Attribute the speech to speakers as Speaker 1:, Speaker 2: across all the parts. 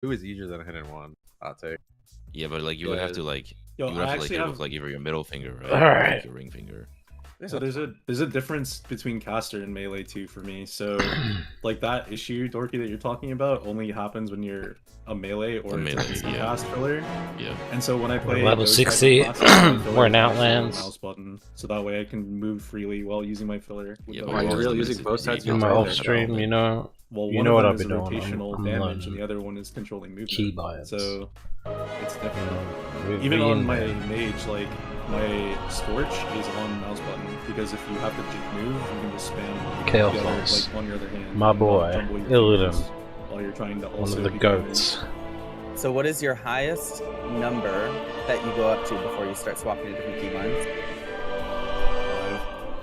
Speaker 1: 2 is easier than a hidden 1. I'll take.
Speaker 2: Yeah, but like you would have to like
Speaker 3: Yo,
Speaker 2: you would have to like hit it with like either your middle finger, right? Or, like, your ring finger.
Speaker 3: So there's a difference between caster and melee too for me. So like that issue, Dorky, that you're talking about only happens when you're a melee or a cast filler.
Speaker 2: Yeah.
Speaker 3: And so when I play
Speaker 4: level
Speaker 3: those
Speaker 4: 60,
Speaker 3: types of classes,
Speaker 4: we're in
Speaker 3: I use the
Speaker 4: Outlands.
Speaker 3: mouse button, so that way I can move freely while using my filler.
Speaker 2: Yeah,
Speaker 3: without-
Speaker 2: but
Speaker 1: Are you
Speaker 2: Well,
Speaker 1: really
Speaker 2: it's
Speaker 1: using
Speaker 2: limited
Speaker 1: both
Speaker 2: to
Speaker 1: sides?
Speaker 2: me.
Speaker 4: In my
Speaker 2: Yeah.
Speaker 4: off stream, you know,
Speaker 3: Well,
Speaker 4: you
Speaker 3: one
Speaker 4: know
Speaker 3: of
Speaker 4: what
Speaker 3: them
Speaker 4: I'll
Speaker 3: is
Speaker 4: be doing.
Speaker 3: rotational
Speaker 4: I'm
Speaker 3: damage,
Speaker 4: learning
Speaker 3: and the other one is controlling movement.
Speaker 4: key bias.
Speaker 3: So it's different.
Speaker 4: We-
Speaker 3: Even
Speaker 4: we
Speaker 3: on
Speaker 4: in
Speaker 3: my
Speaker 4: there.
Speaker 3: mage, like my Scorch is on mouse button because if you have to move, you can just spam
Speaker 4: Kale
Speaker 3: the other,
Speaker 4: Fox.
Speaker 3: like on your other hand.
Speaker 4: My
Speaker 3: and not
Speaker 4: boy,
Speaker 3: jumble your
Speaker 4: Illidan.
Speaker 3: fingers while you're trying to
Speaker 4: One
Speaker 3: also
Speaker 4: of the
Speaker 3: do
Speaker 4: goats.
Speaker 5: So what is your highest number that you go up to before you start swapping to different keybinds?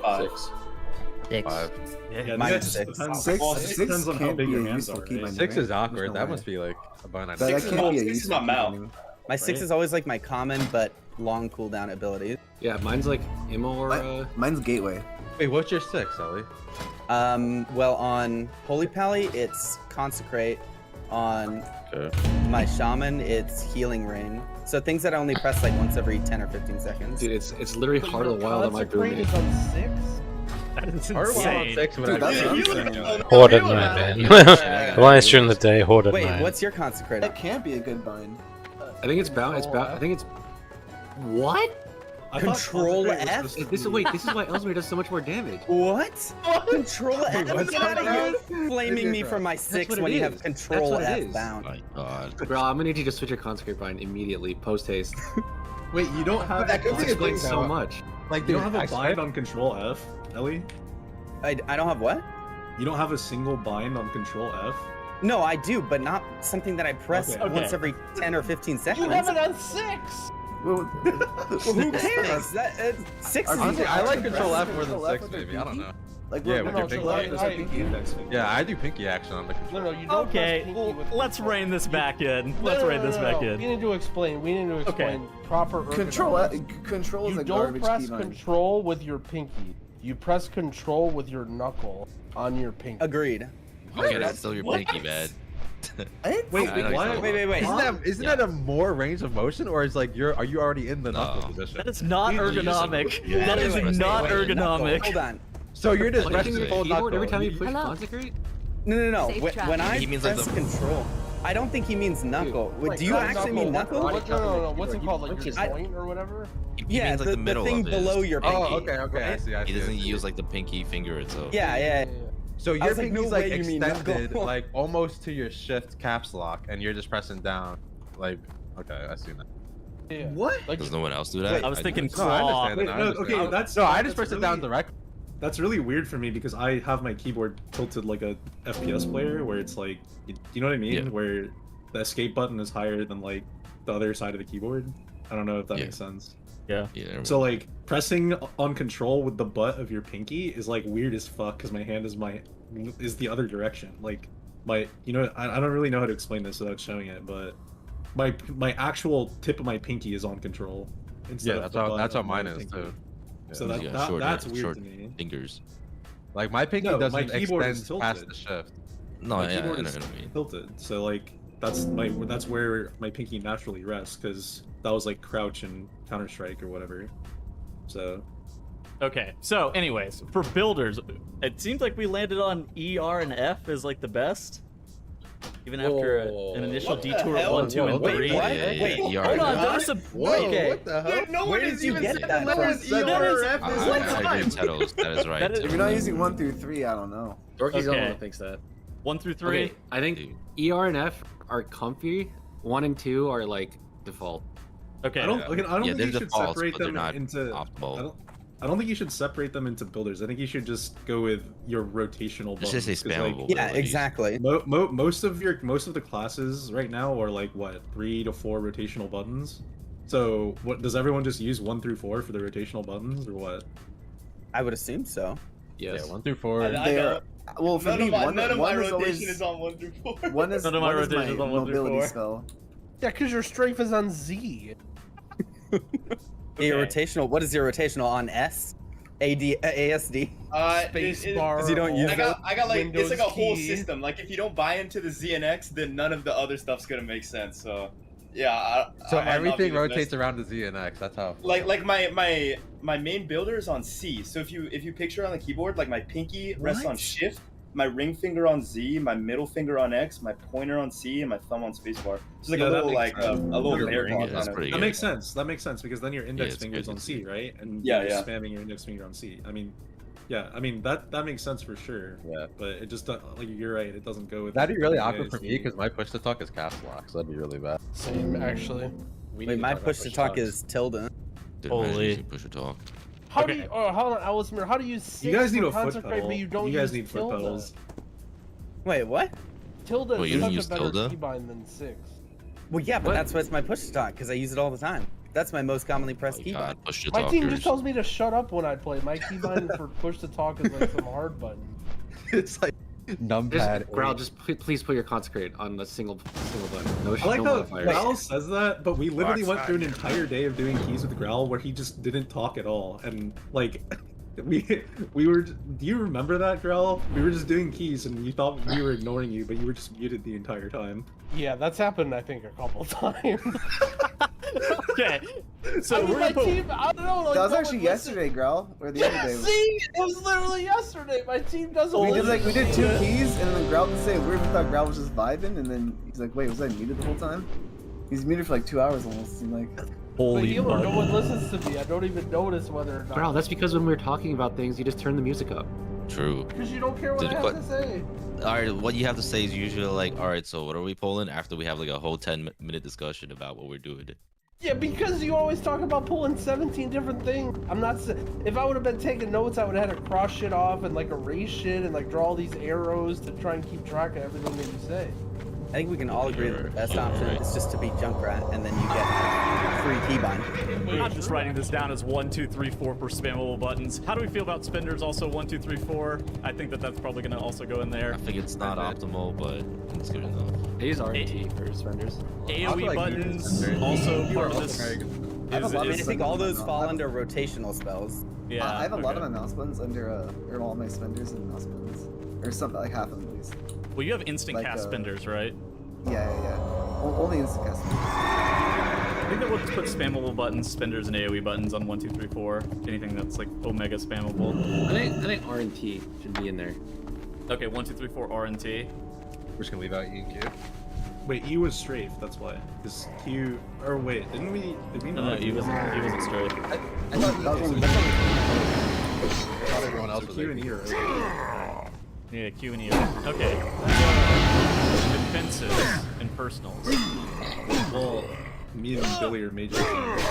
Speaker 3: damage.
Speaker 1: 6.
Speaker 6: 6.
Speaker 1: 5.
Speaker 3: Yeah,
Speaker 5: Mine
Speaker 3: that
Speaker 5: is
Speaker 3: just
Speaker 5: 6.
Speaker 3: depends.
Speaker 7: Six-
Speaker 3: Well, it
Speaker 7: six
Speaker 3: depends on how
Speaker 7: can't
Speaker 3: big
Speaker 7: be
Speaker 3: your
Speaker 7: a
Speaker 3: hands
Speaker 7: useful
Speaker 3: are.
Speaker 7: keybind.
Speaker 3: Right?
Speaker 1: 6 is
Speaker 7: There's
Speaker 1: awkward.
Speaker 7: no
Speaker 1: That
Speaker 7: way.
Speaker 1: must be like a bind on
Speaker 7: That
Speaker 5: Six
Speaker 7: can't be a
Speaker 5: is
Speaker 7: useful
Speaker 8: not mouth.
Speaker 7: keybind.
Speaker 5: My 6 is always like my common but long cooldown ability.
Speaker 9: Yeah, mine's like Immo or
Speaker 7: Mine's Gateway.
Speaker 1: Wait, what's your 6, Ellie?
Speaker 5: Well, on Holy Pally, it's Consecrate. On my Shaman, it's Healing Ring. So things that I only press like once every 10 or 15 seconds.
Speaker 9: dude, it's literally harder wild on my boom.
Speaker 8: is on 6?
Speaker 6: That is
Speaker 1: Hard one on
Speaker 6: insane.
Speaker 1: 6, but
Speaker 7: Dude,
Speaker 1: I
Speaker 7: that's
Speaker 1: think-
Speaker 7: insane.
Speaker 4: Horde at night, man. The lines during the day, Horde at
Speaker 5: Wait,
Speaker 4: night.
Speaker 5: what's your Consecrate?
Speaker 7: That can't be a good bind.
Speaker 9: I think it's bound. It's bound. I think it's what?
Speaker 3: I thought
Speaker 5: Control
Speaker 3: Consecrate was
Speaker 5: F?
Speaker 3: supposed to
Speaker 9: This is
Speaker 3: be-
Speaker 9: wait. This is why Ellesmere does so much more damage.
Speaker 5: What? Control F?
Speaker 3: what's
Speaker 5: Get out of here!
Speaker 3: that?
Speaker 5: Blaming me for my 6
Speaker 9: what it
Speaker 5: when you have
Speaker 9: is.
Speaker 5: Control
Speaker 9: That's what it
Speaker 5: F
Speaker 9: is.
Speaker 5: bound.
Speaker 2: My God.
Speaker 9: Bro, I'm gonna need you to switch your consecrate bind immediately, post haste.
Speaker 3: Wait, you don't have
Speaker 1: That could
Speaker 9: This
Speaker 1: be a
Speaker 9: explains
Speaker 1: thing,
Speaker 9: so
Speaker 1: though.
Speaker 9: much.
Speaker 1: Like,
Speaker 3: you don't have a
Speaker 1: actually-
Speaker 3: bind on Control F, Ellie?
Speaker 5: I don't have what?
Speaker 3: You don't have a single bind on Control F?
Speaker 5: No, I do, but not something that I press
Speaker 3: Okay.
Speaker 5: once every 10 or 15 seconds.
Speaker 8: You have it on 6!
Speaker 5: Well, who cares? That 6 is
Speaker 1: Honestly, I like
Speaker 7: Press
Speaker 1: Control F more than
Speaker 7: Control F
Speaker 1: 6,
Speaker 7: with your
Speaker 1: maybe. I don't
Speaker 7: pinky?
Speaker 1: know.
Speaker 7: Like,
Speaker 1: Yeah,
Speaker 7: what-
Speaker 1: with
Speaker 7: no,
Speaker 1: your
Speaker 7: Control
Speaker 1: pinky.
Speaker 7: F is a pinky index finger.
Speaker 1: Yeah, I do pinky action on the control.
Speaker 8: No, you don't
Speaker 6: Okay,
Speaker 8: press pinky
Speaker 6: well,
Speaker 8: with
Speaker 6: let's
Speaker 8: control.
Speaker 6: rein this back in.
Speaker 8: No,
Speaker 6: Let's
Speaker 8: no,
Speaker 6: rein
Speaker 8: no,
Speaker 6: this
Speaker 8: no,
Speaker 6: back
Speaker 8: no.
Speaker 6: in.
Speaker 8: We need to explain. We need to explain proper
Speaker 7: Control F,
Speaker 8: ergonomics.
Speaker 7: Control is
Speaker 8: You
Speaker 7: a
Speaker 8: don't
Speaker 7: garbage
Speaker 8: press
Speaker 7: keybind.
Speaker 8: control with your pinky. You press control with your knuckle on your pinky.
Speaker 5: Agreed.
Speaker 2: Okay, that's still your pinky, man.
Speaker 3: Wait,
Speaker 2: I know
Speaker 3: what?
Speaker 5: Wait.
Speaker 1: Isn't that a more range of motion, or is like are you already in the knuckle
Speaker 2: No.
Speaker 1: position?
Speaker 6: That is not
Speaker 2: You're using-
Speaker 6: ergonomic.
Speaker 2: yeah,
Speaker 6: That is
Speaker 2: wait, wait,
Speaker 6: not
Speaker 2: wait,
Speaker 6: ergonomic.
Speaker 5: Hold on.
Speaker 1: So you're just
Speaker 9: Like,
Speaker 1: pressing
Speaker 9: using
Speaker 1: the
Speaker 9: the
Speaker 1: full
Speaker 9: keyboard every
Speaker 1: knuckle.
Speaker 9: time you push
Speaker 6: Hello?
Speaker 9: consecrate?
Speaker 5: No.
Speaker 10: Safe
Speaker 5: When,
Speaker 10: trap.
Speaker 5: when I
Speaker 2: He means like
Speaker 5: press
Speaker 2: the-
Speaker 5: control, I don't think he means knuckle.
Speaker 8: Like,
Speaker 5: Do you
Speaker 8: not
Speaker 5: actually mean knuckle?
Speaker 8: No. What's it called? Like your
Speaker 5: I-
Speaker 8: joint or whatever?
Speaker 2: He
Speaker 5: Yeah,
Speaker 2: means like the middle
Speaker 5: thing
Speaker 2: of it.
Speaker 5: below your pinky.
Speaker 1: Oh, okay. I
Speaker 5: right?
Speaker 1: see. I see.
Speaker 2: He doesn't
Speaker 1: I see.
Speaker 2: use like the pinky finger itself.
Speaker 5: Yeah.
Speaker 1: So your
Speaker 5: was like,
Speaker 1: pinky's
Speaker 5: no
Speaker 1: like
Speaker 5: way you mean
Speaker 1: extended,
Speaker 5: knuckle.
Speaker 1: like almost to your shift caps lock, and you're just pressing down. Like, okay, I see that.
Speaker 8: Yeah.
Speaker 3: What?
Speaker 8: Like,
Speaker 2: Does no one else do that?
Speaker 6: I was thinking
Speaker 1: No, I
Speaker 6: claw.
Speaker 1: understand that. I
Speaker 3: Wait, no,
Speaker 1: understand.
Speaker 3: okay, that's-
Speaker 1: no, I
Speaker 3: that's
Speaker 1: just press it down
Speaker 3: really-
Speaker 1: direct.
Speaker 3: That's really weird for me because I have my keyboard tilted like a FPS player where it's like, you know what I mean?
Speaker 2: Yeah.
Speaker 3: Where the escape button is higher than like the other side of the keyboard. I don't know if that
Speaker 2: Yeah.
Speaker 3: makes sense.
Speaker 6: Yeah.
Speaker 2: Yeah.
Speaker 3: So like pressing on control with the butt of your pinky is like weird as fuck because my hand is the other direction. Like I don't really know how to explain this without showing it, but my actual tip of my pinky is on control. instead
Speaker 1: Yeah,
Speaker 3: of
Speaker 1: that's
Speaker 3: the
Speaker 1: how
Speaker 3: butt of my
Speaker 1: mine is
Speaker 3: pinky.
Speaker 1: too.
Speaker 3: So
Speaker 2: Yeah.
Speaker 3: that,
Speaker 2: You got
Speaker 3: that
Speaker 2: shorter-
Speaker 3: that's weird
Speaker 2: short
Speaker 3: to me.
Speaker 2: fingers.
Speaker 1: Like my pinky
Speaker 3: No, my
Speaker 1: doesn't
Speaker 3: keyboard is
Speaker 1: extend past the
Speaker 3: tilted.
Speaker 1: shift.
Speaker 2: No,
Speaker 3: My
Speaker 2: yeah, I know
Speaker 3: keyboard
Speaker 2: what
Speaker 3: is
Speaker 2: I mean.
Speaker 3: tilted, so like that's where my pinky naturally rests because that was like crouch and Counter Strike or whatever. So
Speaker 6: Okay, so anyways, for builders, it seems like we landed on ER and F as like the best. Even after an initial
Speaker 8: What the
Speaker 6: detour of
Speaker 8: hell?
Speaker 6: 1, 2, and
Speaker 5: Wait,
Speaker 6: 3.
Speaker 5: what?
Speaker 2: Yeah,
Speaker 5: Wait,
Speaker 2: ER
Speaker 6: Hold on,
Speaker 2: and
Speaker 6: there
Speaker 2: F.
Speaker 6: was some.
Speaker 5: Okay.
Speaker 1: What the hell?
Speaker 8: no
Speaker 5: Where did you get that from?
Speaker 6: That is-
Speaker 2: I agree with Tetos, that is right.
Speaker 6: That is-
Speaker 7: If you're not using 1 through 3, I don't know.
Speaker 9: Dorky's the only one
Speaker 6: Okay.
Speaker 9: that thinks that.
Speaker 6: 1 through 3.
Speaker 9: Okay, I think
Speaker 2: Dude.
Speaker 9: ER and F are comfy. 1 and 2 are like default.
Speaker 6: Okay.
Speaker 3: I don't
Speaker 1: Yeah.
Speaker 3: think
Speaker 2: Yeah,
Speaker 3: you
Speaker 2: they're
Speaker 3: should
Speaker 2: defaults,
Speaker 3: separate
Speaker 2: but they're
Speaker 3: them
Speaker 2: not
Speaker 3: into.
Speaker 2: optimal.
Speaker 3: I don't think you should separate them into builders. I think you should just go with your rotational buttons.
Speaker 2: Just say
Speaker 3: 'cause, like,
Speaker 2: spammable.
Speaker 5: Yeah,
Speaker 2: abilities.
Speaker 5: exactly.
Speaker 3: most of the classes right now are like what 3 to 4 rotational buttons. So what does everyone just use 1 through 4 for the rotational buttons or what?
Speaker 5: I would assume so.
Speaker 9: Yes.
Speaker 1: Yeah, 1 through 4.
Speaker 8: I
Speaker 7: They're, well, for
Speaker 8: None
Speaker 7: me,
Speaker 8: of my,
Speaker 7: one,
Speaker 8: none of
Speaker 7: one
Speaker 8: my
Speaker 7: is
Speaker 8: rotation
Speaker 7: always
Speaker 8: is on 1 through 4.
Speaker 7: one is
Speaker 6: None of my
Speaker 7: one is
Speaker 6: rotation is on 1 through
Speaker 7: mobility
Speaker 6: 4.
Speaker 7: spell.
Speaker 8: Yeah, because your strength is on Z.
Speaker 5: Your
Speaker 6: Okay.
Speaker 5: rotational. What is your rotational on S? ASD.
Speaker 8: Space
Speaker 7: it-
Speaker 8: bar.
Speaker 5: Because you don't use
Speaker 7: I got like it's like a
Speaker 8: Windows
Speaker 7: whole
Speaker 8: key.
Speaker 7: system. Like if you don't buy into the ZNX, then none of the other stuff's gonna make sense. So yeah.
Speaker 1: So
Speaker 7: I might not be
Speaker 1: everything
Speaker 7: the
Speaker 1: rotates
Speaker 7: best.
Speaker 1: around the ZNX. That's how.
Speaker 7: Like my main builder is on C. So if you picture on the keyboard, like my pinky rests on Shift, my ring finger on Z, my middle finger on X, my pointer on C, and my thumb on spacebar. So it's like
Speaker 3: Yeah,
Speaker 7: a
Speaker 3: that
Speaker 7: little
Speaker 3: makes
Speaker 7: like a little
Speaker 1: Your
Speaker 7: AirPod
Speaker 1: ring
Speaker 7: kind
Speaker 2: is
Speaker 7: of.
Speaker 2: pretty
Speaker 3: That
Speaker 2: good.
Speaker 3: makes sense. That makes sense because then your index
Speaker 2: it's
Speaker 3: finger's
Speaker 2: good
Speaker 3: on
Speaker 2: to
Speaker 3: C,
Speaker 2: see.
Speaker 3: right? And
Speaker 7: Yeah,
Speaker 3: you're
Speaker 7: yeah.
Speaker 3: spamming your index finger on C. I mean, yeah, I mean that makes sense for sure.
Speaker 1: Yeah.
Speaker 3: But it just like you're right. It doesn't go with.
Speaker 1: That'd be really
Speaker 3: the
Speaker 1: awkward for
Speaker 3: ASD.
Speaker 1: me because my push to talk is caps lock, so that'd be really bad.
Speaker 8: Same, actually.
Speaker 5: Wait, my push to talk is tilde.
Speaker 2: Didn't imagine
Speaker 6: Holy.
Speaker 2: using push to talk.
Speaker 8: How do
Speaker 6: Okay.
Speaker 8: you? Oh, hold on, Alismir. How do you?
Speaker 3: You guys need
Speaker 8: for
Speaker 3: a foot
Speaker 8: consecrate,
Speaker 3: pedal.
Speaker 8: but you don't
Speaker 3: guys
Speaker 8: use
Speaker 3: need foot
Speaker 8: tilde?
Speaker 3: pedals.
Speaker 5: Wait, what?
Speaker 8: Tilde
Speaker 2: Wait, you
Speaker 8: is
Speaker 2: don't
Speaker 8: such
Speaker 2: use
Speaker 8: a better
Speaker 2: tilde?
Speaker 8: keybind than 6.
Speaker 5: Well, yeah, but
Speaker 9: What?
Speaker 5: that's what's my push to talk because I use it all the time. That's my most commonly pressed
Speaker 2: Oh,
Speaker 5: keybind.
Speaker 2: God, push to
Speaker 8: My team just
Speaker 2: talkers.
Speaker 8: tells me to shut up when I play. My keybind for push to talk is like some hard button.
Speaker 1: It's like numpad.
Speaker 9: Just, Growl, just please put your consecrate on a single button. No,
Speaker 3: I like
Speaker 9: no
Speaker 3: how
Speaker 9: modifiers.
Speaker 3: Growl says that, but we literally
Speaker 2: That's
Speaker 3: went through an
Speaker 2: not
Speaker 3: entire day of doing keys with Growl where he just didn't talk at all, and like we were. Do you remember that, Growl? We were just doing keys, and you thought we were ignoring you, but you were just muted the entire time.
Speaker 8: Yeah, that's happened I think a couple times.
Speaker 6: Okay. So
Speaker 8: I mean,
Speaker 6: we're
Speaker 8: my
Speaker 6: gonna put.
Speaker 8: team, I don't know. Like,
Speaker 7: That was
Speaker 8: no
Speaker 7: actually
Speaker 8: one
Speaker 7: yesterday, Growl, or the other day.
Speaker 8: listened. See, it was literally yesterday. My team doesn't.
Speaker 7: We did
Speaker 8: listen.
Speaker 7: 2 keys, and then Growl didn't say a word. We thought Growl was just vibing, and then he's like, "Wait, was I muted the whole time?" He's muted for like 2 hours almost. It seemed like.
Speaker 8: But
Speaker 6: Holy
Speaker 8: healer, no
Speaker 6: mud.
Speaker 8: one listens to me. I don't even notice whether or not.
Speaker 9: Growl, that's because when we're talking about things, you just turn the music up.
Speaker 2: True.
Speaker 8: Because you don't care what I have
Speaker 2: But-
Speaker 8: to say.
Speaker 2: Alright, what you have to say is usually like, alright, so what are we pulling after we have like a whole 10-minute discussion about what we're doing?
Speaker 8: Yeah, because you always talk about pulling 17 different things. I'm not. If I would have been taking notes, I would have had to cross shit off and like erase shit and like draw all these arrows to try and keep track of everything that you say.
Speaker 5: I think we can all agree that the best option is just to be Junkrat, and then you get free keybind.
Speaker 6: I'm just writing this down as 1, 2, 3, 4 for spammable buttons. How do we feel about spenders? Also 1, 2, 3, 4. I think that's probably gonna also go in there.
Speaker 2: I think it's not optimal, but it's good enough.
Speaker 9: I use RNT for surrenders.
Speaker 6: AOE buttons also part of this.
Speaker 7: I have a lot
Speaker 5: I
Speaker 7: of
Speaker 5: mean, I think all those fall
Speaker 7: I have-
Speaker 5: under rotational spells.
Speaker 6: Yeah.
Speaker 7: I have a lot of
Speaker 6: okay.
Speaker 7: my mouse buttons under, or all my spenders and mouse buttons, or something like half of them at least.
Speaker 6: Well, you have instant
Speaker 7: like,
Speaker 6: cast spenders, right?
Speaker 7: Yeah. Only instant cast.
Speaker 6: I think that we'll just put spammable buttons, spenders, and AOE buttons on 1, 2, 3, 4. Anything that's like omega spammable.
Speaker 9: I think RNT should be in there.
Speaker 6: Okay, 1, 2, 3, 4 RNT.
Speaker 1: We're just gonna leave out E and Q.
Speaker 3: Wait, E was strafe. That's why. Because Q. Or wait, did we
Speaker 6: No,
Speaker 3: not?
Speaker 6: he wasn't straight.
Speaker 1: I thought
Speaker 7: That was
Speaker 1: I thought everyone else was
Speaker 3: Q and E are right.
Speaker 6: Yeah, Q and E. Okay. Defensive and personals.
Speaker 3: Well, me and Billy are major teams.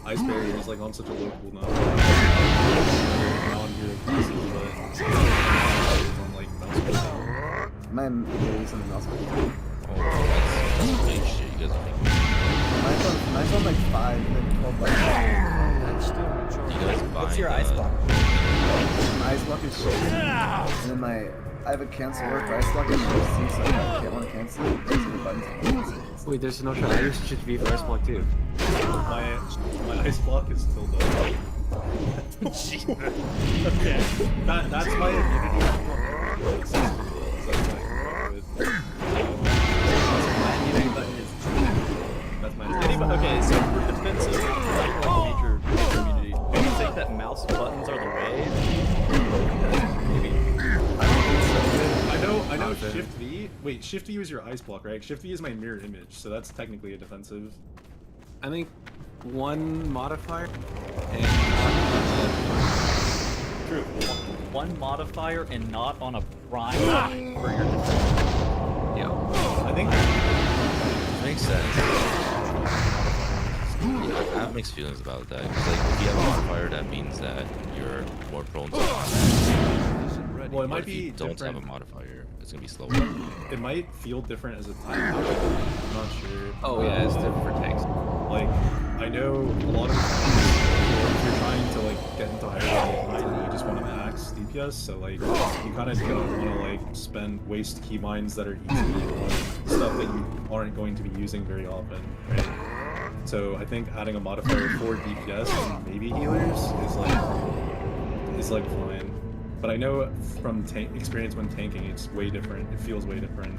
Speaker 3: Ice Barrier is like on such a low cooldown. Non-hero classes, but on like mouse cooldown.
Speaker 7: My really something else.
Speaker 2: Oh, that's big shit. You guys are making.
Speaker 7: Mine's on like 5 and then 12 by 5.
Speaker 2: You guys buy
Speaker 5: What's your ice block?
Speaker 7: My ice block is shit. And then I have a cancel work for ice block and C, so I can't want to cancel it. Those are the buttons.
Speaker 9: Wait, there's no try. I use should be for ice block too.
Speaker 3: My ice block is still done.
Speaker 6: Okay.
Speaker 3: That's my immunity. So that's That's my
Speaker 6: Okay, so for defensive, major community, do you think that mouse buttons are the way? Maybe.
Speaker 3: I know Shift V. Wait, Shift V was your ice block, right? Shift V is my mirror image, so that's technically a defensive.
Speaker 9: I think one modifier and
Speaker 6: True. One modifier and not on a prime for your defense.
Speaker 9: yeah.
Speaker 3: I think
Speaker 2: Makes sense. Yeah, I have mixed feelings about that. 'Cause, like, if you have a modifier, that means that you're more prone to.
Speaker 3: well, it
Speaker 2: But
Speaker 3: might
Speaker 2: if
Speaker 3: be
Speaker 2: you don't have
Speaker 3: different.
Speaker 2: a modifier, it's gonna be slower.
Speaker 3: It might feel different as a timeout. I'm not sure.
Speaker 9: Oh yeah, it's different for tanks.
Speaker 3: Like, I know a lot of times if you're trying to like get into higher level, you just want to max DPS, so like you kind of don't want to like waste keybinds that are easy on stuff that you aren't going to be using very often, right? So I think adding a modifier for DPS and maybe healers is like is like fine. But I know from experience when tanking, it's way different. It feels way different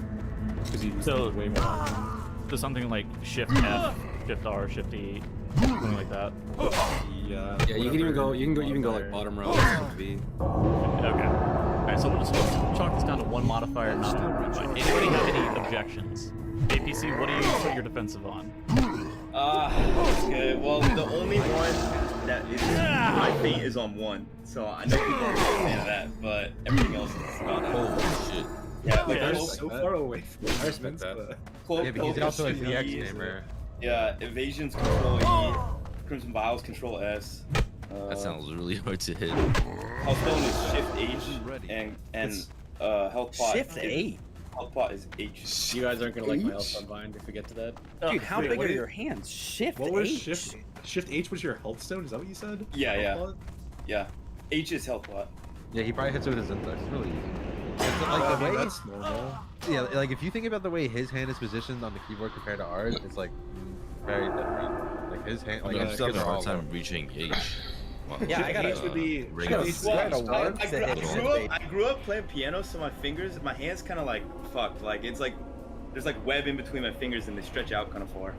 Speaker 3: because you use things way more often.
Speaker 6: So something like Shift F, Shift R, Shift E, something like that.
Speaker 3: Yeah.
Speaker 9: Yeah, you can even go. You can go like bottom row. V.
Speaker 6: Okay. All right, so we'll just chalk this down to one modifier, not to anybody have any objections? APC, what do you put your defensive on?
Speaker 7: Okay. Well, the only one that is my feint is on 1, so I know people aren't a fan of that, but everything else is not.
Speaker 2: Holy shit.
Speaker 7: Yeah,
Speaker 3: Like,
Speaker 7: like
Speaker 3: they're so far away from
Speaker 9: I respect that.
Speaker 1: Yeah, but he's also a DX gamer.
Speaker 7: Yeah, evasion's control E, Crimson Vials control S.
Speaker 2: That sounds really hard to hit.
Speaker 7: Health stone is Shift H, and health pot.
Speaker 5: Shift A.
Speaker 7: Health pot is H.
Speaker 9: You guys aren't gonna like my health unbind if we get to that.
Speaker 5: Dude, how
Speaker 3: Wait,
Speaker 5: big
Speaker 3: what
Speaker 5: are
Speaker 3: is-
Speaker 5: your hands? Shift
Speaker 3: What was
Speaker 5: H.
Speaker 3: Shift H was your health stone? Is that what you said?
Speaker 7: Yeah, yeah,
Speaker 3: Health
Speaker 7: yeah. H is health pot.
Speaker 1: Yeah, he probably hits it with his index. It's really easy. It's
Speaker 3: pot?
Speaker 1: like
Speaker 3: I
Speaker 1: the
Speaker 3: mean,
Speaker 1: way,
Speaker 3: that's normal.
Speaker 1: yeah, like if you think about the way his hand is positioned on the keyboard compared to ours, it's like very different. Like his hand, like
Speaker 2: I'm
Speaker 1: his
Speaker 2: just having
Speaker 1: skills
Speaker 2: a
Speaker 1: are
Speaker 2: hard
Speaker 1: all
Speaker 2: time reaching H. Wow.
Speaker 5: Yeah, I gotta-
Speaker 3: H would be.
Speaker 2: ring
Speaker 5: gotta
Speaker 2: of-
Speaker 5: swear to
Speaker 7: Well,
Speaker 5: work
Speaker 7: I
Speaker 5: to hit Shift H.
Speaker 7: I grew up playing piano, so my fingers, my hands kind of like fucked. Like it's like there's like web in between my fingers, and they stretch out kind of far.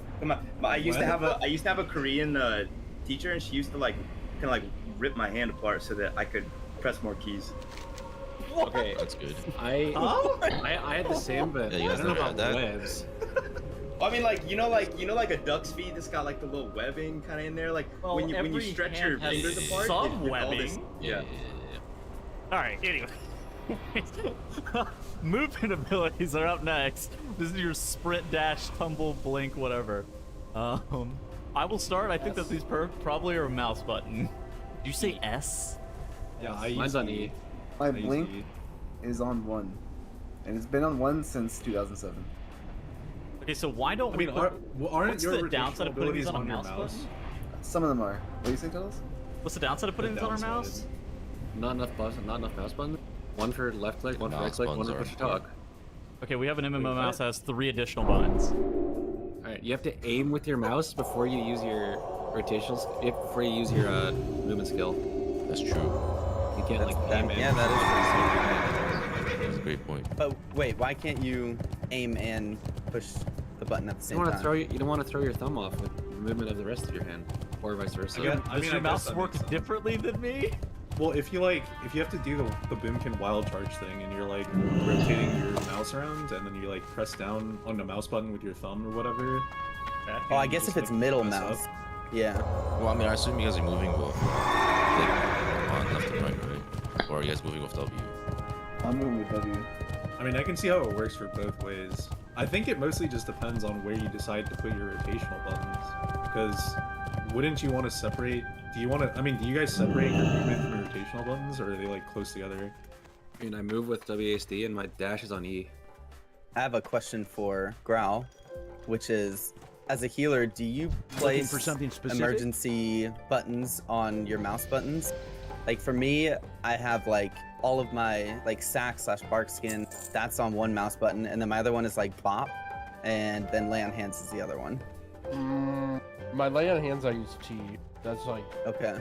Speaker 7: But I used to have a Korean teacher, and she used to like kind of like rip my hand apart so that I could press more keys.
Speaker 9: Okay,
Speaker 2: That's good.
Speaker 9: I had the same, but
Speaker 2: Yeah, you
Speaker 9: I
Speaker 2: guys
Speaker 9: don't know
Speaker 2: never
Speaker 9: about
Speaker 2: had that?
Speaker 9: webs.
Speaker 7: I mean, like you know, like a duck's feet that's got like the little webbing kind of in there. Like
Speaker 6: Well,
Speaker 7: when you
Speaker 6: every
Speaker 7: stretch
Speaker 6: hand
Speaker 7: your
Speaker 6: has
Speaker 7: fingers apart,
Speaker 6: some
Speaker 7: it's all this-
Speaker 6: webbing.
Speaker 7: yeah.
Speaker 6: All right, anyway. Movement abilities are up next. This is your sprint, dash, tumble, blink, whatever. I will start. I think that these probably are a mouse button. Did you say S?
Speaker 3: Yeah,
Speaker 9: Mine's on E.
Speaker 10: My
Speaker 3: I use
Speaker 10: blink
Speaker 3: E.
Speaker 10: is on 1, and it's been on 1 since 2007.
Speaker 6: Okay, so why don't
Speaker 3: I
Speaker 6: we?
Speaker 3: mean,
Speaker 6: put-
Speaker 3: aren't
Speaker 6: what's
Speaker 3: your
Speaker 6: the downside of putting these
Speaker 3: abilities
Speaker 6: on a
Speaker 3: your
Speaker 6: mouse button?
Speaker 10: Some of them are. What do you think, Ellis?
Speaker 6: What's the downside of putting
Speaker 3: The
Speaker 6: these on our
Speaker 3: downside.
Speaker 6: mouse?
Speaker 9: Not enough mouse buttons. One for left click, one for right
Speaker 2: Mouse
Speaker 9: click, one
Speaker 2: buttons
Speaker 9: to
Speaker 2: are
Speaker 9: push to talk.
Speaker 6: Okay, we have an MMO
Speaker 3: Wait,
Speaker 6: mouse
Speaker 3: what?
Speaker 6: that has 3 additional buttons.
Speaker 9: Alright, you have to aim with your mouse before you use your rotational before you use your movement skill.
Speaker 2: That's true.
Speaker 9: You can't like aim in.
Speaker 5: Yeah, that
Speaker 2: That's a great point.
Speaker 5: is true. But wait, why can't you aim and push the button at the
Speaker 9: You
Speaker 5: same
Speaker 9: don't want
Speaker 5: time?
Speaker 9: to throw you don't want to throw your thumb off with the movement of the rest of your hand, or vice versa.
Speaker 3: Again,
Speaker 6: Does
Speaker 3: I mean,
Speaker 6: your
Speaker 3: I guess
Speaker 6: mouse
Speaker 3: that
Speaker 6: work
Speaker 3: makes sense.
Speaker 6: differently than me?
Speaker 3: Well, if you have to do the Boomkin wild charge thing, and you're like rotating your mouse around, and then you like press down on the mouse button with your thumb or whatever.
Speaker 5: Oh, I
Speaker 3: and
Speaker 5: guess
Speaker 3: just,
Speaker 5: if it's
Speaker 3: like,
Speaker 5: middle
Speaker 3: press
Speaker 5: mouse.
Speaker 3: up.
Speaker 5: Yeah.
Speaker 2: Well, I mean, I assume you guys are moving both, like, on left and right, right? Or are you guys moving with W?
Speaker 10: I'm moving with W.
Speaker 3: I mean, I can see how it works for both ways. I think it mostly just depends on where you decide to put your rotational buttons. Because wouldn't you want to separate? Do you want to? I mean, do you guys separate your movement from your rotational buttons, or are they like close together?
Speaker 9: I mean, I move with WASD and my dash is on E.
Speaker 5: I have a question for Growl, which is, as a healer, do you place emergency buttons on your mouse buttons? Like for me, I have like all of my like sack / bark skin. That's on one mouse button, and then my other one is like bop, and then lay on hands is the other one.
Speaker 8: My lay on hands, I use T. That's like
Speaker 5: Okay.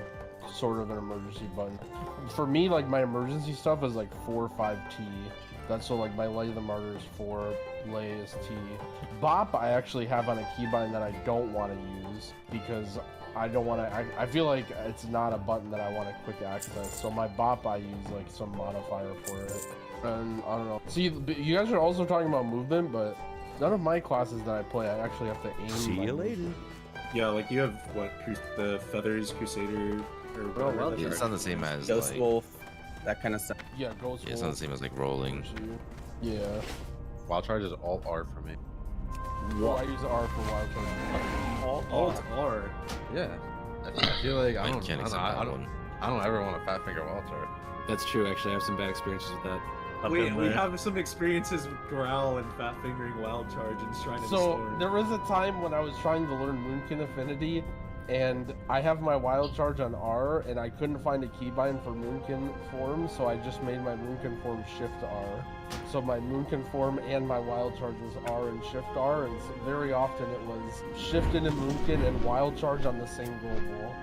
Speaker 8: sort of an emergency button. For me, like my emergency stuff is like 4 or 5 T. That's so like my lay of the martyr is 4, lay is T. Bop I actually have on a keybind that I don't want to use because I don't want to. I feel like it's not a button that I want to quick access. So my bop I use like some modifier for it. And I don't know. See, you guys are also talking about movement, but none of my classes that I play I actually have to aim.
Speaker 6: See
Speaker 8: my
Speaker 6: you later.
Speaker 8: movement.
Speaker 3: Yeah, like you have what the feathers, Crusader, or whatever.
Speaker 8: well,
Speaker 3: that's
Speaker 2: Yeah,
Speaker 3: right.
Speaker 2: it's not the same as
Speaker 5: Ghost
Speaker 2: like,
Speaker 5: Wolf, that kind of stuff.
Speaker 8: Yeah, Ghost
Speaker 2: yeah, it's not the
Speaker 8: Wolf.
Speaker 2: same as like rolling.
Speaker 8: Yeah.
Speaker 1: Wild charge is Alt R for me.
Speaker 8: Well, I use R for wild card.
Speaker 3: Alt R.
Speaker 1: Yeah. I feel like I
Speaker 2: I
Speaker 1: don't.
Speaker 2: can't
Speaker 1: I
Speaker 2: accept
Speaker 1: don't,
Speaker 2: that
Speaker 1: I don't,
Speaker 2: one.
Speaker 1: I don't ever want a fat finger wild charge.
Speaker 9: That's true, actually. I have some bad experiences with that.
Speaker 6: Up
Speaker 3: We
Speaker 6: in
Speaker 3: we
Speaker 6: there.
Speaker 3: have some experiences with Growl and fat fingering wild charge and Shrine of the
Speaker 8: So
Speaker 3: Storm.
Speaker 8: there was a time when I was trying to learn Moonkin Affinity, and I have my wild charge on R, and I couldn't find a keybind for Moonkin form, so I just made my Moonkin form Shift R. So my Moonkin form and my wild charge was R and Shift R, and so very often it was Shift into Moonkin and wild charge on the same global.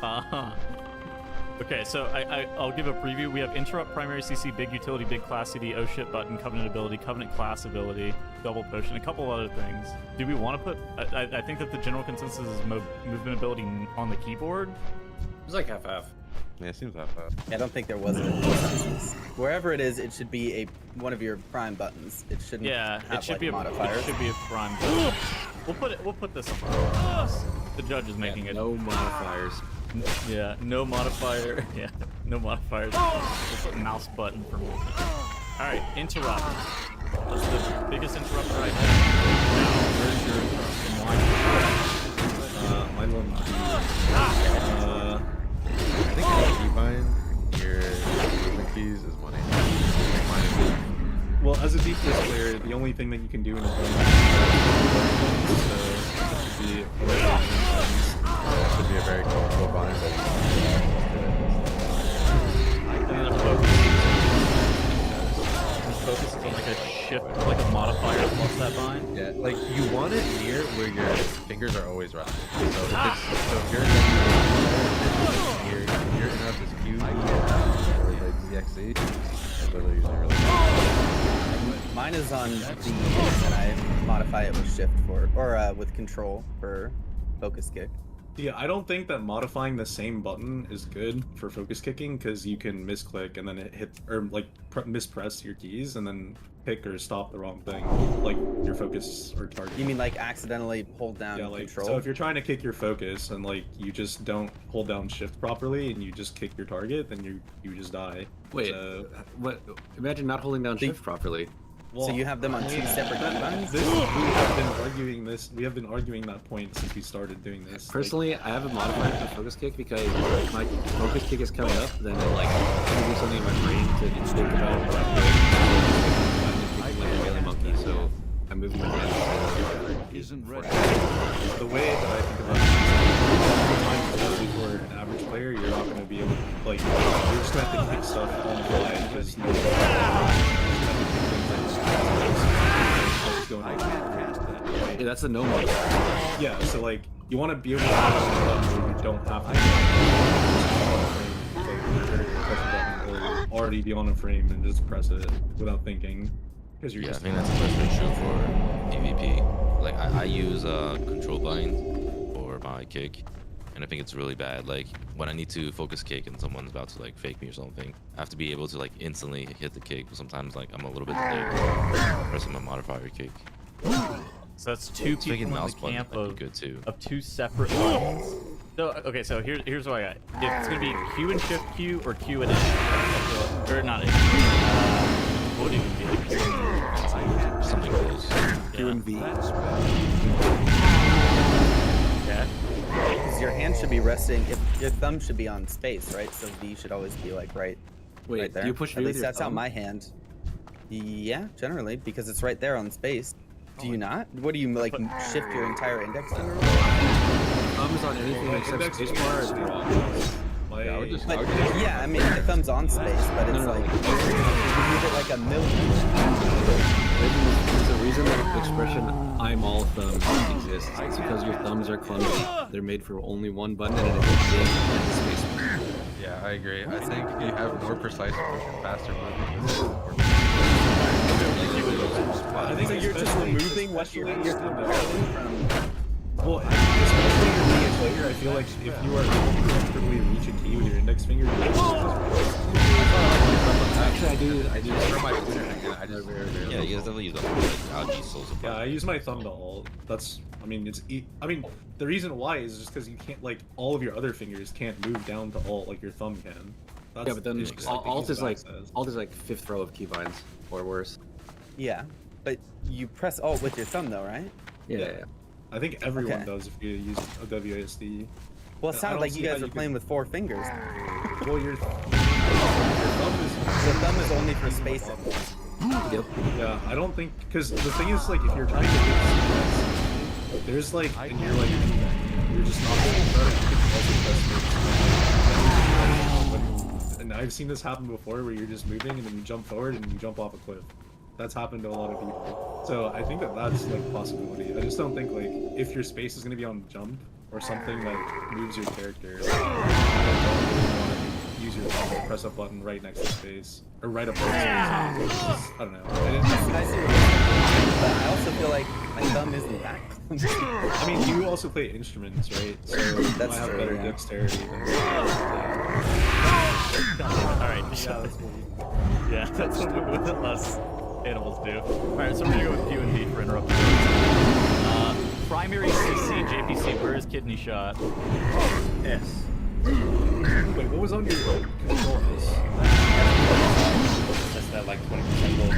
Speaker 6: Uh-huh. Okay, so I'll give a preview. We have interrupt, primary CC, big utility, big class CD, oh shit button, covenant ability, covenant class ability, double potion, a couple other things. Do we want to put? I think that the general consensus is movement ability on the keyboard.
Speaker 9: It's like half-half.
Speaker 1: Yeah, it seems that fast.
Speaker 5: I don't think there was a consensus. Wherever it is, it should be one of your prime buttons. It shouldn't.
Speaker 6: Yeah,
Speaker 5: have,
Speaker 6: it should
Speaker 5: like,
Speaker 6: be
Speaker 5: modifiers.
Speaker 6: It should be a prime. We'll put this on. The judge is making it.
Speaker 9: No modifiers.
Speaker 6: Yeah, no modifier. Yeah, no modifiers. We'll put mouse button for movement. All right, interrupt. What's the biggest interrupter I have? Now, where's your interrupt?
Speaker 3: Mine will not be.
Speaker 1: I think your keybind, your movement keys is 180.
Speaker 3: Well, as a DPS player, the only thing that you can do in a game
Speaker 1: Should be a very comfortable bind.
Speaker 6: Focus is on like a shift, like a modifier plus that bind.
Speaker 1: Yeah, like you want it near where your fingers are always resting. So if your interrupt is Q or like ZXC, it's literally usually really good.
Speaker 5: Mine is on D, and I modify it with shift or with control for focus kick.
Speaker 3: Yeah, I don't think that modifying the same button is good for focus kicking because you can misclick and then hit or like mispress your keys and then pick or stop the wrong thing, like your focus or target.
Speaker 5: You mean like accidentally hold down control?
Speaker 3: So if you're trying to kick your focus and like you just don't hold down shift properly and you just kick your target, then you just die.
Speaker 9: Wait, what? Imagine not holding down shift properly.
Speaker 5: So you have them on two separate keybinds?
Speaker 3: We have been arguing that point since we started doing this.
Speaker 9: Personally, I have a modifier for focus kick because if my focus kick is coming up, then it like do something in my brain to think about it. I'm like a melee monkey, so I'm moving my hands.
Speaker 3: The way that I think about it, for an average player, you're not going to be able to, like, you're just going to have to kick stuff on the fly and just
Speaker 9: Yeah, that's a no mode.
Speaker 3: Yeah, so like you want to be able to push the button where you don't have to or already be on a frame and just press it without thinking. Because you're
Speaker 2: I think that's especially true for PvP. Like I use control bind for my kick, and I think it's really bad. Like when I need to focus kick and someone's about to like fake me or something, I have to be able to like instantly hit the kick. But sometimes like I'm a little bit delayed pressing my modifier kick.
Speaker 6: So that's two people in the camp of two separate buttons. So okay, so here's what I got. It's gonna be Q and shift Q or Q and A. Or not A. What would it even be like?
Speaker 2: Something close.
Speaker 9: Q and V.
Speaker 6: Okay.
Speaker 5: Because your hand should be resting. If your thumb should be on space, right? So V should always be like right there.
Speaker 9: Do you push V
Speaker 5: At
Speaker 9: with
Speaker 5: least
Speaker 9: your
Speaker 5: that's how
Speaker 9: thumb?
Speaker 5: my hand. Yeah, generally, because it's right there on space. Do you not? What do you like? Shift your entire index finger?
Speaker 9: Thumbs on anything except spacebar is wrong.
Speaker 5: Yeah, I mean the thumb's on space, but it's like you move it like a million.
Speaker 9: There's a reason that the expression "I'm all thumbs" exists. It's because your thumbs are clumsy. They're made for only one button and it is big and the spacebar.
Speaker 1: Yeah, I agree. I think you have more precise motion, faster movement.
Speaker 5: I think you're just removing what you're from.
Speaker 3: Well, especially if you're a player, I feel like if you are comfortably reach a key with your index finger,
Speaker 9: Actually, I do.
Speaker 1: For my pointer, I just
Speaker 2: Yeah, you guys definitely use the algae souls.
Speaker 3: yeah, I use my thumb to alt. That's, I mean, the reason why is just because you can't, like, all of your other fingers can't move down to alt like your thumb can. That's,
Speaker 9: Yeah, but then
Speaker 3: just
Speaker 9: alt is like
Speaker 3: access.
Speaker 9: fifth row of keybinds or worse.
Speaker 5: Yeah, but you press Alt with your thumb though, right?
Speaker 9: Yeah.
Speaker 3: I think everyone
Speaker 5: Okay.
Speaker 3: does if you use a WASD.
Speaker 5: Well, it
Speaker 3: I
Speaker 5: sounded
Speaker 3: don't
Speaker 5: like
Speaker 3: see
Speaker 5: you
Speaker 3: how
Speaker 5: guys
Speaker 3: you
Speaker 5: were playing with 4 fingers.
Speaker 3: Well, your thumb
Speaker 5: The thumb is only for spacing.
Speaker 9: Yep.
Speaker 3: yeah, I don't think, because the thing is, like, if you're trying to do there's like, and you're like, you're just not going to and I've seen this happen before where you're just moving and then you jump forward and you jump off a cliff. That's happened to a lot of people. So I think that that's like a possibility. I just don't think like if your space is going to be on jump or something that moves your character. I don't really want to use your thumb to press a button right next to space or right above space. I don't know.
Speaker 5: I see what you're saying, but I also feel like my thumb isn't that close.
Speaker 3: I mean, you also play instruments, right? So
Speaker 5: That's
Speaker 3: I have
Speaker 5: true,
Speaker 3: better
Speaker 5: yeah.
Speaker 3: dexterity than
Speaker 6: Alright, yeah, that's what less animals do. Alright, so we're gonna go with Q and B for interrupting. Primary CC, JPC, where is kidney shot?
Speaker 7: S.
Speaker 3: Wait, what was on your control?
Speaker 7: That's that like 20% gold.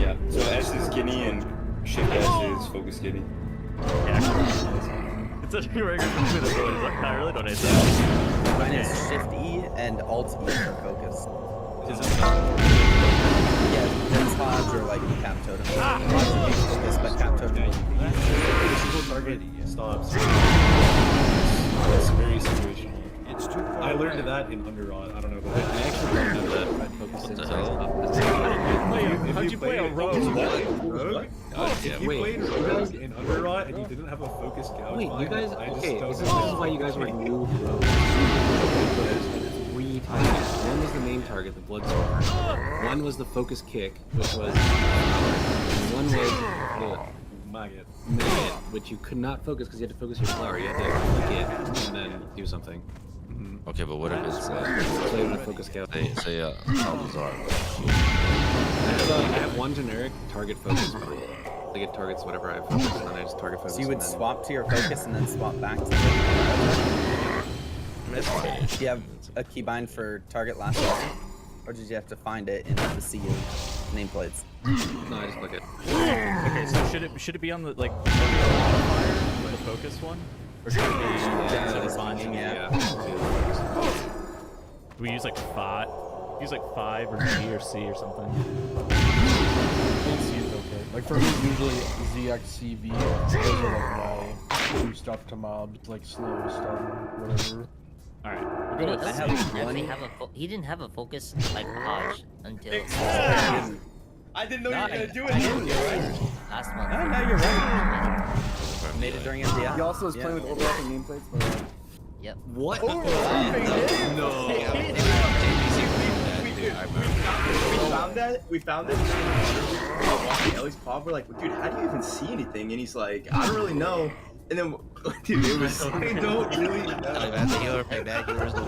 Speaker 7: Yeah. So S is kidney and shift S is focus kidney.
Speaker 6: Yeah. It's such a regular computer ability. I really don't hate that.
Speaker 5: Mine is Shift E and Alt E for focus.
Speaker 3: Is it not?
Speaker 5: Yeah, that's Hodge or like Cap Totem. Hodge would be focus, but Cap Totem.
Speaker 3: The single target stops. It's very situational.
Speaker 11: It's too far.
Speaker 3: I learned that in Underrod. I don't know about that.
Speaker 9: I actually don't do that.
Speaker 2: What the hell?
Speaker 6: How'd you play a rogue?
Speaker 3: Rogue?
Speaker 9: Yeah,
Speaker 3: If you
Speaker 9: wait.
Speaker 3: played Rogue in Underrot and you didn't have a focus gouge
Speaker 9: Wait, you
Speaker 3: line,
Speaker 9: guys?
Speaker 3: I just
Speaker 9: Okay,
Speaker 3: don't
Speaker 9: this is why you guys were new rogues. Three targets. One was the main target, the blood spore. One was the focus kick, which was. And one was the
Speaker 3: Maggot.
Speaker 9: maggot, which you could not focus because you had to focus your flower. You had to click it and then do something.
Speaker 2: Okay, but what if it's
Speaker 9: Play with a focus scout.
Speaker 2: say Salazar?
Speaker 9: I have one generic target focus button. Like it targets whatever I focus, and then I just target focus.
Speaker 5: So you would
Speaker 9: and then...
Speaker 5: swap to your focus and then swap back to the. Do you have a keybind for target last weapon? Or did you have to find it in the sea of nameplates?
Speaker 9: No, I just click it.
Speaker 6: Okay, so should it be on the like modifier for the focus one? Or should it be separate binding?
Speaker 5: Yeah.
Speaker 6: Do we use like 5? Use like 5 or G or C or something.
Speaker 8: I think C is okay. Like for me, usually ZXCV. Those are like my two stuff to mobs, like slow stun, whatever.
Speaker 6: All right, we'll go with
Speaker 5: I have one.
Speaker 12: He didn't have a focus like Hodge until
Speaker 7: I didn't know you were gonna do it.
Speaker 12: last month.
Speaker 5: Oh, no, you're right. Made it during MDF.
Speaker 10: He also was playing with overlapping nameplates, but
Speaker 12: Yep.
Speaker 9: What?
Speaker 2: No.
Speaker 7: We found that. Walking Ellie's pod. We're like, dude, how do you even see anything? And he's like, I don't really know. And then, dude, it was. I don't really know.
Speaker 2: The healer picked that. Healer's the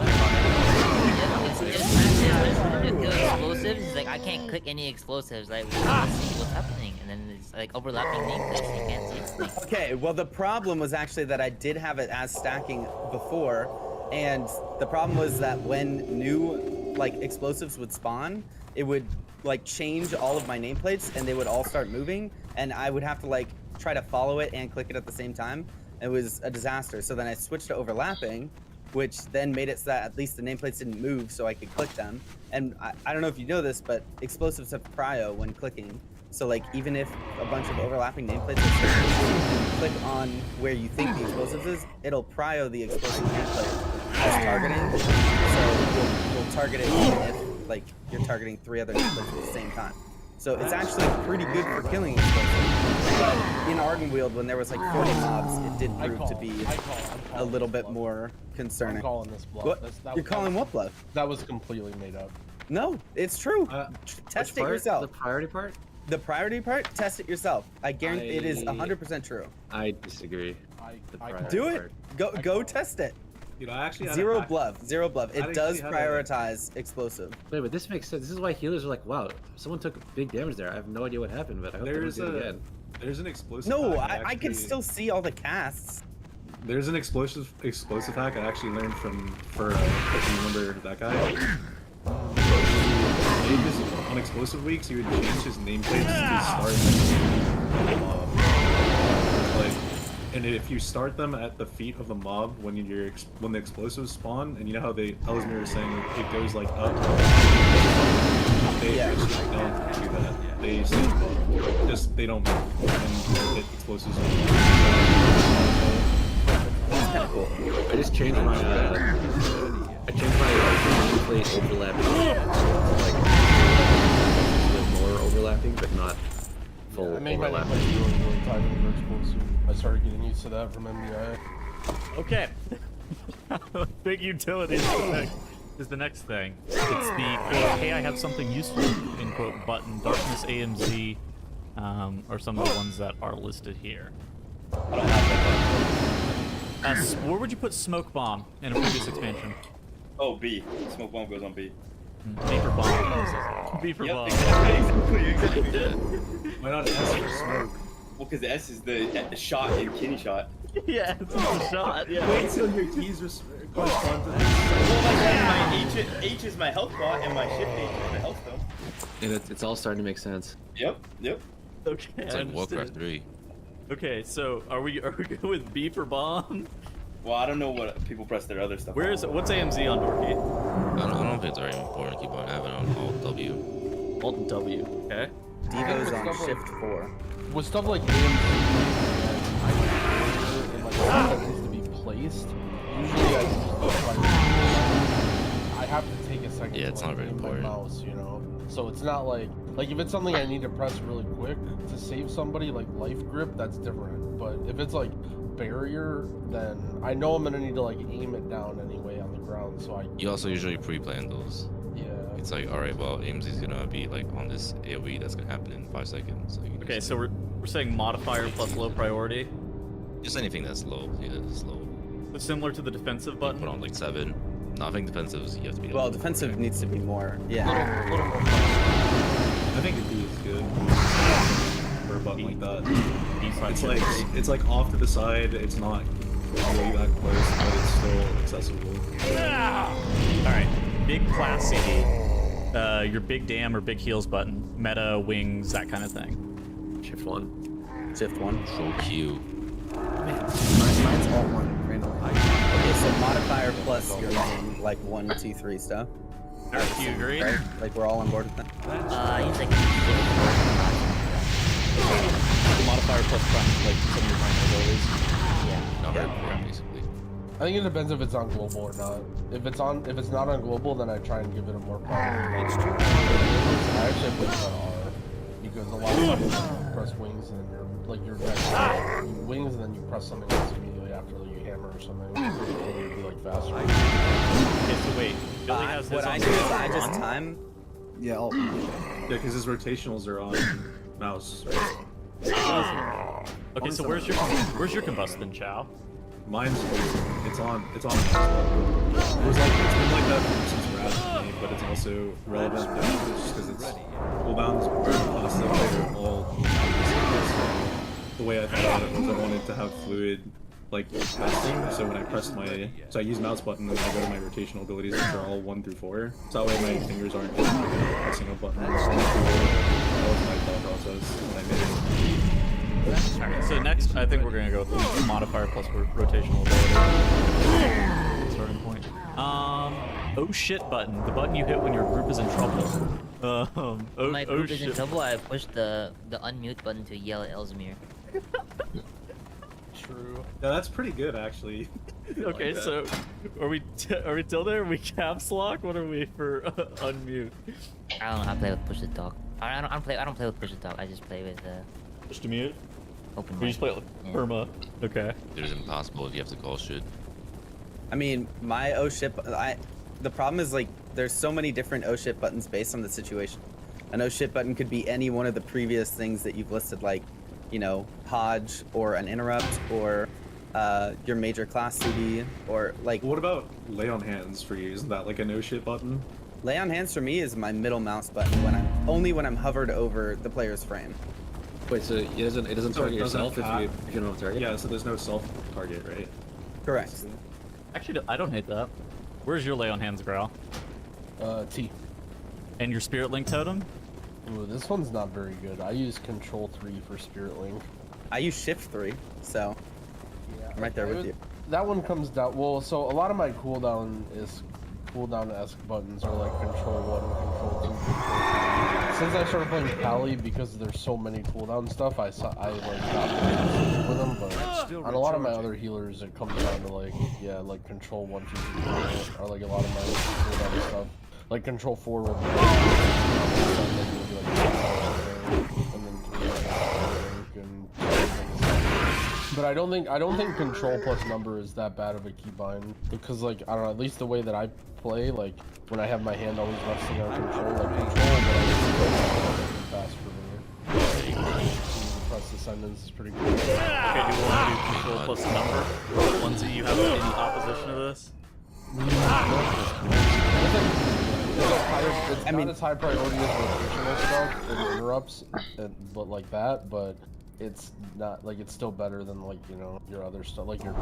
Speaker 12: Explosives. He's like, I can't click any explosives. Like, let's see what's happening, and then it's like overlapping nameplates. You can't see anything.
Speaker 5: Okay, well the problem was actually that I did have it as stacking before, and the problem was that when new like explosives would spawn, it would like change all of my nameplates and they would all start moving, and I would have to like try to follow it and click it at the same time. It was a disaster. So then I switched to overlapping, which then made it so that at least the nameplates didn't move so I could click them. And I don't know if you know this, but explosives have prio when clicking. So like even if a bunch of overlapping nameplates are circulating and you click on where you think the explosives is, it'll prio the explosive nameplate as targeting. So you'll target it even if like you're targeting 3 other nameplates at the same time. So it's actually pretty good for killing explosives. But in Ardenweald, when there was like 40 mobs, it did prove to be a little bit more concerning.
Speaker 8: I'm calling this bluff.
Speaker 5: What? You're calling what bluff?
Speaker 8: That was completely made up.
Speaker 5: No, it's true. Test it yourself.
Speaker 9: The priority part?
Speaker 5: The priority part? Test it yourself. I guarantee it is 100% true.
Speaker 9: I disagree.
Speaker 5: Do it. Go test it.
Speaker 3: You know, I actually had
Speaker 5: Zero
Speaker 3: a-
Speaker 5: bluff. Zero bluff.
Speaker 3: I
Speaker 5: It does
Speaker 3: actually had a-
Speaker 5: prioritize explosive.
Speaker 9: Wait, but this makes sense. This is why healers are like, wow, someone took big damage there. I have no idea what happened, but I hope they don't do it again.
Speaker 3: There's an explosive.
Speaker 5: No,
Speaker 3: hack
Speaker 5: I can still see all the casts.
Speaker 3: There's an explosive hack I actually learned if you remember that guy. He made this on explosive weeks. He would change his nameplates to start like, and if you start them at the feet of the mob when the explosives spawn, and you know how Ellesmere was saying it goes like up. They actually don't do that. They stay above. Just they don't move and hit explosives.
Speaker 5: That's kind of cool.
Speaker 9: I just changed my nameplate overlapping. Like more overlapping, but not full
Speaker 8: I made my
Speaker 9: overlapping.
Speaker 8: nameplate really tight with explosive. I started getting used to that from MBI.
Speaker 6: Okay. Big utility is the next thing. It's the quote, hey, I have something useful, in quote, button, darkness AMZ, or some of the ones that are listed here. Where would you put smoke bomb in a previous expansion?
Speaker 7: Oh, B. Smoke bomb goes on B.
Speaker 6: B for bomb. B for bomb.
Speaker 7: Exactly.
Speaker 3: Why not S for smoke?
Speaker 7: Well, because the S is the shot in kidney shot.
Speaker 6: Yeah, it's a shot. Yeah.
Speaker 3: Wait till your keys correspond to this.
Speaker 7: Well, my H is my health bot, and my shift H is my health stone.
Speaker 9: And it's all starting to make sense.
Speaker 7: Yep.
Speaker 6: Okay.
Speaker 2: It's like Warcraft 3.
Speaker 6: Okay, so are we going with B for bomb?
Speaker 7: Well, I don't know what people press their other stuff.
Speaker 6: What's AMZ on Dorky?
Speaker 2: I don't think it's very important. Keep on having it on Alt W.
Speaker 6: Alt W. Okay.
Speaker 5: Devo's on shift 4.
Speaker 8: With stuff like AMC and like stuff that needs to be placed, usually I have to take a second
Speaker 2: Yeah,
Speaker 8: to
Speaker 2: it's
Speaker 8: like,
Speaker 2: not very
Speaker 8: aim my
Speaker 2: important.
Speaker 8: mouse, you know? So it's not like if it's something I need to press really quick to save somebody, like life grip, that's different. But if it's like barrier, then I know I'm gonna need to like aim it down anyway on the ground, so I...
Speaker 2: You also usually pre-plan those.
Speaker 8: Yeah.
Speaker 2: It's like, alright, well, AMZ is gonna be like on this AoE that's gonna happen in 5 seconds. So you can
Speaker 6: Okay,
Speaker 2: just-
Speaker 6: so we're saying modifier plus low priority.
Speaker 2: just anything that's low. Yeah, it's low.
Speaker 6: Similar to the defensive button.
Speaker 2: Put on like 7. Nothing defensive. You have to be.
Speaker 5: Well, defensive needs to be more. Yeah.
Speaker 3: I think a B is good for a button like that. It's like off to the side. It's not really that close, but it's still accessible.
Speaker 6: All right, big class CD. Your big dam or big heals button, meta wings, that kind of thing.
Speaker 9: Shift 1.
Speaker 5: Shift 1.
Speaker 2: So cute.
Speaker 10: Mine's all 1 randomly.
Speaker 5: Okay, so modifier plus your main, like 1, 2, 3 stuff.
Speaker 6: Do you agree?
Speaker 5: Right? Like we're all on board with that.
Speaker 12: He's like
Speaker 6: Modifier plus like some of your primary abilities.
Speaker 12: yeah.
Speaker 2: Not very important, basically.
Speaker 8: I think it depends if it's on global or not. If it's not on global, then I try and give it a more priority. I actually put it on R because a lot of times you press wings and then your next wings and then you press something else immediately after, like you hammer or something. It would be like faster.
Speaker 6: Okay, so wait, Billy has his
Speaker 5: What I
Speaker 6: on
Speaker 5: do is I
Speaker 6: one.
Speaker 5: just time.
Speaker 10: Yeah, all.
Speaker 3: Yeah, because his rotationals are on mouse. Right?
Speaker 6: Okay, so where's your combustion, Chow?
Speaker 3: Mine's it's on. It was like it's been like that since Wrath for me, but it's also relevant now just because it's cooldowns are class that they're all the way I thought about it was I wanted to have fluid like pressing, so when I pressed I use mouse button and then I go to my rotational abilities which are all 1 through 4, so that way my fingers aren't just pressing a button. That was my thought process when I made it.
Speaker 6: Alright, so next I think we're gonna go with modifier plus rotational ability. Starting point. Oh shit button, the button you hit when your group is in trouble.
Speaker 12: When my group is in trouble, I push the unmute button to yell at Elsmere.
Speaker 8: True.
Speaker 3: Yeah, that's pretty good actually.
Speaker 6: Okay,
Speaker 3: Like
Speaker 6: so are we till there? Are we caps lock? What are we for unmute?
Speaker 12: I don't know. I play with push to talk. I don't play with push to talk. I just play with
Speaker 6: Push to mute.
Speaker 12: open
Speaker 6: We
Speaker 12: mic.
Speaker 6: just play it with perma. Okay.
Speaker 2: It is impossible if you have to call shit.
Speaker 5: I mean, my O ship. The problem is like there's so many different O ship buttons based on the situation. An O ship button could be any one of the previous things that you've listed, like, you know, Hodge or an interrupt or your major class CD or like.
Speaker 3: What about lay on hands for you? Isn't that like a no shit button?
Speaker 5: Lay on hands for me is my middle mouse button when I'm hovered over the player's frame.
Speaker 9: Wait, so it doesn't
Speaker 3: So it
Speaker 9: target
Speaker 3: doesn't
Speaker 9: yourself if
Speaker 3: have-
Speaker 9: you don't have a target?
Speaker 3: Yeah, so there's no self target, right?
Speaker 5: Correct.
Speaker 6: Actually, I don't hate that. Where's your lay on hands, Growl?
Speaker 8: T.
Speaker 6: And your spirit link totem?
Speaker 8: Ooh, this one's not very good. I use Control 3 for Spirit Link.
Speaker 5: I use Shift 3, so
Speaker 8: Yeah,
Speaker 5: I'm right there with you.
Speaker 8: That one comes down. Well, so a lot of my cooldown-esque buttons are like Control 1, Control 2, Control 3. Since I started playing Pally, because there's so many cooldown stuff, I like stopped with them. But on a lot of my other healers, it comes down to like Control 1, 2, 3, 4 are like a lot of my cooldown stuff. Like Control 4 will be But I don't think control plus number is that bad of a keybind because like I don't know, at least the way that I play, like when I have my hand always resting on control, like control, but I just fast for me. Press the sentence is pretty cool.
Speaker 6: Okay, do you want to do control plus number? The ones that you have in opposition to this?
Speaker 8: It's not as high priority as rotational stuff and interrupts, but like that, but it's not like it's still better than like your other stuff like your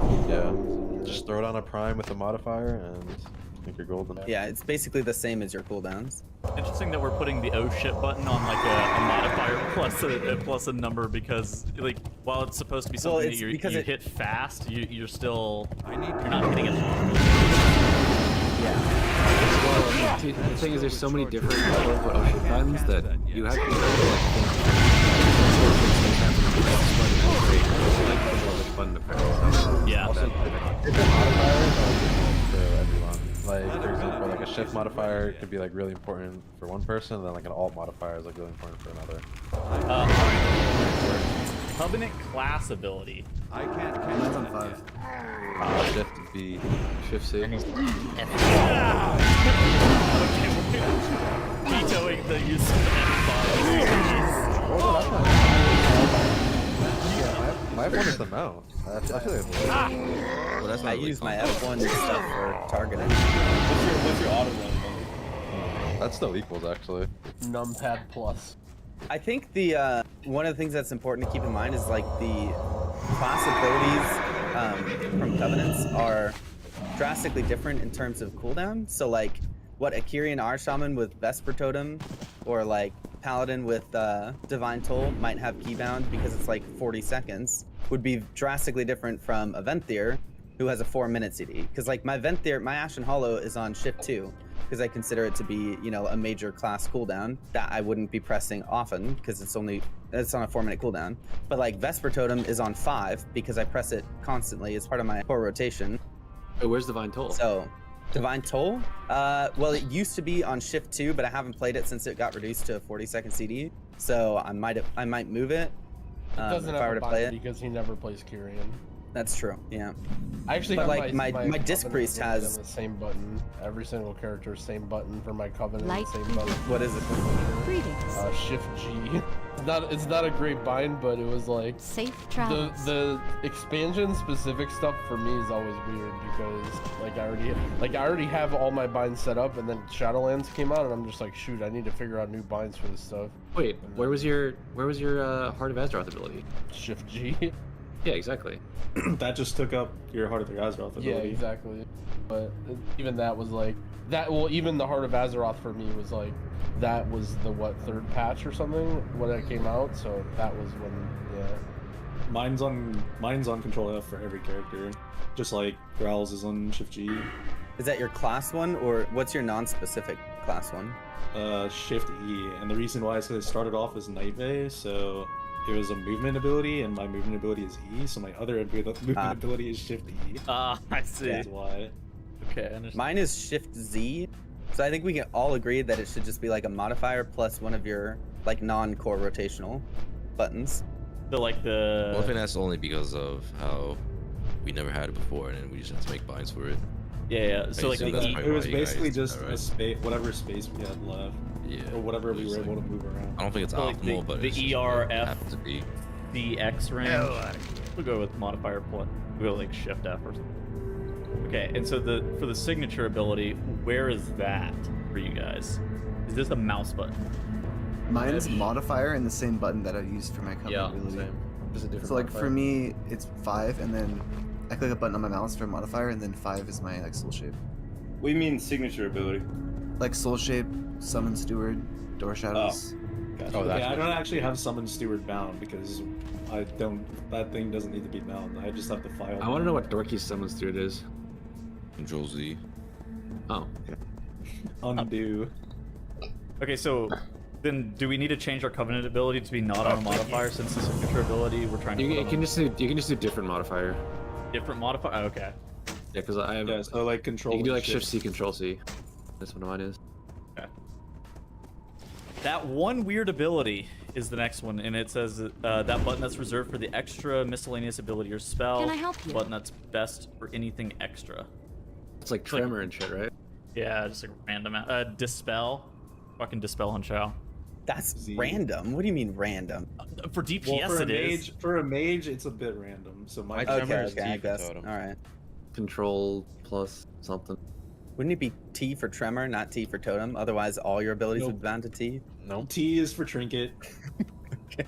Speaker 1: Just throw it on a prime with a modifier and I think you're golden.
Speaker 5: Yeah, it's basically the same as your cooldowns.
Speaker 6: Interesting that we're putting the oh shit button on like a modifier plus a number because like while it's supposed to be something that you hit fast, you're still you're not hitting it.
Speaker 9: Yeah. Well, the thing is, there's so many different ocean buttons that you have to like which button to press.
Speaker 6: Yeah.
Speaker 1: Also, different modifiers are for everyone. Like for example, like a shift modifier could be like really important for one person, and then like an alt modifier is like really important for another.
Speaker 6: Covenant class ability.
Speaker 10: I can't. Mine's on 5.
Speaker 1: Shift B.
Speaker 9: Shift C.
Speaker 6: Vetoing the use of F5.
Speaker 1: My F1 is the mount. I feel like
Speaker 5: Well, that's I use my F1 stuff for targeting.
Speaker 7: What's your auto run?
Speaker 1: that still equals actually.
Speaker 8: Numpad plus.
Speaker 5: I think the one of the things that's important to keep in mind is like the class abilities from Covenants are drastically different in terms of cooldown. So like what a Kyrian R Shaman with Vesper Totem or like Paladin with Divine Toll might have keybound because it's like 40 seconds would be drastically different from a Venthyr who has a 4-minute CD. Because like my Venthyr, my Ashen Hollow is on shift 2 because I consider it to be, you know, a major class cooldown that I wouldn't be pressing often because it's on a 4-minute cooldown. But like Vesper Totem is on 5 because I press it constantly as part of my core rotation.
Speaker 9: Oh, where's Divine Toll?
Speaker 5: So Divine Toll? Well, it used to be on shift 2, but I haven't played it since it got reduced to a 40-second CD. So I might move it.
Speaker 8: It doesn't
Speaker 5: if I were
Speaker 8: have
Speaker 5: to
Speaker 8: a
Speaker 5: play
Speaker 8: bind
Speaker 5: it.
Speaker 8: because he never plays Kyrian.
Speaker 5: That's true. Yeah.
Speaker 8: I actually
Speaker 5: But
Speaker 8: have
Speaker 5: like my Disc
Speaker 8: Covenant
Speaker 5: Priest has
Speaker 8: the same button. Every single character, same button for my Covenant. Same button.
Speaker 5: What is it?
Speaker 8: Shift G. It's not a great bind, but it was like
Speaker 11: safe travels.
Speaker 8: The expansion specific stuff for me is always weird because like I already have all my binds set up, and then Shadowlands came out, and I'm just like, shoot, I need to figure out new binds for this stuff.
Speaker 9: Wait, where was your Heart of Azeroth ability?
Speaker 8: Shift G.
Speaker 9: Yeah, exactly.
Speaker 3: That just took up your Heart of the Azeroth ability.
Speaker 8: Yeah, exactly. But even that was like that. Well, even the Heart of Azeroth for me was like that was the 3rd patch or something when it came out. So that was when
Speaker 3: Mine's on Control F for every character, just like Growl's is on Shift G.
Speaker 5: Is that your class one, or what's your non-specific class one?
Speaker 3: Shift E, and the reason why is because it started off as Night Bay, so it was a movement ability, and my movement ability is E, so my other movement ability is Shift E.
Speaker 6: I see.
Speaker 3: That's why.
Speaker 6: Okay, I understand.
Speaker 5: Mine is Shift Z, so I think we can all agree that it should just be like a modifier plus one of your like non-core rotational buttons.
Speaker 6: So like the.
Speaker 2: Well, I think that's only because of how we never had it before, and then we just had to make binds for it.
Speaker 6: Yeah. So like
Speaker 3: it was basically just a space, whatever space we had left.
Speaker 2: Yeah.
Speaker 3: Or whatever we were able to move around.
Speaker 2: I don't think it's
Speaker 6: So, like,
Speaker 2: optimal, but
Speaker 6: the
Speaker 2: it's just
Speaker 6: ERF
Speaker 2: what it happens to be.
Speaker 6: the X range. We'll go with modifier plus. We'll go like shift F or something. Okay, and so for the signature ability, where is that for you guys? Is this a mouse button?
Speaker 10: Mine is modifier and the same button that I used for my Covenant ability.
Speaker 9: Same. Just a different
Speaker 10: So like
Speaker 9: modifier.
Speaker 10: for me, it's 5, and then I click a button on my mouse for modifier, and then 5 is my like soul shape.
Speaker 7: What do you mean signature ability?
Speaker 10: Like soul shape, summon steward, door shadows.
Speaker 3: Gotcha. Okay, I don't actually have Summon Steward bound because that thing doesn't need to be bound. I just have the file.
Speaker 9: I want to know what Dorky's Summon Steward is.
Speaker 2: Control Z.
Speaker 9: Oh.
Speaker 3: Undo.
Speaker 6: Okay, so then do we need to change our Covenant ability to be not on a modifier since the signature ability we're trying to
Speaker 9: You
Speaker 6: put
Speaker 9: can just do different modifier.
Speaker 6: different modifier? Oh, okay.
Speaker 9: Yeah, because I have.
Speaker 3: Yeah, so like control.
Speaker 9: You can do like Shift C, Control C. That's what mine is.
Speaker 6: Okay. That one weird ability is the next one, and it says that button that's reserved for the extra miscellaneous ability or spell.
Speaker 11: Can I help you?
Speaker 6: Button that's best for anything extra.
Speaker 9: It's like tremor and shit, right?
Speaker 6: Yeah, just like random. Dispel. Fucking dispel on Chow.
Speaker 5: That's random. What do you mean random?
Speaker 6: For DPS, it is.
Speaker 3: For a mage, it's a bit random. So my
Speaker 5: okay, I guess. All right.
Speaker 9: Control plus something.
Speaker 5: Wouldn't it be T for tremor, not T for totem? Otherwise, all your abilities would be bound to T.
Speaker 3: No. T is for trinket.
Speaker 5: Okay.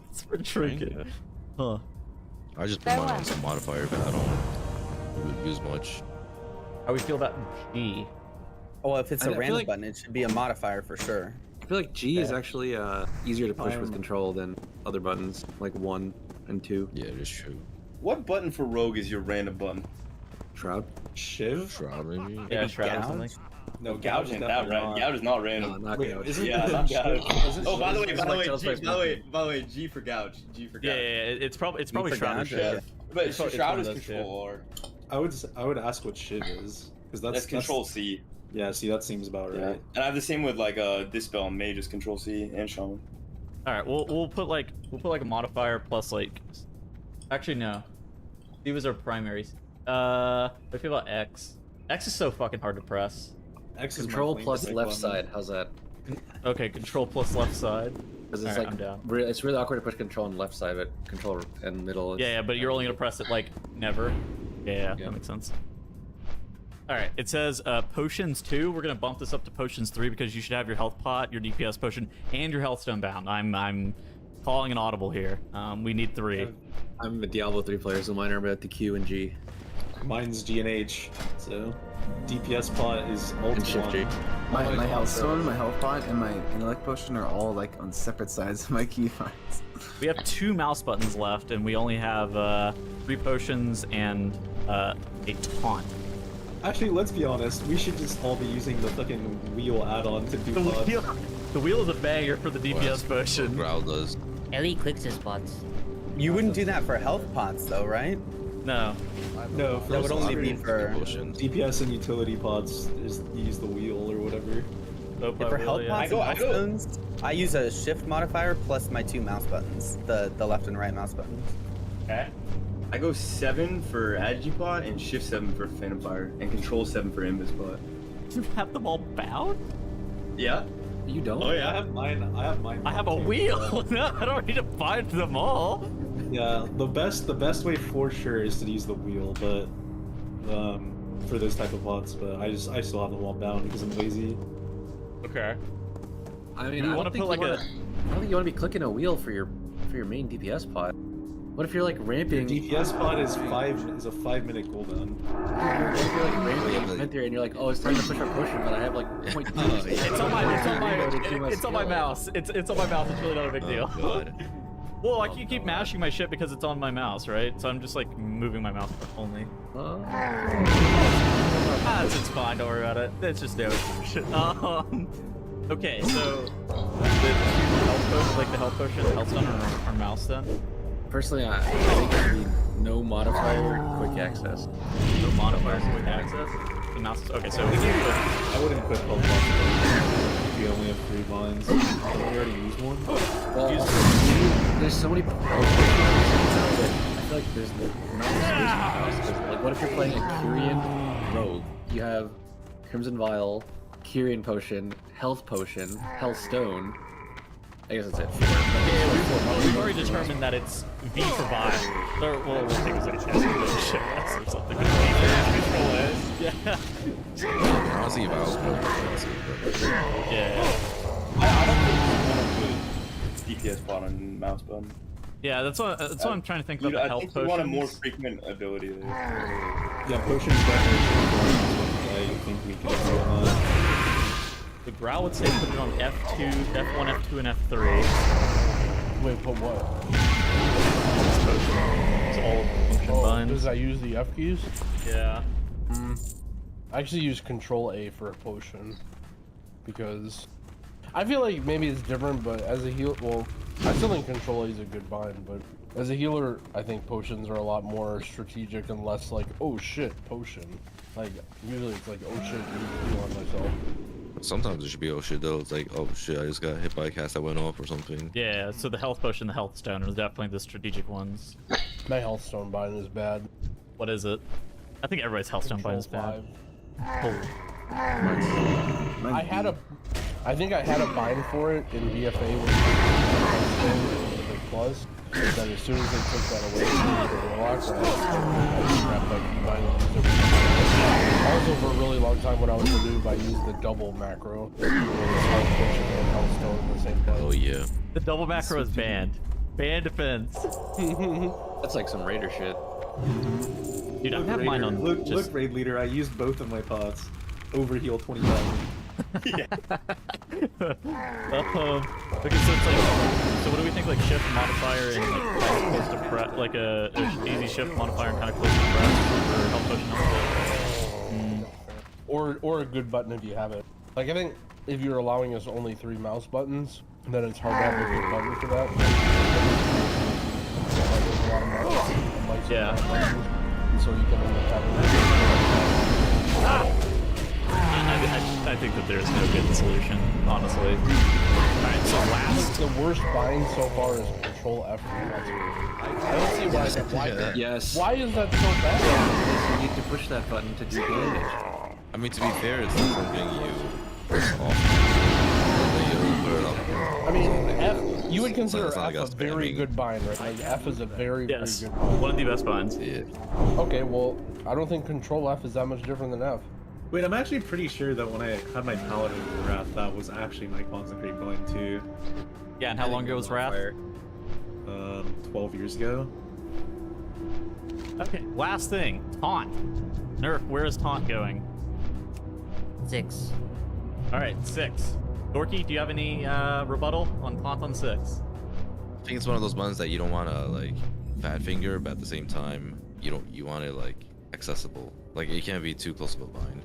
Speaker 6: It's for trinket. Huh.
Speaker 2: I just put mine on some modifier, but I don't use much.
Speaker 6: How we feel about G?
Speaker 5: Oh, well, if it's a
Speaker 9: I feel
Speaker 5: random
Speaker 9: like-
Speaker 5: button, it should be a modifier for sure.
Speaker 9: I feel like G is actually easier to push with control than other buttons, like 1 and 2.
Speaker 2: Yeah, it is true.
Speaker 7: What button for rogue is your random button?
Speaker 9: Shroud.
Speaker 3: Shiv?
Speaker 2: Shroud, maybe?
Speaker 6: Yeah, Shroud or something.
Speaker 3: No,
Speaker 7: Gouge ain't that random. Gouge is not random.
Speaker 9: No, not
Speaker 3: Wait,
Speaker 9: Gouge.
Speaker 3: isn't
Speaker 7: Yeah,
Speaker 3: it
Speaker 7: not
Speaker 3: Shiv?
Speaker 7: Gouge.
Speaker 3: Isn't
Speaker 7: Oh, by the way,
Speaker 3: Shiv-
Speaker 7: by the way,
Speaker 9: Just like
Speaker 7: by the way, G for Gouge. G for Gouge.
Speaker 6: Yeah, it's probably
Speaker 5: for
Speaker 6: Shroud or
Speaker 5: Gouge,
Speaker 6: Shiv.
Speaker 5: yeah.
Speaker 7: But
Speaker 6: It's one
Speaker 7: Shroud
Speaker 6: of
Speaker 7: is
Speaker 6: those two.
Speaker 7: control R.
Speaker 3: I would ask what Shiv is, because
Speaker 7: That's control C.
Speaker 3: Yeah, see, that seems about
Speaker 7: Yeah.
Speaker 3: right.
Speaker 7: And I have the same with like Dispel and Mage is control C and Shaman.
Speaker 6: All right, we'll put like a modifier plus like. Actually, no. C was our primary. What do you feel about X? X is so fucking hard to press.
Speaker 3: X is my
Speaker 9: Control
Speaker 3: claim
Speaker 9: plus
Speaker 3: to
Speaker 9: left
Speaker 3: button.
Speaker 9: side. How's that?
Speaker 6: Okay, control plus left side.
Speaker 9: Because it's
Speaker 6: Alright,
Speaker 9: like
Speaker 6: I'm down.
Speaker 9: it's really awkward to push control on the left side, but control and middle. Is,
Speaker 6: Yeah, but you're only gonna press it like never. Yeah, that makes sense. All right, it says potions 2. We're gonna bump this up to potions 3 because you should have your health pot, your DPS potion, and your health stone bound. I'm calling an audible here. We need 3.
Speaker 9: I'm a Diablo 3 player, so mine are at the Q and G.
Speaker 3: Mine's G and H, so DPS pot is multi
Speaker 9: And Shift G.
Speaker 10: My health stone, my health pot, and my intellect potion are all like on separate sides of my keybinds.
Speaker 6: We have 2 mouse buttons left, and we only have 3 potions and a taunt.
Speaker 3: Actually, let's be honest. We should just all be using the fucking wheel add-on to do pods.
Speaker 6: The wheel is a banger for the DPS potion.
Speaker 2: Growl does.
Speaker 12: Ellie clicks his spots.
Speaker 5: You wouldn't do that for health pots, though, right?
Speaker 6: No.
Speaker 3: No,
Speaker 5: That would only be for
Speaker 3: DPS and utility pods. Is use the wheel or whatever.
Speaker 5: for health pots and health stones. I use a shift modifier plus my 2 mouse buttons, the left and right mouse buttons.
Speaker 6: Okay.
Speaker 7: I go 7 for Agipot and Shift 7 for Phantom Fire and Control 7 for Invispot.
Speaker 6: You have them all bound?
Speaker 7: Yeah.
Speaker 9: You don't?
Speaker 7: Oh
Speaker 3: I
Speaker 7: yeah.
Speaker 3: have mine. I have mine.
Speaker 6: I have a wheel. No, I don't need to bind them all.
Speaker 3: Yeah, the best way for sure is to use the wheel, but for those type of pots. But I still have them all bound because I'm lazy.
Speaker 6: Okay.
Speaker 9: I mean,
Speaker 6: You
Speaker 9: I
Speaker 6: wanna
Speaker 9: don't think
Speaker 6: put like
Speaker 9: you wanna, I don't think you want to be clicking a wheel for your main DPS pot. What if you're like ramping?
Speaker 3: DPS pot is a 5-minute cooldown.
Speaker 9: What if you're like ramping inventory and you're like, oh, it's time to push our potion, but I have like 0.2.
Speaker 6: It's on my mouse. It's on my mouse. It's really not a big deal.
Speaker 2: God.
Speaker 6: Well, I keep mashing my shit because it's on my mouse, right? So I'm just like moving my mouse only. It's fine. Don't worry about it. It's just no shit. Okay, so the health potion, like the health potion, the health stone, or mouse stone.
Speaker 9: Personally, I think there should be no modifier, quick access.
Speaker 6: No modifiers, quick access. The mouse. Okay, so
Speaker 3: I wouldn't equip health pots if you only have 3 binds. Don't we already use one?
Speaker 9: Well, there's so many. I feel like there's not enough space. Like, what if you're playing a Kyrian rogue? You have Crimson Vial, Kyrian potion, health stone. I guess that's it.
Speaker 6: Yeah, we've already determined that it's V for Vial. Well, we'll take a second chance or something. Yeah.
Speaker 2: Aussie Vial's really expensive, but
Speaker 6: Yeah.
Speaker 7: I don't think you want to put DPS pot on mouse button.
Speaker 6: Yeah, that's what I'm trying to think about the
Speaker 7: I
Speaker 6: health
Speaker 7: think
Speaker 6: potions.
Speaker 7: you want a more frequent ability there.
Speaker 3: Yeah, potions definitely. I think we can do that.
Speaker 6: The Growl would say put it on F2, F1, F2, and F3.
Speaker 8: Wait, put what?
Speaker 6: This potion. It's all function binds.
Speaker 8: Does I use the F keys?
Speaker 6: Yeah.
Speaker 8: I actually use Control A for a potion because I feel like maybe it's different, but as a heal, well, I still think Control A is a good bind, but as a healer, I think potions are a lot more strategic and less like, oh shit, potion. Like usually it's like, oh shit, I need to heal on myself.
Speaker 2: Sometimes it should be oh shit though. It's like oh shit, I just got hit by a cast that went off or something.
Speaker 6: Yeah, so the health potion, the health stone are definitely the strategic ones.
Speaker 8: My health stone bind is bad.
Speaker 6: What is it? I think everybody's health stone bind is bad. Oh.
Speaker 8: I think I had a bind for it in VFA with the plus. But then as soon as they took that away from the warlocks, I scrapped that bind and used it. Also, for a really long time when I was a noob, I used the double macro. Health potion and health stone in the same place.
Speaker 2: Oh yeah.
Speaker 6: The double macro is banned. Banned defense.
Speaker 9: That's like some raider shit.
Speaker 6: Dude, I have mine on.
Speaker 3: Look, raid leader. I used both of my pots. Overheal 20,000.
Speaker 6: Yeah. Okay, so it's like, so what do we think? Like shift modifier and like kind of close to press, like a easy shift modifier and kind of close to press for health potion also.
Speaker 8: Or a good button if you have it. Like I think if you're allowing us only 3 mouse buttons, then it's hard to have a good button for that.
Speaker 6: Yeah.
Speaker 8: So you can end up having.
Speaker 6: I think that there's no good solution, honestly. Alright, so last.
Speaker 8: The worst bind so far is Control F. I don't see why.
Speaker 9: Yes.
Speaker 8: Why is that so bad?
Speaker 9: You need to push that button to do damage.
Speaker 2: I mean, to be fair, it's not something you off.
Speaker 8: I mean, F. You would consider F a very good bind, right? Like F is a very very good bind.
Speaker 6: One of the best binds.
Speaker 2: Yeah.
Speaker 8: Okay, well, I don't think Control F is that much different than F.
Speaker 3: Wait, I'm actually pretty sure that when I had my Paladin Wrath, that was actually my Concentrate bind too.
Speaker 6: Yeah, and how long ago was Wrath?
Speaker 3: 12 years ago.
Speaker 6: Okay, last thing. Taunt. Nerf, where is Taunt going?
Speaker 12: 6.
Speaker 6: Alright, 6. Dorky, do you have any rebuttal on Taunt on 6?
Speaker 2: I think it's one of those buttons that you don't want to like fat finger, but at the same time, you want it like accessible. Like it can't be too close of a bind.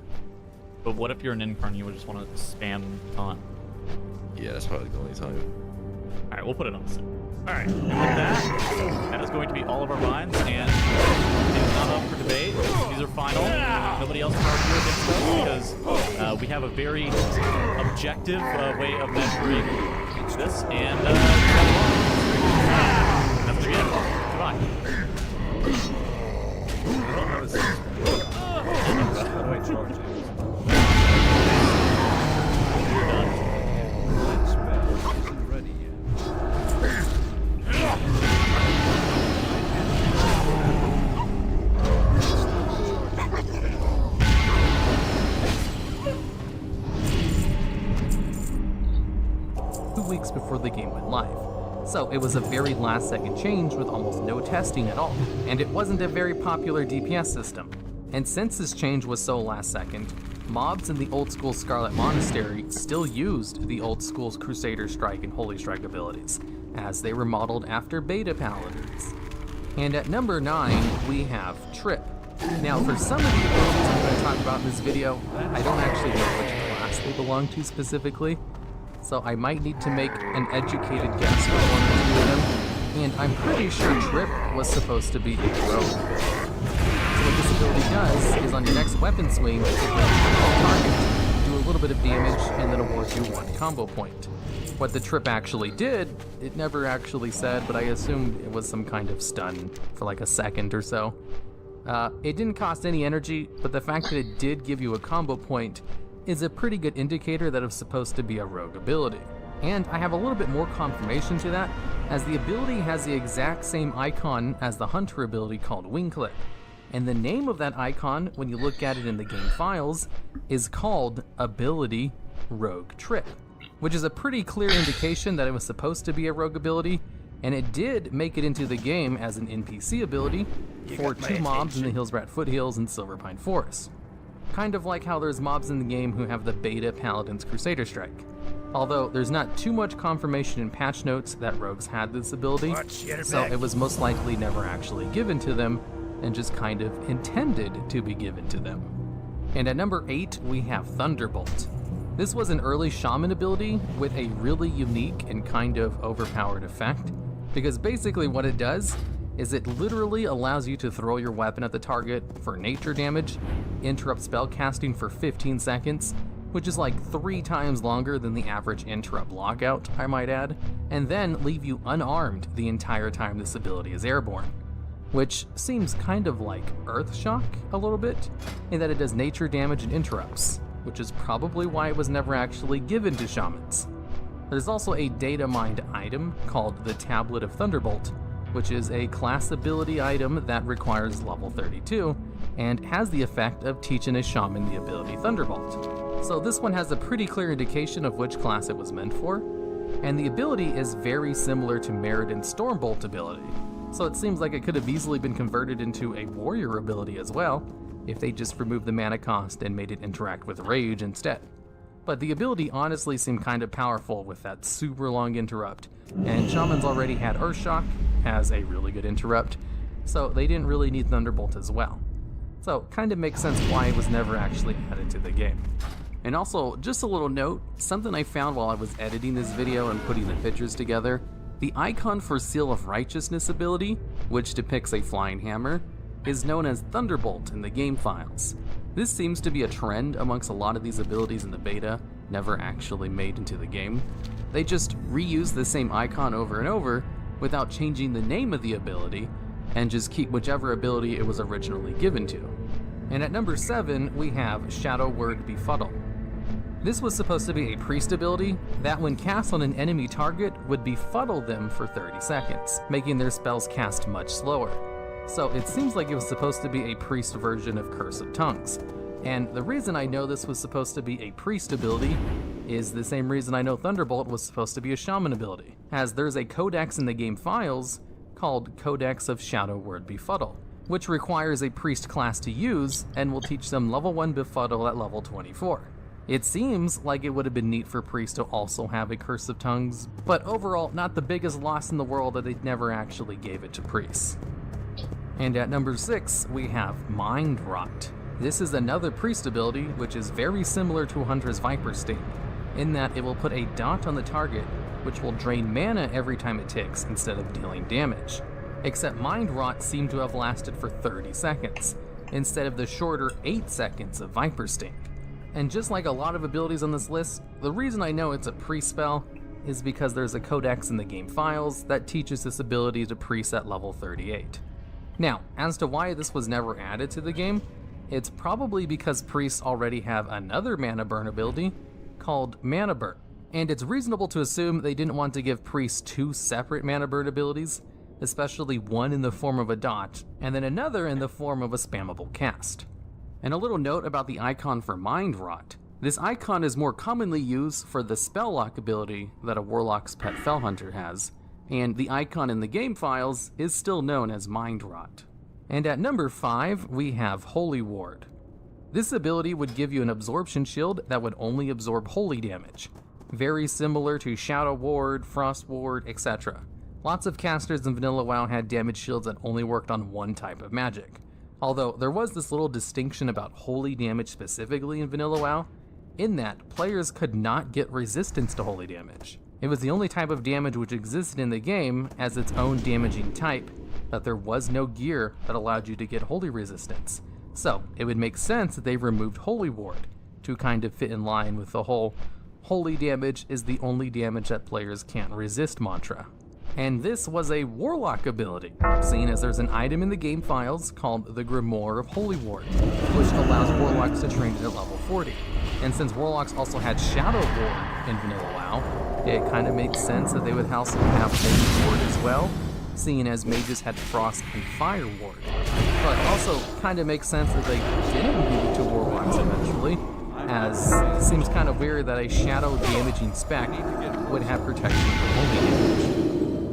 Speaker 6: But what if you're an incarn, you would just want to spam Taunt?
Speaker 2: Yeah, that's probably the only time.
Speaker 6: Alright, we'll put it on 6. Alright, and with that is going to be all of our binds, and it's not up for debate. These are final. Nobody else can argue against us because we have a very objective way of measuring this, and that's the end. Goodbye.
Speaker 3: How do I charge it?
Speaker 6: You're done.
Speaker 11: 2 weeks before the game went live. So it was a very last second change with almost no testing at all, and it wasn't a very popular DPS system. And since this change was so last second, mobs in the old school Scarlet Monastery still used the old school's Crusader Strike and Holy Strike abilities, as they were modeled after beta paladins. And at number 9, we have Trip. Now for some of the abilities I'm going to talk about in this video, I don't actually know which class they belong to specifically, so I might need to make an educated guess for one or two of them, and I'm pretty sure Trip was supposed to be a rogue. So what this ability does is on your next weapon swing, it will target, do a little bit of damage, and then award you 1 combo point. What the Trip actually did, it never actually said, but I assumed it was some kind of stun for like a second or so. It didn't cost any energy, but the fact that it did give you a combo point is a pretty good indicator that it was supposed to be a rogue ability. And I have a little bit more confirmation to that, as the ability has the exact same icon as the Hunter ability called Wing Clip. And the name of that icon, when you look at it in the game files, is called Ability Rogue Trip, which is a pretty clear indication that it was supposed to be a rogue ability, and it did make it into the game as an NPC ability for 2 mobs in the Hillsbrat Foothills and Silverpine Forest. Kind of like how there's mobs in the game who have the beta Paladin's Crusader Strike. Although there's not too much confirmation in patch notes that rogues had this ability, so it was most likely never actually given to them, and just kind of intended to be given to them. And at number 8, we have Thunderbolt. This was an early shaman ability with a really unique and kind of overpowered effect, because basically what it does is it literally allows you to throw your weapon at the target for nature damage, interrupt spell casting for 15 seconds, which is like 3 times longer than the average interrupt lockout, I might add, and then leave you unarmed the entire time this ability is airborne. Which seems kind of like Earth Shock a little bit, in that it does nature damage and interrupts, which is probably why it was never actually given to shamans. There's also a data mined item called the Tablet of Thunderbolt, which is a class ability item that requires level 32, and has the effect of teaching a shaman the ability Thunderbolt. So this one has a pretty clear indication of which class it was meant for, and the ability is very similar to Meriden Stormbolt ability. So it seems like it could have easily been converted into a warrior ability as well, if they just removed the mana cost and made it interact with rage instead. But the ability honestly seemed kind of powerful with that super long interrupt, and shamans already had Earthshock, has a really good interrupt, so they didn't really need Thunderbolt as well. So kind of makes sense why it was never actually added to the game. And also, just a little note, something I found while I was editing this video and putting the pictures together, the icon for Seal of Righteousness ability, which depicts a flying hammer, is known as Thunderbolt in the game files. This seems to be a trend amongst a lot of these abilities in the beta, never actually made into the game. They just reuse the same icon over and over without changing the name of the ability, and just keep whichever ability it was originally given to. And at number 7, we have Shadow Word Befuddle. This was supposed to be a priest ability that when cast on an enemy target would befuddle them for 30 seconds, making their spells cast much slower. So it seems like it was supposed to be a priest version of Curse of Tongues. And the reason I know this was supposed to be a priest ability is the same reason I know Thunderbolt was supposed to be a shaman ability, as there's a codex in the game files called Codex of Shadow Word Befuddle, which requires a priest class to use and will teach them level 1 Befuddle at level 24. It seems like it would have been neat for priests to also have a Curse of Tongues, but overall not the biggest loss in the world that they never actually gave it to priests. And at number 6, we have Mind Rot. This is another priest ability which is very similar to Hunter's Viper Sting, in that it will put a dot on the target which will drain mana every time it ticks instead of dealing damage. Except Mind Rot seemed to have lasted for 30 seconds, instead of the shorter 8 seconds of Viper Sting. And just like a lot of abilities on this list, the reason I know it's a priest spell is because there's a codex in the game files that teaches this ability to priests at level 38. Now, as to why this was never added to the game, it's probably because priests already have another mana burn ability called Mana Burn, and it's reasonable to assume they didn't want to give priests 2 separate mana burn abilities, especially one in the form of a dot, and then another in the form of a spammable cast. And a little note about the icon for Mind Rot. This icon is more commonly used for the Spell Lock ability that a Warlock's Pet Fellhunter has, and the icon in the game files is still known as Mind Rot. And at number 5, we have Holy Ward. This ability would give you an absorption shield that would only absorb holy damage, very similar to Shadow Ward, Frost Ward, etc. Lots of casters in Vanilla WoW had damage shields that only worked on one type of magic. Although there was this little distinction about holy damage specifically in Vanilla WoW, in that players could not get resistance to holy damage. It was the only type of damage which existed in the game as its own damaging type, that there was no gear that allowed you to get holy resistance. So it would make sense that they removed Holy Ward to kind of fit in line with the whole holy damage is the only damage that players can't resist mantra. And this was a Warlock ability, seeing as there's an item in the game files called the Grimoire of Holy Ward, which allows Warlocks to train it at level 40. And since Warlocks also had Shadow Ward in Vanilla WoW, it kind of makes sense that they would also have Holy Ward as well, seeing as mages had Frost and Fire Ward. But also kind of makes sense that they didn't give it to Warlocks eventually, as it seems kind of weird that a shadow damaging spec would have protection from holy damage.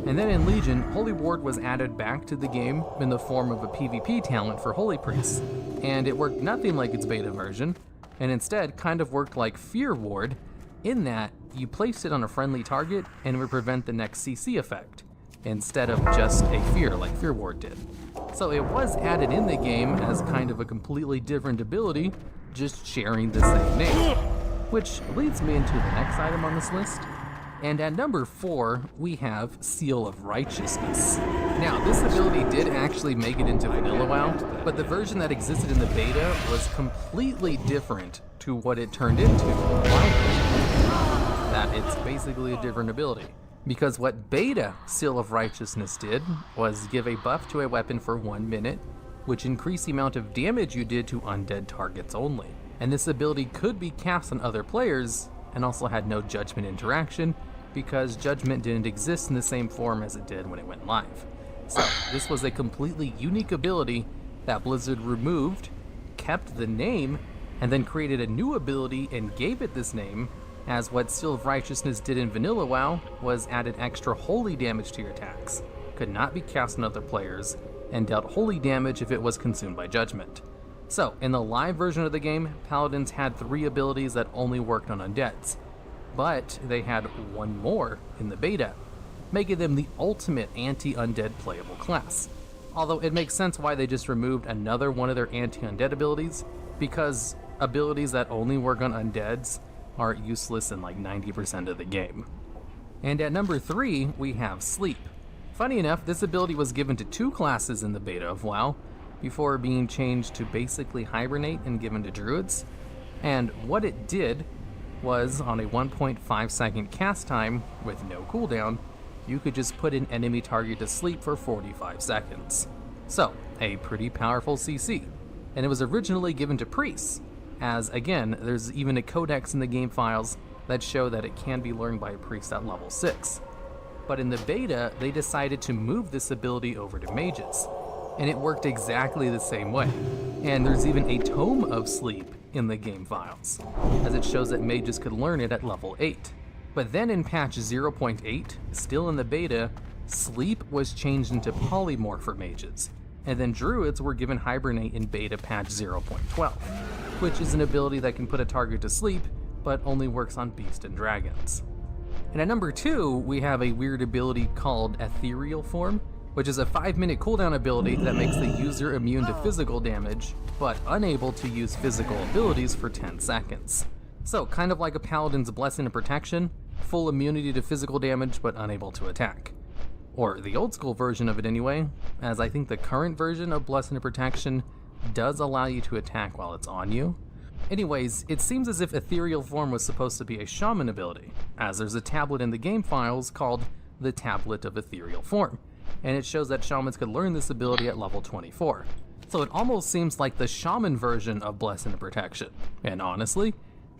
Speaker 11: And then in Legion, Holy Ward was added back to the game in the form of a PvP talent for Holy Priests, and it worked nothing like its beta version, and instead kind of worked like Fear Ward, in that you placed it on a friendly target and it would prevent the next CC effect, instead of just a fear like Fear Ward did. So it was added in the game as kind of a completely different ability, just sharing the same name. Which leads me into the next item on this list. And at number 4, we have Seal of Righteousness. Now, this ability did actually make it into Vanilla WoW, but the version that existed in the beta was completely different to what it turned into. That it's basically a different ability. Because what beta Seal of Righteousness did was give a buff to a weapon for 1 minute, which increased the amount of damage you did to undead targets only. And this ability could be cast on other players, and also had no judgment interaction, because judgment didn't exist in the same form as it did when it went live. So this was a completely unique ability that Blizzard removed, kept the name, and then created a new ability and gave it this name, as what Seal of Righteousness did in Vanilla WoW was added extra holy damage to your attacks, could not be cast on other players, and dealt holy damage if it was consumed by judgment. So, in the live version of the game, Paladins had 3 abilities that only worked on undeads, but they had 1 more in the beta, making them the ultimate anti-undead playable class. Although it makes sense why they just removed another one of their anti-undead abilities, because abilities that only work on undeads are useless in like 90% of the game. And at number 3, we have Sleep. Funny enough, this ability was given to 2 classes in the beta of WoW, before being changed to basically Hibernate and given to Druids. And what it did was, on a 1.5 second cast time with no cooldown, you could just put an enemy target to sleep for 45 seconds. So, a pretty powerful CC. And it was originally given to priests, as again, there's even a codex in the game files that show that it can be learned by a priest at level 6. But in the beta, they decided to move this ability over to mages, and it worked exactly the same way. And there's even a Tome of Sleep in the game files, as it shows that mages could learn it at level 8. But then in patch 0.8, still in the beta, Sleep was changed into Polymorph for mages, and then Druids were given Hibernate in beta patch 0.12, which is an ability that can put a target to sleep, but only works on beasts and dragons. And at number 2, we have a weird ability called Ethereal Form, which is a 5-minute cooldown ability that makes the user immune to physical damage, but unable to use physical abilities for 10 seconds. So, kind of like a Paladin's Blessing of Protection, full immunity to physical damage, but unable to attack. Or the old school version of it anyway, as I think the current version of Blessing of Protection does allow you to attack while it's on you. Anyways, it seems as if Ethereal Form was supposed to be a shaman ability, as there's a tablet in the game files called the Tablet of Ethereal Form, and it shows that shamans could learn this ability at level 24. So it almost seems like the shaman version of Blessing of Protection, and honestly,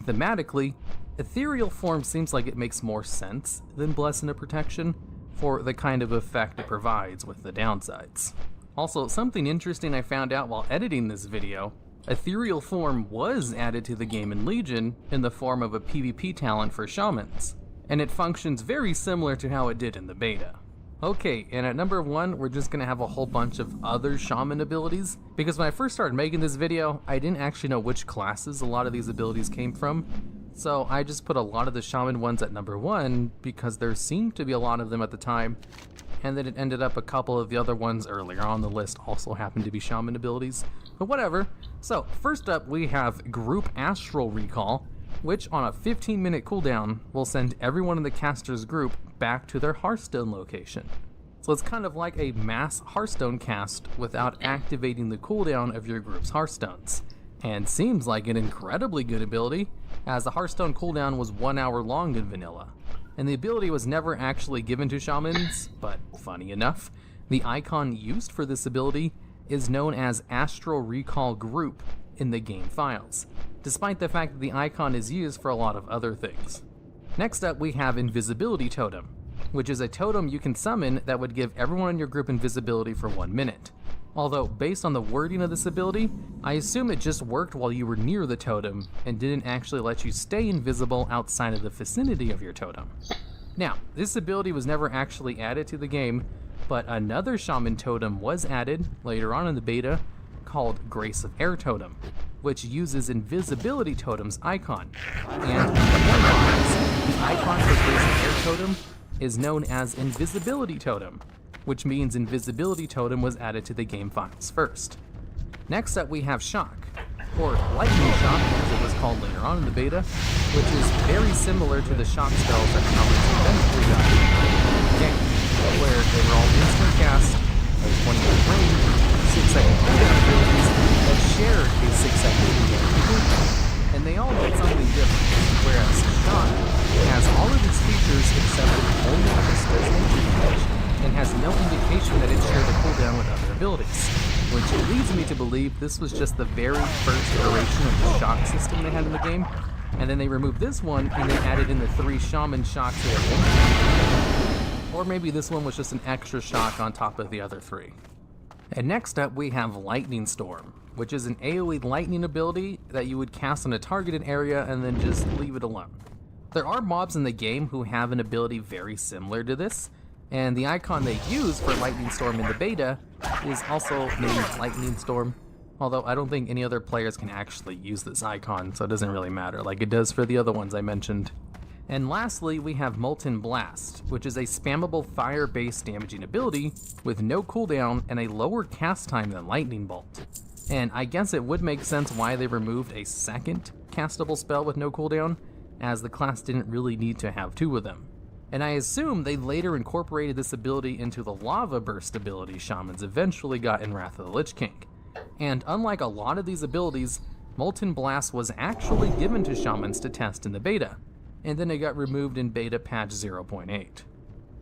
Speaker 11: thematically, Ethereal Form seems like it makes more sense than Blessing of Protection for the kind of effect it provides with the downsides. Also, something interesting I found out while editing this video, Ethereal Form was added to the game in Legion in the form of a PvP talent for shamans, and it functions very similar to how it did in the beta. Okay, and at number 1, we're just gonna have a whole bunch of other shaman abilities, because when I first started making this video, I didn't actually know which classes a lot of these abilities came from, so I just put a lot of the shaman ones at number 1, because there seemed to be a lot of them at the time, and then it ended up a couple of the other ones earlier on the list also happened to be shaman abilities, but whatever. So, first up we have Group Astral Recall, which on a 15-minute cooldown will send everyone in the caster's group back to their Hearthstone location. So it's kind of like a mass Hearthstone cast without activating the cooldown of your group's Hearthstones, and seems like an incredibly good ability, as the Hearthstone cooldown was 1 hour long in vanilla. And the ability was never actually given to shamans, but funny enough, the icon used for this ability is known as Astral Recall Group in the game files, despite the fact that the icon is used for a lot of other things. Next up we have Invisibility Totem, which is a totem you can summon that would give everyone in your group invisibility for 1 minute. Although, based on the wording of this ability, I assume it just worked while you were near the totem and didn't actually let you stay invisible outside of the vicinity of your totem. Now, this ability was never actually added to the game, but another shaman totem was added later on in the beta called Grace of Air Totem, which uses Invisibility Totem's icon. And the icon for Grace of Air Totem is known as Invisibility Totem, which means Invisibility Totem was added to the game files first. Next up we have Shock, or Lightning Shock as it was called later on in the beta, which is very similar to the shock spells that Shamans eventually got in the game, where they were all instant cast, 20-minute range, 6-second cooldown abilities that shared a 6-second cooldown, and they all did something different, whereas Shock has all of its features except it only just does entry damage, and has no indication that it shared a cooldown with other abilities, which leads me to believe this was just the very first iteration of the shock system they had in the game, and then they removed this one and then added in the 3 shaman shocks that are. Or maybe this one was just an extra shock on top of the other 3. And next up we have Lightning Storm, which is an AoE lightning ability that you would cast on a targeted area and then just leave it alone. There are mobs in the game who have an ability very similar to this, and the icon they use for Lightning Storm in the beta is also named Lightning Storm, although I don't think any other players can actually use this icon, so it doesn't really matter like it does for the other ones I mentioned. And lastly, we have Molten Blast, which is a spammable fire-based damaging ability with no cooldown and a lower cast time than Lightning Bolt. And I guess it would make sense why they removed a second castable spell with no cooldown, as the class didn't really need to have 2 of them. And I assume they later incorporated this ability into the Lava Burst ability Shamans eventually got in Wrath of the Lich King. And unlike a lot of these abilities, Molten Blast was actually given to Shamans to test in the beta, and then it got removed in beta patch 0.8.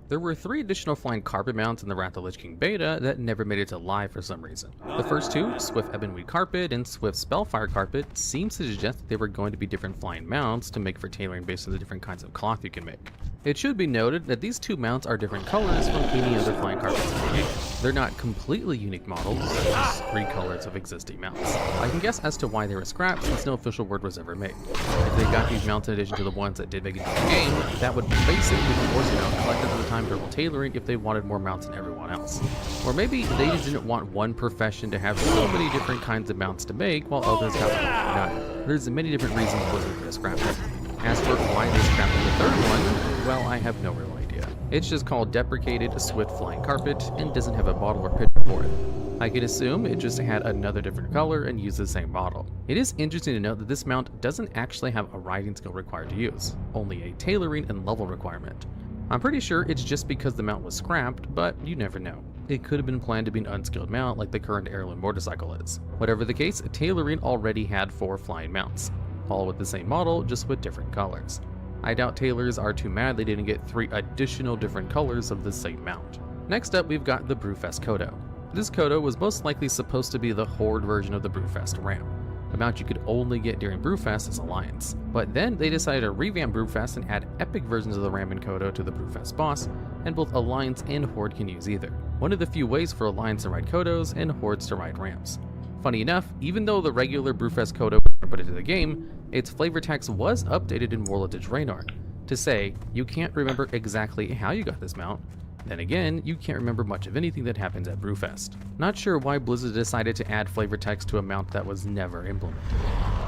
Speaker 11: There were 3 additional flying carpet mounts in the Wrath of the Lich King beta that never made it to live for some reason. The first 2, Swift Ebonweed Carpet and Swift Spellfire Carpet, seems to suggest that they were going to be different flying mounts to make for tailoring based on the different kinds of cloth you can make. It should be noted that these 2 mounts are different colors from any other flying carpets in the game. They're not completely unique models, they're just 3 colors of existing mounts. I can guess as to why they were scrapped since no official word was ever made. If they got these mounts in addition to the ones that did make it into the game, that would basically force it out collectors at the time for tailoring if they wanted more mounts than everyone else. Or maybe they just didn't want one profession to have so many different kinds of mounts to make while others have none. There's many different reasons Blizzard could have scrapped it. As for why they scrapped the 3rd one, well, I have no real idea. It's just called Deprecated Swift Flying Carpet and doesn't have a bottle or picture for it. I can assume it just had another different color and used the same model. It is interesting to note that this mount doesn't actually have a riding skill required to use, only a tailoring and level requirement. I'm pretty sure it's just because the mount was scrapped, but you never know. It could have been planned to be an unskilled mount like the current heirloom motorcycle is. Whatever the case, tailoring already had 4 flying mounts, all with the same model, just with different colors. I doubt tailors are too mad they didn't get 3 additional different colors of the same mount. Next up, we've got the Brewfest Kodo. This Kodo was most likely supposed to be the Horde version of the Brewfest Ram, a mount you could only get during Brewfest as Alliance. But then they decided to revamp Brewfest and add epic versions of the Ram and Kodo to the Brewfest boss, and both Alliance and Horde can use either. One of the few ways for Alliance to ride Kodos and Hordes to ride Rams. Funny enough, even though the regular Brewfest Kodo was put into the game, its flavor text was updated in Warlord of Draenor to say, you can't remember exactly how you got this mount, then again, you can't remember much of anything that happens at Brewfest. Not sure why Blizzard decided to add flavor text to a mount that was never implemented.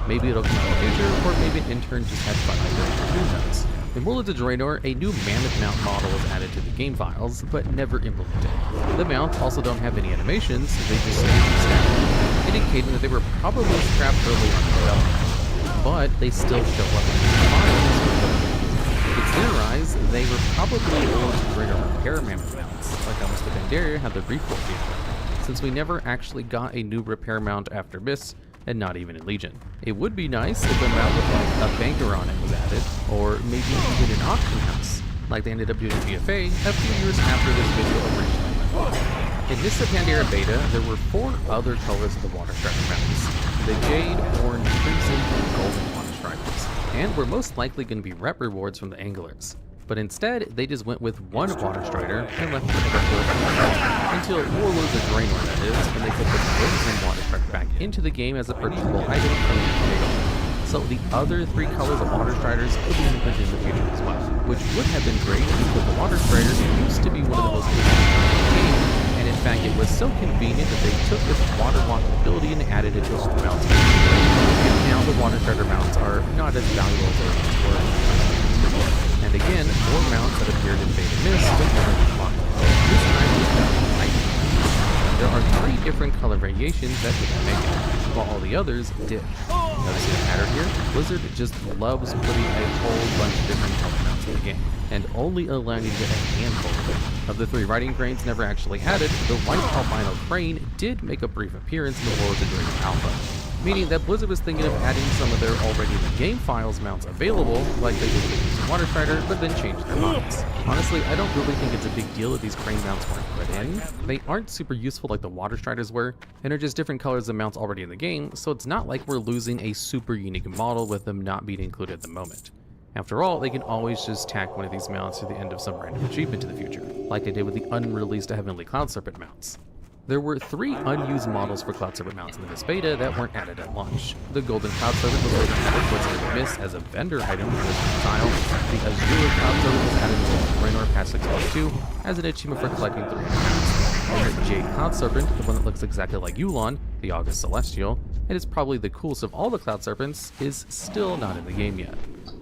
Speaker 11: Maybe it'll come out in the future, or maybe an intern just had fun ideas. Who knows? In Warlord of Draenor, a new Mammoth mount model was added to the game files, but never implemented. The mounts also don't have any animations, they just stand static, indicating that they were probably scrapped early on in development, but they still show up in the files. It's theorized they were probably old Draenor repair mammoth mounts, like how Mr. Pandaria had the Reforge vehicle, since we never actually got a new repair mount after Mists, and not even in Legion. It would be nice if a mount with like a banker on it was added, or maybe even an auction house, like they ended up doing in GFA a few years after this video originally went live. In Mist of Pandaria beta, there were 4 other colors of the Water Strider mounts: the Jade, Orange, Crimson, and Golden Water Striders, and were most likely going to be rep rewards from the Anglers. But instead, they just went with 1 Water Strider and left the other 4 until Warlords of Draenor, that is, and they could put the Crimson Water Strider back into the game as a purchasable item from the game. So the other 3 colors of Water Striders could be implemented in the future as well, which would have been great because the Water Strider used to be one of the most used in the game, and in fact it was so convenient that they took this water walk ability and added it to all the mounts. And now the Water Strider mounts are not as valuable as they once were. And again, more mounts that appeared in Beta Mist but never responded. This time was done. there are 3 different color variations that didn't make it, while all the others did. Noticing the pattern here, Blizzard just loves putting a whole bunch of different color mounts in the game, and only allowing you to get a handful of them. Of the 3 riding cranes never actually added, the white albino crane did make a brief appearance in the War of the Dragon Alpha, meaning that Blizzard was thinking of adding some of their already in the game files mounts available, like they did with Water Strider, but then changed their minds. Honestly, I don't really think it's a big deal that these crane mounts weren't put in. They aren't super useful like the Water Striders were, and are just different colors of mounts already in the game, so it's not like we're losing a super unique model with them not being included at the moment. After all, they can always just tack one of these mounts to the end of some random achievement in the future, like they did with the unreleased Heavenly Cloud Serpent mounts. There were 3 unused models for Cloud Serpent mounts in this beta that weren't added at launch. The Golden Cloud Serpent was later added towards the miss as a vendor item for the style. The Azure Cloud Serpent was added to Raynor Patch 6.2 as an achievement for collecting 300 mounts. And the Jade Cloud Serpent, the one that looks exactly like Yulon, the August Celestial, and is probably the coolest of all the Cloud Serpents, is still not in the game yet,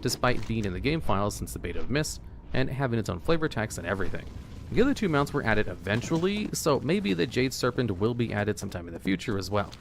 Speaker 11: despite being in the game files since the beta of Mist, and having its own flavor text and everything. The other 2 mounts were added eventually, so maybe the Jade Serpent will be added sometime in the future as well.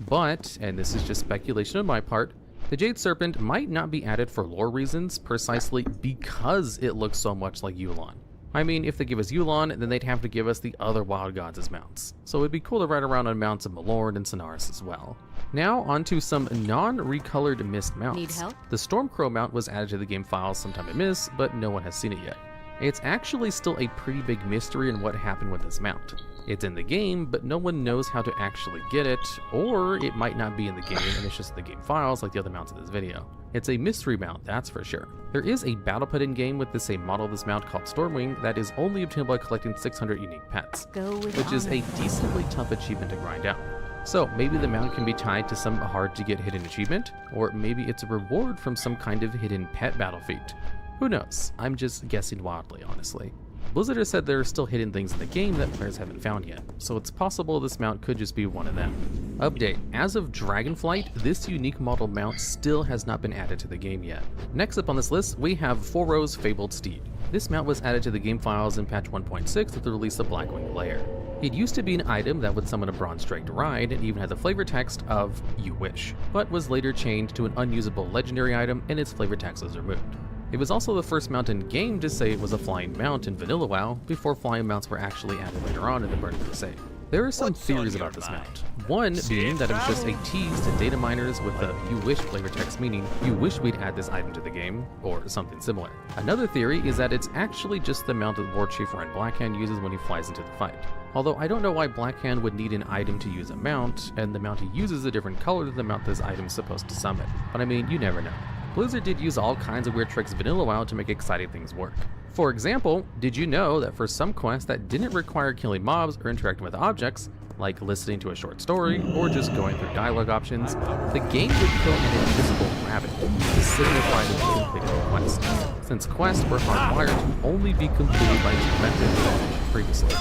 Speaker 11: But, and this is just speculation on my part, the Jade Serpent might not be added for lore reasons, precisely because it looks so much like Yulon. I mean, if they give us Yulon, then they'd have to give us the other wild gods as mounts. So it'd be cool to ride around on mounts of Malorn and Sonaris as well. Now onto some non-recolored Mist mounts.
Speaker 13: Need help?
Speaker 11: The Stormcrow mount was added to the game files sometime in Mist, but no one has seen it yet. It's actually still a pretty big mystery in what happened with this mount. It's in the game, but no one knows how to actually get it, or it might not be in the game and it's just in the game files like the other mounts in this video. It's a mystery mount, that's for sure. There is a battle pet in game with the same model of this mount called Stormwing that is only obtainable by collecting 600 unique pets, which is a decently tough achievement to grind out. So maybe the mount can be tied to some hard to get hidden achievement, or maybe it's a reward from some kind of hidden pet battle feat. Who knows? I'm just guessing wildly, honestly. Blizzard has said there are still hidden things in the game that players haven't found yet, so it's possible this mount could just be one of them. Update: as of Dragonflight, this unique model mount still has not been added to the game yet. Next up on this list, we have Foro's Fabled Steed. This mount was added to the game files in patch 1.6 with the release of Blackwing Lair. It used to be an item that would summon a bronze drake to ride and even had the flavor text of "You Wish," but was later changed to an unusable legendary item and its flavor text was removed. It was also the first mount in game to say it was a flying mount in vanilla WoW, before flying mounts were actually added later on in the Burning Crusade. There are some theories about this mount. One being that it was just a tease to data miners with the "You Wish" flavor text, meaning you wish we'd add this item to the game, or something similar. Another theory is that it's actually just the mount that War Chief Ryan Blackhand uses when he flies into the fight. Although I don't know why Blackhand would need an item to use a mount, and the mount he uses is a different color than the mount this item is supposed to summon. But I mean, you never know. Blizzard did use all kinds of weird tricks in vanilla WoW to make exciting things work. For example, did you know that for some quests that didn't require killing mobs or interacting with objects, like listening to a short story or just going through dialogue options, the game would kill an invisible rabbit to signify that you completed the quest, since quests were hardwired to only be completed by two methods previously.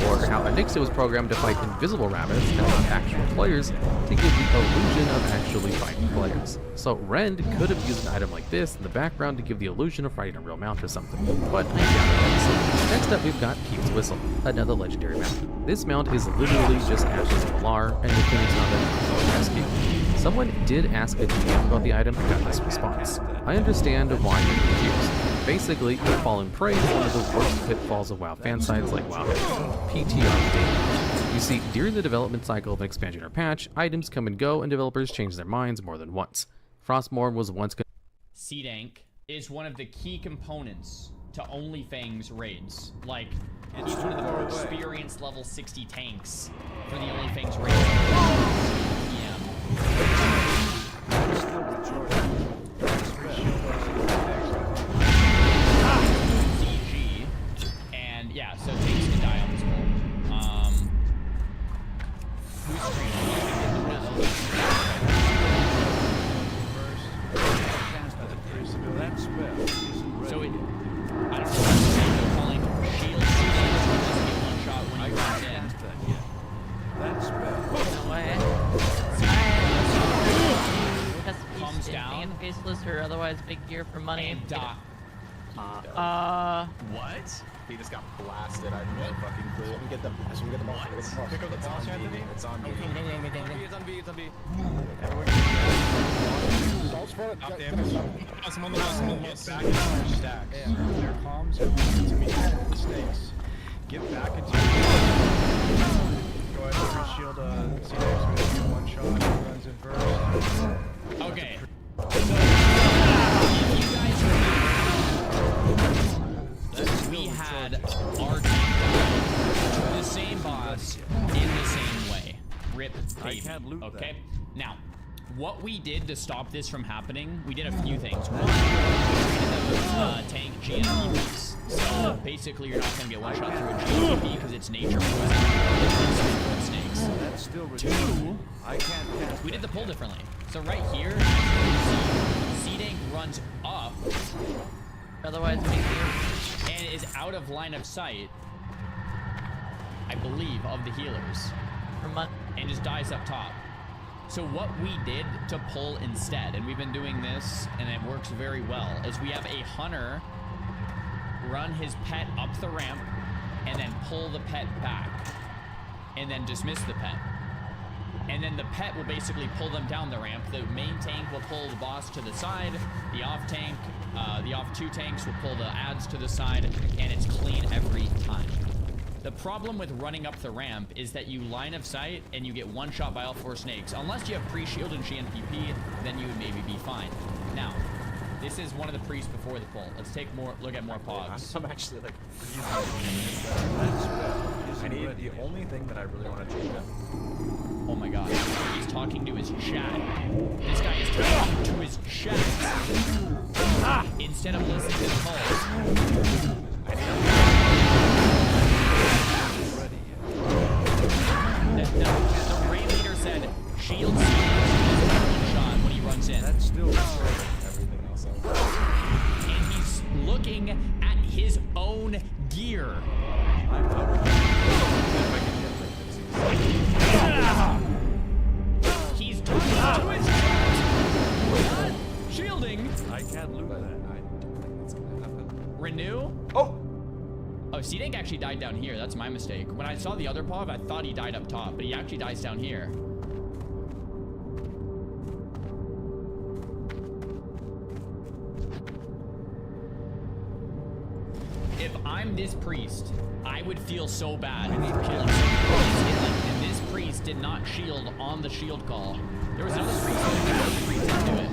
Speaker 11: Or how Onyxia was programmed to fight invisible rabbits and not actual players to give the illusion of actually fighting players. So Rend could have used an item like this in the background to give the illusion of fighting a real mount or something, but we doubt it. Next up we've got Keith's Whistle, another legendary mount. This mount is literally just Ashes of Malar, and the thing is not that rescue. Someone did ask a DM about the item and got this response. I understand why you're confused. Basically, Fallen Prey is one of the worst pitfalls of WoW fan sites like WoW PTR data. You see, during the development cycle of an expansion or patch, items come and go and developers change their minds more than once. Frostmourne was once
Speaker 14: C-Dank is one of the key components to OnlyFans raids. Like, he's one of the more experienced level 60 tanks for the OnlyFans raids. CG, and yeah, so tanks can die on this board. Who's so it, I don't know what they're calling shield one shot when you run in. That spell.
Speaker 12: No way. Comes down. And faceless or otherwise big gear for money.
Speaker 14: And What?
Speaker 13: He just got blasted. I have no fucking clue. Let me get the ball.
Speaker 14: Pick up the ball, Anthony.
Speaker 13: It's on me.
Speaker 14: It's on B. It's on B.
Speaker 13: I'm on the get back into your stacks. Their comms are to me mistakes. Get back into your go ahead and shield C-Dex with one shot. He runs in first.
Speaker 14: Okay. We had our team the same boss in the same way. Rip baby. Okay. Now, what we did to stop this from happening, we did a few things. One, we created those tank GMPs. So basically, you're not gonna get one shot through a GMP because it's nature poison. Snakes.
Speaker 15: That's still
Speaker 14: Two, we did the pull differently. So right here, C-Dank runs up.
Speaker 12: Otherwise,
Speaker 14: and is out of line of sight, I believe, of the healers. And just dies up top. So what we did to pull instead, and we've been doing this, and it works very well, is we have a hunter run his pet up the ramp, and then pull the pet back, and then dismiss the pet. And then the pet will basically pull them down the ramp. The main tank will pull the boss to the side. The off tank, the off two tanks will pull the ads to the side, and it's clean every time. The problem with running up the ramp is that you line of sight and you get one shot by all four snakes. Unless you have pre-shield and GNPP, then you would maybe be fine. Now, this is one of the priests before the pull. Let's take more look at more pogs.
Speaker 13: I'm actually like I need the only thing that I really want to change up.
Speaker 14: Oh my god. He's talking to his chat. This guy is talking to his chat. Instead of listening to the calls. The raid leader said shield one shot when he runs in.
Speaker 13: That's still everything else.
Speaker 14: And he's looking at his own gear. He's talking to his chat. Shielding.
Speaker 15: I can't lose that. I don't think that's gonna happen.
Speaker 14: Renew. Oh, C-Dank actually died down here. That's my mistake. When I saw the other POV, I thought he died up top, but he actually dies down here. If I'm this priest, I would feel so bad killing someone. And this priest did not shield on the shield call. There was another priest didn't do it.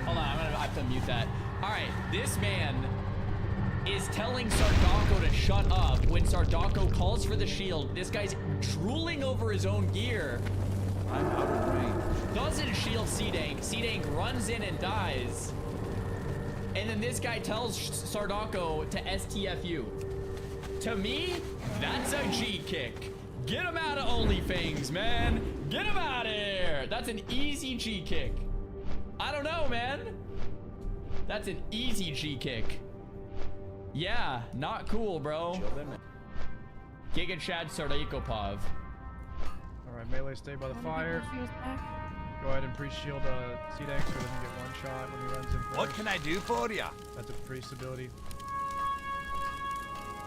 Speaker 14: Hold on, I have to mute that. Alright, this man is telling Sardocco to shut up when Sardocco calls for the shield. This guy's drooling over his own gear.
Speaker 15: I'm out of range.
Speaker 14: Doesn't shield C-Dank. C-Dank runs in and dies. And then this guy tells Sardocco to STFU. To me, that's a G kick. Get him out of OnlyFans, man. Get him out of here. That's an easy G kick. I don't know, man. That's an easy G kick. Yeah, not cool, bro. Giga Chad Sardocco Pov.
Speaker 13: Alright, melee, stay by the fire. Go ahead and pre-shield C-Dank so he doesn't get one shot when he runs in first.
Speaker 15: What can I do for ya?
Speaker 13: That's a priest ability.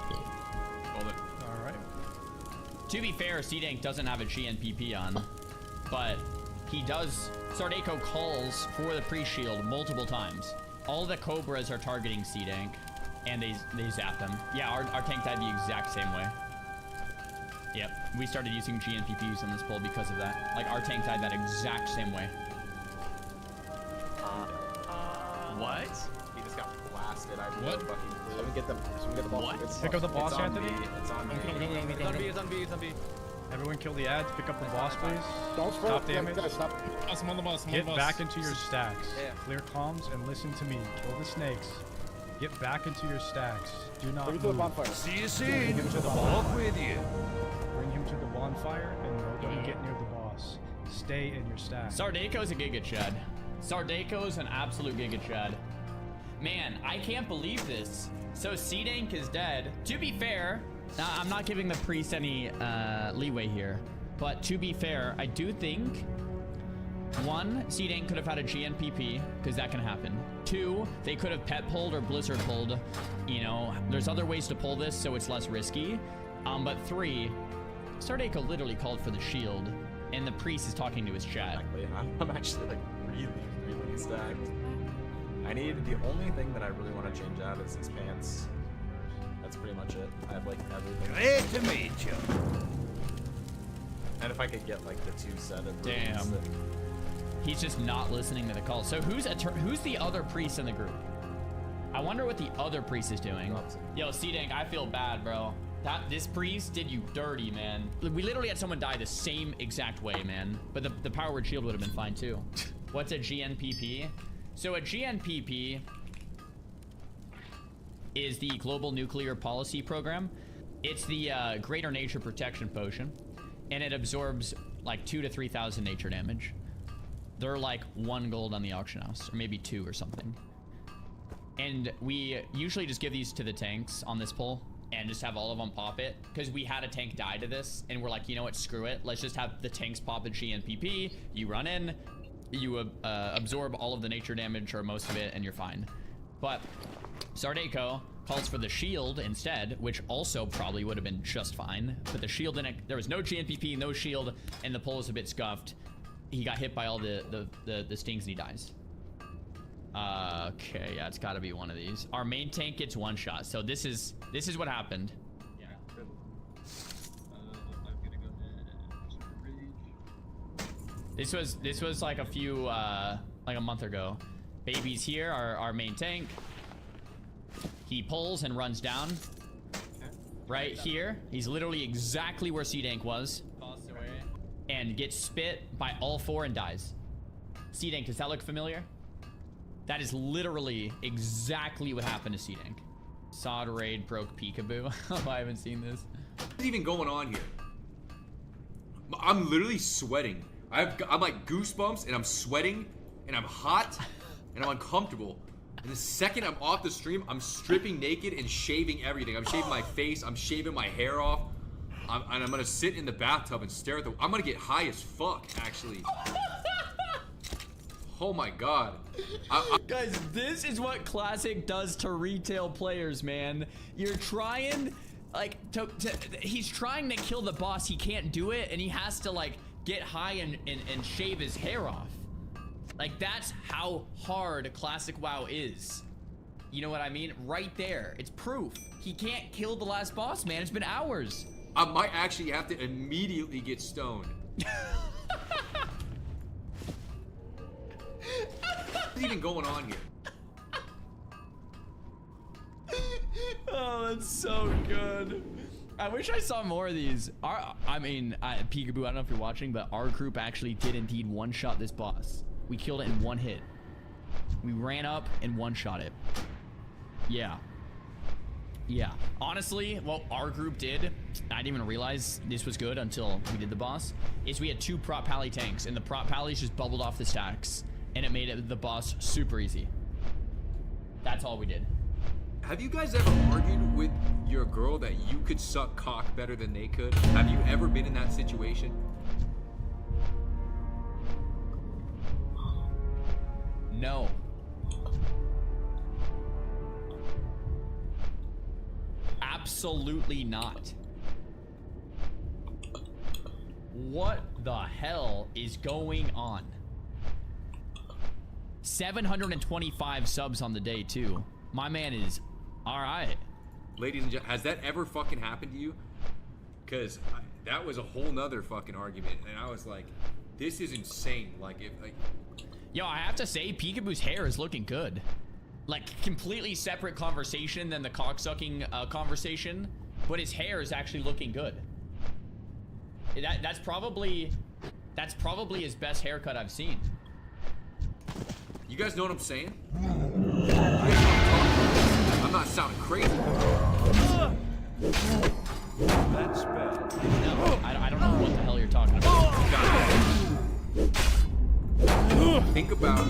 Speaker 15: Hold it.
Speaker 13: Alright.
Speaker 14: To be fair, C-Dank doesn't have a GNPP on, but he does. Sardocco calls for the pre-shield multiple times. All the Cobras are targeting C-Dank, and they zap him. Yeah, our tank died the exact same way. Yep, we started using GNPPs on this pull because of that. Like, our tank died that exact same way.
Speaker 13: What? He just got blasted. I have no
Speaker 14: What?
Speaker 13: fucking clue. Let me get the ball.
Speaker 14: What?
Speaker 13: It's
Speaker 9: Pick up the boss,
Speaker 13: on
Speaker 9: Anthony.
Speaker 13: B. It's on B.
Speaker 9: It's on B. It's on B.
Speaker 13: Everyone kill the ads. Pick up the boss, please.
Speaker 16: Don't
Speaker 13: Stop damage.
Speaker 16: Stop.
Speaker 17: I'm on the boss.
Speaker 13: Get back into your stacks.
Speaker 17: Yeah.
Speaker 13: Clear comms and listen to me. Kill the snakes. Get back into your stacks. Do not
Speaker 16: Bring him
Speaker 13: move.
Speaker 16: to the bonfire.
Speaker 15: See you
Speaker 13: Bring
Speaker 15: soon.
Speaker 13: him to the
Speaker 15: Walk
Speaker 13: bonfire.
Speaker 15: with you.
Speaker 13: Bring him to the bonfire and don't get near the boss. Stay in your stack.
Speaker 14: Sardako's a Giga Chad. Sardako's an absolute Giga Chad. Man, I can't believe this. So Seedank is dead. To be fair, now I'm not giving the priest any leeway here, but to be fair, I do think one, Seedank could have had a GNPP, because that can happen. Two, they could have pet pulled or blizzard pulled. You know, there's other ways to pull this, so it's less risky. But three, Sardako literally called for the shield, and the priest is talking to his chat.
Speaker 18: Exactly. I'm actually like really stacked. I need, the only thing that I really want to change out is these pants. That's pretty much it. I have like everything.
Speaker 15: Great to meet you.
Speaker 18: And if I could get like the 2 set of
Speaker 14: Damn. He's just not listening to the call. So who's the other priest in the group? I wonder what the other priest is doing. Yo, Seedank, I feel bad, bro. This priest did you dirty, man. We literally had someone die the same exact way, man. But the power word shield would have been fine too. What's a GNPP? So a GNPP is the Global Nuclear Policy Program. It's the Greater Nature Protection Potion, and it absorbs like 2,000 to 3,000 nature damage. They're like 1 gold on the auction house, or maybe 2 or something. And we usually just give these to the tanks on this pull and just have all of them pop it, because we had a tank die to this, and we're like, you know what, screw it. Let's just have the tanks pop the GNPP. You run in, you absorb all of the nature damage or most of it, and you're fine. But Sardako calls for the shield instead, which also probably would have been just fine. But the shield didn't. There was no GNPP, no shield, and the pull was a bit scuffed. He got hit by all the stings and he dies. Okay, yeah, it's got to be one of these. Our main tank gets 1 shot. So this is what happened. This was like a few like a month ago. Baby's here, our main tank. He pulls and runs down. Right here. He's literally exactly where Seedank was. And gets spit by all 4 and dies. Seedank, does that look familiar? That is literally exactly what happened to Seedank. Sod raid broke peekaboo. Oh, I haven't seen this.
Speaker 19: What's even going on here? I'm literally sweating. I'm like goosebumps, and I'm sweating, and I'm hot, and I'm uncomfortable. And the second I'm off the stream, I'm stripping naked and shaving everything. I'm shaving my face. I'm shaving my hair off. And I'm gonna sit in the bathtub and stare at the. I'm gonna get high as fuck, actually. Oh my god.
Speaker 14: Guys, this is what Classic does to retail players, man. You're trying, like, he's trying to kill the boss. He can't do it, and he has to, like, get high and shave his hair off. Like, that's how hard Classic WoW is. You know what I mean? Right there. It's proof. He can't kill the last boss, man. It's been hours.
Speaker 19: I might actually have to immediately get stoned. What's even going on here?
Speaker 14: Oh, that's so good. I wish I saw more of these. Peekaboo, I don't know if you're watching, but our group actually did indeed 1-shot this boss. We killed it in 1 hit. We ran up and 1-shot it. Yeah. Yeah. Honestly, what our group did, I didn't even realize this was good until we did the boss, is we had 2 prop pally tanks, and the prop pallies just bubbled off the stacks, and it made the boss super easy. That's all we did.
Speaker 19: Have you guys ever argued with your girl that you could suck cock better than they could? Have you ever been in that situation?
Speaker 14: No. Absolutely not. What the hell is going on? 725 subs on the day too. My man is all right.
Speaker 19: Ladies and gentlemen, has that ever fucking happened to you? Because that was a whole nother fucking argument, and I was like, this is insane.
Speaker 14: Yo, I have to say, Peekaboo's hair is looking good. Like, completely separate conversation than the cocksucking conversation, but his hair is actually looking good. That's probably his best haircut I've seen.
Speaker 19: You guys know what I'm saying? You guys know what I'm talking about. I'm not sounding crazy.
Speaker 15: That's bad.
Speaker 14: No, I don't know what the hell you're talking about.
Speaker 19: Think about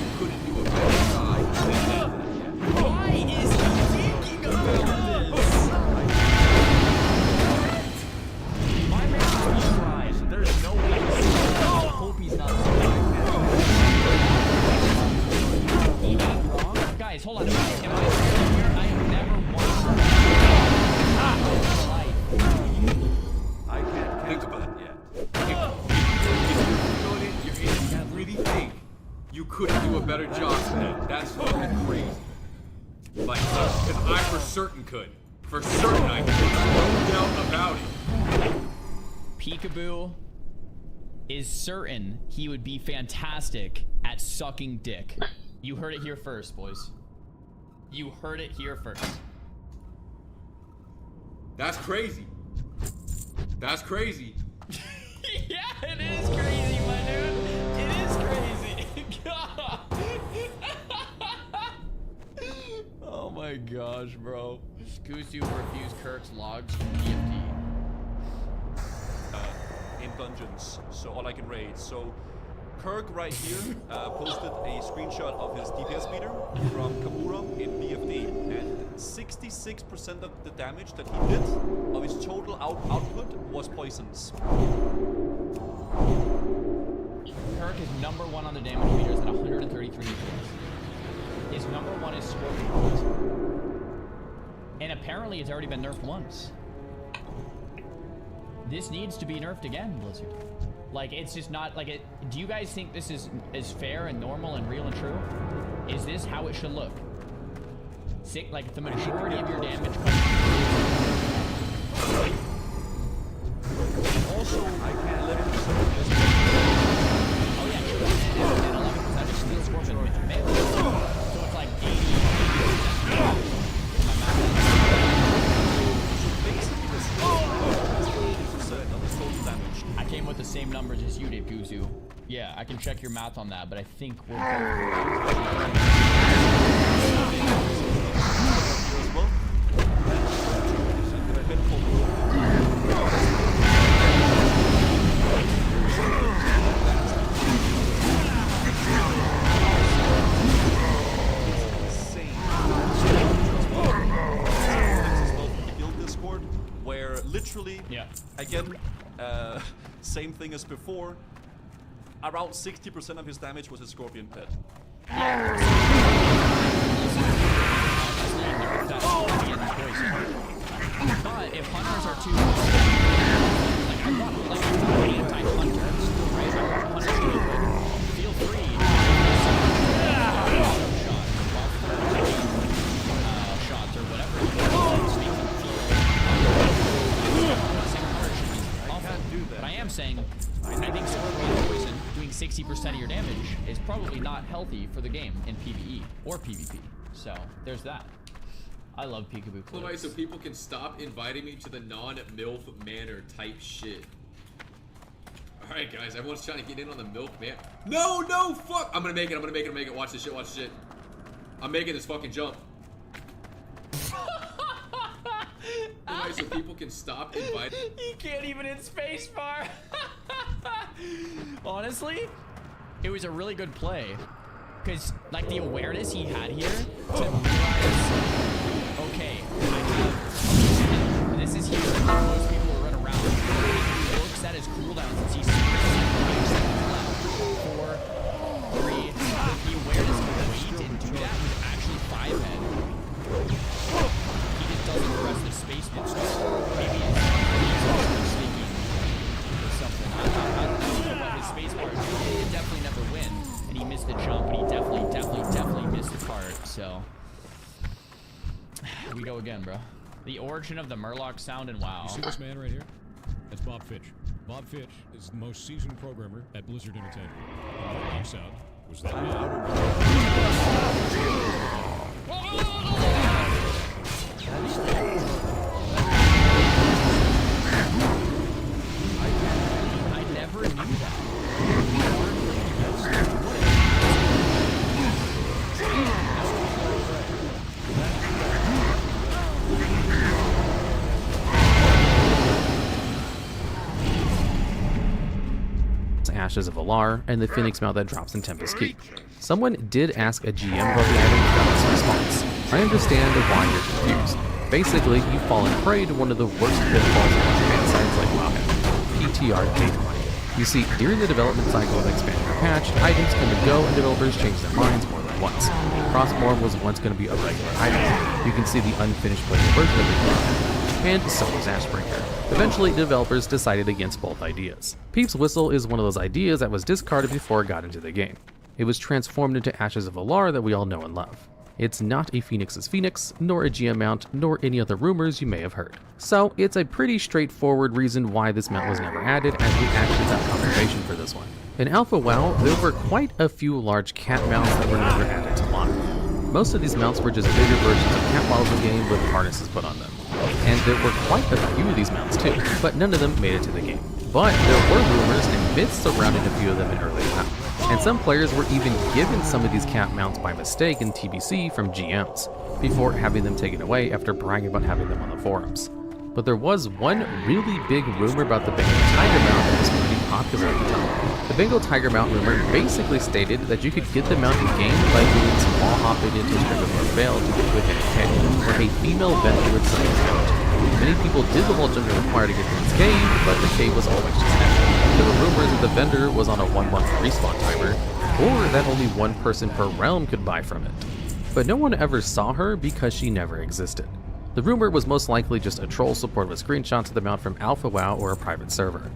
Speaker 19: couldn't do a better job.
Speaker 14: Why is he thinking about this? My man tries. There's no way. I hope he's not. Guys, hold on. Am I here? I have never watched.
Speaker 15: I can't think about it yet.
Speaker 19: If you really think you couldn't do a better job than that, that's fucking crazy. Like, because I for certain could. For certain I could. There's no doubt about it.
Speaker 14: Peekaboo is certain he would be fantastic at sucking dick. You heard it here first, boys. You heard it here first.
Speaker 19: That's crazy. That's crazy.
Speaker 14: Yeah, it is crazy, my dude. It is crazy. God. Oh my gosh, bro. Kuzu refused Kirk's logs from PFT.
Speaker 15: In dungeons, so all I can raid. So Kirk right here posted a screenshot of his DPS meter from Kabura in BFD, and 66% of the damage that he did of his total output was poisons.
Speaker 14: Kirk is #1 on the damage meters at 133 meters. His #1 is Scorpion. And apparently it's already been nerfed once. This needs to be nerfed again, Blizzard. Like, it's just not like it. Do you guys think this is fair and normal and real and true? Is this how it should look? Like the majority of your damage comes.
Speaker 15: Also, I can't let him
Speaker 14: Oh yeah, true. And 11% is still Scorpion melee. So it's like 80. I came with the same numbers as you did, Guzu. Yeah, I can check your math on that, but I think we're
Speaker 15: where literally, again, same thing as before, around 60% of his damage was his Scorpion pet.
Speaker 14: But if hunters are too like I want like anti-hunters, right? I want hunters to be good. Feel free shots or whatever. But I am saying I think Scorpion Poison doing 60% of your damage is probably not healthy for the game in PvE or PvP. So there's that. I love peekaboo clips.
Speaker 19: So people can stop inviting me to the non-MILF manor type shit. Alright guys, everyone's trying to get in on the MILF man. No, fuck! I'm gonna make it. Watch this shit. I'm making this fucking jump. Alright, so people can stop inviting.
Speaker 14: He can't even hit spacebar. Honestly, it was a really good play. Because, like, the awareness he had here to realize, okay, this is here. Most people will run around. He looks at his cooldowns and sees 5 seconds left. 4, 3. The awareness of wait and do that was actually 5 head. He just doesn't press the space bit. Maybe he's sneaky or something. I don't know what his space bar is. He definitely never win. And he missed the jump, and he definitely missed the cart, so. We go again, bro. The origin of the Murloc sound in WoW.
Speaker 16: You see this man right here? That's Bob Fitch. Bob Fitch is the most seasoned programmer at Blizzard Entertainment. The Murloc sound was that man.
Speaker 11: Ashes of Alar, and the Phoenix mount that drops in Tempest Keep. Someone did ask a GM about the item without its response. I understand why you're confused. Basically, you've fallen prey to one of the worst pitfalls of fan sites like WoW. PTR data mining. You see, during the development cycle of expansion or patch, items come and go and developers change their minds more than once. Crossborn was once going to be a regular item. You can see the unfinished playable version of it, and so was Ashbringer. Eventually, developers decided against both ideas. Peep's Whistle is one of those ideas that was discarded before it got into the game. It was transformed into Ashes of Alar that we all know and love. It's not a Phoenix's Phoenix, nor a GM mount, nor any other rumors you may have heard. So it's a pretty straightforward reason why this mount was never added, as we actually got confirmation for this one. In Alpha WoW, there were quite a few large cat mounts that were never added to live. Most of these mounts were just bigger versions of cat models in game with harnesses put on them. And there were quite a few of these mounts too, but none of them made it to the game. But there were rumors and myths surrounding a few of them in early WoW. And some players were even given some of these cat mounts by mistake in TBC from GMs, before having them taken away after bragging about having them on the forums. But there was one really big rumor about the Bengal Tiger mount that was pretty popular at the time. The Bengal Tiger mount rumor basically stated that you could get the mount in game by doing some wall hopping into a strip of a veil to get within a cave, where a female vendor would sell his mount. Many people did the wall jump required to get to this cave, but the cave was always just empty. There were rumors that the vendor was on a 1-month respawn timer, or that only one person per realm could buy from it. But no one ever saw her because she never existed. The rumor was most likely just a troll supported with screenshots of the mount from Alpha WoW or a private server.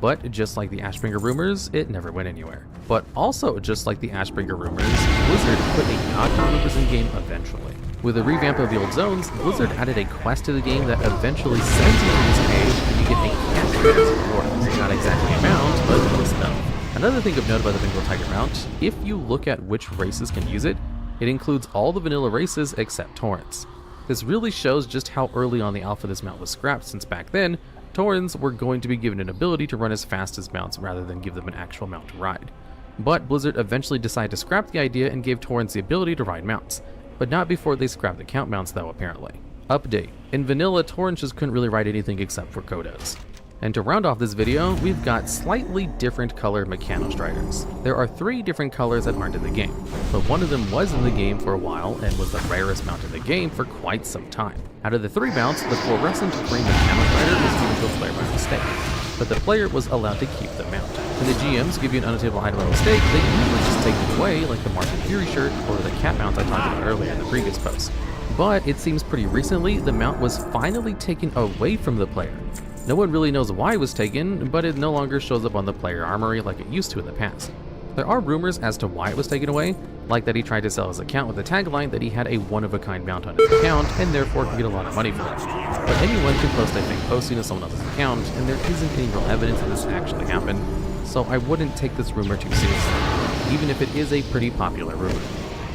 Speaker 11: But just like the Ashbringer rumors, it never went anywhere. But also just like the Ashbringer rumors, Blizzard put a nod to rumors in game eventually. With a revamp of the old zones, Blizzard added a quest to the game that eventually sends you to this cave and you get a cat as a reward. Not exactly a mount, but close enough. Another thing of note about the Bengal Tiger mount, if you look at which races can use it, it includes all the vanilla races except Taurens. This really shows just how early on the alpha this mount was scrapped, since back then, Taurens were going to be given an ability to run as fast as mounts rather than give them an actual mount to ride. But Blizzard eventually decided to scrap the idea and gave Taurens the ability to ride mounts, but not before they scrapped the count mounts though apparently. Update. In vanilla, Taurens just couldn't really ride anything except for Kodos. And to round off this video, we've got slightly different colored Mechanostriders. There are 3 different colors that aren't in the game, but one of them was in the game for a while and was the rarest mount in the game for quite some time. Out of the 3 mounts, the fluorescent green Mechanostrider was given to a player by mistake, but the player was allowed to keep the mount. When the GMs give you an unattainable item by mistake, they usually just take it away, like the Martian Fury shirt or the cat mount I talked about earlier in the previous post. But it seems pretty recently the mount was finally taken away from the player. No one really knows why it was taken, but it no longer shows up on the player armory like it used to in the past. There are rumors as to why it was taken away, like that he tried to sell his account with the tagline that he had a one-of-a-kind mount on his account and therefore could get a lot of money for it. But anyone can post a fake posting of someone else's account, and there isn't any real evidence that this actually happened, so I wouldn't take this rumor too seriously, even if it is a pretty popular rumor.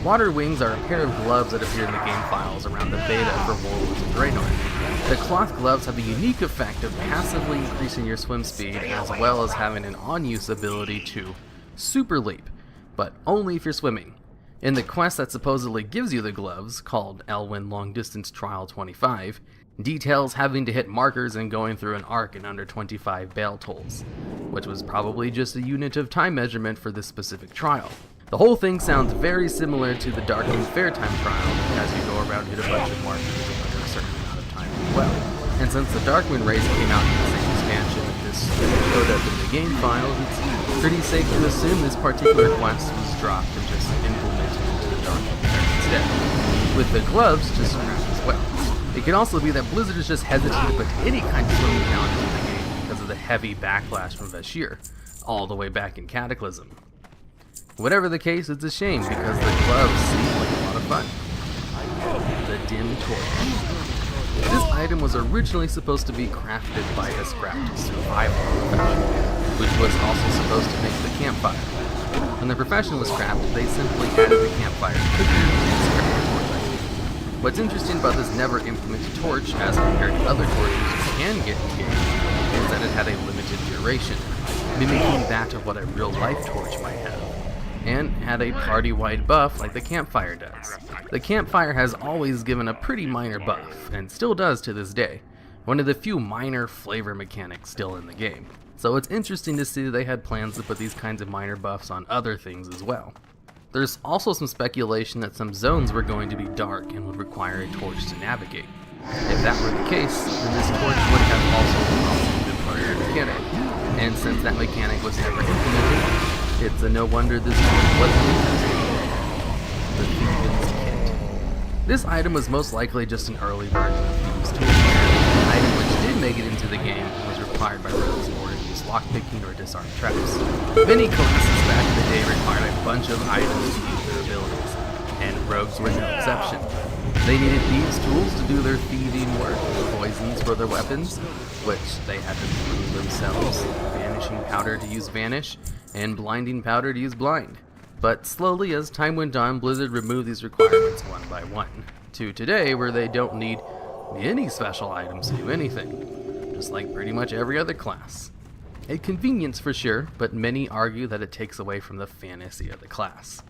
Speaker 11: Water Wings are a pair of gloves that appear in the game files around the beta for Warlords of Draenor. The cloth gloves have the unique effect of passively increasing your swim speed as well as having an on-use ability to super leap, but only if you're swimming. In the quest that supposedly gives you the gloves, called Elwyn Long Distance Trial 25, details having to hit markers and going through an arc in under 25 Bale tolls, which was probably just a unit of time measurement for this specific trial. The whole thing sounds very similar to the Darkmoon Fairtime trial, as you go around and hit a bunch of markers under a certain amount of time as well. And since the Darkmoon race came out in the same expansion that this showed up in the game files, it's pretty safe to assume this particular quest was dropped and just implemented into the Darkmoon Fair instead, with the gloves just scrapped as well. It could also be that Blizzard is just hesitant to put any kind of swimming challenges in the game because of the heavy backlash from Vashir, all the way back in Cataclysm. Whatever the case, it's a shame because the gloves seem like a lot of fun. The Dim Torch. This item was originally supposed to be crafted by a scrapped survival profession, which was also supposed to make the campfire. When the profession was scrapped, they simply added the campfire cooking and scrapped the torch item. What's interesting about this never implemented torch, as compared to other torches you can get in game, is that it had a limited duration, mimicking that of what a real-life torch might have, and had a party-wide buff like the campfire does. The campfire has always given a pretty minor buff, and still does to this day, one of the few minor flavor mechanics still in the game. so it's interesting to see they had plans to put these kinds of minor buffs on other things as well. There's also some speculation that some zones were going to be dark and would require a torch to navigate. If that were the case, then this torch would have also been part of the mechanic, and since that mechanic was never implemented, it's a no wonder this torch wasn't implemented. The Thieves' Kit. This item was most likely just an early version of Thieves' Tool. An item which did make it into the game was required by rogues in order to use lockpicking or disarm traps. Many classes back in the day required a bunch of items to use their abilities, and rogues were no exception. They needed thieves' tools to do their thieving work, poisons for their weapons, which they had to brew themselves, vanishing powder to use vanish, and blinding powder to use blind. But slowly, as time went on, Blizzard removed these requirements one by one, to today where they don't need any special items to do anything, just like pretty much every other class. A convenience for sure, but many argue that it takes away from the fantasy of the class.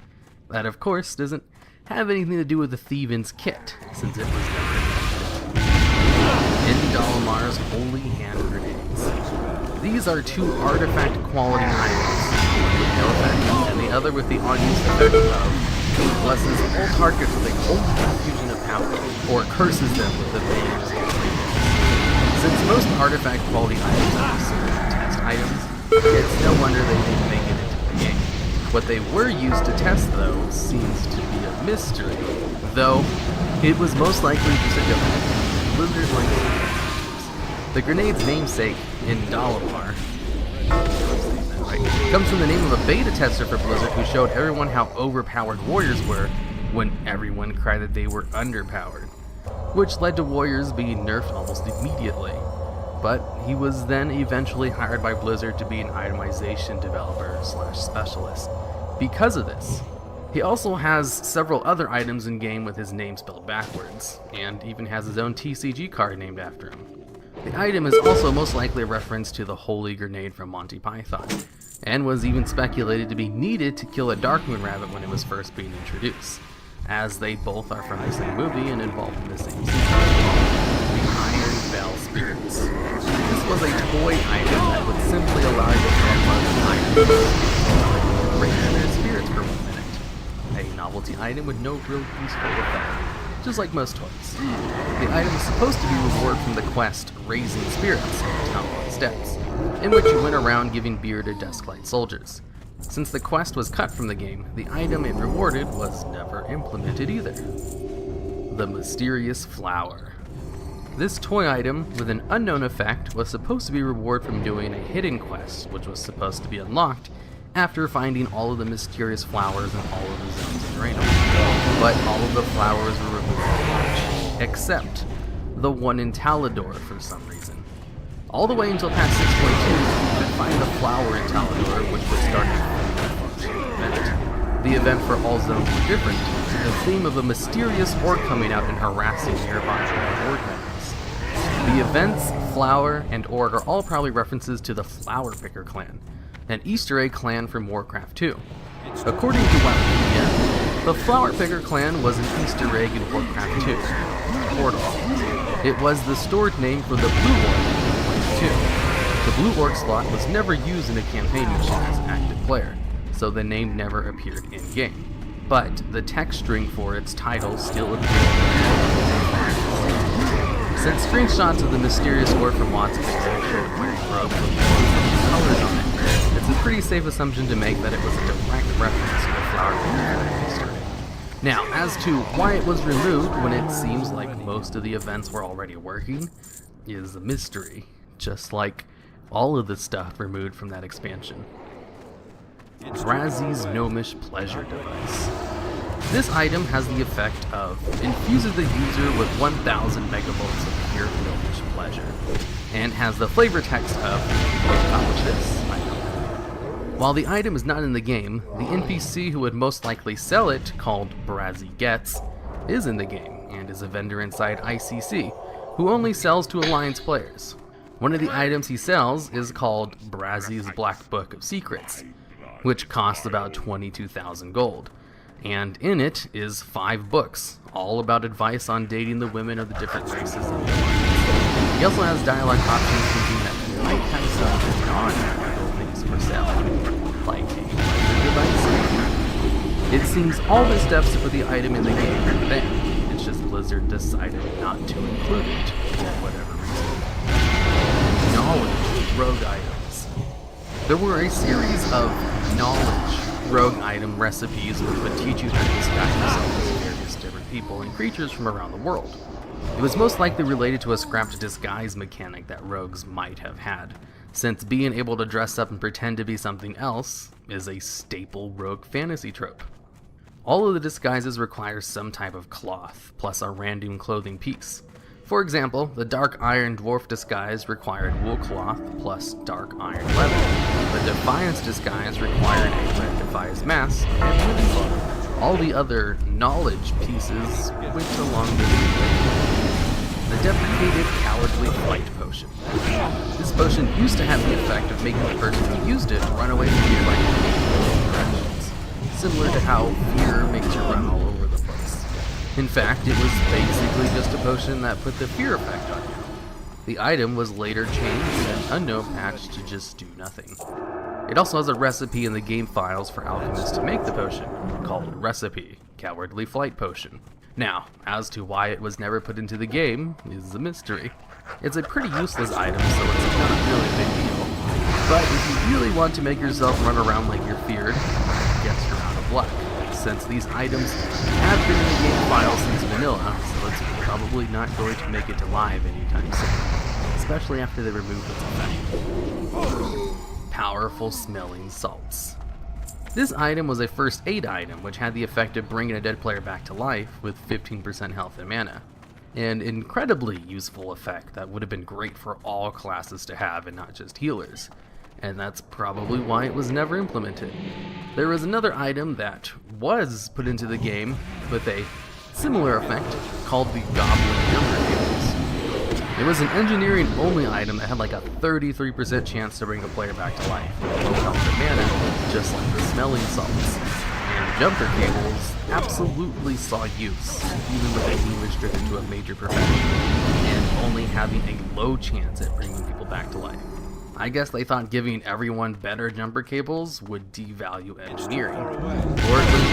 Speaker 11: That, of course, doesn't have anything to do with the Thieves' Kit, since it was never invented. Indalamar's Holy Hand Grenades. These are two artifact quality items, one with no effect, and the other with the on-use effect of blesses all targets with a holy infusion of power, or curses them with the banners of greatness. Since most artifact quality items are considered test items, it's no wonder they didn't make it into the game. What they were used to test, though, seems to be a mystery, though it was most likely just a joke. Blizzard likes the grenade's namesake, Indalamar, comes from the name of a beta tester for Blizzard who showed everyone how overpowered warriors were when everyone cried that they were underpowered, which led to warriors being nerfed almost immediately. But he was then eventually hired by Blizzard to be an itemization developer / specialist. Because of this, he also has several other items in game with his name spelled backwards, and even has his own TCG card named after him. The item is also most likely a reference to the Holy Grenade from Monty Python, and was even speculated to be needed to kill a Darkmoon rabbit when it was first being introduced, as they both are from the same movie and involved in the same sequence. The Iron Bell Spirits. This was a toy item that would simply allow you to collect items to raise their spirits for 1 minute. A novelty item with no real useful effect, just like most toys. The item is supposed to be reward from the quest Raising Spirits in Town Hall Steps, in which you went around giving beer to Dusklight soldiers. Since the quest was cut from the game, the item it rewarded was never implemented either. The Mysterious Flower. This toy item, with an unknown effect, was supposed to be reward from doing a hidden quest, which was supposed to be unlocked after finding all of the mysterious flowers in all of the zones in Draenor. But all of the flowers were removed from the patch, except the one in Talador for some reason. All the way until past 6.2, you could find the flower in Talador, which would start a functional event. The event for all zones were different, with the theme of a mysterious orc coming out and harassing nearby orc members. The events, flower, and orc are all probably references to the Flower Picker clan, an Easter egg clan from Warcraft 2. According to Wikipedia, the Flower Picker clan was an Easter egg in Warcraft 2. Portal. It was the stored name for the Blue Orc in 22. The Blue Orc slot was never used in a campaign mission as an active player, so the name never appeared in-game. But the text string for its title still appeared. Since screenshots of the mysterious orc from Watts showed wearing robes with colors on it, it's a pretty safe assumption to make that it was a direct reference to the Flower Picker Easter egg. Now, as to why it was removed when it seems like most of the events were already working, is a mystery, just like all of the stuff removed from that expansion. Brazy's Gnomish Pleasure Device. This item has the effect of infuses the user with 1000 megavolts of pure gnomish pleasure, and has the flavor text of "Accomplish this, I know." While the item is not in the game, the NPC who would most likely sell it, called Brazy Gets, is in the game, and is a vendor inside ICC, who only sells to Alliance players. One of the items he sells is called Brazy's Black Book of Secrets, which costs about 22,000 gold. And in it is 5 books, all about advice on dating the women of the different races of the Alliance. He also has dialogue options hinting that might have some non-magical things for sale, like a Blizzard device. It seems all the steps to put the item in the game are there. It's just Blizzard decided not to include it for whatever reason. Knowledge rogue items. There were a series of knowledge rogue item recipes which would teach you how to disguise yourself as various different people and creatures from around the world. It was most likely related to a scrapped disguise mechanic that rogues might have had, since being able to dress up and pretend to be something else is a staple rogue fantasy trope. All of the disguises require some type of cloth, plus a random clothing piece. For example, the Dark Iron Dwarf disguise required wool cloth plus dark iron leather. The Defiance disguise required a red Defiance mask and wooden cloth. All the other knowledge pieces went along the same way. The deprecated Cowardly Flight Potion. This potion used to have the effect of making the person who used it run away from you like in directions, similar to how fear makes you run all over the place. In fact, it was basically just a potion that put the fear effect on you. The item was later changed in an unknown patch to just do nothing. It also has a recipe in the game files for alchemists to make the potion, called Recipe, Cowardly Flight Potion. Now, as to why it was never put into the game is a mystery. It's a pretty useless item, so it's not really a big deal. But if you really want to make yourself run around like you're feared, I guess you're out of luck, since these items have been in the game file since vanilla, so it's probably not going to make it to live anytime soon, especially after they remove its effect. Powerful smelling salts. This item was a first aid item, which had the effect of bringing a dead player back to life with 15% health and mana. An incredibly useful effect that would have been great for all classes to have and not just healers. And that's probably why it was never implemented. There was another item that was put into the game with a similar effect called the Goblin Jumper Cables. It was an engineering only item that had like a 33% chance to bring a player back to life with low health and mana, just like the smelling salts. And jumper cables absolutely saw use, even with it being restricted to a major profession, and only having a low chance at bringing people back to life. I guess they thought giving everyone better jumper cables would devalue engineering, or it was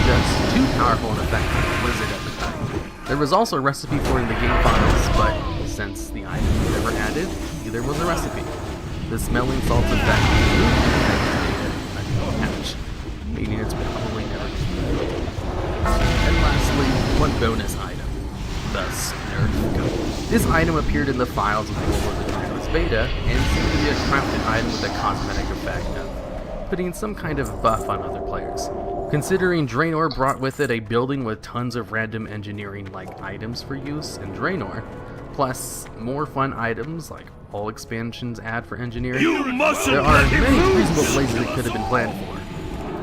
Speaker 11: just too powerful an effect for Blizzard at the time. There was also a recipe for it in the game files, but since the item was never added, neither was a recipe. The smelling salts effect was a patch, meaning it's probably never been used. And lastly, one bonus item, the Snurf Gun. This item appeared in the files of War of the Draenor's beta, and seemed to be a crafted item with a cosmetic effect of putting some kind of buff on other players. Considering Draenor brought with it a building with tons of random engineering-like items for use in Draenor, plus more fun items like all expansions add for engineering, there are many reasonable places it could have been planned for.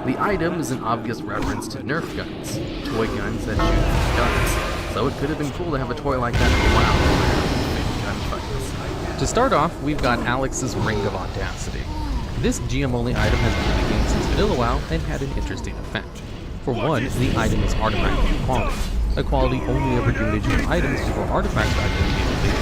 Speaker 11: The item is an obvious reference to Nerf guns, toy guns that shoot guns, so it could have been cool to have a toy like that in WoW. To start off, we've got Alex's Ring of Audacity. This GM-only item has been in the game since vanilla WoW and had an interesting effect. For one, the item is artifact quality, a quality only ever given to GM items before artifacts are activated,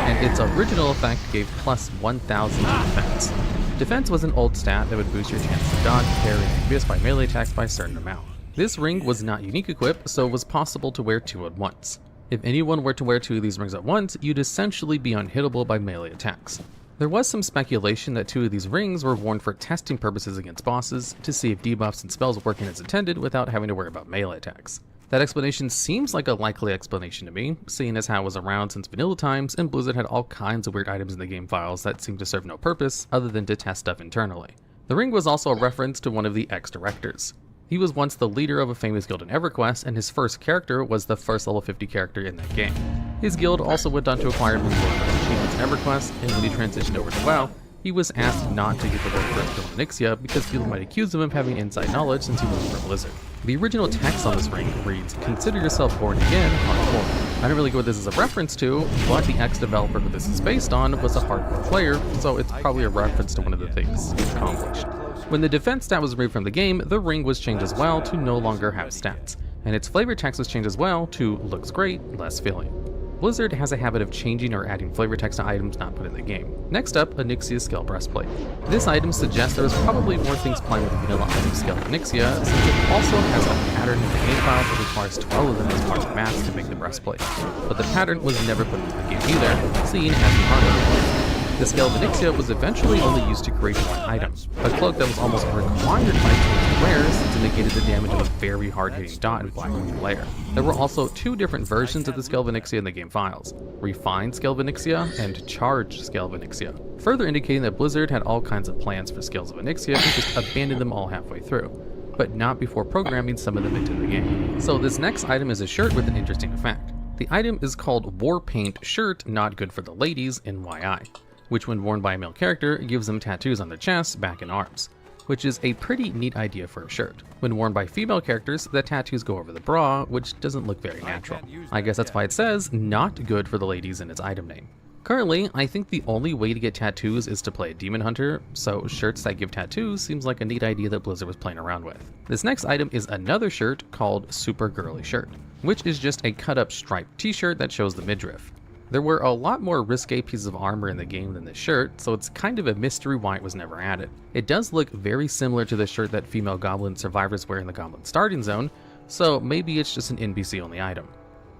Speaker 11: and its original effect gave plus 1000 defense. Defense was an old stat that would boost your chance to dodge, parry, and miss by melee attacks by a certain amount. This ring was not unique equip, so it was possible to wear two at once. If anyone were to wear two of these rings at once, you'd essentially be unhittable by melee attacks. There was some speculation that two of these rings were worn for testing purposes against bosses, to see if debuffs and spells working as intended without having to worry about melee attacks. That explanation seems like a likely explanation to me, seeing as how it was around since vanilla times and Blizzard had all kinds of weird items in the game files that seemed to serve no purpose other than to test stuff internally. The ring was also a reference to one of the ex-directors. He was once the leader of a famous guild in EverQuest, and his first character was the first level 50 character in that game. His guild also went on to acquire many world achievements in EverQuest, and when he transitioned over to WoW, he was asked not to get the world first guild in Ixia because people might accuse him of having inside knowledge since he worked for Blizzard. The original text on this ring reads, "Consider yourself born again, hardcore." I don't really get what this is a reference to, but the ex-developer who this is based on was a hardcore player, so it's probably a reference to one of the things he accomplished. When the defense stat was removed from the game, the ring was changed as well to no longer have stats, and its flavor text was changed as well to "looks great, less filling." Blizzard has a habit of changing or adding flavor text to items not put in the game. Next up, Onyxia Scale Breastplate. This item suggests there was probably more things playing with the vanilla item Scale of Onyxia, since it also has a pattern in the game files that requires 12 of them as parts of mass to make the breastplate. But the pattern was never put into the game either, seen as an armor. The Scale of Onyxia was eventually only used to create one item, a cloak that was almost required by tools to wear since it negated the damage of a very hard-hitting dot in Black Wing Lair. There were also two different versions of the Scale of Onyxia in the game files, Refined Scale of Onyxia and Charged Scale of Onyxia, further indicating that Blizzard had all kinds of plans for Scales of Onyxia and just abandoned them all halfway through, but not before programming some of them into the game. So this next item is a shirt with an interesting effect. The item is called War Paint Shirt Not Good for the Ladies in YI, which when worn by a male character gives them tattoos on their chest, back, and arms, which is a pretty neat idea for a shirt. When worn by female characters, the tattoos go over the bra, which doesn't look very natural. I guess that's why it says not good for the ladies in its item name. Currently, I think the only way to get tattoos is to play a demon hunter, so shirts that give tattoos seems like a neat idea that Blizzard was playing around with. This next item is another shirt called Super Girly Shirt, which is just a cut-up striped t-shirt that shows the midriff. There were a lot more risque pieces of armor in the game than this shirt, so it's kind of a mystery why it was never added. It does look very similar to the shirt that female goblin survivors wear in the Goblin Starting Zone, so maybe it's just an NPC only item.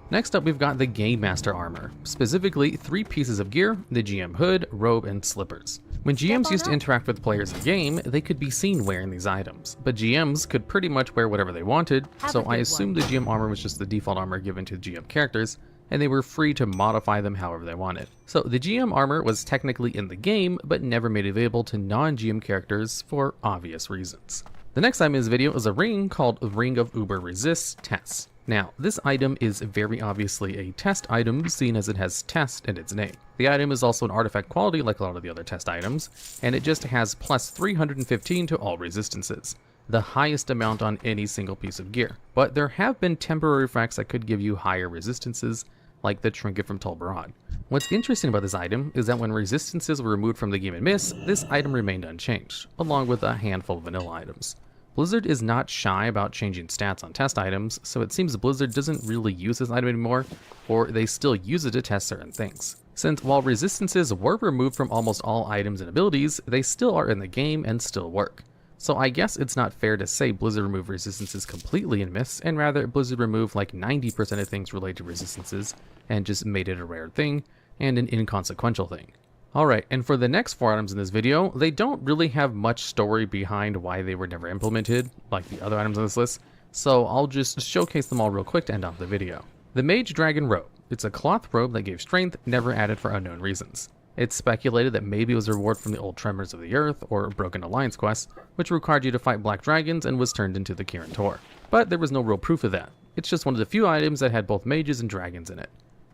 Speaker 11: Next up, we've got the Game Master armor, specifically 3 pieces of gear, the GM hood, robe, and slippers. When GMs used to interact with players in game, they could be seen wearing these items, but GMs could pretty much wear whatever they wanted, so I assumed the GM armor was just the default armor given to GM characters, and they were free to modify them however they wanted. So the GM armor was technically in the game, but never made available to non-GM characters for obvious reasons. The next item in this video is a ring called Ring of Uber Resist Test. Now, this item is very obviously a test item, seeing as it has test in its name. The item is also an artifact quality like a lot of the other test items, and it just has plus 315 to all resistances, the highest amount on any single piece of gear. But there have been temporary effects that could give you higher resistances, like the Trinket from Tol Barad. What's interesting about this item is that when resistances were removed from the game in Miss, this item remained unchanged, along with a handful of vanilla items. Blizzard is not shy about changing stats on test items, so it seems Blizzard doesn't really use this item anymore, or they still use it to test certain things. Since while resistances were removed from almost all items and abilities, they still are in the game and still work. So I guess it's not fair to say Blizzard removed resistances completely in Mists, and rather Blizzard removed like 90% of things related to resistances, and just made it a rare thing, and an inconsequential thing. Alright, and for the next 4 items in this video, they don't really have much story behind why they were never implemented, like the other items on this list, so I'll just showcase them all real quick to end off the video. The Mage Dragon Robe. It's a cloth robe that gave strength, never added for unknown reasons. It's speculated that maybe it was a reward from the old Tremors of the Earth or Broken Alliance quest, which required you to fight black dragons and was turned into the Kirin Tor. But there was no real proof of that. It's just one of the few items that had both mages and dragons in it.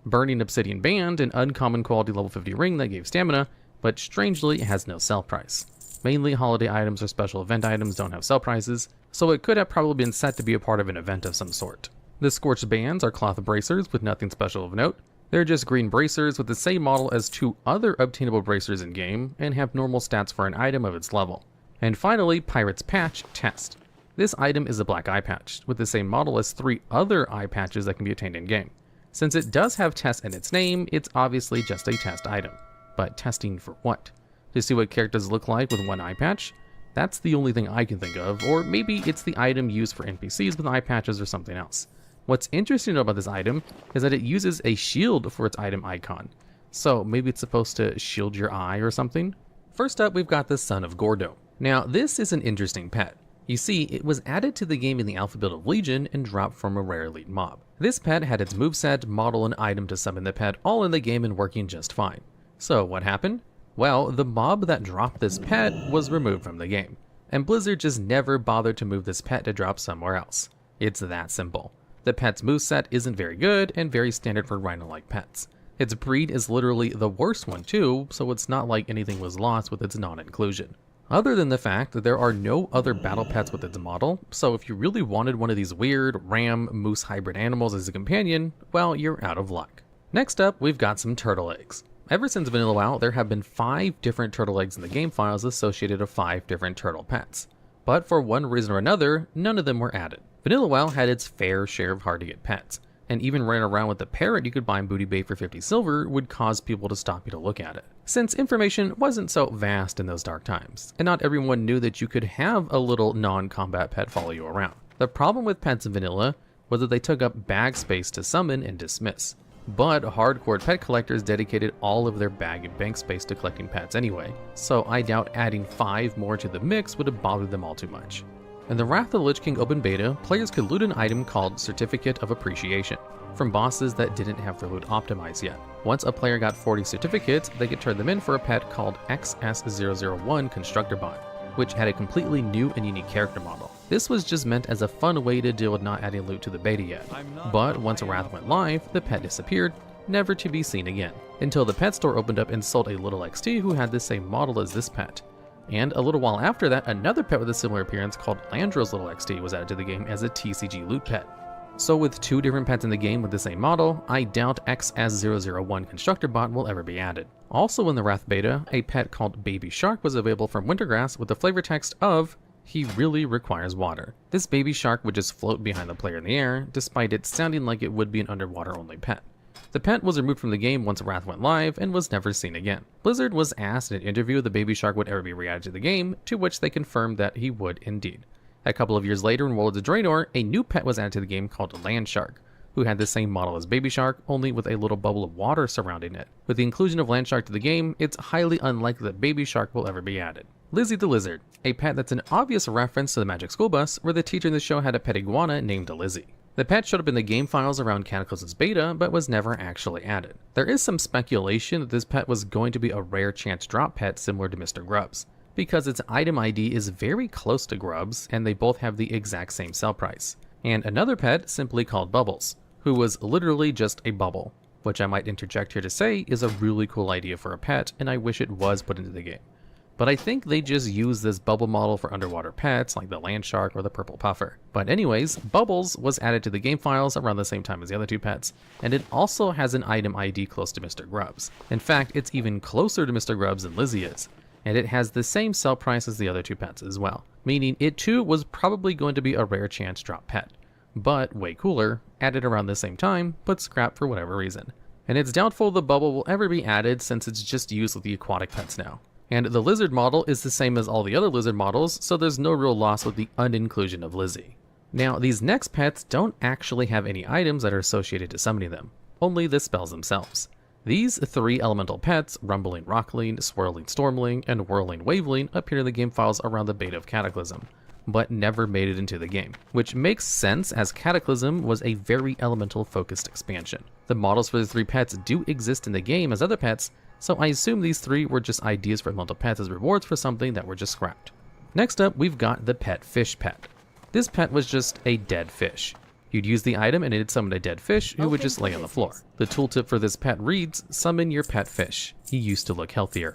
Speaker 11: Burning Obsidian Band, an uncommon quality level 50 ring that gave stamina, but strangely has no sell price. Mainly holiday items or special event items don't have sell prices, so it could have probably been set to be a part of an event of some sort. The Scorched Bands are cloth bracers with nothing special of note. They're just green bracers with the same model as 2 other obtainable bracers in game, and have normal stats for an item of its level. And finally, Pirate's Patch Test. This item is a black eye patch, with the same model as 3 other eye patches that can be obtained in game. Since it does have test in its name, it's obviously just a test item. But testing for what? To see what characters look like with one eye patch? That's the only thing I can think of, or maybe it's the item used for NPCs with eye patches or something else. What's interesting about this item is that it uses a shield for its item icon, so maybe it's supposed to shield your eye or something? First up, we've got the Son of Gordo. Now, this is an interesting pet. You see, it was added to the game in the Alphabet of Legion and dropped from a rare elite mob. This pet had its moveset, model, and item to summon the pet all in the game and working just fine. So what happened? Well, the mob that dropped this pet was removed from the game, and Blizzard just never bothered to move this pet to drop somewhere else. It's that simple. The pet's moveset isn't very good and very standard for rhino-like pets. Its breed is literally the worst one too, so it's not like anything was lost with its non-inclusion. Other than the fact that there are no other battle pets with its model, so if you really wanted one of these weird ram-moose hybrid animals as a companion, well, you're out of luck. Next up, we've got some turtle eggs. Ever since Vanilla WoW, there have been 5 different turtle eggs in the game files associated with 5 different turtle pets. But for one reason or another, none of them were added. Vanilla WoW had its fair share of hard-to-get pets, and even running around with the parrot you could buy in Booty Bay for 50 silver would cause people to stop you to look at it, since information wasn't so vast in those dark times, and not everyone knew that you could have a little non-combat pet follow you around. The problem with pets in vanilla was that they took up bag space to summon and dismiss, but hardcore pet collectors dedicated all of their bag and bank space to collecting pets anyway, so I doubt adding 5 more to the mix would have bothered them all too much. In the Wrath of the Lich King open beta, players could loot an item called Certificate of Appreciation from bosses that didn't have their loot optimized yet. Once a player got 40 certificates, they could turn them in for a pet called XS001 Constructor Bot, which had a completely new and unique character model. This was just meant as a fun way to deal with not adding loot to the beta yet. But once Wrath went live, the pet disappeared, never to be seen again, until the pet store opened up and sold a little XT who had the same model as this pet. And a little while after that, another pet with a similar appearance called Landro's Little XT was added to the game as a TCG loot pet. So with 2 different pets in the game with the same model, I doubt XS001 Constructor Bot will ever be added. Also in the Wrath beta, a pet called Baby Shark was available from Wintergrass with the flavor text of, "He really requires water." This baby shark would just float behind the player in the air, despite it sounding like it would be an underwater only pet. The pet was removed from the game once Wrath went live and was never seen again. Blizzard was asked in an interview if the baby shark would ever be re-added to the game, to which they confirmed that he would indeed. A couple of years later in Worlds of Draenor, a new pet was added to the game called Land Shark, who had the same model as Baby Shark, only with a little bubble of water surrounding it. With the inclusion of Land Shark to the game, it's highly unlikely that Baby Shark will ever be added. Lizzie the Lizard, a pet that's an obvious reference to the Magic School Bus, where the teacher in the show had a pet iguana named Lizzie. The pet showed up in the game files around Cataclysm's beta, but was never actually added. There is some speculation that this pet was going to be a rare chance drop pet similar to Mr. Grubbs, because its item ID is very close to Grubbs, and they both have the exact same sell price. And another pet simply called Bubbles, who was literally just a bubble, which I might interject here to say is a really cool idea for a pet, and I wish it was put into the game. But I think they just use this bubble model for underwater pets like the land shark or the purple puffer. But anyways, Bubbles was added to the game files around the same time as the other 2 pets, and it also has an item ID close to Mr. Grubbs. In fact, it's even closer to Mr. Grubbs than Lizzie is, and it has the same sell price as the other 2 pets as well, meaning it too was probably going to be a rare chance drop pet, but way cooler, added around the same time, but scrapped for whatever reason. And it's doubtful the bubble will ever be added since it's just used with the aquatic pets now. And the lizard model is the same as all the other lizard models, so there's no real loss with the uninclusion of Lizzie. Now, these next pets don't actually have any items that are associated to summoning them, only the spells themselves. These 3 elemental pets, Rumbling Rockling, Swirling Stormling, and Whirling Waveling, appear in the game files around the beta of Cataclysm, but never made it into the game, which makes sense as Cataclysm was a very elemental focused expansion. The models for the 3 pets do exist in the game as other pets, so I assume these 3 were just ideas for elemental pets as rewards for something that were just scrapped. Next up, we've got the pet fish pet. This pet was just a dead fish. You'd use the item and it'd summon a dead fish who would just lay on the floor. The tooltip for this pet reads, "Summon your pet fish. He used to look healthier, ...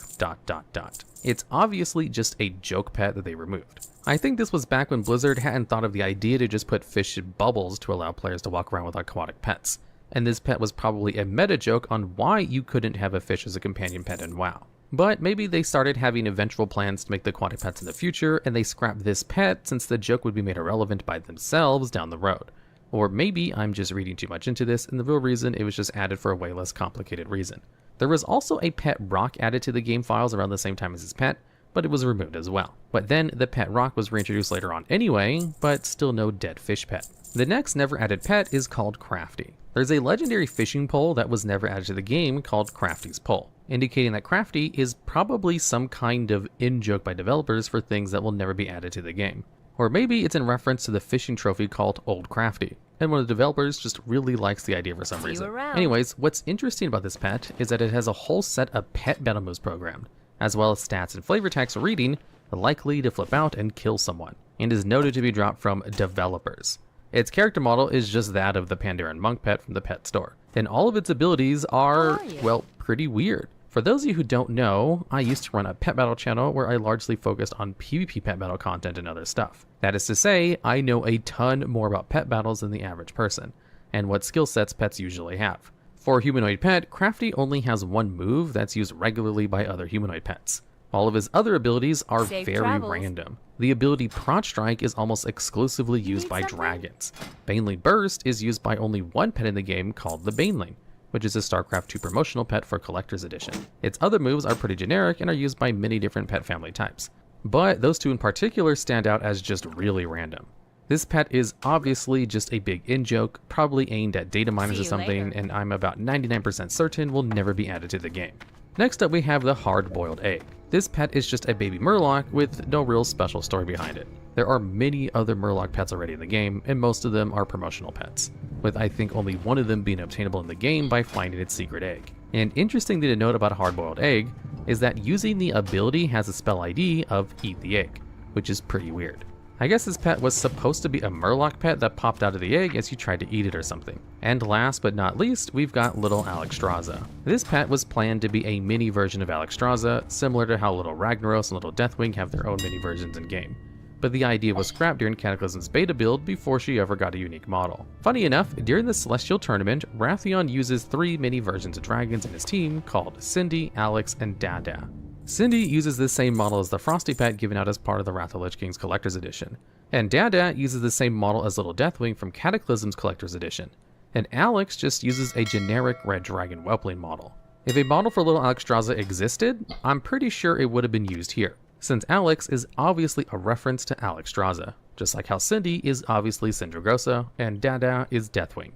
Speaker 11: It's obviously just a joke pet that they removed. I think this was back when Blizzard hadn't thought of the idea to just put fish in bubbles to allow players to walk around with aquatic pets. And this pet was probably a meta joke on why you couldn't have a fish as a companion pet in WoW. But maybe they started having eventual plans to make the aquatic pets in the future, and they scrapped this pet since the joke would be made irrelevant by themselves down the road. Or maybe I'm just reading too much into this, and the real reason it was just added for a way less complicated reason. There was also a pet rock added to the game files around the same time as his pet, but it was removed as well. But then the pet rock was reintroduced later on anyway, but still no dead fish pet. The next never added pet is called Crafty. There's a legendary fishing pole that was never added to the game called Crafty's Pole, indicating that Crafty is probably some kind of in-joke by developers for things that will never be added to the game. Or maybe it's in reference to the fishing trophy called Old Crafty, and one of the developers just really likes the idea for some reason. Anyways, what's interesting about this pet is that it has a whole set of pet battle moves programmed, as well as stats and flavor text reading, likely to flip out and kill someone, and is noted to be dropped from developers. Its character model is just that of the Pandaren monk pet from the pet store, and all of its abilities are, well, pretty weird. For those of you who don't know, I used to run a pet battle channel where I largely focused on PvP pet battle content and other stuff. That is to say, I know a ton more about pet battles than the average person, and what skill sets pets usually have. For a humanoid pet, Crafty only has one move that's used regularly by other humanoid pets. All of his other abilities are
Speaker 17: Safe
Speaker 11: very
Speaker 17: travels.
Speaker 11: random. The ability Prod Strike is almost exclusively used by dragons. Baneling Burst is used by only one pet in the game called the Baneling, which is a StarCraft 2 promotional pet for Collector's Edition. Its other moves are pretty generic and are used by many different pet family types. But those two in particular stand out as just really random. This pet is obviously just a big in-joke, probably aimed at data miners or something, and I'm about 99% certain will never be added to the game. Next up we have the Hard-Boiled Egg. This pet is just a baby Murloc with no real special story behind it. There are many other Murloc pets already in the game, and most of them are promotional pets, with I think only one of them being obtainable in the game by finding its secret egg. And interesting thing to note about Hard-Boiled Egg is that using the ability has a spell ID of Eat the Egg, which is pretty weird. I guess this pet was supposed to be a Murloc pet that popped out of the egg as you tried to eat it or something. And last but not least, we've got Little Alexstrasza. This pet was planned to be a mini version of Alexstrasza, similar to how Little Ragnaros and Little Deathwing have their own mini versions in game. But the idea was scrapped during Cataclysm's beta build before she ever got a unique model. Funny enough, during the Celestial Tournament, Wrathion uses 3 mini versions of dragons in his team called Cindy, Alex, and Dada. Cindy uses the same model as the Frosty pet given out as part of the Wrath of the Lich King's Collector's Edition, and Dada uses the same model as Little Deathwing from Cataclysm's Collector's Edition, and Alex just uses a generic Red Dragon Whelpling model. If a model for Little Alexstrasza existed, I'm pretty sure it would have been used here, since Alex is obviously a reference to Alexstrasza, just like how Cindy is obviously Sindragosa, and Dada is Deathwing.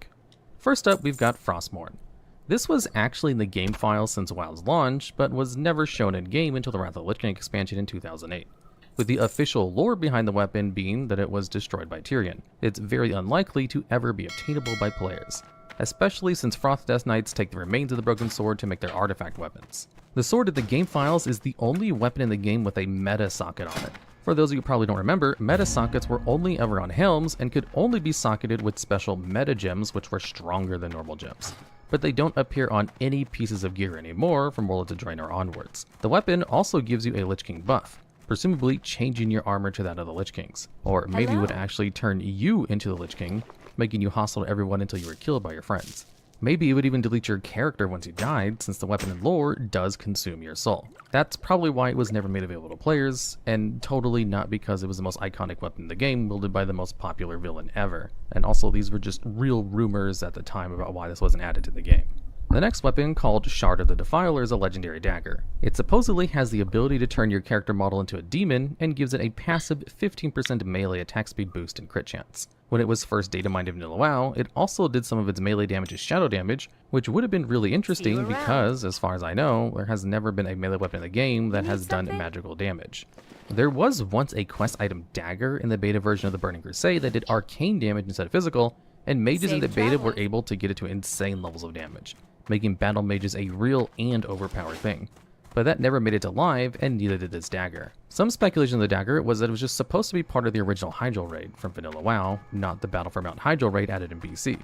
Speaker 11: First up, we've got Frostmourne. This was actually in the game files since WoW's launch, but was never shown in-game until the Wrath of the Lich King expansion in 2008, with the official lore behind the weapon being that it was destroyed by Tyrion. It's very unlikely to ever be obtainable by players, especially since Frost Death Knights take the remains of the Broken Sword to make their artifact weapons. The sword in the game files is the only weapon in the game with a meta socket on it. For those of you who probably don't remember, meta sockets were only ever on helms and could only be socketed with special meta gems which were stronger than normal gems. But they don't appear on any pieces of gear anymore from World of Draenor onwards. The weapon also gives you a Lich King buff, presumably changing your armor to that of the Lich King's, or maybe would actually turn you into the Lich King, making you hostile to everyone until you were killed by your friends. Maybe it would even delete your character once you died, since the weapon in lore does consume your soul. That's probably why it was never made available to players, and totally not because it was the most iconic weapon in the game wielded by the most popular villain ever. And also these were just real rumors at the time about why this wasn't added to the game. The next weapon, called Shard of the Defiler, is a legendary dagger. It supposedly has the ability to turn your character model into a demon and gives it a passive 15% melee attack speed boost and crit chance. When it was first data mined in vanilla WoW, it also did some of its melee damage as shadow damage, which would have been really interesting because, as far as I know, there has never been a melee weapon in the game that has done magical damage. There was once a quest item dagger in the beta version of the Burning Crusade that did arcane damage instead of physical, and mages in the beta were able to get it to insane levels of damage, making battle mages a real and overpowered thing. But that never made it to live, and neither did this dagger. Some speculation of the dagger was that it was just supposed to be part of the original Hydro raid from vanilla WoW, not the Battle for Mount Hydro raid added in BC.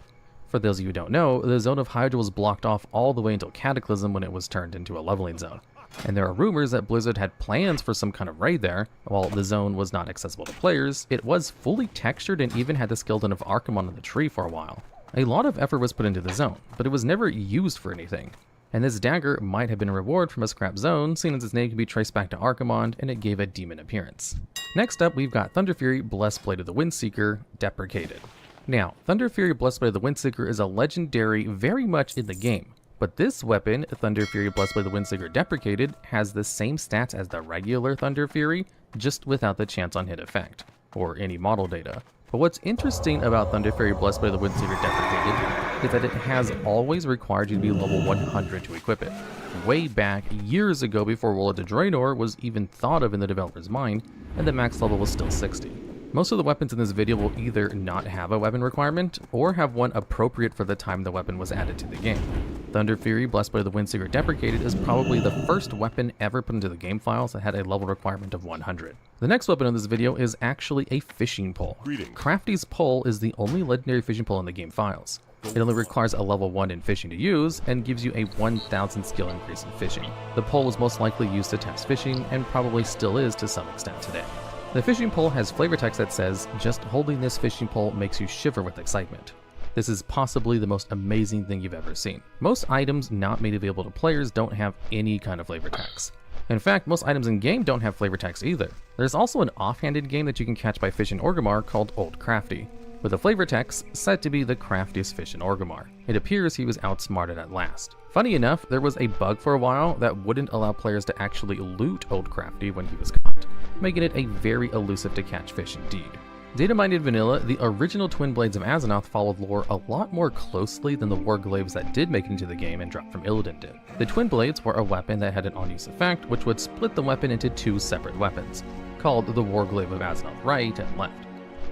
Speaker 11: For those of you who don't know, the zone of Hydro was blocked off all the way until Cataclysm when it was turned into a leveling zone. And there are rumors that Blizzard had plans for some kind of raid there. While the zone was not accessible to players, it was fully textured and even had the skeleton of Archimonde on the tree for a while. A lot of effort was put into the zone, but it was never used for anything. And this dagger might have been a reward from a scrap zone, seeing as its name can be traced back to Archimonde and it gave a demon appearance. Next up, we've got Thunderfury, Blessed Blade of the Windseeker, deprecated. Now, Thunderfury, Blessed Blade of the Windseeker is a legendary very much in the game, but this weapon, Thunderfury, Blessed Blade of the Windseeker deprecated, has the same stats as the regular Thunderfury, just without the chance on hit effect, or any model data. But what's interesting about Thunderfury, Blessed Blade of the Windseeker deprecated is that it has always required you to be level 100 to equip it. Way back, years ago before World of Draenor was even thought of in the developer's mind, and the max level was still 60. Most of the weapons in this video will either not have a weapon requirement, or have one appropriate for the time the weapon was added to the game. Thunderfury, Blessed Blade of the Windseeker deprecated is probably the first weapon ever put into the game files that had a level requirement of 100. The next weapon in this video is actually a fishing pole. Crafty's pole is the only legendary fishing pole in the game files. It only requires a level 1 in fishing to use, and gives you a 1000 skill increase in fishing. The pole was most likely used to test fishing, and probably still is to some extent today. The fishing pole has flavor text that says, "Just holding this fishing pole makes you shiver with excitement." This is possibly the most amazing thing you've ever seen. Most items not made available to players don't have any kind of flavor text. In fact, most items in game don't have flavor text either. There's also an offhanded game that you can catch by fishing Orgrimmar called Old Crafty, with a flavor text said to be the craftiest fish in Orgrimmar. It appears he was outsmarted at last. Funny enough, there was a bug for a while that wouldn't allow players to actually loot Old Crafty when he was caught, making it a very elusive to catch fish indeed. Data mined in vanilla, the original Twin Blades of Azeroth followed lore a lot more closely than the Warglaives that did make it into the game and dropped from Illidan did. The Twin Blades were a weapon that had an on-use effect, which would split the weapon into two separate weapons, called the Warglaive of Azeroth right and left.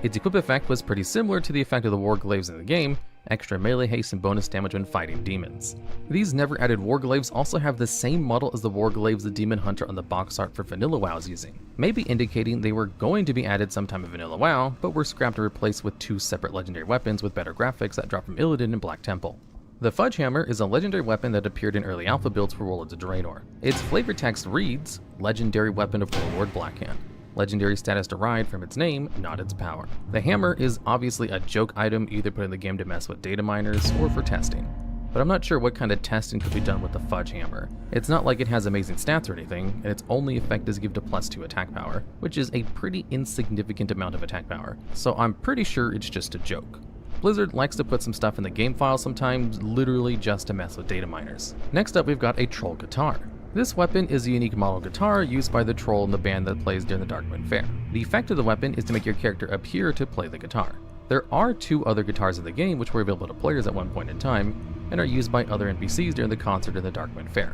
Speaker 11: Its equip effect was pretty similar to the effect of the Warglaives in the game, extra melee haste and bonus damage when fighting demons. These never added Warglaives also have the same model as the Warglaives the Demon Hunter on the box art for Vanilla WoW is using, maybe indicating they were going to be added sometime in Vanilla WoW, but were scrapped and replaced with two separate legendary weapons with better graphics that drop from Illidan and Black Temple. The Fudge Hammer is a legendary weapon that appeared in early alpha builds for Warlords of Draenor. Its flavor text reads, Legendary Weapon of Warlord Blackhand. Legendary status derived from its name, not its power. The hammer is obviously a joke item either put in the game to mess with data miners or for testing, but I'm not sure what kind of testing could be done with the Fudge Hammer. It's not like it has amazing stats or anything, and its only effect is give to +2 attack power, which is a pretty insignificant amount of attack power, so I'm pretty sure it's just a joke. Blizzard likes to put some stuff in the game file sometimes, literally just to mess with data miners. Next up, we've got a Troll Guitar. This weapon is a unique model guitar used by the troll in the band that plays during the Darkwind Fair. The effect of the weapon is to make your character appear to play the guitar. There are 2 other guitars in the game which were available to players at one point in time, and are used by other NPCs during the concert in the Darkwind Fair.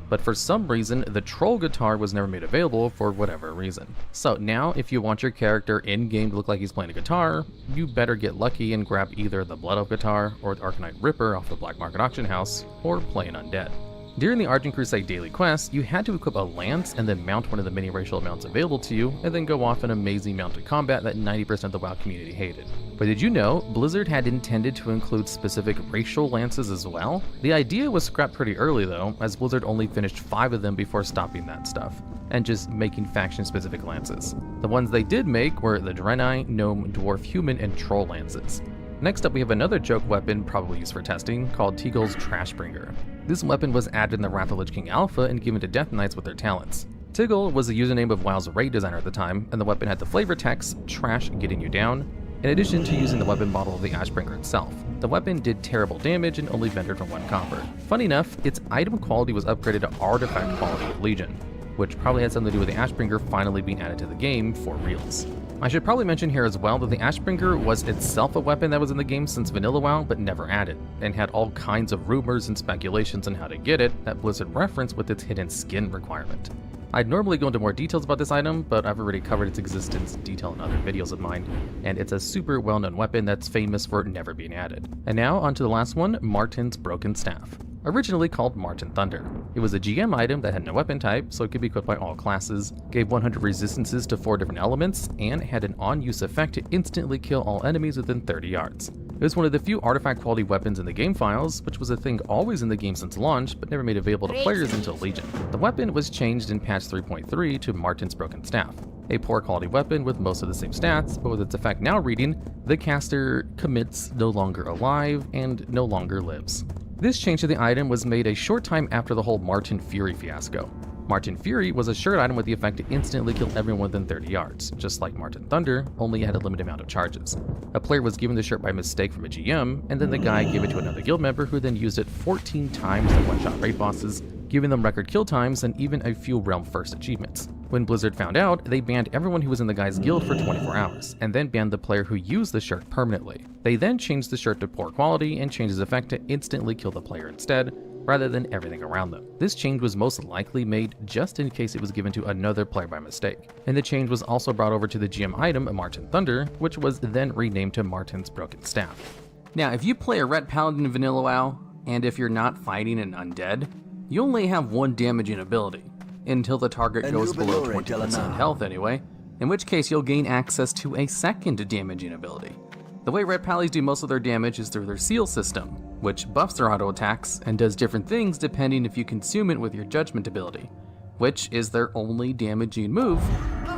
Speaker 11: But for some reason, the troll guitar was never made available for whatever reason. So now, if you want your character in-game to look like he's playing a guitar, you better get lucky and grab either the Blood Elf guitar or the Arcanite Ripper off the Black Market Auction House, or play an undead. During the Argent Crusade daily quest, you had to equip a lance and then mount one of the many racial mounts available to you, and then go off an amazing mounted combat that 90% of the WoW community hated. But did you know, Blizzard had intended to include specific racial lances as well? The idea was scrapped pretty early though, as Blizzard only finished 5 of them before stopping that stuff, and just making faction-specific lances. The ones they did make were the Draenei, Gnome, Dwarf, Human, and Troll lances. Next up, we have another joke weapon, probably used for testing, called Teagle's Trashbringer. This weapon was added in the Wrath of Lich King Alpha and given to Death Knights with their talents. Tiggle was the username of WoW's raid designer at the time, and the weapon had the flavor text, Trash Getting You Down, in addition to using the weapon model of the Ashbringer itself. The weapon did terrible damage and only vendored from 1 copper. Funny enough, its item quality was upgraded to artifact quality with Legion, which probably had something to do with the Ashbringer finally being added to the game for reals. I should probably mention here as well that the Ashbringer was itself a weapon that was in the game since Vanilla WoW but never added, and had all kinds of rumors and speculations on how to get it that Blizzard referenced with its hidden skin requirement. I'd normally go into more details about this item, but I've already covered its existence in detail in other videos of mine, and it's a super well-known weapon that's famous for never being added. And now onto the last one, Martin's Broken Staff. Originally called Martin Thunder. It was a GM item that had no weapon type, so it could be equipped by all classes, gave 100 resistances to 4 different elements, and had an on-use effect to instantly kill all enemies within 30 yards. It was one of the few artifact quality weapons in the game files, which was a thing always in the game since launch, but never made available to players until Legion. The weapon was changed in patch 3.3 to Martin's Broken Staff. A poor quality weapon with most of the same stats, but with its effect now reading, the caster commits no longer alive and no longer lives. This change to the item was made a short time after the whole Martin Fury fiasco. Martin Fury was a shirt item with the effect to instantly kill everyone within 30 yards, just like Martin Thunder, only it had a limited amount of charges. A player was given the shirt by mistake from a GM, and then the guy gave it to another guild member who then used it 14 times to one-shot raid bosses, giving them record kill times and even a few Realm First achievements. When Blizzard found out, they banned everyone who was in the guy's guild for 24 hours, and then banned the player who used the shirt permanently. They then changed the shirt to poor quality and changed its effect to instantly kill the player instead, rather than everything around them. This change was most likely made just in case it was given to another player by mistake. And the change was also brought over to the GM item Martin Thunder, which was then renamed to Martin's Broken Staff. Now, if you play a Ret Paladin in Vanilla WoW, and if you're not fighting an undead, you only have 1 damaging ability, until the target goes below 20% health anyway, in which case you'll gain access to a second damaging ability. The way Red Pallies do most of their damage is through their seal system, which buffs their auto attacks and does different things depending if you consume it with your judgment ability, which is their only damaging move,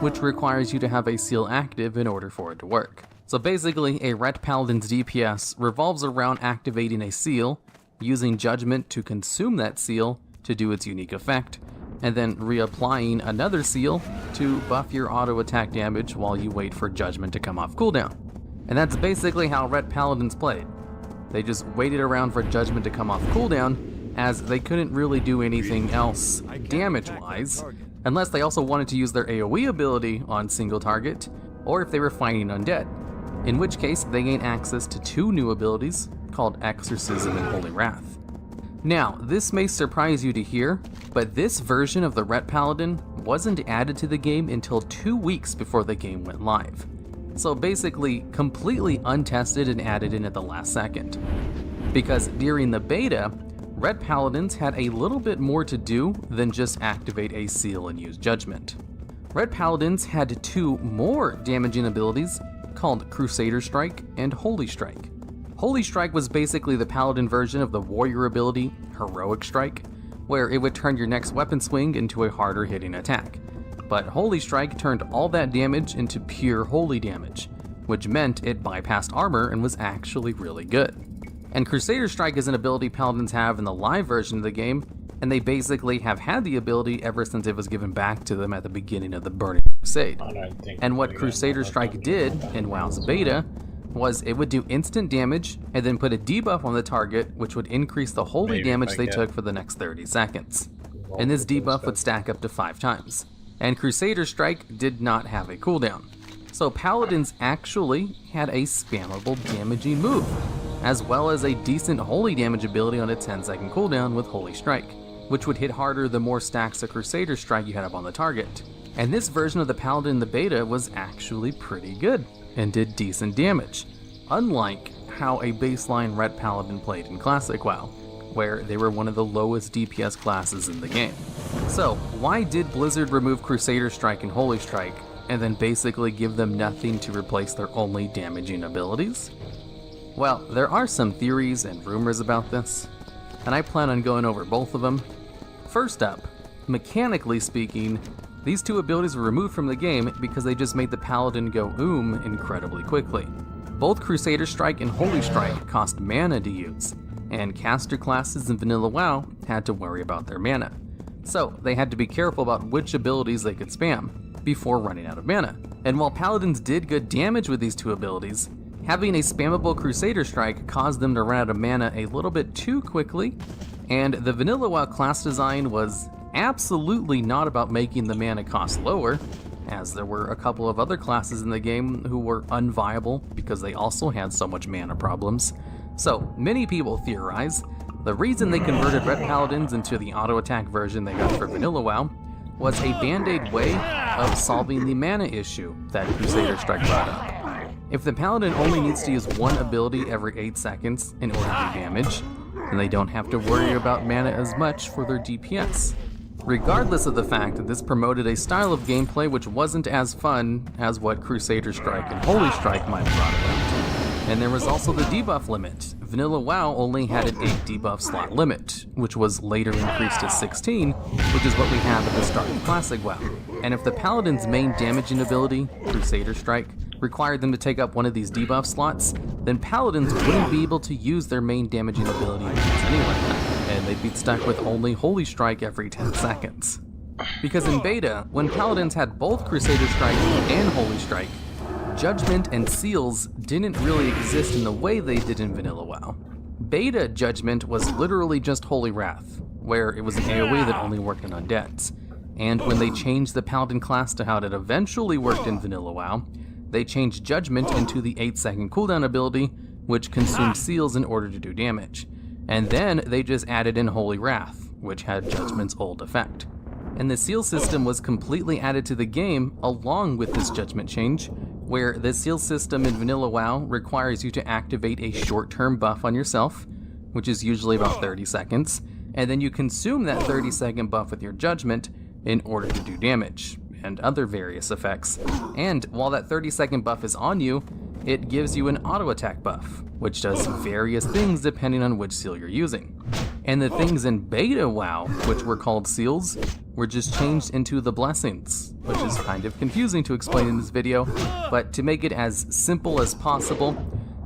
Speaker 11: which requires you to have a seal active in order for it to work. So basically, a Ret Paladin's DPS revolves around activating a seal, using judgment to consume that seal to do its unique effect, and then reapplying another seal to buff your auto attack damage while you wait for Judgment to come off cooldown. And that's basically how Ret Paladins played. They just waited around for Judgment to come off cooldown, as they couldn't really do anything else damage-wise, unless they also wanted to use their AoE ability on single target, or if they were fighting undead, in which case they gain access to 2 new abilities called Exorcism and Holy Wrath. Now, this may surprise you to hear, but this version of the Ret Paladin wasn't added to the game until 2 weeks before the game went live. So basically, completely untested and added in at the last second. Because during the beta, Ret Paladins had a little bit more to do than just activate a seal and use Judgment. Ret Paladins had 2 more damaging abilities called Crusader Strike and Holy Strike. Holy Strike was basically the Paladin version of the warrior ability Heroic Strike, where it would turn your next weapon swing into a harder hitting attack. But Holy Strike turned all that damage into pure holy damage, which meant it bypassed armor and was actually really good. And Crusader Strike is an ability Paladins have in the live version of the game, and they basically have had the ability ever since it was given back to them at the beginning of the Burning Crusade. And what Crusader Strike did in WoW's beta was it would do instant damage and then put a debuff on the target, which would increase the holy damage they took for the next 30 seconds. And this debuff would stack up to 5 times. And Crusader Strike did not have a cooldown. So Paladins actually had a spammable damaging move, as well as a decent holy damage ability on a 10-second cooldown with Holy Strike, which would hit harder the more stacks of Crusader Strike you had up on the target. And this version of the Paladin in the beta was actually pretty good, and did decent damage, unlike how a baseline Ret Paladin played in Classic WoW, where they were one of the lowest DPS classes in the game. So, why did Blizzard remove Crusader Strike and Holy Strike, and then basically give them nothing to replace their only damaging abilities? Well, there are some theories and rumors about this, and I plan on going over both of them. First up, mechanically speaking, these 2 abilities were removed from the game because they just made the Paladin go incredibly quickly. Both Crusader Strike and Holy Strike cost mana to use, and caster classes in vanilla WoW had to worry about their mana. So they had to be careful about which abilities they could spam before running out of mana. And while Paladins did good damage with these 2 abilities, having a spammable Crusader Strike caused them to run out of mana a little bit too quickly, and the vanilla WoW class design was absolutely not about making the mana cost lower, as there were a couple of other classes in the game who were unviable because they also had so much mana problems. So many people theorize the reason they converted Ret Paladins into the auto attack version they got for vanilla WoW was a band-aid way of solving the mana issue that Crusader Strike brought up. If the Paladin only needs to use 1 ability every 8 seconds in order to do damage, then they don't have to worry about mana as much for their DPS. Regardless of the fact that this promoted a style of gameplay which wasn't as fun as what Crusader Strike and Holy Strike might have brought about. And there was also the debuff limit. Vanilla WoW only had an 8 debuff slot limit, which was later increased to 16, which is what we have at the start of Classic WoW. And if the Paladin's main damaging ability, Crusader Strike, required them to take up one of these debuff slots, then Paladins wouldn't be able to use their main damaging ability anyway, and they'd be stuck with only Holy Strike every 10 seconds. Because in beta, when Paladins had both Crusader Strike and Holy Strike, Judgment and Seals didn't really exist in the way they did in vanilla WoW. Beta Judgment was literally just Holy Wrath, where it was an AoE that only worked on undeads. And when they changed the Paladin class to how it eventually worked in vanilla WoW, they changed Judgment into the 8-second cooldown ability, which consumed Seals in order to do damage. And then they just added in Holy Wrath, which had Judgment's old effect. And the Seal system was completely added to the game along with this Judgment change, where the Seal system in vanilla WoW requires you to activate a short-term buff on yourself, which is usually about 30 seconds, and then you consume that 30-second buff with your Judgment in order to do damage, and other various effects. And while that 30-second buff is on you, it gives you an auto attack buff, which does various things depending on which seal you're using. And the things in beta WoW, which were called seals, were just changed into the blessings, which is kind of confusing to explain in this video, but to make it as simple as possible,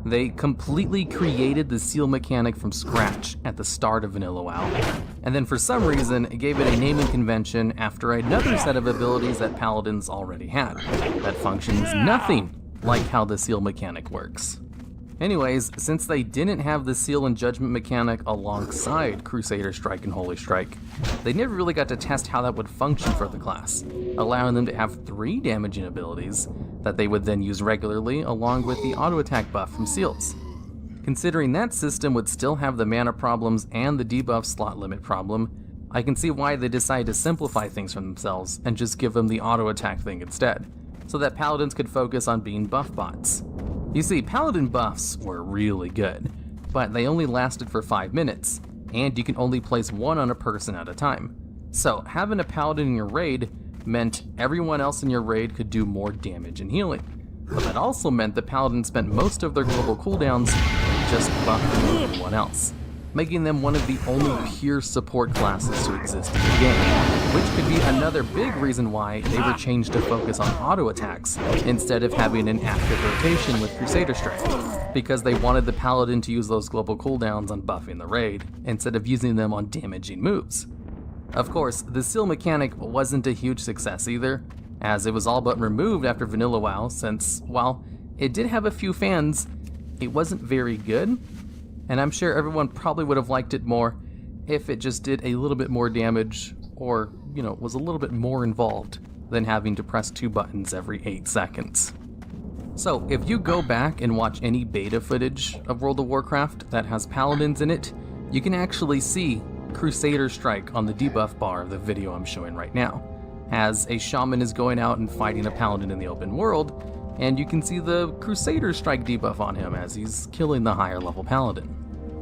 Speaker 11: They completely created the seal mechanic from scratch at the start of Vanilla WoW, and then for some reason gave it a naming convention after another set of abilities that Paladins already had, that functions nothing like how the seal mechanic works. Anyways, since they didn't have the Seal and Judgment mechanic alongside Crusader Strike and Holy Strike, they never really got to test how that would function for the class, allowing them to have 3 damaging abilities that they would then use regularly along with the auto attack buff from Seals. Considering that system would still have the mana problems and the debuff slot limit problem, I can see why they decided to simplify things for themselves and just give them the auto attack thing instead, so that Paladins could focus on being buff bots. You see, Paladin buffs were really good, but they only lasted for 5 minutes, and you can only place 1 on a person at a time. So having a Paladin in your raid meant everyone else in your raid could do more damage and healing. But that also meant that Paladins spent most of their global cooldowns just buffing everyone else, making them one of the only pure support classes to exist in the game, which could be another big reason why they were changed to focus on auto attacks instead of having an active rotation with Crusader Strike, because they wanted the Paladin to use those global cooldowns on buffing the raid instead of using them on damaging moves. Of course, the Seal mechanic wasn't a huge success either, as it was all but removed after Vanilla WoW since, while it did have a few fans, it wasn't very good. And I'm sure everyone probably would have liked it more if it just did a little bit more damage or, was a little bit more involved than having to press 2 buttons every 8 seconds. So if you go back and watch any beta footage of World of Warcraft that has Paladins in it, you can actually see Crusader Strike on the debuff bar of the video I'm showing right now, as a shaman is going out and fighting a Paladin in the open world, and you can see the Crusader Strike debuff on him as he's killing the higher level Paladin.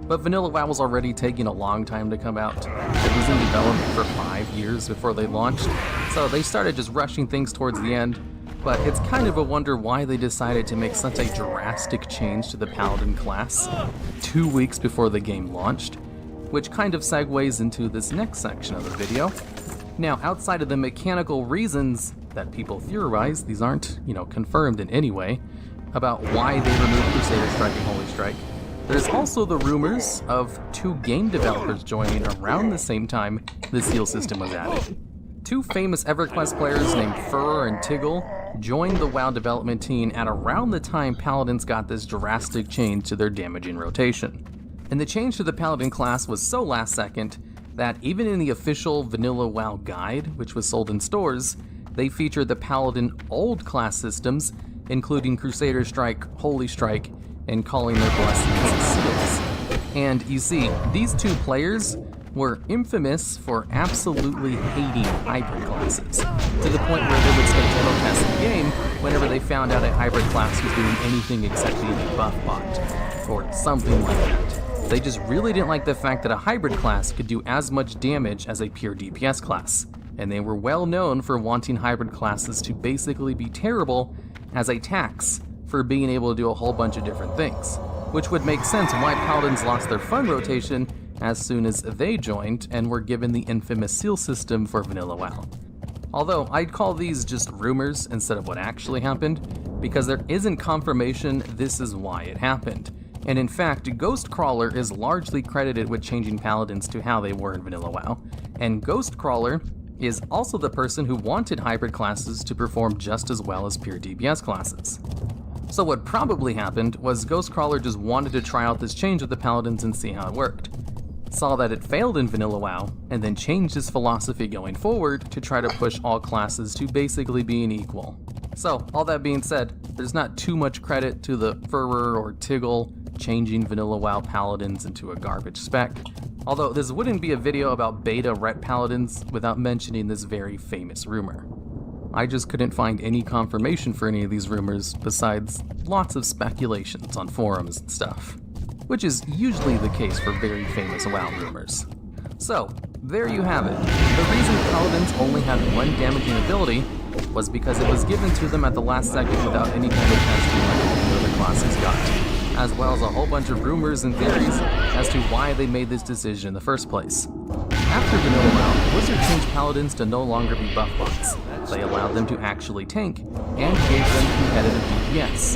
Speaker 11: But Vanilla WoW was already taking a long time to come out. It was in development for 5 years before they launched, so they started just rushing things towards the end, but it's kind of a wonder why they decided to make such a drastic change to the Paladin class 2 weeks before the game launched, which kind of segues into this next section of the video. Now, outside of the mechanical reasons that people theorize, these aren't, confirmed in any way, about why they removed Crusader Strike and Holy Strike, there's also the rumors of 2 game developers joining around the same time the Seal system was added. 2 famous EverQuest players named Furrer and Tiggle joined the WoW development team at around the time Paladins got this drastic change to their damaging rotation. And the change to the Paladin class was so last second that even in the official Vanilla WoW guide, which was sold in stores, they featured the Paladin old class systems, including Crusader Strike, Holy Strike, and calling their blessings Seals. And you see, these 2 players were infamous for absolutely hating hybrid classes, to the point where they would stay total test the game whenever they found out a hybrid class was doing anything except being a buff bot, or something like that. They just really didn't like the fact that a hybrid class could do as much damage as a pure DPS class, and they were well known for wanting hybrid classes to basically be terrible as a tax for being able to do a whole bunch of different things, which would make sense why Paladins lost their fun rotation as soon as they joined and were given the infamous Seal system for Vanilla WoW. Although I'd call these just rumors instead of what actually happened, because there isn't confirmation this is why it happened. And in fact, Ghostcrawler is largely credited with changing Paladins to how they were in Vanilla WoW, and Ghostcrawler is also the person who wanted hybrid classes to perform just as well as pure DPS classes. So what probably happened was Ghostcrawler just wanted to try out this change with the Paladins and see how it worked. Saw that it failed in Vanilla WoW, and then changed his philosophy going forward to try to push all classes to basically being equal. So, all that being said, there's not too much credit to the Furrer or Tiggle changing Vanilla WoW Paladins into a garbage spec, although this wouldn't be a video about beta ret Paladins without mentioning this very famous rumor. I just couldn't find any confirmation for any of these rumors besides lots of speculations on forums and stuff, which is usually the case for very famous WoW rumors. So, there you have it. The reason Paladins only had 1 damaging ability was because it was given to them at the last second without any kind of testing like all the other classes got, as well as a whole bunch of rumors and theories as to why they made this decision in the first place. After Vanilla WoW, Blizzard changed Paladins to no longer be buff bots. They allowed them to actually tank, and gave them competitive DPS.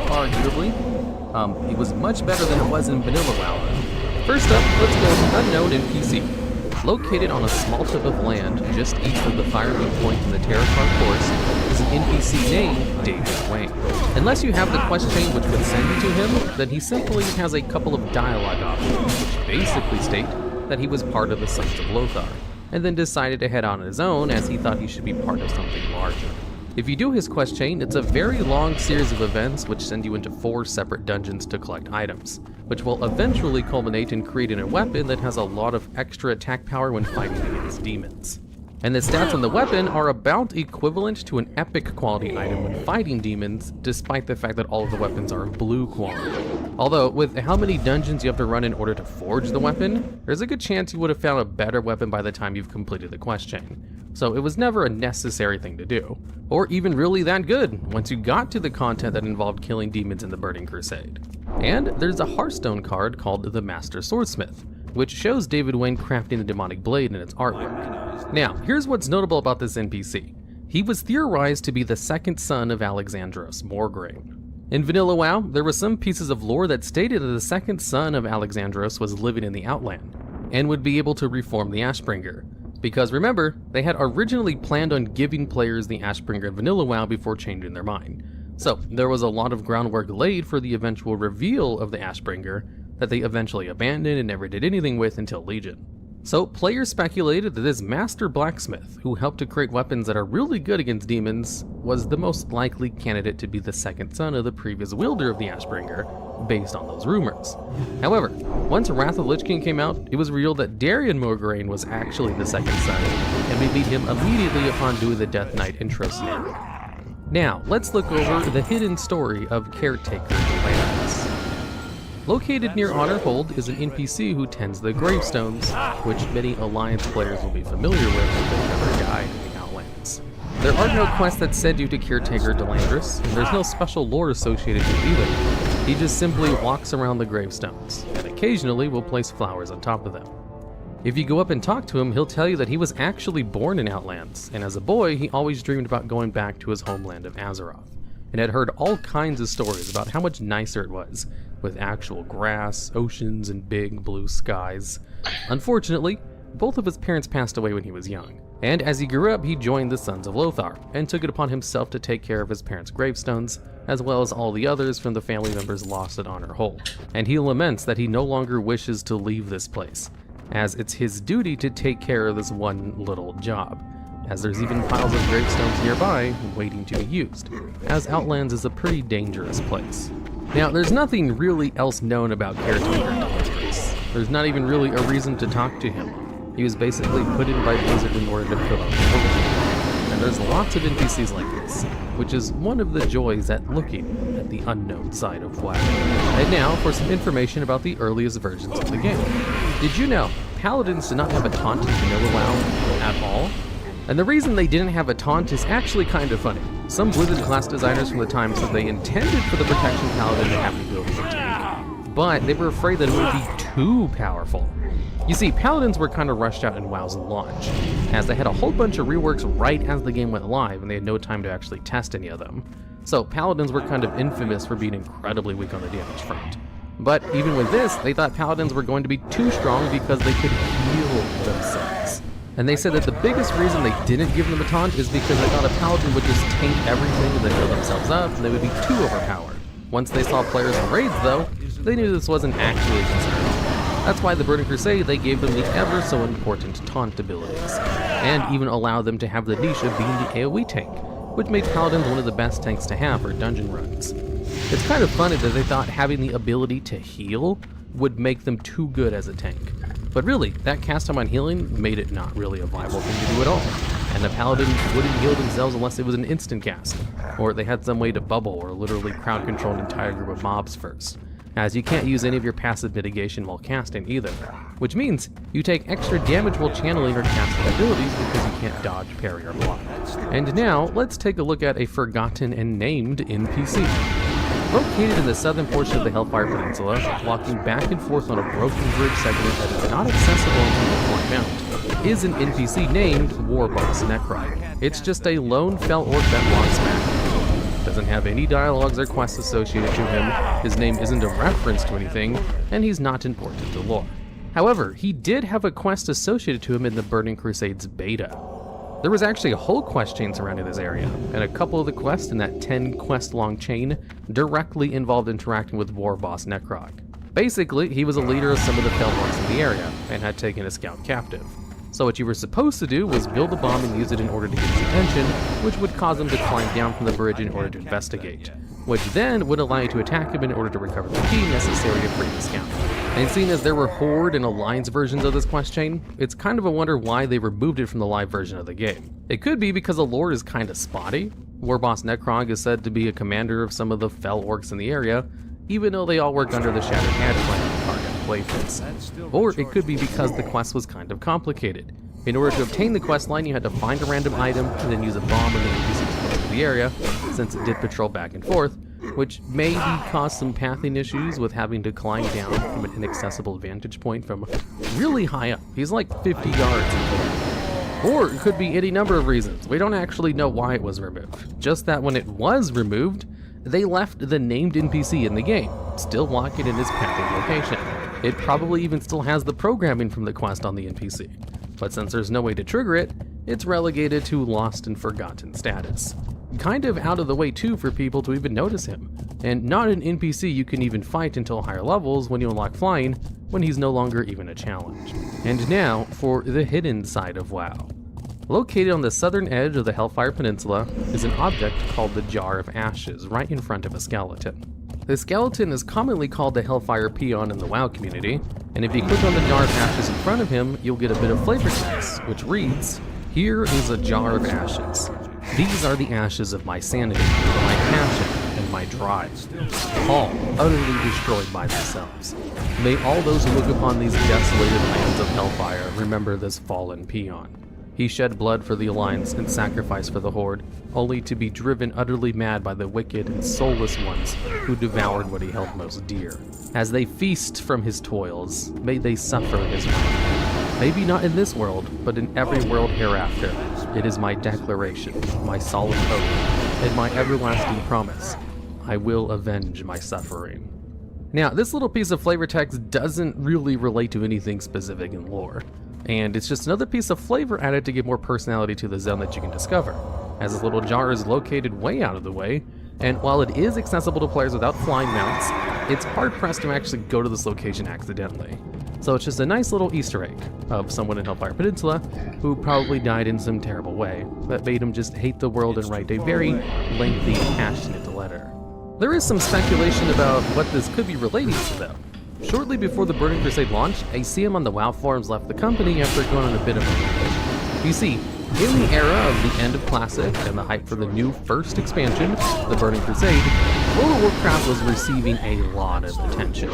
Speaker 11: Arguably, It was much better than it was in Vanilla WoW. First up, let's go with Unknown NPC. Located on a small tip of land just east of the Fireview Point in the Terracar Forest is an NPC named David Wayne. Unless you have the quest chain which would send you to him, then he simply has a couple of dialogue options, which basically state that he was part of the Sons of Lothar, and then decided to head on his own as he thought he should be part of something larger. If you do his quest chain, it's a very long series of events which send you into 4 separate dungeons to collect items, which will eventually culminate in creating a weapon that has a lot of extra attack power when fighting against demons. And the stats on the weapon are about equivalent to an epic quality item when fighting demons, despite the fact that all of the weapons are of blue quality. Although, with how many dungeons you have to run in order to forge the weapon, there's a good chance you would have found a better weapon by the time you've completed the quest chain. So it was never a necessary thing to do, or even really that good once you got to the content that involved killing demons in the Burning Crusade. And there's a Hearthstone card called the Master Swordsmith, which shows David Wayne crafting the demonic blade in its artwork. Now, here's what's notable about this NPC. He was theorized to be the second son of Alexandros Morgraine. In Vanilla WoW, there were some pieces of lore that stated that the second son of Alexandros was living in the Outland, and would be able to reform the Ashbringer. Because remember, they had originally planned on giving players the Ashbringer in Vanilla WoW before changing their mind. So, there was a lot of groundwork laid for the eventual reveal of the Ashbringer that they eventually abandoned and never did anything with until Legion. So, players speculated that this master blacksmith, who helped to create weapons that are really good against demons, was the most likely candidate to be the second son of the previous wielder of the Ashbringer, based on those rumors. However, once Wrath of the Lich King came out, it was revealed that Darian Morgraine was actually the second son, and we meet him immediately upon doing the Death Knight intro scenario. Now, let's look over the hidden story of Caretaker Delandris. Located near Honorhold is an NPC who tends the gravestones, which many Alliance players will be familiar with if they've ever died in the Outlands. There are no quests that send you to Caretaker Delandris, and there's no special lore associated with either. He just simply walks around the gravestones, and occasionally will place flowers on top of them. If you go up and talk to him, he'll tell you that he was actually born in Outlands, and as a boy, he always dreamed about going back to his homeland of Azeroth, and had heard all kinds of stories about how much nicer it was, with actual grass, oceans, and big blue skies. Unfortunately, both of his parents passed away when he was young, and as he grew up, he joined the Sons of Lothar, and took it upon himself to take care of his parents' gravestones, as well as all the others from the family members lost at Honorhold. And he laments that he no longer wishes to leave this place, as it's his duty to take care of this one little job, as there's even piles of gravestones nearby waiting to be used, as Outlands is a pretty dangerous place. Now, there's nothing really else known about Caretaker Delandris. There's not even really a reason to talk to him. He was basically put in by Blizzard in order to fill out the world. And there's lots of NPCs like this, which is one of the joys at looking at the unknown side of WoW. And now for some information about the earliest versions of the game. Did you know Paladins did not have a taunt in Vanilla WoW at all? And the reason they didn't have a taunt is actually kind of funny. Some Blizzard class designers from the time said they intended for the Protection Paladin to have the ability to tank, but they were afraid that it would be too powerful. You see, Paladins were kind of rushed out in WoW's launch, as they had a whole bunch of reworks right as the game went live and they had no time to actually test any of them. So Paladins were kind of infamous for being incredibly weak on the damage front. But even with this, they thought Paladins were going to be too strong because they could heal themselves. And they said that the biggest reason they didn't give them a taunt is because they thought a Paladin would just tank everything and then heal themselves up, and they would be too overpowered. Once they saw players in raids though, they knew this wasn't actually a concern. That's why the Burning Crusade, they gave them the ever so important taunt abilities, and even allowed them to have the niche of being the AoE tank, which made Paladins one of the best tanks to have for dungeon runs. It's kind of funny that they thought having the ability to heal would make them too good as a tank. But really, that cast time on healing made it not really a viable thing to do at all. And the Paladin wouldn't heal themselves unless it was an instant cast, or they had some way to bubble or literally crowd control an entire group of mobs first, as you can't use any of your passive mitigation while casting either, which means you take extra damage while channeling or casting abilities because you can't dodge, parry, or block. And now, let's take a look at a forgotten and named NPC. Located in the southern portion of the Hellfire Peninsula, walking back and forth on a broken bridge segment that is not accessible until you climb out, is an NPC named Warboss Necry. It's just a lone fell orc that walks back. doesn't have any dialogues or quests associated to him, his name isn't a reference to anything, and he's not important to lore. However, he did have a quest associated to him in the Burning Crusades beta. There was actually a whole quest chain surrounding this area, and a couple of the quests in that 10 quest long chain directly involved interacting with war boss Necrog. Basically, he was a leader of some of the Felorgs in the area, and had taken a scout captive. So what you were supposed to do was build a bomb and use it in order to get his attention, which would cause him to climb down from the bridge in order to investigate, which then would allow you to attack him in order to recover the key necessary to free the scout. And seeing as there were Horde and Alliance versions of this quest chain, it's kind of a wonder why they removed it from the live version of the game. It could be because the lore is kinda spotty. Warboss Necrog is said to be a commander of some of the Fel Orcs in the area, even though they all work under the Shattered Edge clan target playface. Or it could be because the quest was kind of complicated. In order to obtain the quest line, you had to find a random item and then use a bomb when the NPCs close to the area, since it did patrol back and forth, which maybe caused some pathing issues with having to climb down from an inaccessible vantage point from really high up. He's like 50 yards in the air. Or it could be any number of reasons. We don't actually know why it was removed. Just that when it was removed, they left the named NPC in the game, still walking in his pathing location. It probably even still has the programming from the quest on the NPC. But since there's no way to trigger it, it's relegated to lost and forgotten status. Kind of out of the way too for people to even notice him, and not an NPC you can even fight until higher levels when you unlock flying, when he's no longer even a challenge. And now for the hidden side of WoW. Located on the southern edge of the Hellfire Peninsula is an object called the Jar of Ashes right in front of a skeleton. The skeleton is commonly called the Hellfire Peon in the WoW community, and if you click on the Jar of Ashes in front of him, you'll get a bit of flavor text, which reads, "Here is a jar of ashes. These are the ashes of my sanity, my passion, and my drive, all utterly destroyed by themselves. May all those who look upon these desolated lands of Hellfire remember this fallen peon. He shed blood for the Alliance and sacrificed for the Horde, only to be driven utterly mad by the wicked and soulless ones who devoured what he held most dear. As they feast from his toils, may they suffer his wrath. Maybe not in this world, but in every world hereafter. It is my declaration, my solemn oath, and my everlasting promise. I will avenge my suffering." Now, this little piece of flavor text doesn't really relate to anything specific in lore, and it's just another piece of flavor added to give more personality to the zone that you can discover, as this little jar is located way out of the way, and while it is accessible to players without flying mounts, it's hard-pressed to actually go to this location accidentally. So it's just a nice little Easter egg of someone in Hellfire Peninsula who probably died in some terrible way that made him just hate the world and write a very lengthy, passionate letter. There is some speculation about what this could be relating to though. Shortly before the Burning Crusade launched, a CM on the WoW forums left the company after going on a bit of a rant. You see, in the era of the end of Classic and the hype for the new first expansion, the Burning Crusade, World of Warcraft was receiving a lot of attention.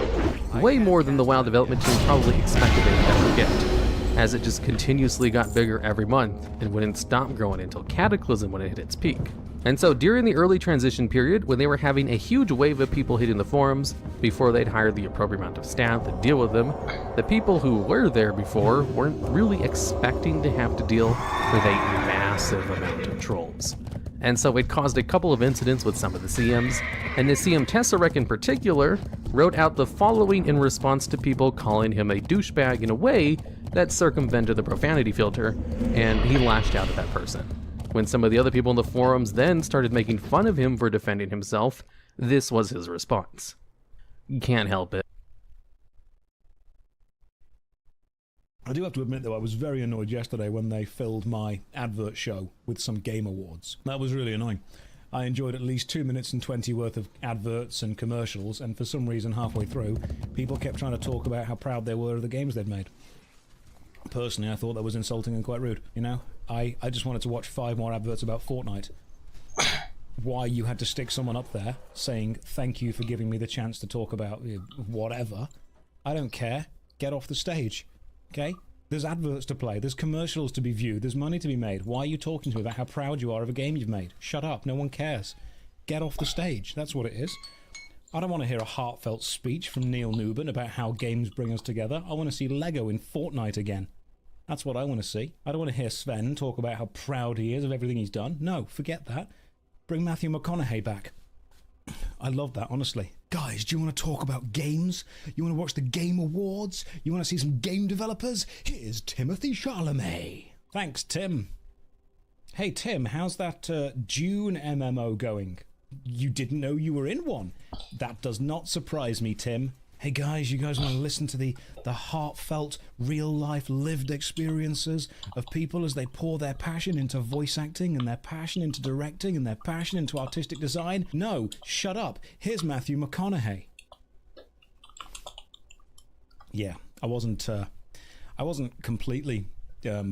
Speaker 11: Way more than the WoW development team probably expected it to ever get, as it just continuously got bigger every month and wouldn't stop growing until Cataclysm when it hit its peak. And so during the early transition period, when they were having a huge wave of people hitting the forums, before they'd hired the appropriate amount of staff to deal with them, the people who were there before weren't really expecting to have to deal with a massive amount of trolls. And so it caused a couple of incidents with some of the CMs, and the CM Tessarek in particular wrote out the following in response to people calling him a douchebag in a way that circumvented the profanity filter, and he lashed out at that person. When some of the other people in the forums then started making fun of him for defending himself, this was his response. Can't help it.
Speaker 16: I do have to admit, though, I was very annoyed yesterday when they filled my advert show with some game awards. That was really annoying. I enjoyed at least 2 minutes and 20 worth of adverts and commercials, and for some reason halfway through, people kept trying to talk about how proud they were of the games they'd made. Personally, I thought that was insulting and quite rude, you know? I just wanted to watch 5 more adverts about Fortnite. Why you had to stick someone up there saying, "Thank you for giving me the chance to talk about whatever." I don't care. Get off the stage. Okay? There's adverts to play, there's commercials to be viewed, there's money to be made. Why are you talking to me about how proud you are of a game you've made? Shut up, no one cares. Get off the stage, that's what it is. I don't want to hear a heartfelt speech from Neil Newbin about how games bring us together. I want to see Lego in Fortnite again. That's what I want to see. I don't want to hear Sven talk about how proud he is of everything he's done. No, forget that. Bring Matthew McConaughey back. I love that, honestly. Guys, do you want to talk about games? You want to watch the Game Awards? You want to see some game developers? Here's Timothy Chalamet. Thanks, Tim. Hey, Tim, how's that Dune MMO going? You didn't know you were in one. That does not surprise me, Tim. Hey guys, you guys want to listen to the heartfelt, real-life, lived experiences of people as they pour their passion into voice acting and their passion into directing and their passion into artistic design? No, shut up. Here's Matthew McConaughey. Yeah, I wasn't completely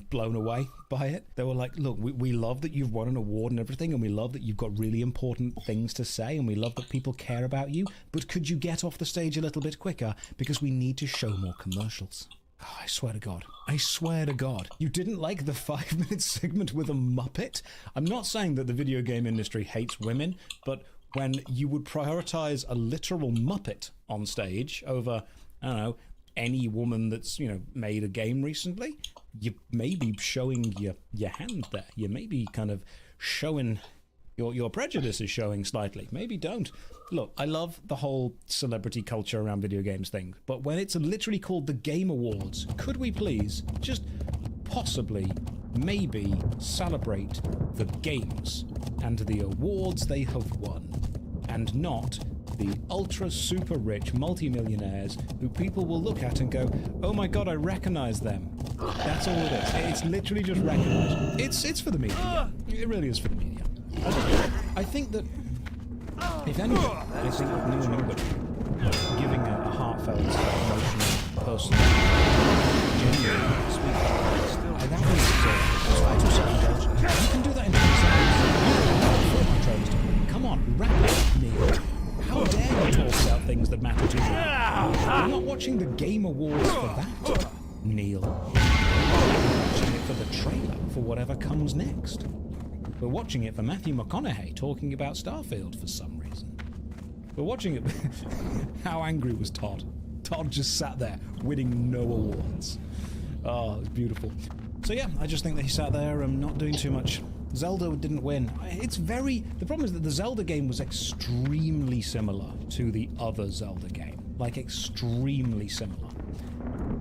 Speaker 16: blown away by it. They were like, look, we love that you've won an award and everything, and we love that you've got really important things to say, and we love that people care about you, but could you get off the stage a little bit quicker, because we need to show more commercials. Oh, I swear to God. I swear to God. You didn't like the 5-minute segment with a Muppet? I'm not saying that the video game industry hates women, but when you would prioritize a literal Muppet on stage over, I don't know, any woman that's, you know, made a game recently, you may be showing your hand there. You may be kind of showing your prejudice is showing slightly. Maybe don't. Look, I love the whole celebrity culture around video games thing, but when it's literally called the Game Awards, could we please just possibly, maybe celebrate the games and the awards they have won, and not the ultra super rich multimillionaires who people will look at and go, oh my God, I recognize them. That's all it is. It's literally just recognize. It's for the media. It really is for the media. I think that, if anything, I think that Neil Newbert giving a heartfelt, emotional, personal, genuine speech, that was self-indulgent. You can do that in 20 seconds. Come on, wrap it, Neil. How dare you talk about things that matter to you? We're not watching the Game Awards for that, Neil. We're watching it for the trailer for whatever comes next. We're watching it for Matthew McConaughey talking about Starfield for some reason. We're watching it... How angry was Todd? Todd just sat there, winning no awards. Oh, it's beautiful. So yeah, I just think that he sat there and not doing too much. Zelda didn't win. It's very... The problem is that the Zelda game was extremely similar to the other Zelda game. Like, extremely similar.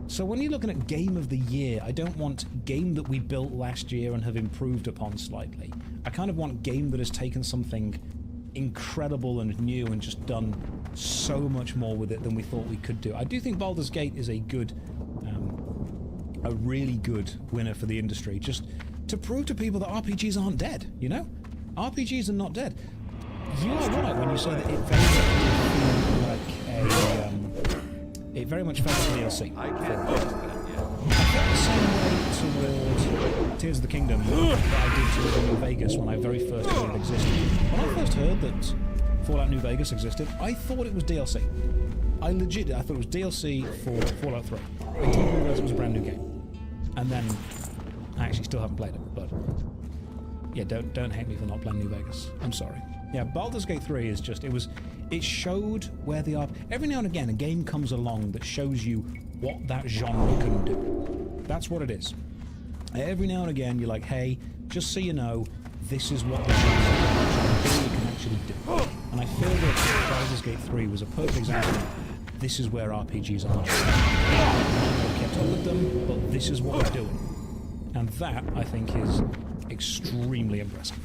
Speaker 16: So when you're looking at Game of the Year, I don't want game that we built last year and have improved upon slightly. I kind of want game that has taken something incredible and new and just done so much more with it than we thought we could do. I do think Baldur's Gate is a really good winner for the industry, just to prove to people that RPGs aren't dead, you know? RPGs are not dead. You are right when you say that it very much felt like DLC. I felt the same way towards Tears of the Kingdom that I did to New Vegas when I very first heard it existed. When I first heard that Fallout New Vegas existed, I thought it was DLC. I thought it was DLC for Fallout 3. I didn't realize it was a brand new game. And then I actually still haven't played it, but yeah, don't hate me for not playing New Vegas. I'm sorry. Yeah, Baldur's Gate 3 is just, it showed where they are. Every now and again, a game comes along that shows you what that genre can do. That's what it is. Every now and again, you're like, hey, just so you know, this is what the genre can actually do. And I feel that Baldur's Gate 3 was a perfect example of this is where RPGs are. I kept up with them, but this is what we're doing. And that, I think, is extremely impressive.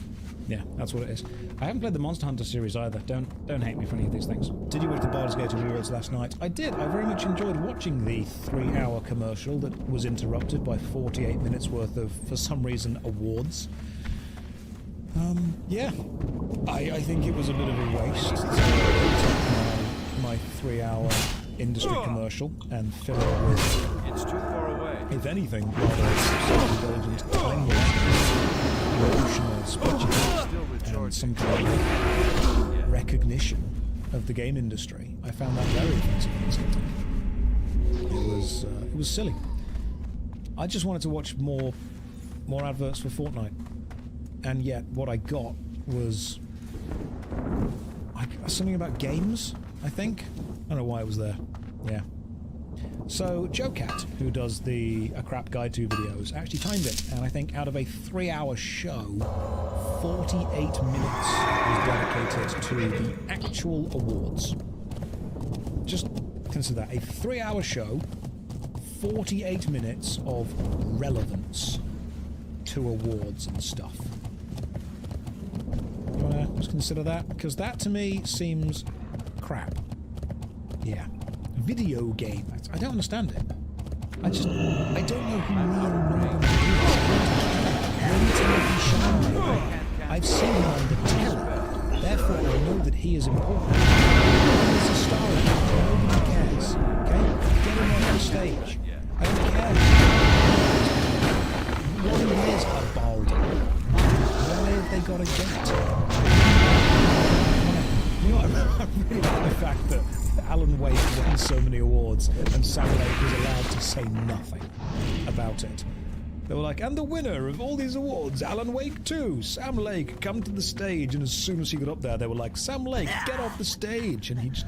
Speaker 16: Yeah, that's what it is. I haven't played the Monster Hunter series either. Don't hate me for any of these things. Did you watch the Baldur's Gate Awards last night? I did. I very much enjoyed watching the 3-hour commercial that was interrupted by 48 minutes worth of, for some reason, awards. Yeah. I think it was a bit of a waste to take my 3-hour industry commercial and fill it with...
Speaker 15: It's too far away.
Speaker 16: If anything, rather self-indulgent, timeless, emotional spectacle and some kind of recognition of the game industry. I found that very offensive. It was silly. I just wanted to watch more adverts for Fortnite, and yet what I got was something about games. I think I don't know why it was there. Yeah. So Joe Cat, who does the A Crap Guide to videos, actually timed it, and I think out of a 3-hour show, 48 minutes was dedicated to the actual awards. Just consider that, a 3-hour show, 48 minutes of relevance to awards and stuff. You wanna just consider that? Because that to me seems crap. Yeah. Video game. I don't understand it. I don't know who Neil Norman is. I've seen him on the telly. Therefore, I know that he is important. He's a star. Nobody cares. Okay? Get him on the stage. I don't care. What is a bald? Why have they got to get it? You know, I really like the fact that Alan Wake won so many awards and Sam Lake was allowed to say nothing about it. They were like, and the winner of all these awards, Alan Wake 2, Sam Lake, come to the stage. And as soon as he got up there, they were like, Sam Lake, get off the stage. And he just...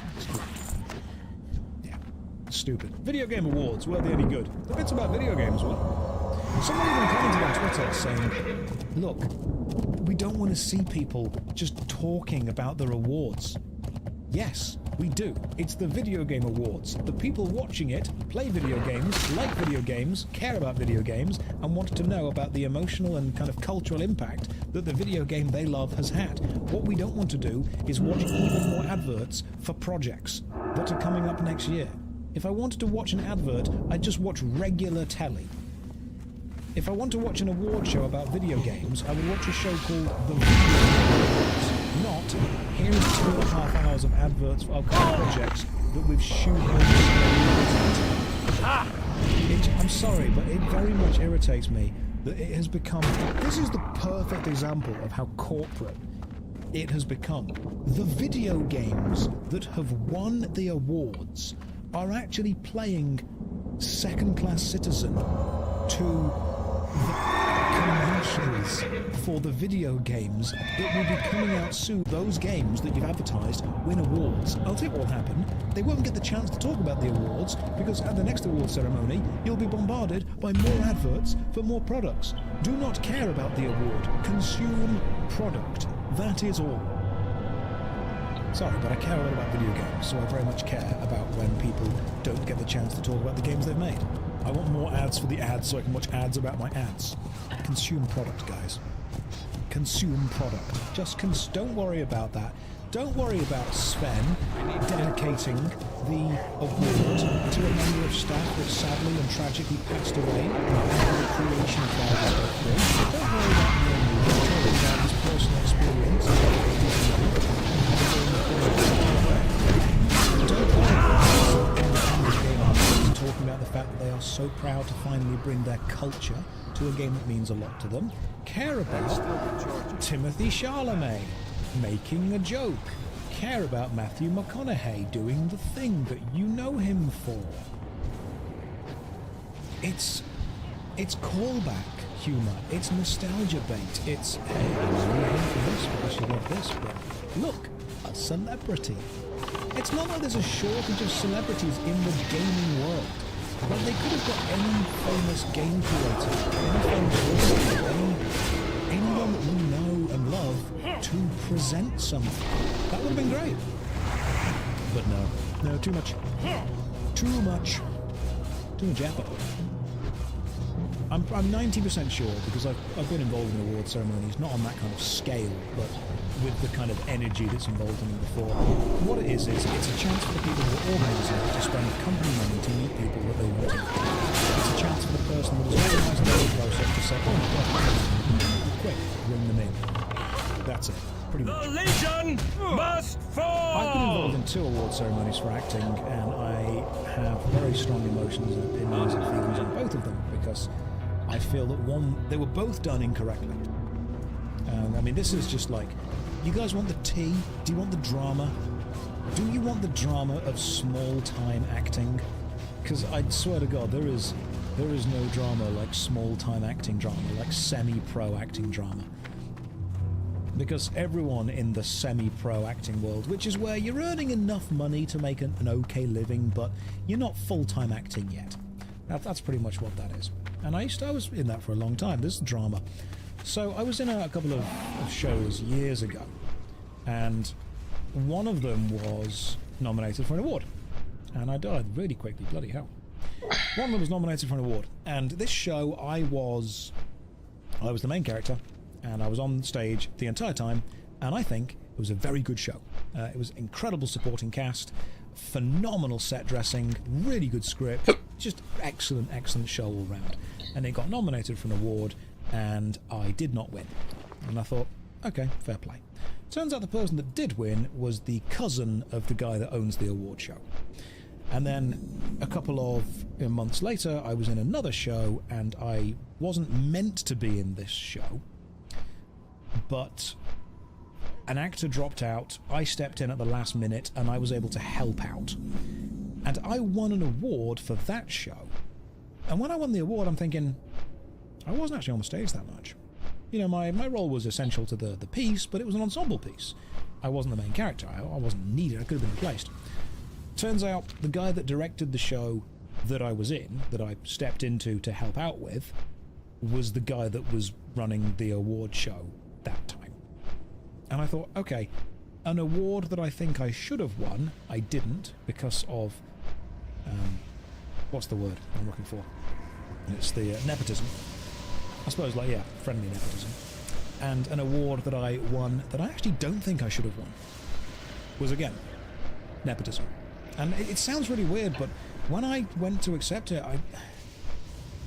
Speaker 16: Yeah. Stupid. Video game awards, were they any good? The bits about video games were. Someone even commented on Twitter saying, look, we don't want to see people just talking about their awards. Yes, we do. It's the video game awards. The people watching it play video games, like video games, care about video games, and want to know about the emotional and kind of cultural impact that the video game they love has had. What we don't want to do is watch even more adverts for projects that are coming up next year. If I wanted to watch an advert, I'd just watch regular telly. If I want to watch an award show about video games, I would watch a show called The Video Game Awards. Not, here's 2.5 hours of adverts for our current projects that we've shoehorned. I'm sorry, but it very much irritates me that it has become... This is the perfect example of how corporate it has become. The video games that have won the awards are actually playing second-class citizen to the commercials for the video games that will be coming out soon. Those games that you've advertised win awards. I'll tell you what will happen. They won't get the chance to talk about the awards because at the next award ceremony, you'll be bombarded by more adverts for more products. Do not care about the award. Consume product. That is all. Sorry, but I care a lot about video games, so I very much care about when people don't get the chance to talk about the games they've made. I want more ads for the ads so I can watch ads about my ads. Consume product, guys. Consume product. Just don't worry about that. Don't worry about Sven dedicating the award to a member of staff that sadly and tragically passed away in the creation of Baldur's Gate 3. Don't worry about me and you. Don't worry about his personal experience. Don't worry about talking about the fact that they are so proud to finally bring their culture to a game that means a lot to them. Care about Timothy Chalamet making a joke. Care about Matthew McConaughey doing the thing that you know him for. It's callback humor. It's nostalgia bait. It's, hey, I know you're here for this because you love this, but look, a celebrity. It's not like there's a shortage of celebrities in the gaming world. Like, they could have got any famous game creator, any famous wrestler, anyone that we know and love to present something. That would have been great. But no, too much. Too much effort. I'm 90% sure, because I've been involved in award ceremonies, not on that kind of scale, but with the kind of energy that's involved in them before. What it is it's a chance for the people who are organising it to spend company money to meet people that they want to meet. It's a chance for the person that has organised the whole process to say, oh my god, quick, bring them in. That's it, pretty much. The Legion must fall! I've been involved in 2 award ceremonies for acting, and I have very strong emotions and opinions and feelings on both of them, because I feel that they were both done incorrectly. I mean, this is just like, you guys want the tea? Do you want the drama? Do you want the drama of small-time acting? Because I swear to God, there is no drama like small-time acting drama, like semi-pro acting drama. because everyone in the semi-pro acting world, which is where you're earning enough money to make an okay living, but you're not full-time acting yet. That's pretty much what that is. And I was in that for a long time. This is drama. So I was in a couple of shows years ago, and one of them was nominated for an award. And I died really quickly, bloody hell. One of them was nominated for an award, and this show I was the main character, and I was on stage the entire time, and I think it was a very good show. It was incredible supporting cast, phenomenal set dressing, really good script, just excellent show all round. And it got nominated for an award, and I did not win. And I thought, okay, fair play. Turns out the person that did win was the cousin of the guy that owns the award show. And then a couple of months later, I was in another show, and I wasn't meant to be in this show, but an actor dropped out, I stepped in at the last minute, and I was able to help out. And I won an award for that show. And when I won the award, I'm thinking, I wasn't actually on the stage that much. You know, my role was essential to the piece, but it was an ensemble piece. I wasn't the main character, I wasn't needed, I could have been replaced. Turns out the guy that directed the show that I was in, that I stepped into to help out with, was the guy that was running the award show that time. And I thought, okay, an award that I think I should have won, I didn't, because of, what's the word I'm looking for? It's the nepotism. I suppose, like, yeah, friendly nepotism. And an award that I won that I actually don't think I should have won was, again, nepotism. And it sounds really weird, but when I went to accept it,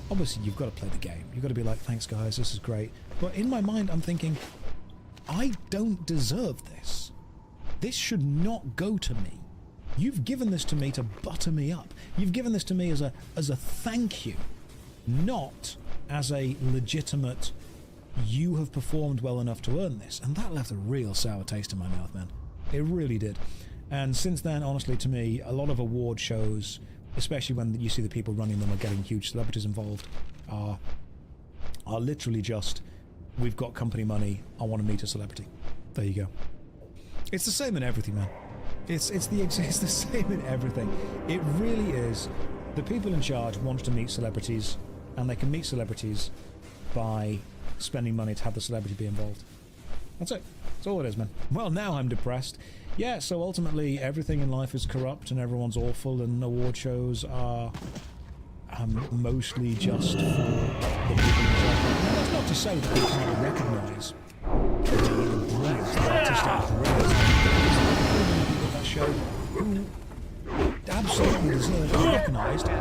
Speaker 16: obviously you've got to play the game. You've got to be like, thanks guys, this is great. But in my mind, I'm thinking, I don't deserve this. This should not go to me. You've given this to me to butter me up. You've given this to me as a thank you, not as a legitimate, you have performed well enough to earn this. And that left a real sour taste in my mouth, man. It really did. And since then, honestly, to me, a lot of award shows, especially when you see the people running them are getting huge celebrities involved, are literally just, we've got company money, I want to meet a celebrity. There you go. It's the same in everything, man. It's the same in everything. It really is. The people in charge want to meet celebrities, and they can meet celebrities by spending money to have the celebrity be involved. That's it. That's all it is, man. Well, now I'm depressed. Yeah, so ultimately everything in life is corrupt and everyone's awful, and award shows are mostly just for the people in charge. Now, that's not to say that we can't recognise the brilliance, the artistic brilliance of that show who absolutely deserve to be recognised for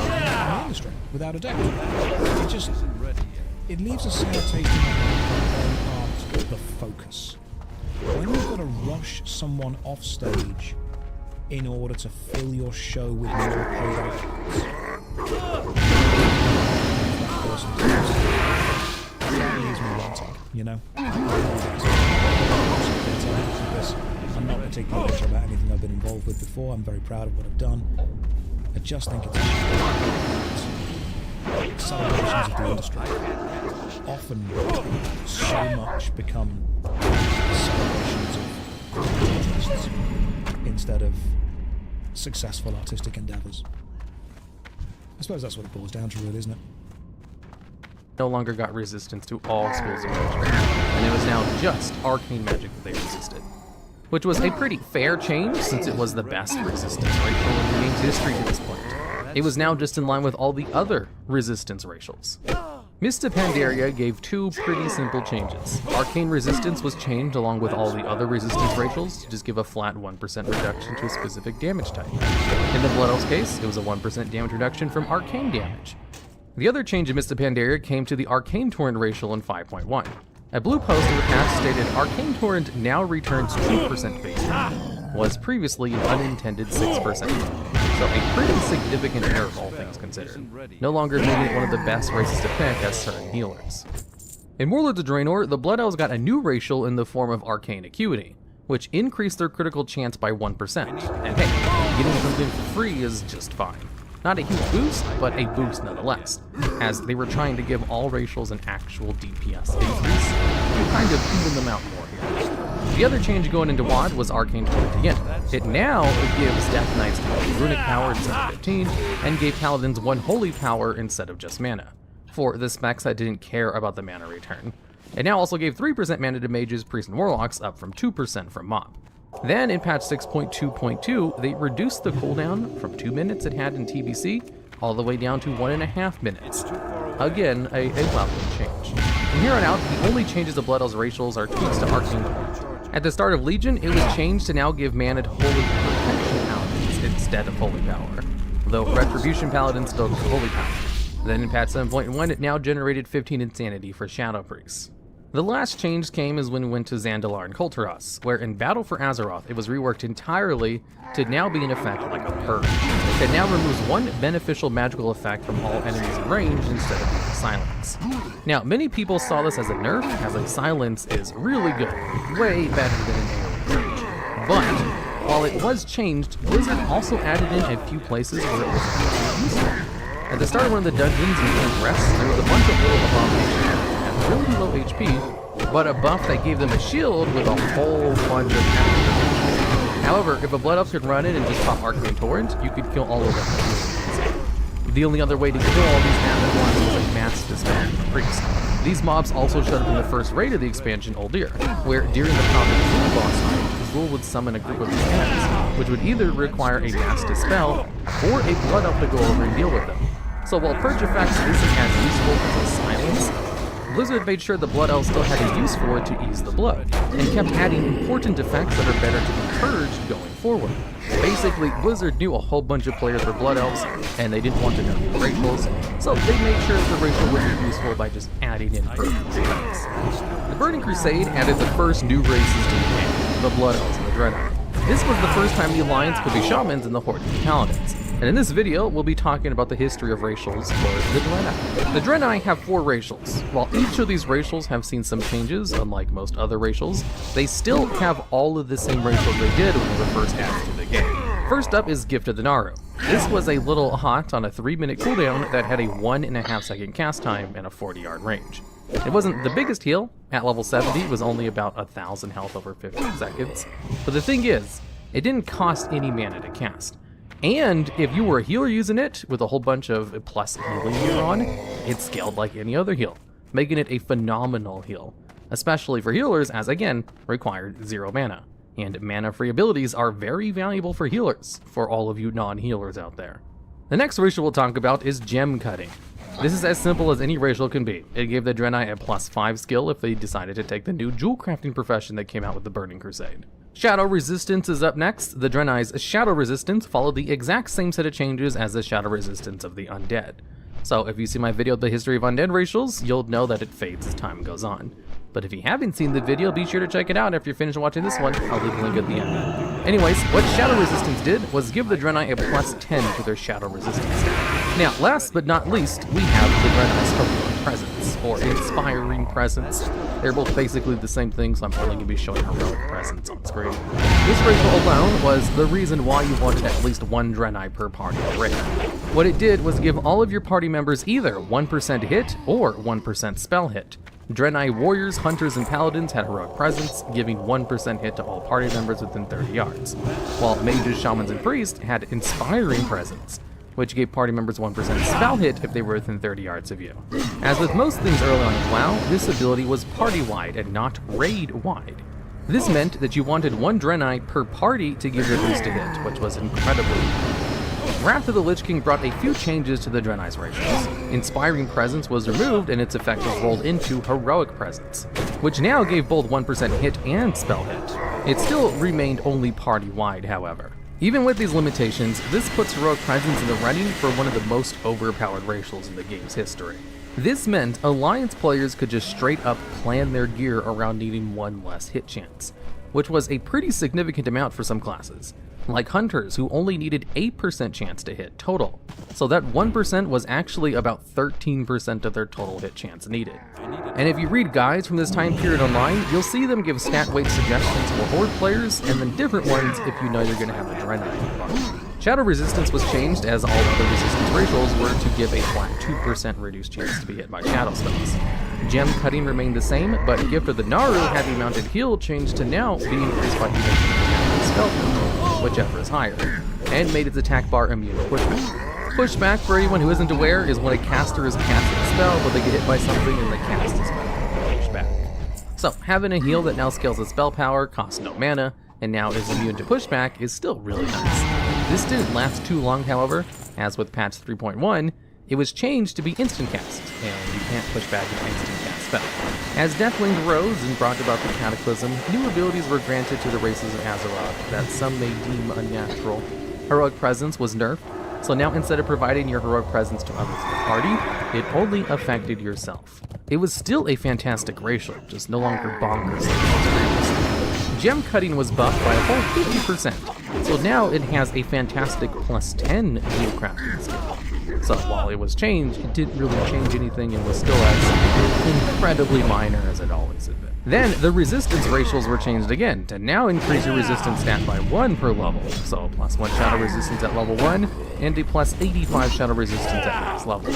Speaker 16: the industry, without a doubt. It leaves a sour taste in my mouth when they aren't the focus. When you've got to rush someone off stage in order to fill your show with more paid actors, that leaves me wanting, you know? I'm not particularly bitter about anything I've been involved with before. I'm very proud of what I've done. I just think it's a shame. Celebrations of the industry often so much become celebrations of interests instead of successful artistic endeavours. I suppose that's what it boils down to, really, isn't it?
Speaker 11: No longer got resistance to all schools of magic, and it was now just arcane magic that they resisted. Which was a pretty fair change, since it was the best resistance racial in the game's history to this point. It was now just in line with all the other resistance racials. Mista Pandaria gave two pretty simple changes. Arcane resistance was changed along with all the other resistance racials to just give a flat 1% reduction to a specific damage type. In the Blood Elf's case, it was a 1% damage reduction from arcane damage. The other change in Mista Pandaria came to the Arcane Torrent racial in 5.1. A blue post in the past stated Arcane Torrent now returns 2% base damage, was previously an unintended 6%. So a pretty significant error, all things considered. No longer making it one of the best races to pick as certain healers. In Warlords of Draenor, the Blood Elves got a new racial in the form of Arcane Acuity, which increased their critical chance by 1%. And hey, getting something for free is just fine. Not a huge boost, but a boost nonetheless, as they were trying to give all racials an actual DPS increase, kind of even them out more here. The other change going into WoD was Arcane Torrent again. It now gives Death Knights 20 runic power instead of 15, and gave Paladins 1 holy power instead of just mana. For the specs that didn't care about the mana return. It now also gave 3% mana to mages, priests, and warlocks, up from 2% from mob. Then in patch 6.2.2, they reduced the cooldown from 2 minutes it had in TBC, all the way down to 1.5 minutes. Again, a welcome change. From here on out, the only changes to Blood Elves racials are tweaks to Arcane Torrent. At the start of Legion, it was changed to now give mana to Holy Protection Paladins instead of Holy Power, though Retribution Paladins still get Holy Power. Then in patch 7.1, it now generated 15 Insanity for Shadow Priests. The last change came as when we went to Zandalar and Kulturas, where in Battle for Azeroth, it was reworked entirely to now be in effect like a purge. It now removes one beneficial magical effect from all enemies in range instead of being silence. Now, many people saw this as a nerf, as a silence is really good, way better than an AoE purge. But while it was changed, Blizzard also added in a few places where it was useful. At the start of one of the dungeons in Camp Rest, there was a bunch of little abominations really low HP, but a buff that gave them a shield with a whole bunch of extra. However, if a Blood Elf could run in and just pop Arcane Torrent, you could kill all of them. The only other way to kill all these at once was a mass dispel from a priest. These mobs also showed up in the first raid of the expansion, Uldir, where during the Prophet Zul boss fight, Zul would summon a group of these enemies, which would either require a mass dispel or a Blood Elf to go over and deal with them. So while purge effects isn't as useful as a silence, Blizzard made sure the Blood Elves still had a use for it to ease the blood, and kept adding important effects that are better to be purged going forward. Basically, Blizzard knew a whole bunch of players were Blood Elves, and they didn't want to nerf the racials, so they made sure the racial would be useful by just adding in purge effects. The Burning Crusade added the first new races to the game, the Blood Elves and the Dreadnought. This was the first time the Alliance could be Shamans and the Horde could be Paladins. And in this video, we'll be talking about the history of racials for the Draenei. The Draenei have 4 racials. While each of these racials have seen some changes, unlike most other racials, they still have all of the same racials they did when they were first added to the game. First up is Gift of the Naru. This was a little hot on a 3-minute cooldown that had a 1.5 second cast time and a 40-yard range. It wasn't the biggest heal. At level 70, it was only about 1,000 health over 15 seconds. But the thing is, it didn't cost any mana to cast. And if you were a healer using it, with a whole bunch of plus healing gear on, it scaled like any other heal, making it a phenomenal heal, especially for healers as, again, required 0 mana. And mana-free abilities are very valuable for healers, for all of you non-healers out there. The next racial we'll talk about is Gem Cutting. This is as simple as any racial can be. It gave the Draenei a +5 skill if they decided to take the new jewel crafting profession that came out with the Burning Crusade. Shadow Resistance is up next. The Draenei's Shadow Resistance followed the exact same set of changes as the Shadow Resistance of the Undead. So if you see my video of the history of Undead racials, you'll know that it fades as time goes on. But if you haven't seen the video, be sure to check it out after you're finished watching this one. I'll leave a link at the end. Anyways, what Shadow Resistance did was give the Draenei a +10 to their Shadow Resistance. Now, last but not least, we have the Draenei's Heroic Presence, or Inspiring Presence. They're both basically the same thing, so I'm only going to be showing Heroic Presence on screen. This racial alone was the reason why you wanted at least 1 Draenei per party raid. What it did was give all of your party members either 1% hit or 1% spell hit. Draenei warriors, hunters, and paladins had Heroic Presence, giving 1% hit to all party members within 30 yards, while mages, shamans, and priests had Inspiring Presence, which gave party members 1% spell hit if they were within 30 yards of you. As with most things early on in WoW, this ability was party-wide and not raid-wide. This meant that you wanted 1 Draenei per party to give your boost to hit, which was incredibly important. Wrath of the Lich King brought a few changes to the Draenei's racials. Inspiring Presence was removed and its effect was rolled into Heroic Presence, which now gave both 1% hit and spell hit. It still remained only party-wide, however. Even with these limitations, this puts Heroic Presence in the running for one of the most overpowered racials in the game's history. This meant Alliance players could just straight up plan their gear around needing 1 less hit chance, which was a pretty significant amount for some classes, like Hunters, who only needed 8% chance to hit total, so that 1% was actually about 13% of their total hit chance needed. And if you read guides from this time period online, you'll see them give stat weight suggestions for Horde players, and then different ones if you know you're going to have a Draenei. Shadow Resistance was changed as all other resistance racials were to give a flat 2% reduced chance to be hit by shadow spells. Gem cutting remained the same, but Gift of the Naru heavy mounted heal changed to now be increased by either spell power, whichever is higher, and made its attack bar immune to pushback. Pushback, for anyone who isn't aware, is when a caster is casting a spell, but they get hit by something and they cast a spell. Pushback. So, having a heal that now scales the spell power, costs no mana, and now is immune to pushback is still really nice. This didn't last too long, however, as with patch 3.1, it was changed to be instant cast, and you can't push back an instant cast spell. As Deathwing rose and brought about the Cataclysm, new abilities were granted to the races of Azeroth that some may deem unnatural. Heroic Presence was nerfed, so now instead of providing your heroic presence to others in the party, it only affected yourself. It was still a fantastic racial, just no longer bonkers like it was previously. Gem cutting was buffed by a whole 50%, so now it has a fantastic +10 new crafting skill. So while it was changed, it didn't really change anything and was still as incredibly minor as it always had been. Then the resistance racials were changed again to now increase your resistance stat by 1 per level. So +1 shadow resistance at level 1 and a +85 shadow resistance at max level.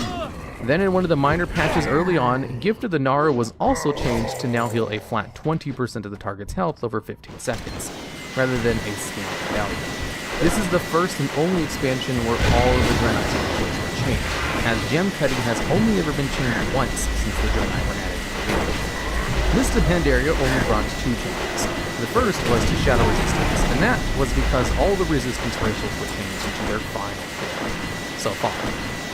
Speaker 11: Then in one of the minor patches early on, Gift of the Naru was also changed to now heal a flat 20% of the target's health over 15 seconds, rather than a standard value. This is the first and only expansion where all of the Draenei racials were changed, as gem cutting has only ever been changed once since the Draenei were added to the game. List of Pandaria only brought 2 changes. The first was to shadow resistance, and that was because all the resistance racials were changed into their final form so far,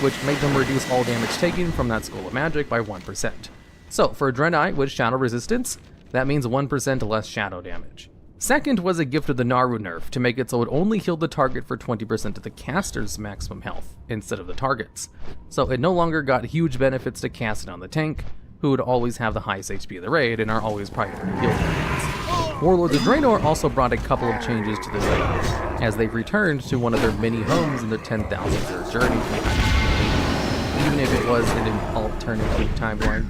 Speaker 11: which made them reduce all damage taken from that School of Magic by 1%. So for Draenei with shadow resistance, that means 1% less shadow damage. Second was a Gift of the Naru nerf to make it so it only healed the target for 20% of the caster's maximum health instead of the target's. So it no longer got huge benefits to cast it on the tank, who would always have the highest HP of the raid and are always priority heal targets. Warlords of Draenor also brought a couple of changes to this raid, as they've returned to one of their many homes in their 10,000 year journey from 1980, even if it was in an alternative timeline.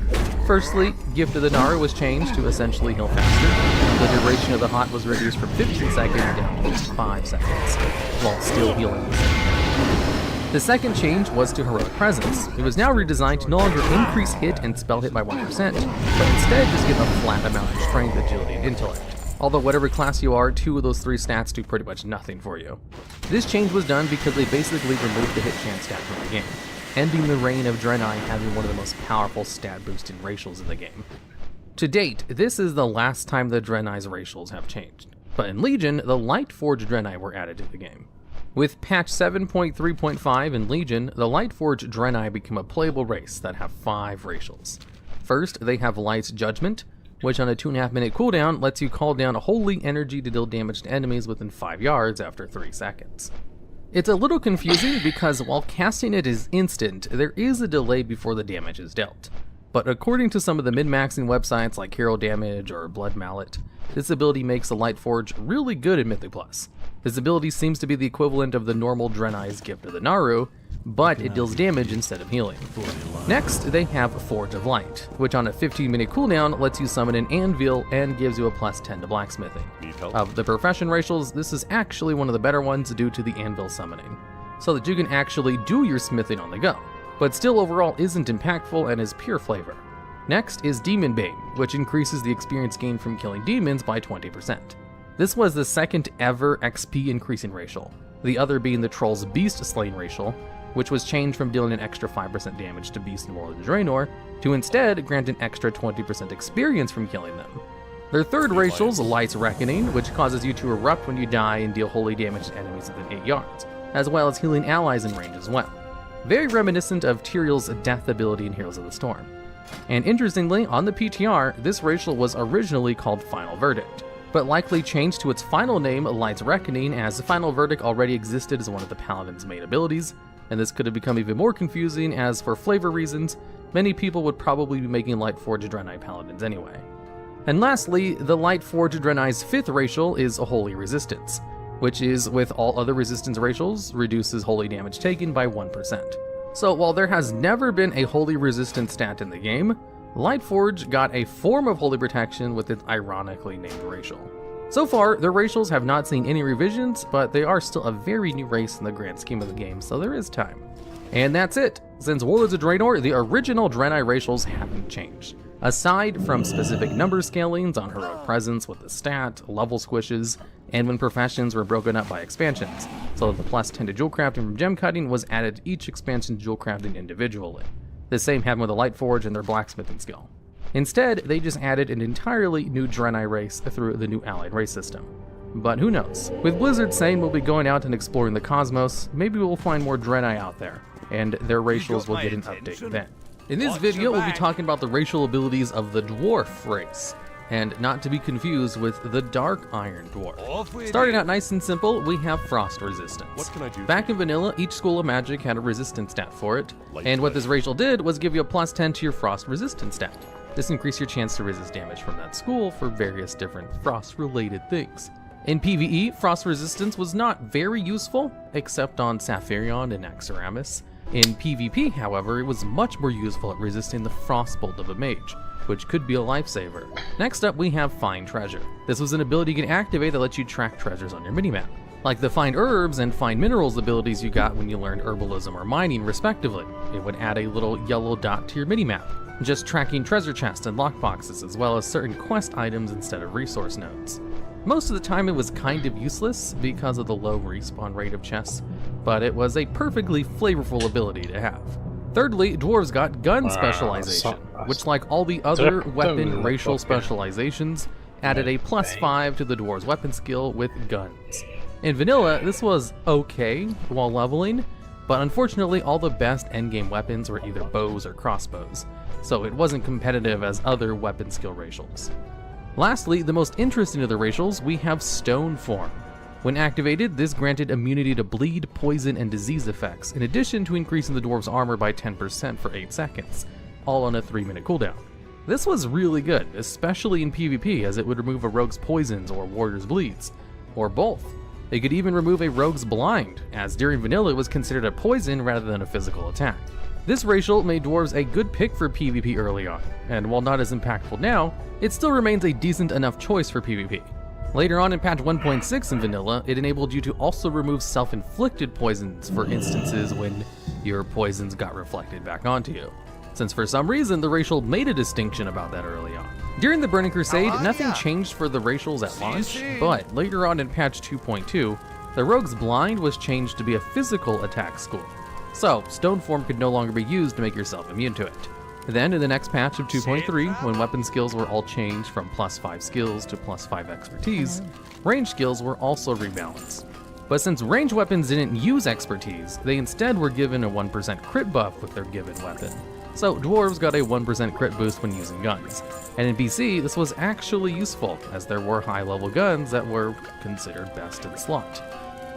Speaker 11: Firstly, Gift of the Naru was changed to essentially heal faster. The duration of the hot was reduced from 15 seconds down to just 5 seconds, while still healing the same. The second change was to Heroic Presence. It was now redesigned to no longer increase hit and spell hit by 1%, but instead just give a flat amount of strength, agility, and intellect. Although whatever class you are, 2 of those 3 stats do pretty much nothing for you. This change was done because they basically removed the hit chance stat from the game, ending the reign of Draenei having one of the most powerful stat boosting racials in the game. To date, this is the last time the Draenei's racials have changed, but in Legion, the Lightforged Draenei were added to the game. With patch 7.3.5 in Legion, the Lightforged Draenei become a playable race that have 5 racials. First, they have Light's Judgment, which on a 2.5 minute cooldown lets you call down holy energy to deal damage to enemies within 5 yards after 3 seconds. It's a little confusing because while casting it is instant, there is a delay before the damage is dealt. But according to some of the min-maxing websites like Hero Damage or Blood Mallet, this ability makes the Lightforge really good in Mythic Plus. This ability seems to be the equivalent of the normal Draenei's Gift of the Naru, but it deals damage instead of healing. Next, they have Forge of Light, which on a 15-minute cooldown lets you summon an anvil and gives you a +10 to blacksmithing. Of the profession racials, this is actually one of the better ones due to the anvil summoning, so that you can actually do your smithing on the go, but still overall isn't impactful and is pure flavor. Next is Demon Bane, which increases the experience gained from killing demons by 20%. This was the second ever XP increasing racial, the other being the Troll's Beast Slaying racial, which was changed from dealing an extra 5% damage to beasts in Warlords of Draenor, to instead grant an extra 20% experience from killing them. Their third racial's Light's Reckoning, which causes you to erupt when you die and deal holy damage to enemies within 8 yards, as well as healing allies in range as well. Very reminiscent of Tyrion's death ability in Heroes of the Storm. And interestingly, on the PTR, this racial was originally called Final Verdict, but likely changed to its final name, Light's Reckoning, as Final Verdict already existed as one of the Paladin's main abilities, and this could have become even more confusing as, for flavor reasons, many people would probably be making Lightforged Draenei Paladins anyway. And lastly, the Lightforged Draenei's 5th racial is a Holy Resistance, which is, with all other resistance racials, reduces holy damage taken by 1%. So while there has never been a holy resistance stat in the game, Lightforge got a form of holy protection with its ironically named racial. So far, the racials have not seen any revisions, but they are still a very new race in the grand scheme of the game, so there is time. And that's it! Since Warlords of Draenor, the original Draenei racials haven't changed. Aside from specific number scalings on heroic presence with the stat, level squishes, and when professions were broken up by expansions, so that the +10 to jewel crafting from gem cutting was added to each expansion jewel crafting individually. The same happened with the Light Forge and their blacksmithing skill. Instead, they just added an entirely new Draenei race through the new allied race system. But who knows? With Blizzard saying we'll be going out and exploring the cosmos, maybe we'll find more Draenei out there, and their racials will get an update then. In this video, we'll be talking about the racial abilities of the Dwarf race, and not to be confused with the Dark Iron Dwarf. Starting out nice and simple, we have Frost Resistance.
Speaker 17: What can I do?
Speaker 11: Back in vanilla, each school of magic had a resistance stat for it, and what this racial did was give you a +10 to your Frost Resistance stat. This increased your chance to resist damage from that school for various different Frost-related things. In PvE, Frost Resistance was not very useful, except on Saphirion and Axaramis. In PvP, however, it was much more useful at resisting the Frostbolt of a mage, which could be a lifesaver. Next up, we have Find Treasure. This was an ability you can activate that lets you track treasures on your minimap, like the Find Herbs and Find Minerals abilities you got when you learned Herbalism or Mining, respectively. It would add a little yellow dot to your minimap, just tracking treasure chests and lockboxes, as well as certain quest items instead of resource nodes. Most of the time it was kind of useless because of the low respawn rate of chests, but it was a perfectly flavorful ability to have. Thirdly, dwarves got gun specialization, which like all the other weapon racial specializations, added a +5 to the dwarves' weapon skill with guns. In vanilla, this was okay while leveling, but unfortunately all the best endgame weapons were either bows or crossbows, so it wasn't competitive as other weapon skill racials. Lastly, the most interesting of the racials, we have Stone Form. When activated, this granted immunity to bleed, poison, and disease effects, in addition to increasing the dwarf's armor by 10% for 8 seconds, all on a 3-minute cooldown. This was really good, especially in PvP, as it would remove a rogue's poisons or warrior's bleeds, or both. It could even remove a rogue's blind, as during vanilla it was considered a poison rather than a physical attack. This racial made dwarves a good pick for PvP early on, and while not as impactful now, it still remains a decent enough choice for PvP. Later on in patch 1.6 in vanilla, it enabled you to also remove self-inflicted poisons for instances when your poisons got reflected back onto you, since for some reason the racial made a distinction about that early on. During the Burning Crusade, nothing changed for the racials at launch, but later on in patch 2.2, the rogue's blind was changed to be a physical attack school. So, Stone Form could no longer be used to make yourself immune to it. Then, in the next patch of 2.3, when weapon skills were all changed from +5 skills to +5 expertise, range skills were also rebalanced. But since range weapons didn't use expertise, they instead were given a 1% crit buff with their given weapon. So, dwarves got a 1% crit boost when using guns. And in BC, this was actually useful, as there were high-level guns that were considered best in slot.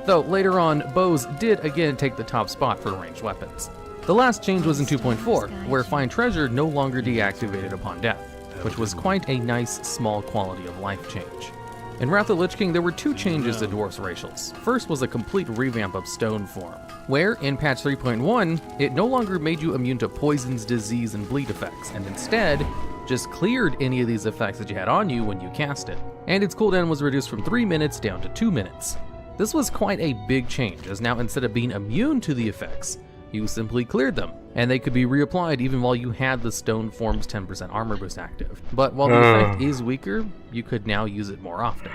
Speaker 11: Though later on, bows did again take the top spot for ranged weapons. The last change was in 2.4, where Find Treasure no longer deactivated upon death, which was quite a nice small quality of life change. In Wrath of the Lich King, there were 2 changes to dwarves' racials. First was a complete revamp of Stone Form, where in patch 3.1, it no longer made you immune to poisons, disease, and bleed effects, and instead just cleared any of these effects that you had on you when you cast it. And its cooldown was reduced from 3 minutes down to 2 minutes. This was quite a big change, as now instead of being immune to the effects, you simply cleared them, and they could be reapplied even while you had the Stone Form's 10% armor boost active. But while the effect is weaker, you could now use it more often.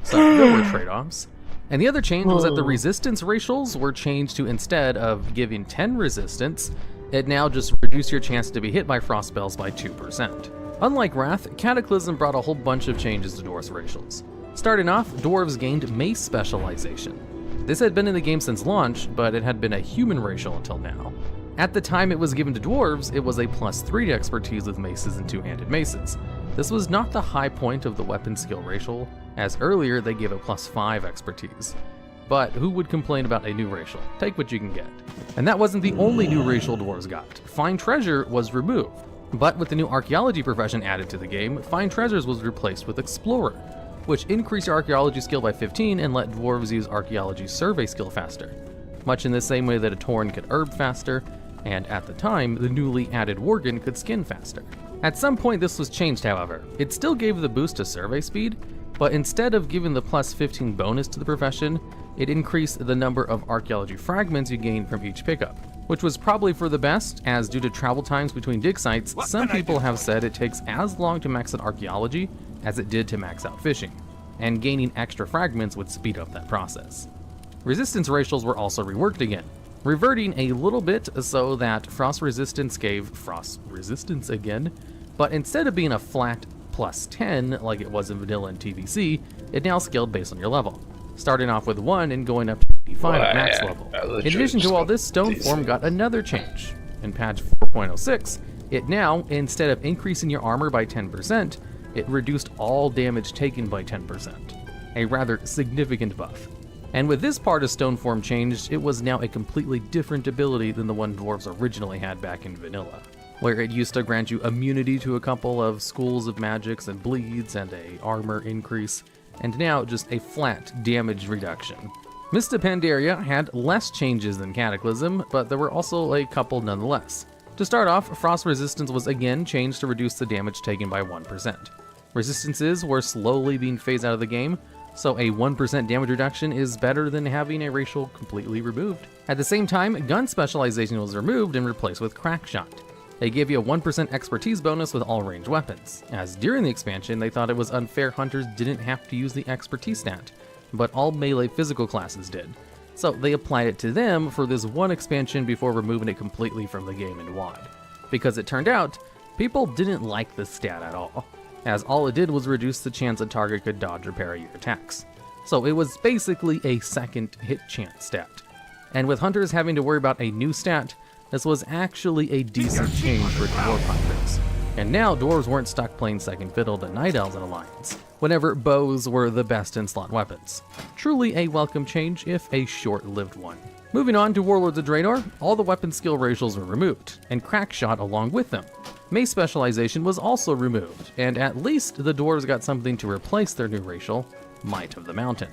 Speaker 11: So there were trade-offs. And the other change was that the resistance racials were changed to, instead of giving 10 resistance, it now just reduced your chance to be hit by frost spells by 2%. Unlike Wrath, Cataclysm brought a whole bunch of changes to dwarves' racials. Starting off, dwarves gained mace specialization. This had been in the game since launch, but it had been a human racial until now. At the time it was given to dwarves, it was a +3 to expertise with maces and two-handed maces. This was not the high point of the weapon skill racial, as earlier they gave a +5 expertise. But who would complain about a new racial? Take what you can get. And that wasn't the only new racial dwarves got. Find Treasure was removed. But with the new archaeology profession added to the game, Find Treasures was replaced with Explorer, which increased your archaeology skill by 15 and let dwarves use archaeology survey skill faster, much in the same way that a Tauren could herb faster, and at the time, the newly added Worgen could skin faster. At some point this was changed, however. It still gave the boost to survey speed, but instead of giving the +15 bonus to the profession, it increased the number of archaeology fragments you gained from each pickup. which was probably for the best, as due to travel times between dig sites, some people have said it takes as long to max out archaeology as it did to max out fishing, and gaining extra fragments would speed up that process. Resistance racials were also reworked again, reverting a little bit so that frost resistance gave frost resistance again, but instead of being a flat plus 10 like it was in vanilla and TVC, it now scaled based on your level, starting off with 1 and going up to 85 at max level. In addition to all this, Stoneform got another change. In patch 4.06, it now, instead of increasing your armor by 10%, it reduced all damage taken by 10%, a rather significant buff. And with this part of Stoneform changed, it was now a completely different ability than the one dwarves originally had back in vanilla, where it used to grant you immunity to a couple of schools of magics and bleeds and a armor increase, and now just a flat damage reduction. Mist of Pandaria had less changes than Cataclysm, but there were also a couple nonetheless. To start off, Frost Resistance was again changed to reduce the damage taken by 1%. Resistances were slowly being phased out of the game, so a 1% damage reduction is better than having a racial completely removed. At the same time, gun specialization was removed and replaced with Crack Shot. They gave you a 1% expertise bonus with all ranged weapons, as during the expansion they thought it was unfair hunters didn't have to use the expertise stat, but all melee physical classes did. So they applied it to them for this one expansion before removing it completely from the game in WoD. Because it turned out, people didn't like the stat at all, as all it did was reduce the chance a target could dodge or parry your attacks. So it was basically a second hit chance stat. And with hunters having to worry about a new stat, this was actually a decent change for dwarf hunters. And now dwarves weren't stuck playing second fiddle to night elves in Alliance, whenever bows were the best in slot weapons. Truly a welcome change, if a short-lived one. Moving on to Warlords of Draenor, all the weapon skill racials were removed, and Crack Shot along with them. Mace specialization was also removed, and at least the dwarves got something to replace their new racial, Might of the Mountain.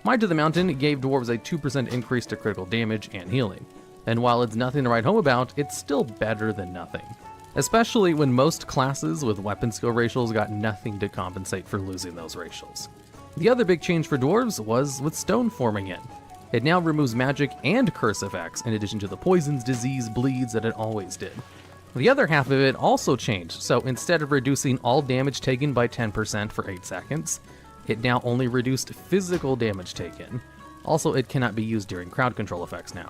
Speaker 11: Might of the Mountain gave dwarves a 2% increase to critical damage and healing, and while it's nothing to write home about, it's still better than nothing. Especially when most classes with weapon skill racials got nothing to compensate for losing those racials. The other big change for dwarves was with Stoneform again. It now removes magic and curse effects in addition to the poisons, disease, bleeds that it always did. The other half of it also changed, so instead of reducing all damage taken by 10% for 8 seconds, it now only reduced physical damage taken. Also, it cannot be used during crowd control effects now.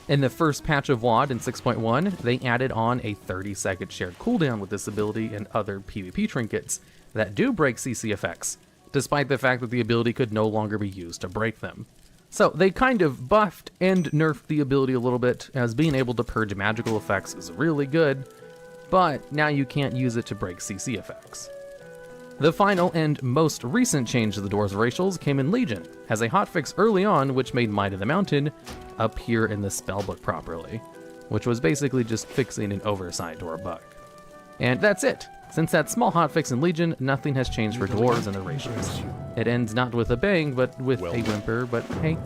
Speaker 11: In the first patch of WoD in 6.1, they added on a 30-second shared cooldown with this ability and other PvP trinkets that do break CC effects, despite the fact that the ability could no longer be used to break them. So they kind of buffed and nerfed the ability a little bit, as being able to purge magical effects is really good, but now you can't use it to break CC effects. The final and most recent change to the dwarves' racials came in Legion, as a hotfix early on which made Might of the Mountain appear in the spellbook properly, which was basically just fixing an oversight or a bug. And that's it. Since that small hotfix in Legion, nothing has changed for dwarves and their racials. It ends not with a bang, but with a whimper, but hey,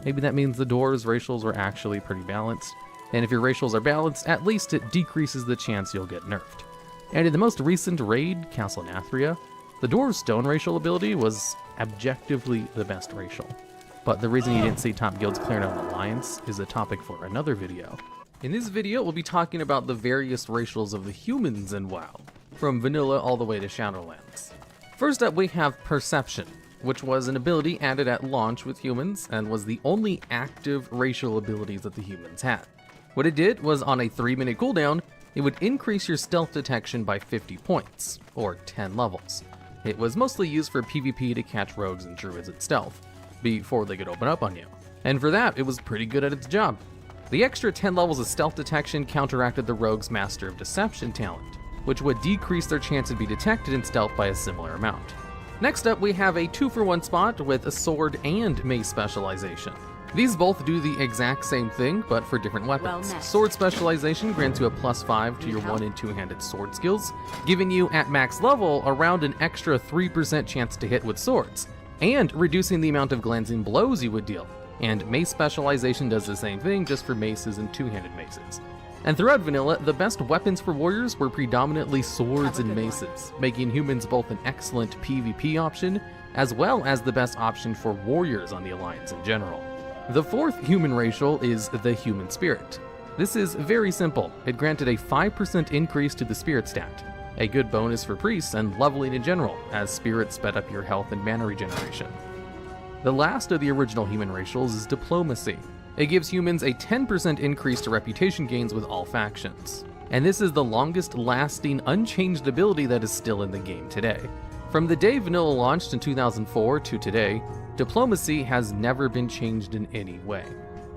Speaker 11: maybe that means the dwarves' racials were actually pretty balanced. And if your racials are balanced, at least it decreases the chance you'll get nerfed. And in the most recent raid, Castle Nathria, the dwarves' stone racial ability was objectively the best racial. But the reason you didn't see top guilds clearing out an alliance is a topic for another video. In this video, we'll be talking about the various racials of the humans in WoW, from vanilla all the way to Shadowlands. First up, we have Perception, which was an ability added at launch with humans and was the only active racial abilities that the humans had. What it did was, on a 3-minute cooldown, it would increase your stealth detection by 50 points, or 10 levels. It was mostly used for PvP to catch rogues and druids at stealth, before they could open up on you. And for that, it was pretty good at its job. The extra 10 levels of stealth detection counteracted the rogue's Master of Deception talent, which would decrease their chance to be detected in stealth by a similar amount. Next up, we have a 2-for-1 spot with a sword and mace specialization. These both do the exact same thing, but for different weapons. Sword specialization grants you a +5 to your 1- and 2-handed sword skills, giving you, at max level, around an extra 3% chance to hit with swords, and reducing the amount of glancing blows you would deal. And mace specialization does the same thing, just for maces and 2-handed maces. And throughout vanilla, the best weapons for warriors were predominantly swords and maces, making humans both an excellent PvP option, as well as the best option for warriors on the Alliance in general. The fourth human racial is the Human Spirit. This is very simple. It granted a 5% increase to the spirit stat, a good bonus for priests and leveling in general, as spirits sped up your health and mana regeneration. The last of the original human racials is diplomacy. It gives humans a 10% increase to reputation gains with all factions. And this is the longest lasting unchanged ability that is still in the game today. From the day vanilla launched in 2004 to today, diplomacy has never been changed in any way.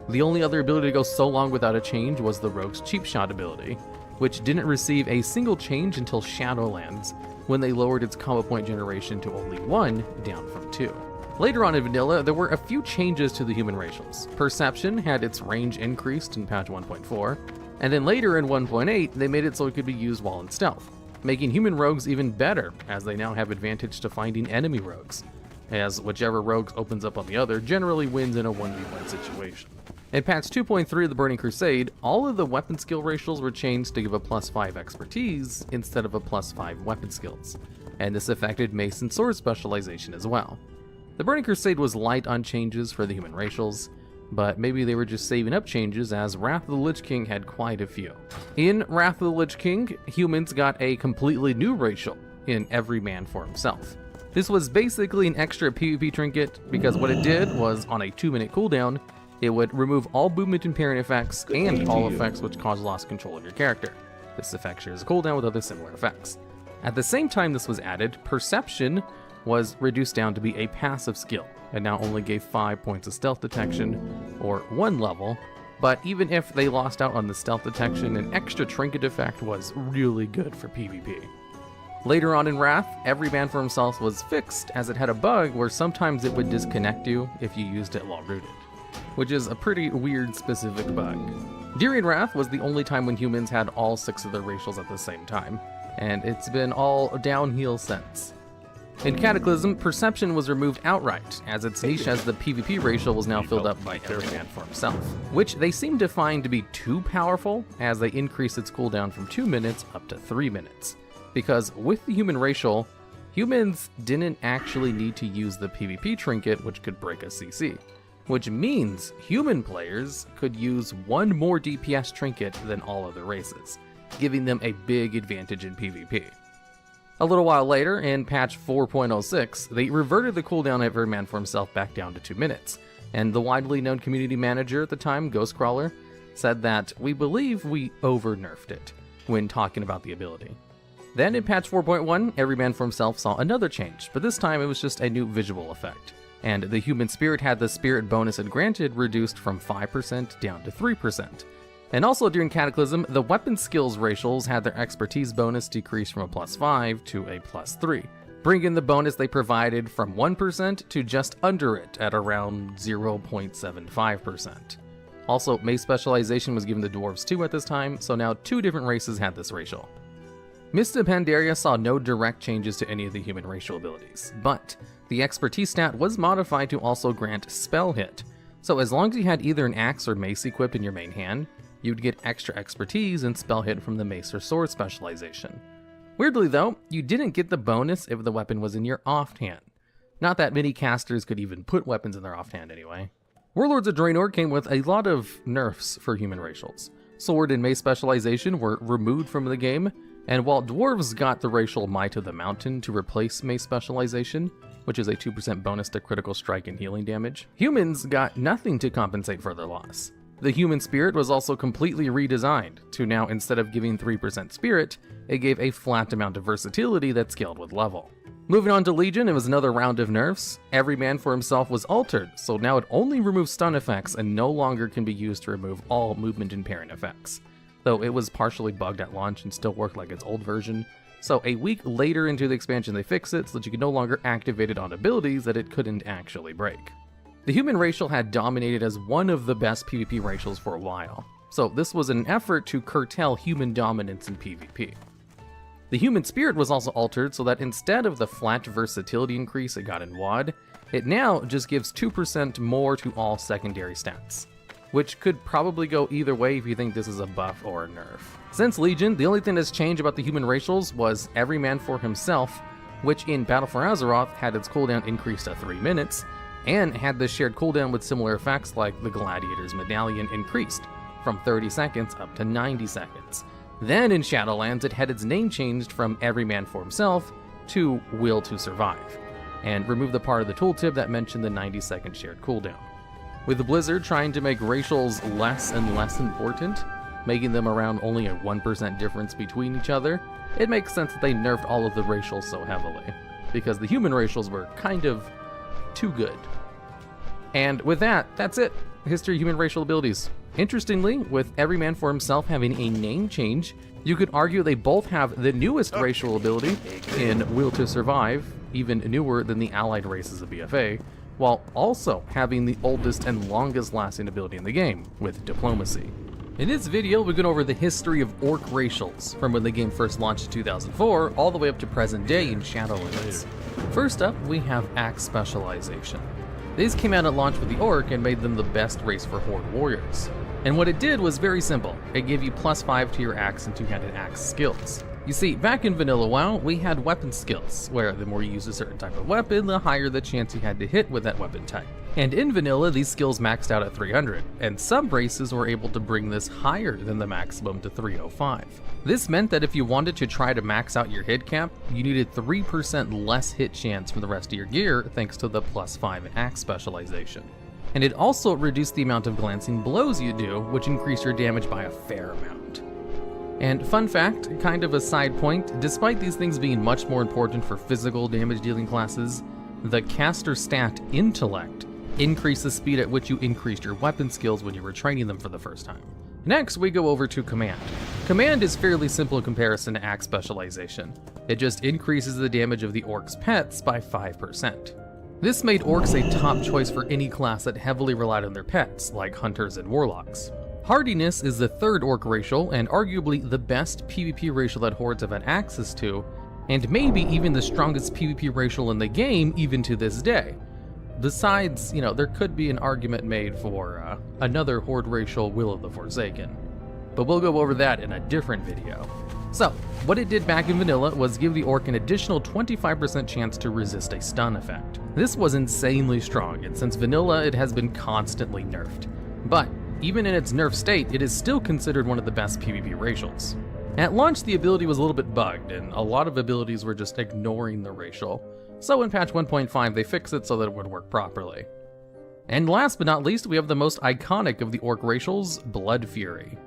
Speaker 11: The only other ability to go so long without a change was the rogue's cheap shot ability, which didn't receive a single change until Shadowlands, when they lowered its combo point generation to only 1, down from 2. Later on in vanilla, there were a few changes to the human racials. Perception had its range increased in patch 1.4, and then later in 1.8, they made it so it could be used while in stealth, making human rogues even better, as they now have advantage to finding enemy rogues, as whichever rogue opens up on the other generally wins in a 1v1 situation. In patch 2.3 of the Burning Crusade, all of the weapon skill racials were changed to give a +5 expertise instead of a +5 weapon skills, and this affected mace and sword specialization as well. The Burning Crusade was light on changes for the human racials, but maybe they were just saving up changes as Wrath of the Lich King had quite a few. In Wrath of the Lich King, humans got a completely new racial in Every Man for Himself. This was basically an extra PvP trinket because what it did was, on a 2-minute cooldown, it would remove all movement impairing effects and all effects which cause loss of control of your character. This effect shares a cooldown with other similar effects. At the same time this was added, Perception was reduced down to be a passive skill, and now only gave 5 points of stealth detection, or 1 level, but even if they lost out on the stealth detection, an extra trinket effect was really good for PvP. Later on in Wrath, Every Man for Himself was fixed, as it had a bug where sometimes it would disconnect you if you used it while rooted, which is a pretty weird specific bug. During Wrath was the only time when humans had all 6 of their racials at the same time, and it's been all downhill since. In Cataclysm, Perception was removed outright, as its niche as the PvP racial was now filled up by Every Man for Himself, which they seem to find to be too powerful, as they increased its cooldown from 2 minutes up to 3 minutes. Because with the human racial, humans didn't actually need to use the PvP trinket, which could break a CC, which means human players could use 1 more DPS trinket than all other races, giving them a big advantage in PvP. A little while later, in patch 4.06, they reverted the cooldown of Every Man for Himself back down to 2 minutes, and the widely known community manager at the time, Ghostcrawler, said that we believe we over-nerfed it when talking about the ability. Then in patch 4.1, Every Man for Himself saw another change, but this time it was just a new visual effect, and the human spirit had the spirit bonus it granted reduced from 5% down to 3%. And also during Cataclysm, the weapon skills racials had their expertise bonus decreased from a +5 to a +3, bringing the bonus they provided from 1% to just under it at around 0.75%. Also, mace specialization was given to dwarves too at this time, so now 2 different races had this racial. Mist of Pandaria saw no direct changes to any of the human racial abilities, but the expertise stat was modified to also grant spell hit, so as long as you had either an axe or mace equipped in your main hand, you'd get extra expertise and spell hit from the mace or sword specialization. Weirdly though, you didn't get the bonus if the weapon was in your offhand. Not that many casters could even put weapons in their offhand anyway. Warlords of Draenor came with a lot of nerfs for human racials. Sword and mace specialization were removed from the game, and while dwarves got the racial Might of the Mountain to replace mace specialization, which is a 2% bonus to critical strike and healing damage, humans got nothing to compensate for their loss. The human spirit was also completely redesigned to now, instead of giving 3% spirit, it gave a flat amount of versatility that scaled with level. Moving on to Legion, it was another round of nerfs. Every Man for Himself was altered, so now it only removes stun effects and no longer can be used to remove all movement impairing effects. Though it was partially bugged at launch and still worked like its old version, so a week later into the expansion they fixed it so that you could no longer activate it on abilities that it couldn't actually break. The human racial had dominated as one of the best PvP racials for a while, so this was an effort to curtail human dominance in PvP. The human spirit was also altered so that instead of the flat versatility increase it got in WoD, it now just gives 2% more to all secondary stats, which could probably go either way if you think this is a buff or a nerf. Since Legion, the only thing that's changed about the human racials was Every Man for Himself, which in Battle for Azeroth had its cooldown increased to 3 minutes, and had the shared cooldown with similar effects like the Gladiator's Medallion increased, from 30 seconds up to 90 seconds. Then in Shadowlands, it had its name changed from Every Man for Himself to Will to Survive, and removed the part of the tooltip that mentioned the 90-second shared cooldown. With Blizzard trying to make racials less and less important, making them around only a 1% difference between each other, it makes sense that they nerfed all of the racials so heavily, because the human racials were kind of too good. And with that, that's it. History of human racial abilities. Interestingly, with Every Man for Himself having a name change, you could argue they both have the newest racial ability in Will to Survive, even newer than the allied races of BFA, while also having the oldest and longest lasting ability in the game, with Diplomacy. In this video, we go over the history of Orc racials, from when the game first launched in 2004, all the way up to present day in Shadowlands. First up, we have Axe Specialization. These came out at launch with the Orc and made them the best race for Horde warriors. And what it did was very simple. It gave you +5 to your axe and two-handed axe skills. You see, back in vanilla WoW, we had weapon skills, where the more you used a certain type of weapon, the higher the chance you had to hit with that weapon type. And in vanilla, these skills maxed out at 300, and some races were able to bring this higher than the maximum to 305. This meant that if you wanted to try to max out your hit cap, you needed 3% less hit chance from the rest of your gear thanks to the +5 axe specialization. And it also reduced the amount of glancing blows you do, which increased your damage by a fair amount. And fun fact, kind of a side point, despite these things being much more important for physical damage dealing classes, the caster stat Intellect increased the speed at which you increased your weapon skills when you were training them for the first time. Next, we go over to Command. Command is fairly simple in comparison to Axe Specialization. It just increases the damage of the Orc's pets by 5%. This made Orcs a top choice for any class that heavily relied on their pets, like Hunters and Warlocks. Hardiness is the third Orc racial, and arguably the best PvP racial that Hordes have had access to, and maybe even the strongest PvP racial in the game even to this day. Besides, there could be an argument made for another Horde racial, Will of the Forsaken. But we'll go over that in a different video. So, what it did back in vanilla was give the Orc an additional 25% chance to resist a stun effect. This was insanely strong, and since vanilla it has been constantly nerfed. But, even in its nerf state, it is still considered one of the best PvP racials. At launch, the ability was a little bit bugged, and a lot of abilities were just ignoring the racial. So in patch 1.5, they fixed it so that it would work properly. And last but not least, we have the most iconic of the Orc racials, Blood Fury.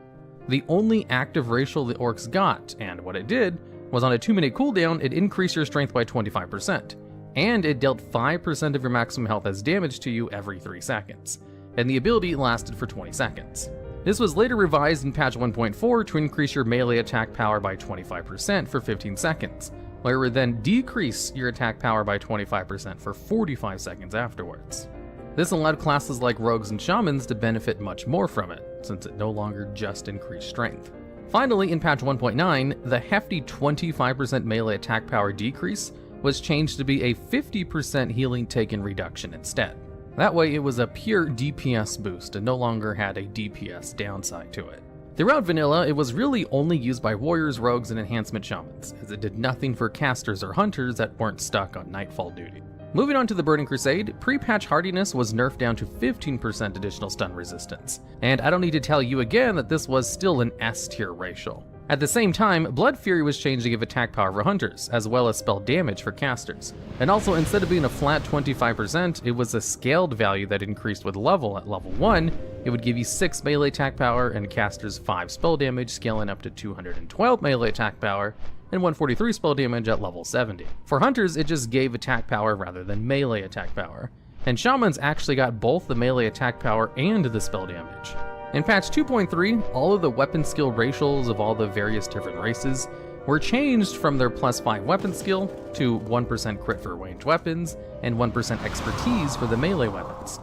Speaker 11: The only active racial the Orcs got, and what it did, was on a 2-minute cooldown, it increased your strength by 25%, and it dealt 5% of your maximum health as damage to you every 3 seconds, and the ability lasted for 20 seconds. This was later revised in patch 1.4 to increase your melee attack power by 25% for 15 seconds, where it would then decrease your attack power by 25% for 45 seconds afterwards. This allowed classes like rogues and shamans to benefit much more from it, since it no longer just increased strength. Finally, in patch 1.9, the hefty 25% melee attack power decrease was changed to be a 50% healing taken reduction instead. That way it was a pure DPS boost and no longer had a DPS downside to it. Throughout vanilla, it was really only used by warriors, rogues, and enhancement shamans, as it did nothing for casters or hunters that weren't stuck on nightfall duty. Moving on to the Burning Crusade, pre-patch hardiness was nerfed down to 15% additional stun resistance, and I don't need to tell you again that this was still an S-tier racial. At the same time, Blood Fury was changed to give attack power for hunters, as well as spell damage for casters. And also, instead of being a flat 25%, it was a scaled value that increased with level. At level 1, it would give you 6 melee attack power and casters 5 spell damage, scaling up to 212 melee attack power, and 143 spell damage at level 70. For hunters, it just gave attack power rather than melee attack power. And shamans actually got both the melee attack power and the spell damage. In patch 2.3, all of the weapon skill racials of all the various different races were changed from their +5 weapon skill to 1% crit for ranged weapons and 1% expertise for the melee weapons.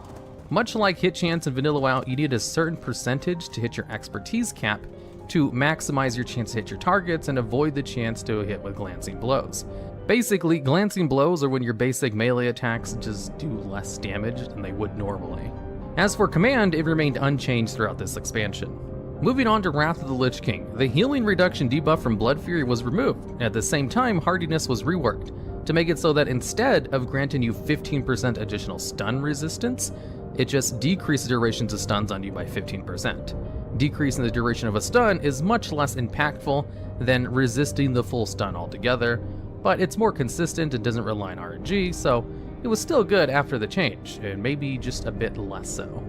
Speaker 11: Much like hit chance in vanilla WoW, you need a certain percentage to hit your expertise cap to maximize your chance to hit your targets and avoid the chance to hit with glancing blows. Basically, glancing blows are when your basic melee attacks just do less damage than they would normally. As for command, it remained unchanged throughout this expansion. Moving on to Wrath of the Lich King, the healing reduction debuff from Blood Fury was removed. At the same time, hardiness was reworked to make it so that instead of granting you 15% additional stun resistance, it just decreased durations of stuns on you by 15%. decreasing the duration of a stun is much less impactful than resisting the full stun altogether, but it's more consistent and doesn't rely on RNG, so it was still good after the change, and maybe just a bit less so.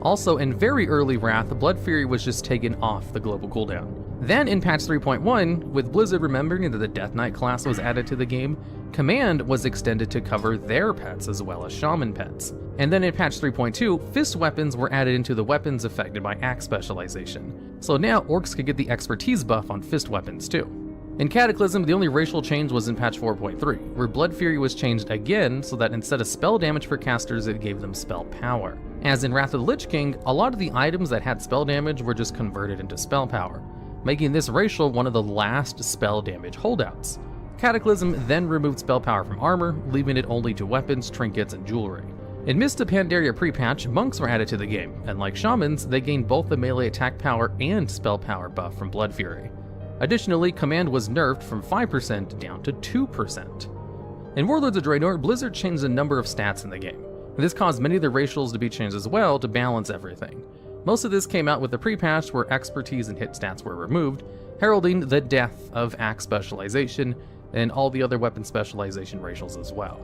Speaker 11: Also, in very early Wrath, Blood Fury was just taken off the global cooldown. Then in patch 3.1, with Blizzard remembering that the Death Knight class was added to the game, Command was extended to cover their pets as well as Shaman pets. And then in patch 3.2, Fist weapons were added into the weapons affected by Axe specialization. So now Orcs could get the expertise buff on Fist weapons too. In Cataclysm, the only racial change was in patch 4.3, where Blood Fury was changed again so that instead of spell damage for casters, it gave them spell power. As in Wrath of the Lich King, a lot of the items that had spell damage were just converted into spell power, making this racial one of the last spell damage holdouts. Cataclysm then removed spell power from armor, leaving it only to weapons, trinkets, and jewelry. In Mist of Pandaria pre-patch, monks were added to the game, and like shamans, they gained both the melee attack power and spell power buff from Blood Fury. Additionally, Command was nerfed from 5% down to 2%. In Warlords of Draenor, Blizzard changed a number of stats in the game. This caused many of the racials to be changed as well to balance everything. Most of this came out with the pre-patch where expertise and hit stats were removed, heralding the death of Axe specialization and all the other weapon specialization racials as well.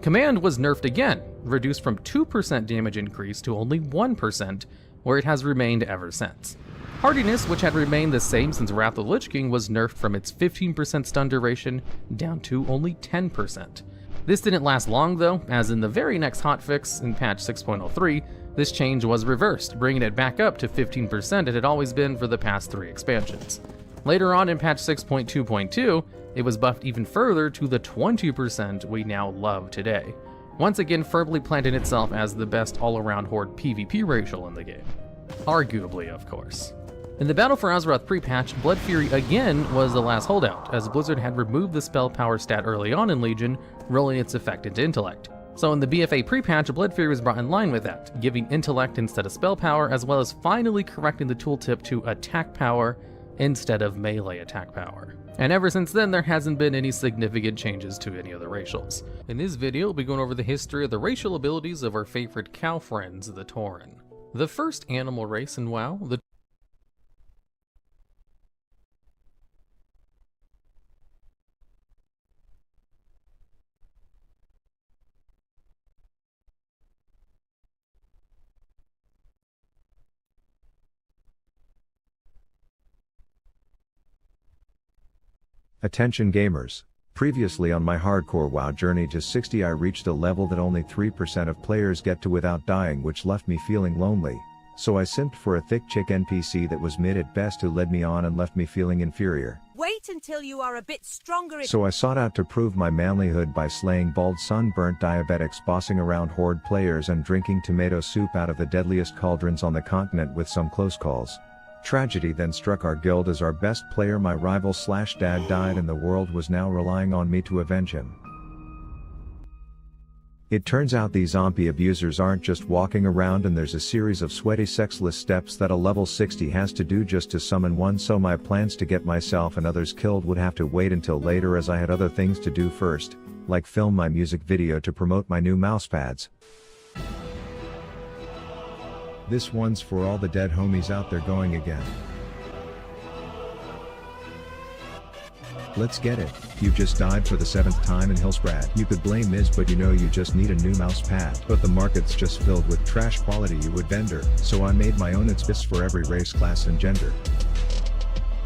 Speaker 11: Command was nerfed again, reduced from 2% damage increase to only 1%, where it has remained ever since. Hardiness, which had remained the same since Wrath of the Lich King, was nerfed from its 15% stun duration down to only 10%. This didn't last long though, as in the very next hotfix in patch 6.03, this change was reversed, bringing it back up to 15% it had always been for the past 3 expansions. Later on in patch 6.2.2, it was buffed even further to the 20% we now love today, once again firmly planting itself as the best all-around horde PvP racial in the game. Arguably, of course. In the Battle for Azeroth pre-patch, Blood Fury again was the last holdout, as Blizzard had removed the spell power stat early on in Legion, rolling its effect into Intellect. So in the BFA pre-patch, Blood Fury was brought in line with that, giving Intellect instead of spell power, as well as finally correcting the tooltip to attack power instead of melee attack power. And ever since then, there hasn't been any significant changes to any of the racials. In this video, we'll be going over the history of the racial abilities of our favorite cow friends, the Tauren. The first animal race in WoW, the
Speaker 17: Attention gamers. Previously on my hardcore WoW journey to 60, I reached a level that only 3% of players get to without dying, which left me feeling lonely. So I simped for a thick chick NPC that was mid at best, who led me on and left me feeling inferior.
Speaker 20: Wait until you are a bit stronger.
Speaker 17: So I sought out to prove my manlyhood by slaying bald sunburnt diabetics, bossing around horde players, and drinking tomato soup out of the deadliest cauldrons on the continent with some close calls. Tragedy then struck our guild as our best player, my rival / dad, died, and the world was now relying on me to avenge him. It turns out these zombie abusers aren't just walking around, and there's a series of sweaty sexless steps that a level 60 has to do just to summon one, so my plans to get myself and others killed would have to wait until later, as I had other things to do first, like film my music video to promote my new mousepads. This one's for all the dead homies out there going again. Let's get it. You just died for the 7th time in Hillsbrad. You could blame Miz, but you know you just need a new mouse pad. But the market's just filled with trash quality you would vendor, so I made my own. It's best for every race, class, and gender.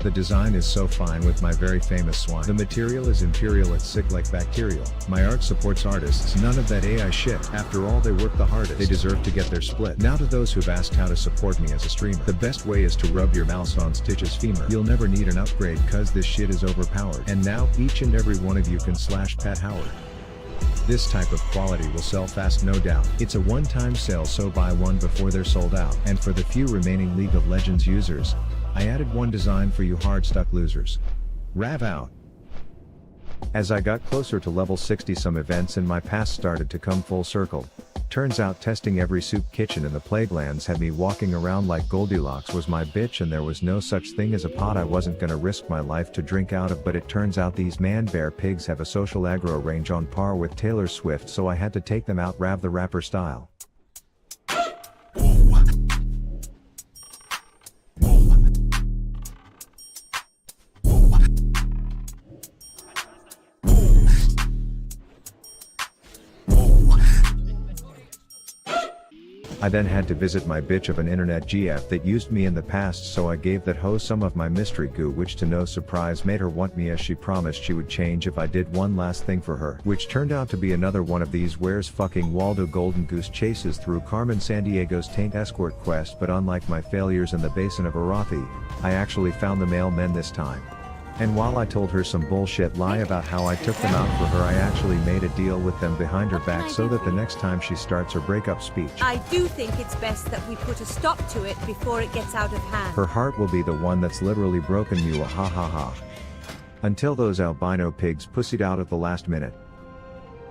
Speaker 17: The design is so fine with my very famous swine. The material is imperial, it's sick like bacterial. My art supports artists, none of that AI shit. After all, they work the hardest. They deserve to get their split. Now to those who've asked how to support me as a streamer. The best way is to rub your mouse on Stitch's femur. You'll never need an upgrade, cause this shit is overpowered. And now, each and every one of you can /Pet Howard. This type of quality will sell fast, no doubt. It's a one-time sale, so buy one before they're sold out. And for the few remaining League of Legends users, I added one design for you hard-stuck losers. Rav out. As I got closer to level 60, some events in my past started to come full circle. Turns out testing every soup kitchen in the Plaguelands had me walking around like Goldilocks was my bitch, and there was no such thing as a pot I wasn't gonna risk my life to drink out of. But it turns out these man-bear pigs have a social aggro range on par with Taylor Swift, so I had to take them out Rav the Rapper style. I then had to visit my bitch of an internet GF that used me in the past, so I gave that hoe some of my mystery goo, which to no surprise made her want me, as she promised she would change if I did one last thing for her, which turned out to be another one of these Where's Fucking Waldo Golden Goose chases through Carmen Sandiego's Taint escort quest. But unlike my failures in the Basin of Arathi, I actually found the mailmen this time. And while I told her some bullshit lie about how I took them out for her, I actually made a deal with them behind her back so that the next time she starts her breakup speech,
Speaker 20: I do think it's best that we put a stop to it before it gets out of hand.
Speaker 17: her heart will be the one that's literally broken. You ha ha ha. Until those albino pigs pussied out at the last minute.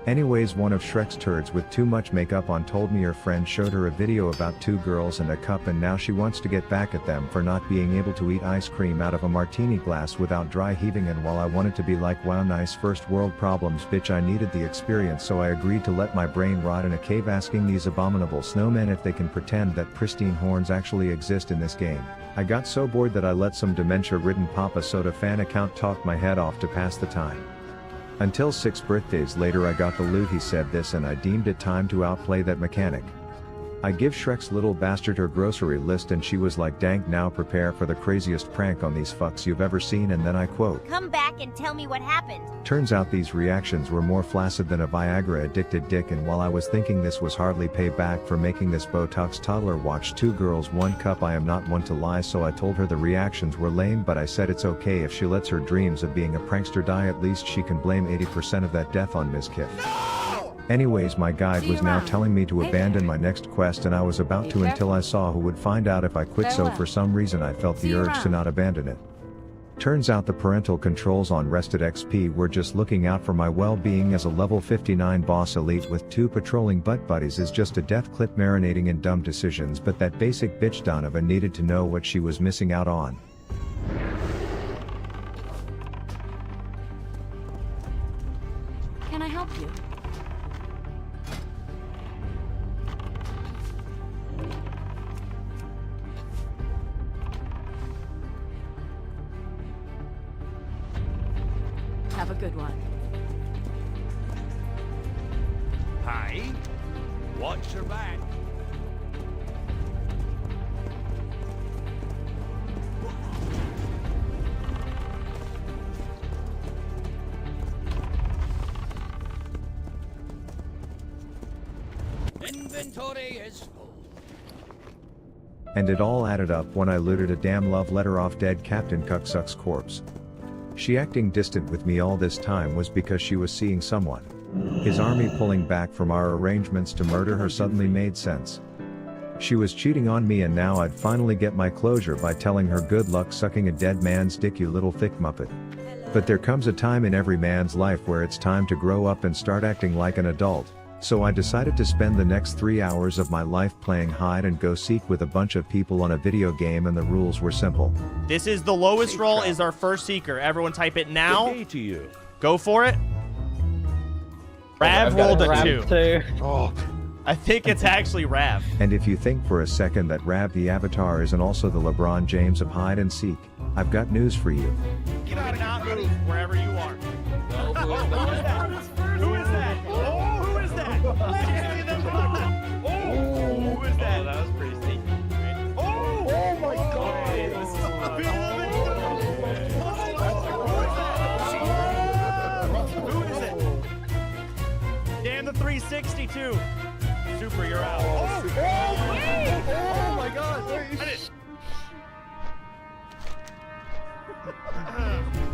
Speaker 17: Anyways, one of Shrek's turds with too much makeup on told me her friend showed her a video about 2 girls and a cup, and now she wants to get back at them for not being able to eat ice cream out of a martini glass without dry heaving. And while I wanted to be like, wow, nice first world problems bitch, I needed the experience, so I agreed to let my brain rot in a cave asking these abominable snowmen if they can pretend that pristine horns actually exist in this game. I got so bored that I let some dementia-ridden Papa Soda fan account talk my head off to pass the time. Until 6 birthdays later I got the loot, he said this, and I deemed it time to outplay that mechanic. I give Shrek's little bastard her grocery list and she was like, dank, now prepare for the craziest prank on these fucks you've ever seen. And then I quote,
Speaker 21: Come back and tell me what happened.
Speaker 17: turns out these reactions were more flaccid than a Viagra addicted dick. And while I was thinking this was hardly payback for making this Botox toddler watch 2 girls 1 cup, I am not one to lie, so I told her the reactions were lame, but I said it's okay if she lets her dreams of being a prankster die, at least she can blame 80% of that death on Ms. Kiff. Anyways, my guide was now telling me to abandon my next quest, and I was about to until I saw who would find out if I quit, so for some reason I felt the urge to not abandon it. Turns out the parental controls on Rested XP were just looking out for my well-being, as a level 59 boss elite with 2 patrolling butt buddies is just a death clip marinating in dumb decisions, but that basic bitch Donovan needed to know what she was missing out on.
Speaker 21: Can I help you? Have a good one.
Speaker 22: Hi. Watch your back. Inventory is full.
Speaker 17: And it all added up when I looted a damn love letter off dead Captain Cucksuck's corpse. She acting distant with me all this time was because she was seeing someone. His army pulling back from our arrangements to murder her suddenly made sense. She was cheating on me, and now I'd finally get my closure by telling her good luck sucking a dead man's dick, you little thick muppet. But there comes a time in every man's life where it's time to grow up and start acting like an adult. So I decided to spend the next 3 hours of my life playing hide and go seek with a bunch of people on a video game, and the rules were simple.
Speaker 23: This is the lowest roll, is our first seeker. Everyone type it now.
Speaker 22: To you.
Speaker 23: Go for it. Rav rolled a 2.
Speaker 22: Oh.
Speaker 23: I think it's actually Rav.
Speaker 17: And if you think for a second that Rav the Avatar isn't also the LeBron James of hide and seek, I've got news for you.
Speaker 23: You cannot move wherever you are. Who is that? Who is that? Oh, who is that? Let me see them. Oh, who is that?
Speaker 22: Oh, that was pretty sneaky.
Speaker 23: Oh my God. This is Who is it? Dan the 362. Super, you're out.
Speaker 22: Oh my God.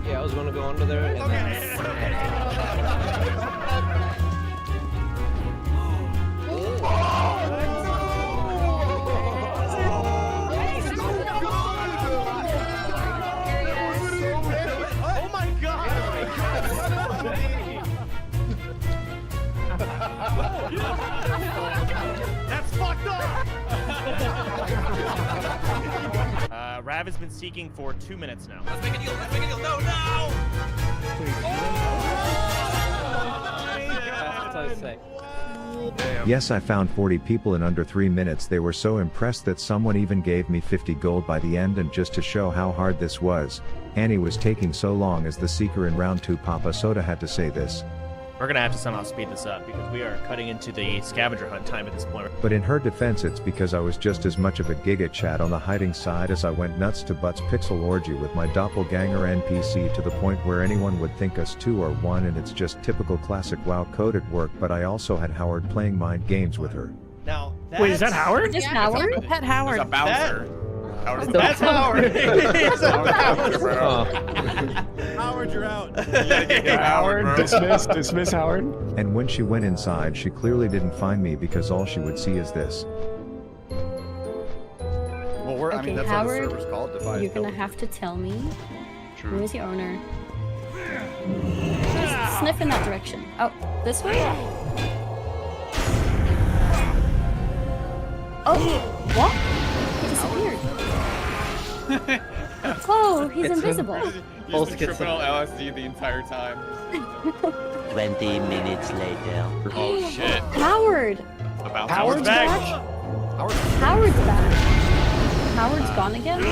Speaker 22: Yeah, I was gonna go under there. And
Speaker 23: Oh my God! That's fucked up! Rav has been seeking for 2 minutes now.
Speaker 22: let's make a deal. Let's make a deal. No, no.
Speaker 23: That's so sick.
Speaker 17: Yes, I found 40 people in under 3 minutes. They were so impressed that someone even gave me 50 gold by the end, and just to show how hard this was, Annie was taking so long as the seeker in round 2, Papa Soda had to say this.
Speaker 23: We're gonna have to somehow speed this up because we are cutting into the scavenger hunt time at this point.
Speaker 17: But in her defense, it's because I was just as much of a Giga Chad on the hiding side as I went nuts to Butt's pixel orgy with my doppelganger NPC to the point where anyone would think us two are one, and it's just typical classic WoW code at work. But I also had Howard playing mind games with her.
Speaker 23: Now, wait, is that Howard?
Speaker 1: Just Howard? Pet Howard.
Speaker 23: It's a Bowser.
Speaker 1: That's
Speaker 23: Howard. It's a Bowser.
Speaker 13: Howard, you're out.
Speaker 23: Howard.
Speaker 16: Dismiss Howard.
Speaker 17: And when she went inside, she clearly didn't find me because all she would see is this.
Speaker 18: Well, I mean, that's
Speaker 1: Howard,
Speaker 18: what the server's called.
Speaker 1: you're gonna have to tell me who is the owner. Just sniff in that direction. Oh, this way? Oh, what? He disappeared. Oh, he's invisible.
Speaker 4: He's been tripping on LSD the entire time.
Speaker 12: 20 minutes later.
Speaker 4: Oh shit.
Speaker 1: Howard!
Speaker 23: Howard's back.
Speaker 1: Howard's back. Howard's gone again?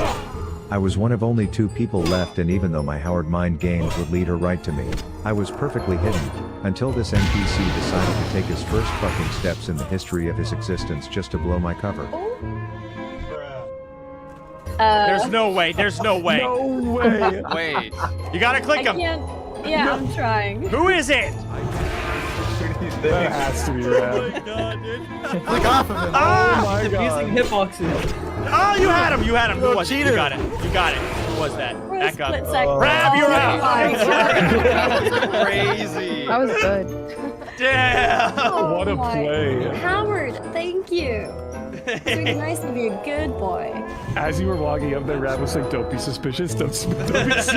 Speaker 17: I was one of only 2 people left, and even though my Howard mind games would lead her right to me, I was perfectly hidden, until this NPC decided to take his first fucking steps in the history of his existence just to blow my cover.
Speaker 23: There's no way. There's no way.
Speaker 16: No way.
Speaker 4: Wait.
Speaker 23: You gotta click
Speaker 1: I
Speaker 23: him.
Speaker 1: can't. Yeah, I'm trying.
Speaker 23: Who is it?
Speaker 16: That has to be
Speaker 23: Oh
Speaker 16: rad.
Speaker 23: my god, dude.
Speaker 16: Click off of him.
Speaker 23: Ah!
Speaker 16: Oh my god.
Speaker 8: Using hitboxes.
Speaker 23: Oh, you had him. You had him. Who
Speaker 16: No,
Speaker 23: was it? You
Speaker 16: cheater.
Speaker 23: got it. You got it. Who was that? Back up.
Speaker 1: Split sec.
Speaker 23: Rab, you're out.
Speaker 4: That was crazy.
Speaker 1: That was good.
Speaker 23: Damn.
Speaker 1: Oh
Speaker 16: What a
Speaker 1: my-
Speaker 16: play.
Speaker 1: Howard, thank you. It's really nice to be a good boy.
Speaker 16: As you were walking up there, Rad was like, don't be suspicious. Don't be suspicious.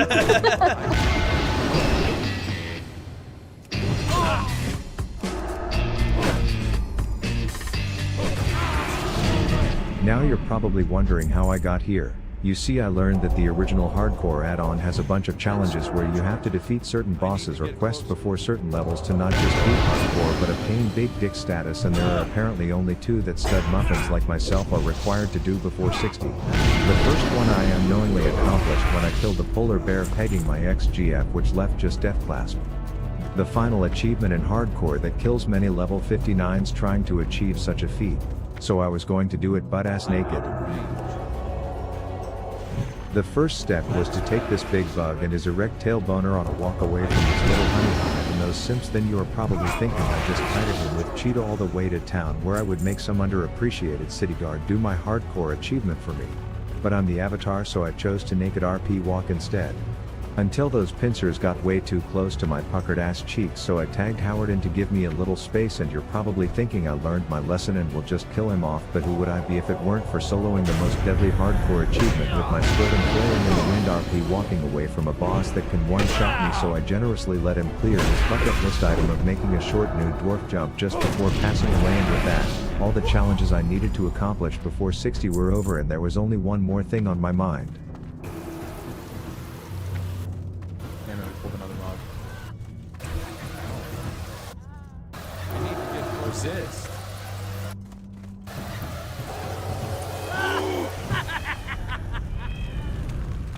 Speaker 17: Now you're probably wondering how I got here. You see, I learned that the original hardcore add-on has a bunch of challenges where you have to defeat certain bosses or quests before certain levels to not just beat hardcore but obtain big dick status, and there are apparently only 2 that stud muffins like myself are required to do before 60. The first one I unknowingly accomplished when I killed the polar bear pegging my ex-GF, which left just death clasp. The final achievement in hardcore that kills many level 59s trying to achieve such a feat. So I was going to do it butt-ass naked. The first step was to take this big bug and his erect tail boner on a walk away from his little honey hive, and those simps then you are probably thinking I just kited him with Cheetah all the way to town where I would make some underappreciated city guard do my hardcore achievement for me. But I'm the avatar, so I chose to naked RP walk instead. Until those pincers got way too close to my puckered ass cheeks, so I tagged Howard in to give me a little space, and you're probably thinking I learned my lesson and will just kill him off, but who would I be if it weren't for soloing the most deadly hardcore achievement with my scrotum flailing in the wind RP walking away from a boss that can one-shot me, so I generously let him clear his bucket list item of making a short nude dwarf jump just before passing away, and with that, all the challenges I needed to accomplish before 60 were over, and there was only one more thing on my mind.
Speaker 18: Resist.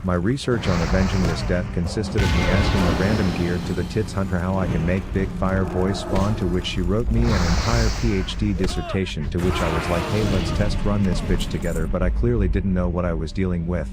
Speaker 17: My research on avenging this death consisted of me asking a random gear to the tits hunter how I can make big fire boys spawn, to which she wrote me an entire PhD dissertation, to which I was like, hey, let's test run this bitch together, but I clearly didn't know what I was dealing with.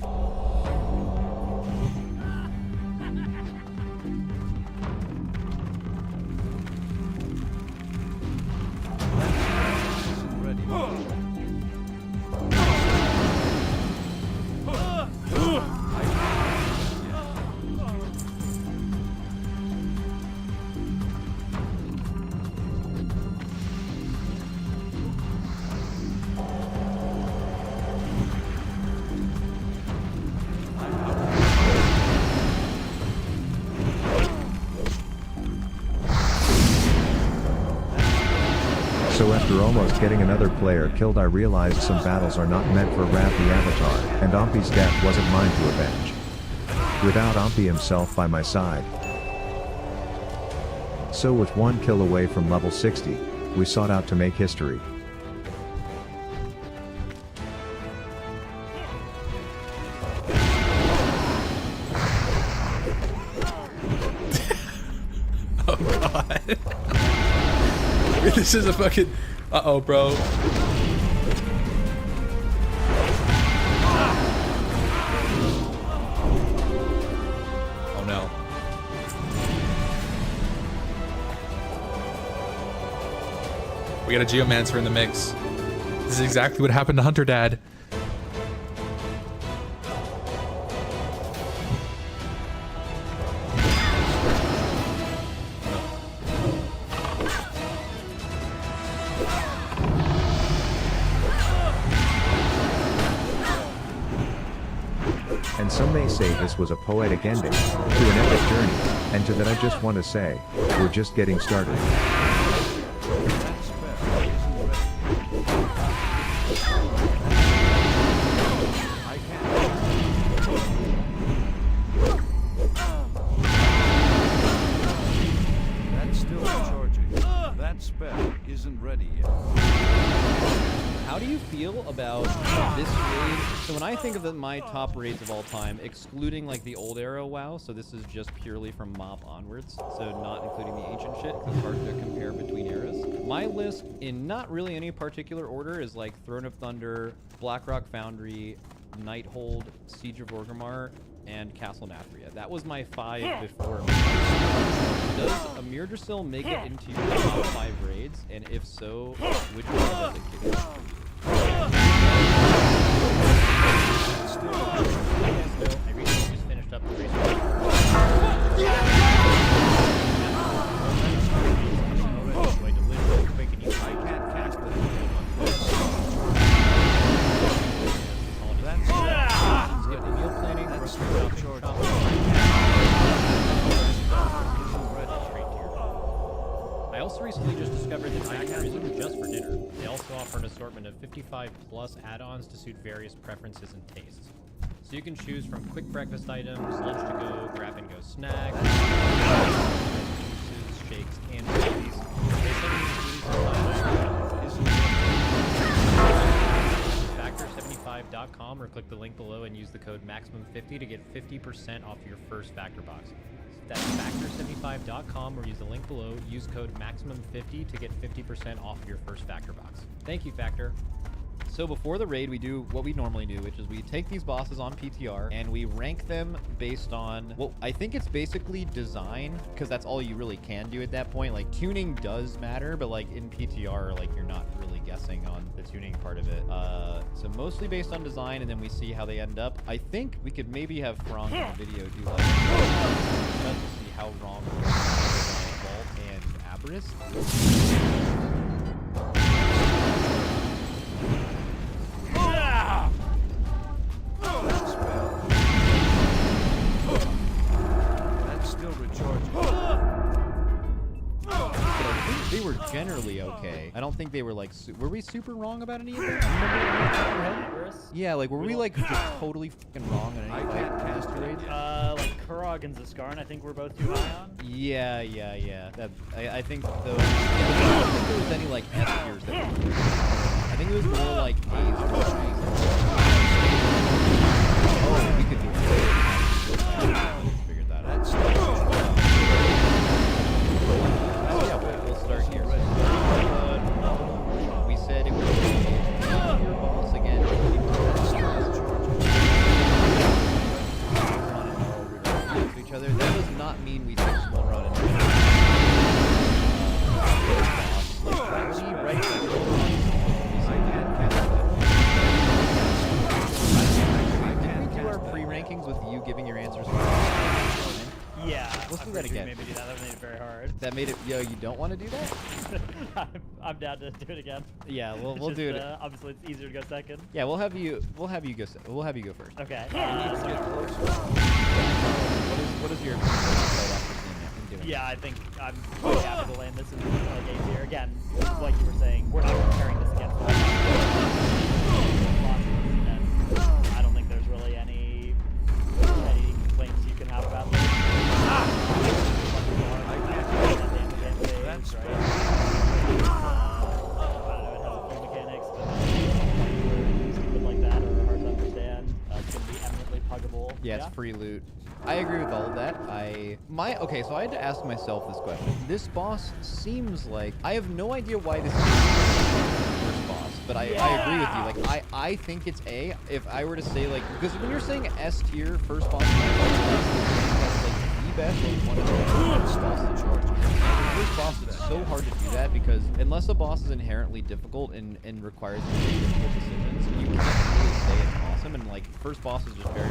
Speaker 17: So after almost getting another player killed, I realized some battles are not meant for Rav the Avatar, and Ompi's death wasn't mine to avenge. Without Ompi himself by my side. So with 1 kill away from level 60, we sought out to make history.
Speaker 18: Oh god.
Speaker 5: This is a fucking. Uh-oh, bro. Oh no. We got a Geomancer in the mix. This is exactly what happened to Hunter Dad.
Speaker 17: And some may say this was a poetic ending to an epic journey, and to that I just want to say, we're just getting started.
Speaker 7: That's still charging. That spell isn't ready yet.
Speaker 10: How do you feel about this raid? So when I think of my top raids of all time, excluding like the old era WoW, so this is just purely from MoP onwards, so not including the ancient shit, because it's hard to compare between eras. My list, in not really any particular order, is like Throne of Thunder, Blackrock Foundry, Nighthold, Siege of Orgrimmar, and Castle Nathria. That was my 5 before. Does Amir Drasil make it into your top 5 raids? And if so, which one does it kick off?
Speaker 23: I recently just finished up the race.
Speaker 7: I can't cast the
Speaker 10: meal planning. I also recently just discovered that Factor isn't just for dinner. They also offer an assortment of 55 plus add-ons to suit various preferences and tastes. So you can choose from quick breakfast items, lunch to go, grab and go snacks, juices, shakes, and smoothies. They send you Factor75.com or click the link below and use the code MAXIMUM50 to get 50% off your first Factor box. That's Factor75.com or use the link below. Use code MAXIMUM50 to get 50% off your first Factor box. Thank you, Factor. So before the raid, we do what we normally do, which is we take these bosses on PTR and we rank them based on, well, I think it's basically design, because that's all you really can do at that point. Like, tuning does matter, but like in PTR, like you're not really guessing on the tuning part of it. So mostly based on design, and then we see how they end up. I think we could maybe have Frank in the video do like to see how wrong Vault and Aberrus.
Speaker 7: That's still recharging.
Speaker 10: But I think they were generally okay. I don't think they were like, were we super wrong about any of them? Yeah, like were we like just totally fucking wrong on any fight cast raids?
Speaker 23: Like Kurog and Zaskarn, I think we're both too high on.
Speaker 10: Yeah. That, I think those. I don't think there was any like S tiers that were. I think it was more like A's or B's. Oh, we could do it. Figured that out. Yeah, we'll start here. We said it was your boss again. To each other. That does not mean we take small run and pre-rankings with you giving your answers.
Speaker 23: Yeah.
Speaker 10: Let's do that again.
Speaker 23: Maybe do that. That made it very hard.
Speaker 10: That made it. Yo, you don't want to do that?
Speaker 23: I'm down to do it again.
Speaker 10: Yeah, we'll
Speaker 23: It's
Speaker 10: do
Speaker 23: just,
Speaker 10: it.
Speaker 23: Obviously, it's easier to go second.
Speaker 10: Yeah, we'll have you go. We'll have you go first.
Speaker 23: Okay.
Speaker 10: What is your?
Speaker 23: Yeah, I think I'm pretty happy to land this in like A's here. Again, like you were saying, we're not comparing this against all bosses, and I don't think there's really any complaints you can have about this. That's right. I don't know, it has a few mechanics, but stupid like that or hard to understand. It's going to be eminently puggable.
Speaker 10: Yeah, it's free loot. root. I agree with all of that. Okay, so I had to ask myself this question. This boss seems like, I have no idea why this is the first boss, but I agree with you. Like, I think it's A. If I were to say, like, because when you're saying S tier first boss, that's like the best or one of the best bosses of all time. And the first boss, it's so hard to do that because unless a boss is inherently difficult and requires you to make difficult decisions, you can't really say it's awesome. And like, first boss is just very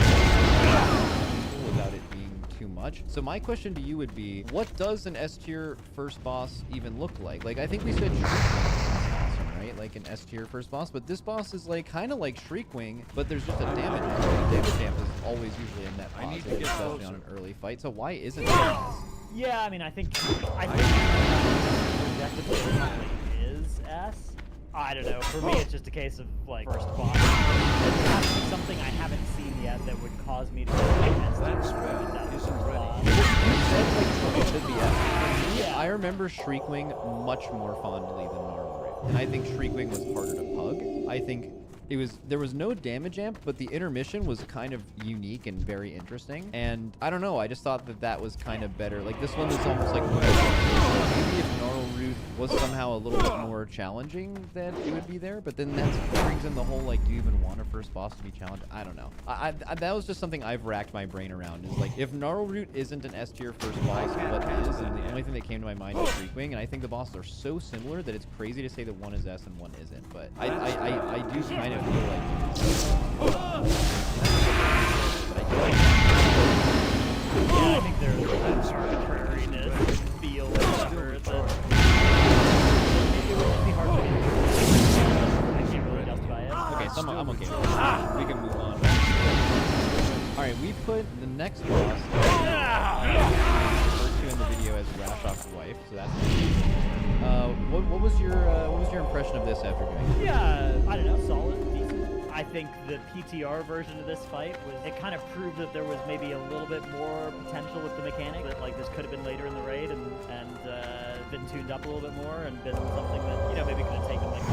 Speaker 10: without it being too much. So my question to you would be, what does an S tier first boss even look like? Like, I think we said Shriekwing is awesome, right? Like an S tier first boss, but this boss is like kind of like Shriekwing, but there's just a damage amp. Damage amp is always usually a net positive, especially on an early fight. So why isn't it S?
Speaker 2: Yeah, I mean, I think objectively is S. I don't know. For me, it's just a case of like first boss. It would have to be something I haven't seen yet that would cause me to against
Speaker 7: That's bad. Isn't ready.
Speaker 10: You said like it should be S. For me, I remember Shriekwing much more fondly than Gnarl Root, and I think Shriekwing was harder to pug. I think there was no damage amp, but the intermission was kind of unique and very interesting. And I don't know, I just thought that was kind of better. Like this one is almost like maybe if Gnarl Root was somehow a little bit more challenging, that it would be there. But then that brings in the whole like, do you even want a first boss to be challenged? I don't know. That was just something I've racked my brain around. Is like if Gnarl Root isn't an S tier first boss, what is? And the only thing that came to my mind is Shriekwing. And I think the bosses are so similar that it's crazy to say that one is S and one isn't. But I do kind of feel like
Speaker 2: yeah, I think there's arbitrariness and feel whatever that it would just be hard for me to I can't really justify it.
Speaker 10: Okay, so I'm okay with it. We can move on. Alright, we put the next boss referred to in the video as Rashok's wife, so that's what was your impression of this after doing it?
Speaker 2: Yeah, I don't know, solid, decent. I think the PTR version of this fight it kind of proved that there was maybe a little bit more potential with the mechanic, that like this could have been later in the raid and been tuned up a little bit more and been something that, you know, maybe could have taken like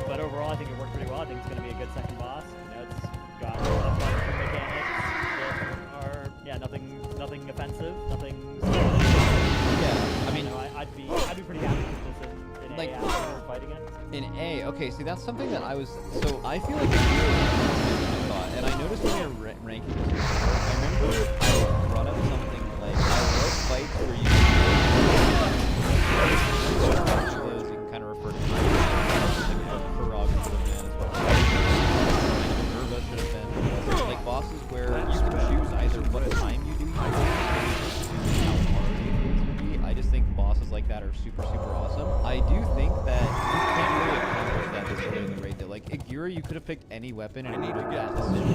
Speaker 2: but overall I think it worked pretty well. I think it's going to be a good second boss. You know, it's got a bunch of mechanics that are, yeah, nothing offensive, nothing.
Speaker 10: Yeah, I mean,
Speaker 2: you know, I'd be pretty happy with this in
Speaker 10: like,
Speaker 2: A after fighting it.
Speaker 10: In A, okay, see that's something that I feel like it's really I thought, and I noticed when we were ranking this before, I remember I brought up something like, I love fights where you can kind of refer to like a prerogative of man as well. Urva should have been, like bosses where you can choose either what time you do how hard it would be. I just think bosses like that are super, super awesome. I do think that you can't really accomplish that this early in the raid though. Like Agira, you could have picked any weapon and it would have got decision.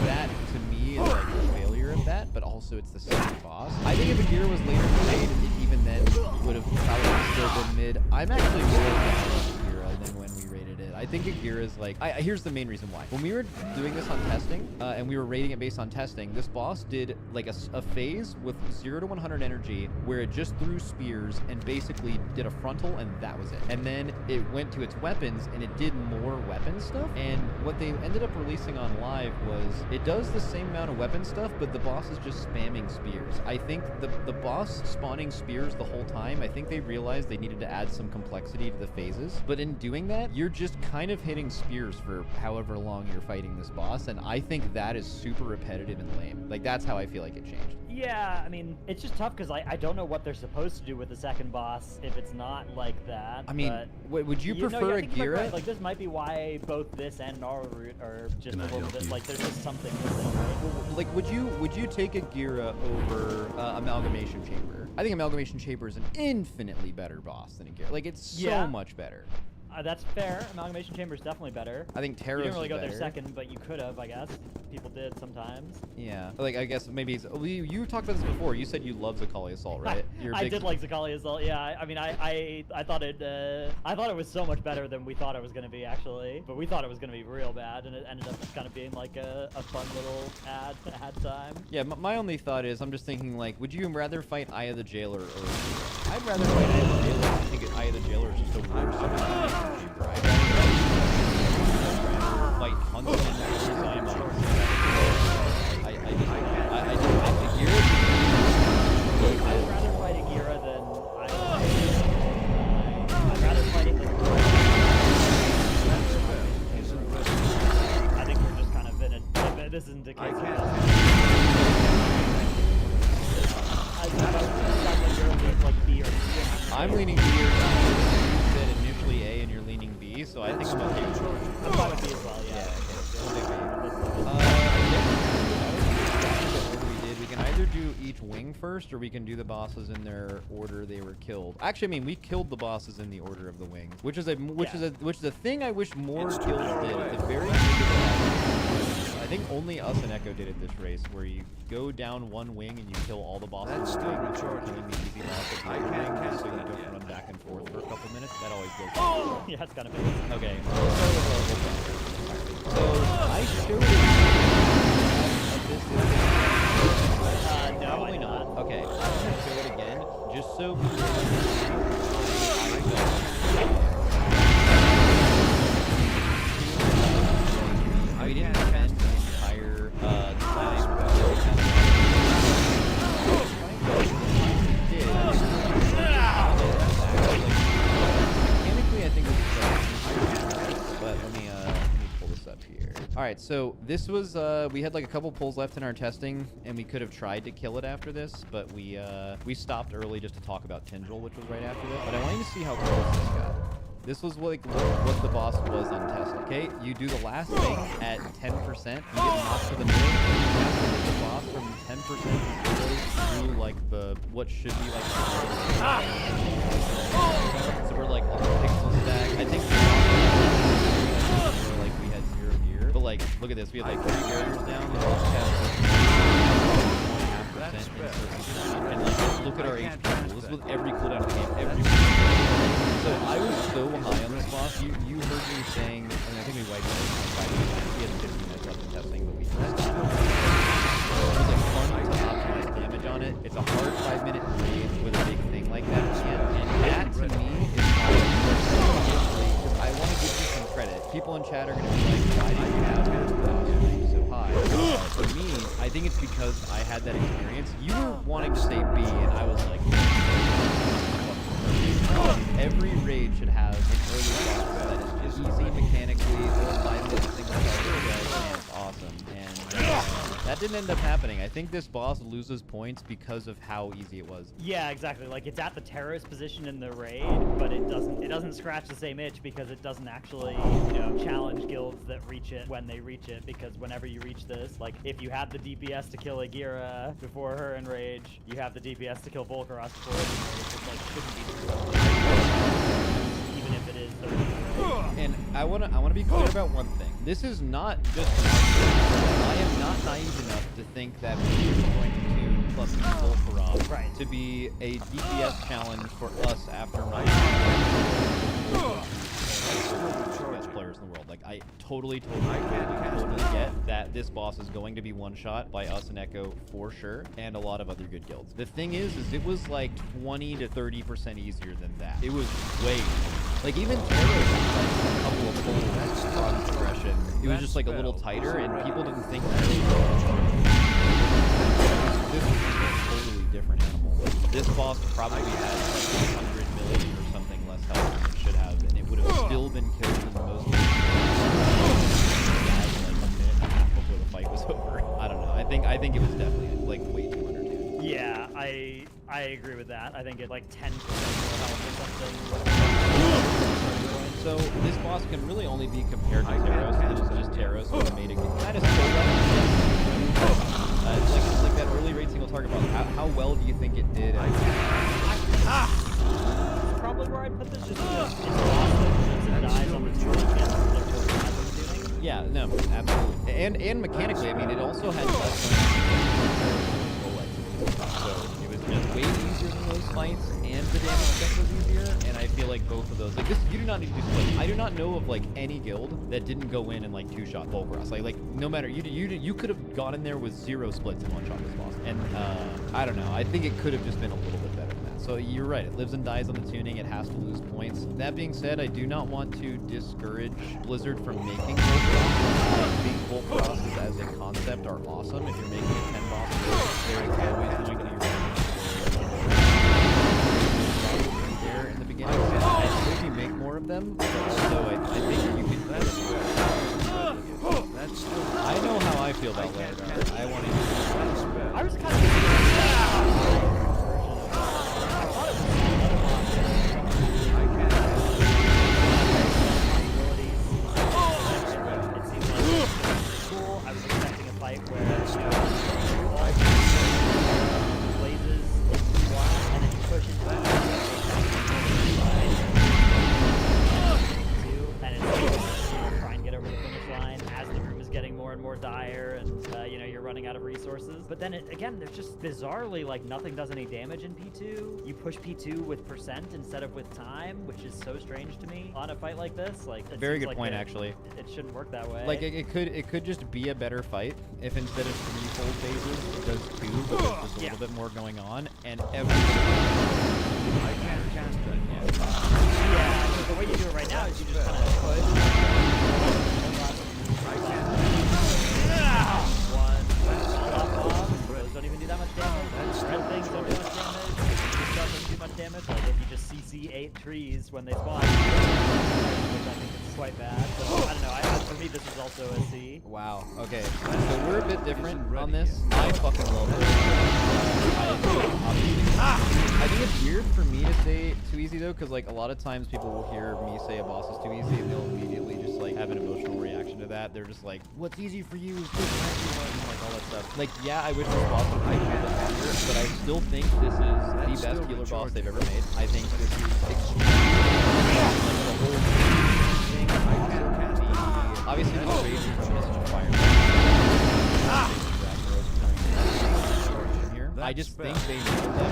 Speaker 10: That to me is like a failure of that, but also it's the second boss. I think if Agira was later in the raid, it even then would have probably still been mid. I'm actually more down with Agira than when we raided it. I think Agira is like, here's the main reason why. When we were doing this on testing, and we were rating it based on testing, this boss did like a phase with 0 to 100 energy where it just threw spears and basically did a frontal and that was it. And then it went to its weapons and it did more weapon stuff. And what they ended up releasing on live was it does the same amount of weapon stuff, but the boss is just spamming spears. I think the boss spawning spears the whole time, I think they realized they needed to add some complexity to the phases. But in doing that, you're just kind of hitting spears for however long you're fighting this boss. And I think that is super repetitive and lame. Like that's how I feel like it changed.
Speaker 2: Yeah, I mean, it's just tough because I don't know what they're supposed to do with the second boss if it's not like that.
Speaker 10: I mean, would you prefer Agira?
Speaker 2: Right. Like, this might be why both this and Gnarl Root are just a little bit, like, there's just something missing, right?
Speaker 10: Like, would you take Agira over Amalgamation Chamber? I think Amalgamation Chamber is an infinitely better boss than Agira. Like, it's so much better.
Speaker 2: That's fair. Amalgamation Chamber is definitely better.
Speaker 10: I think Terros
Speaker 2: You didn't really
Speaker 10: is
Speaker 2: go
Speaker 10: better.
Speaker 2: there second, but you could have, I guess. People did sometimes.
Speaker 10: Yeah. Like, I guess maybe it's... You talked about this before. You said you love Zakali Assault, right?
Speaker 2: I did like Zakali Assault, yeah. I mean, I thought it was so much better than we thought it was going to be, actually. But we thought it was going to be real bad, and it ended up just kind of being like a fun little ad time.
Speaker 10: Yeah, my only thought is, I'm just thinking, like, would you rather fight Eye of the Jailer or... I'd rather fight Eye of the Jailer. I think Eye of the Jailer is just a worse chamber. I'd rather fight Huntsman or Simon. I don't think the gear.
Speaker 2: I'd rather fight Agira than I'd rather fight it than I think we're just kind of in a this isn't a case of like B or C.
Speaker 10: I'm leaning B or C. You said initially A and you're leaning B, so I think I'm okay with B.
Speaker 2: I'm fine with B as well, yeah.
Speaker 10: We can either do each wing first, or we can do the bosses in their order they were killed. Actually, I mean, we killed the bosses in the order of the wings, which is a thing I wish more guilds did. At the very I think only us and Echo did it this race, where you go down one wing and you kill all the bosses in the wing before killing the easy boss at the other wing, so you don't run back and forth for a couple minutes. That always goes.
Speaker 2: Oh, yeah, it's kind of big.
Speaker 10: Okay, let's start with level. So I showed it.
Speaker 2: No,
Speaker 10: probably not. Okay, I'm gonna show it again, just so. We didn't spend the entire time. Mechanically, I think it's but let me pull this up here. All right, so this was we had like a couple pulls left in our testing, and we could have tried to kill it after this, but we stopped early just to talk about Tindril, which was right after this. But I want you to see how close this got. This was like what the boss was untested. Okay, you do the last thing at 10%. You get knocked to the middle. You have to hit the boss from 10% through like the what should be like. So we're like on the pixel stack. I think like we had 0 gear, but like look at this. We had like 3 barriers down. And we have 1.5%. And like look at our HP pool. This was every cooldown of the game. Every. So I was so high on this boss. You heard me saying, and I think we wiped it out 5 minutes. We had 15 minutes left in testing, but we tested it. It was like fun to optimize damage on it. It's a hard 5-minute raid with a big thing like that. And that to me is why because I want to give you some credit. People in chat are going to be like, why did you have it so high? For me, I think it's because I had that experience. You were wanting to say B, and I was like, every raid should have an early boss that is just easy mechanically, or 5 minutes, things like that, and it's awesome. And that didn't end up happening. I think this boss loses points because of how easy it was.
Speaker 2: Yeah, exactly. Like it's at the terrorist position in the raid, but it doesn't scratch the same itch because it doesn't actually, challenge guilds that reach it when they reach it. Because whenever you reach this, like if you have the DPS to kill Agira before her in rage, you have the DPS to kill Volcaros before her in rage. It like shouldn't be true. Even if it is 30.
Speaker 10: And I wanna be clear about one thing. This is not just I am not naive enough to think that we are going to tune plus Volcaros to be a DPS challenge for us after my best players in the world. Like I totally get that this boss is going to be one shot by us and Echo for sure, and a lot of other good guilds. The thing is it was like 20 to 30% easier than that. It was way like even Terra was like a couple of pulls on progression. It was just like a little tighter, and people didn't think that. This is a totally different animal. This boss probably had like 100 million or something less health than it should have, and it would have still been killed in the most like a minute and a half before the fight was over. I don't know. I think it was definitely like way too undertuned.
Speaker 2: Yeah, I agree with that. I think it like 10% more health or something.
Speaker 10: So this boss can really only be compared to Taros, and it's just Taros who made a kind of it's like that early raid single target boss. How well do you think it did?
Speaker 2: Probably where I put this just because it's lost and dies on the turn.
Speaker 10: Yeah, no, absolutely. And mechanically, I mean, it also had less so it was just way easier than those fights, and the damage check was easier, and I feel like both of those, like this, you do not need to do split. I do not know of like any guild that didn't go in and like 2-shot Volcaros. Like no matter, you could have gone in there with 0 splits and 1-shot this boss, and I don't know, I think it could have just been a little bit better than that. So you're right, it lives and dies on the tuning, it has to lose points. That being said, I do not want to discourage Blizzard from making full processes. I think full processes as a concept are awesome. If you're making a 10 boss there is always going to be there in the beginning. I hope you make more of them, but also I think you can I know how I feel about Lair. I want to use it.
Speaker 2: I was kind of I was expecting a fight where, you know, blazes into one and then you push into it. And it's try and get over the finish line as the room is getting more and more dire and, you know, you're running out of resources. But then, again, there's just bizarrely, like, nothing does any damage in P2. You push P2 with % instead of with time, which is so strange to me on a fight like this. Like, it
Speaker 10: very
Speaker 2: seems
Speaker 10: good
Speaker 2: like
Speaker 10: point, actually.
Speaker 2: It shouldn't work that way.
Speaker 10: Like it could just be a better fight if instead of 3 full phases it does 2, but there's just a little bit more going on, and every.
Speaker 23: I can't cast that.
Speaker 2: Yeah, the way you do it right now is you just kind of push. Those don't even do that much damage. Red things don't do much damage. This doesn't do much damage. Like if you just CC 8 trees when they spawn, which I think is quite bad. But I don't know. For me, this is also a C.
Speaker 10: Wow. Okay. So we're a bit different on this. I fucking love this. I think it's weird for me to say too easy though, because like a lot of times people will hear me say a boss is too easy and they'll immediately just like have an emotional reaction to that. They're just like, what's easy for you is good for everyone, and like all that stuff. Like, yeah, I wish this boss would be a little bit longer, but I still think this is the best healer boss they've ever made. I think this is extremely the whole thing. Obviously the rage from Mist and Fire. I just think they nailed that.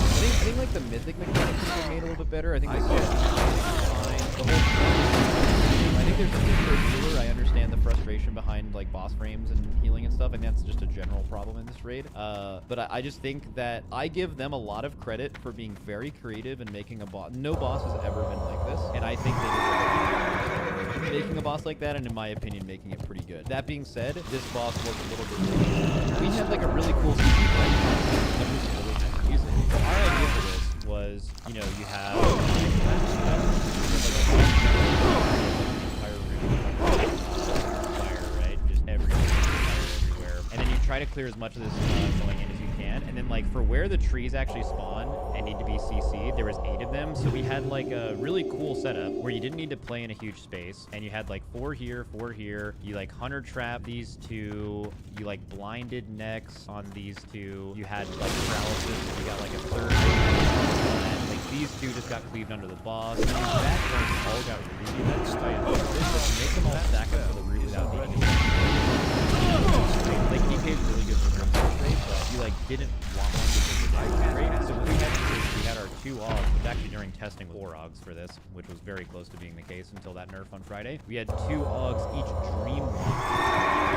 Speaker 10: I think like the mythic mechanics are made a little bit better. I think the whole I think there's something for a healer. I understand the frustration behind like boss frames and healing and stuff, and that's just a general problem in this raid. But I just think that I give them a lot of credit for being very creative and making a boss. No boss has ever been like this, and I think they did making a boss like that, and in my opinion, making it pretty good. That being said, this boss was a little bit. We had like a really cool CC fight. Never really had to use it. But our idea for this was, you know, you have fire, right? Just everywhere. And then you try to clear as much of this going in as you can. And then like for where the trees actually spawn and need to be CC'd, there was 8 of them. So we had like a really cool setup where you didn't need to play in a huge space. And you had like 4 here, 4 here. You like hunter trap these 2. You like blinded necks on these 2. You had like paralysis. You got like a 3rd. And like these 2 just got cleaved under the boss. And these back ones all got really bad style. Make them all stack up for the root without needing like DK is really good for room rate, but you like didn't want one because of the damage rate. So what we had to do is we had our 2 Augs, which actually during testing with 4 Augs for this, which was very close to being the case until that nerf on Friday. We had 2 Augs each dream walk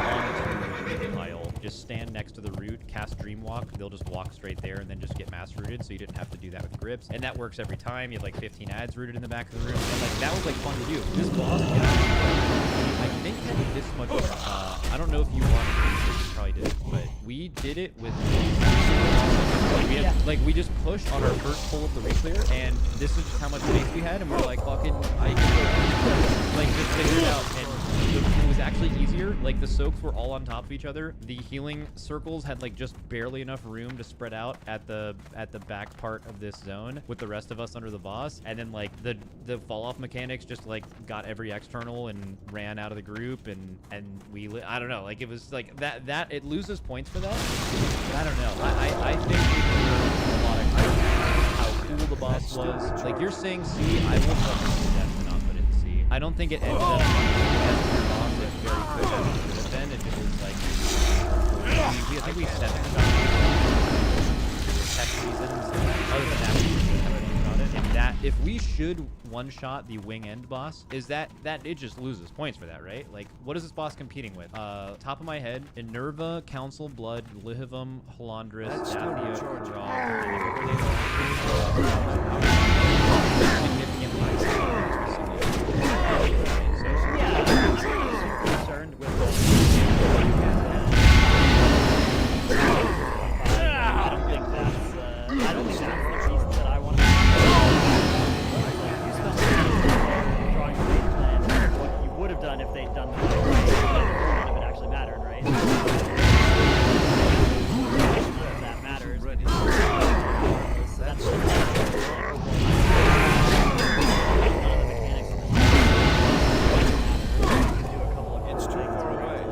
Speaker 10: onto the pile. Just stand next to the root, cast dream walk. They'll just walk straight there and then just get mass rooted, so you didn't have to do that with grips. And that works every time. You have like 15 ads rooted in the back of the room. And like that was like fun to do. This boss, I think had this much. I don't know if you watched it, you probably did, but we did it with. Like we just pushed on our first pull of the re-clear, and this is just how much space we had, and we're like, fucking, I can like just figure it out, and it was actually easier. Like the soaks were all on top of each other. The healing circles had like just barely enough room to spread out at the back part of this zone with the rest of us under the boss, and then like the fall off mechanics just like got every external and ran out of the group, and we I don't know, like it was like that it loses points for that. But I don't know. I think a lot of credit how cool the boss was. Like you're saying C, I will fucking do that to not put it in C. I don't think it ended up as your boss. It's very good as it could have been. It just was like I think we set it tech reasons. Other than that, we just haven't thought it. that if we should one-shot the wing end boss, is that it just loses points for that, right? Like, what is this boss competing with? Top of my head, Enerva, Council, Blood, Lihivum, Halandris, Davia,
Speaker 2: Concerned with I don't think that's the reason that I want to. You spent drawing a game plan of what you would have done if they'd done the right, none of it actually mattered, right? That matters. So that's
Speaker 15: It's too far away.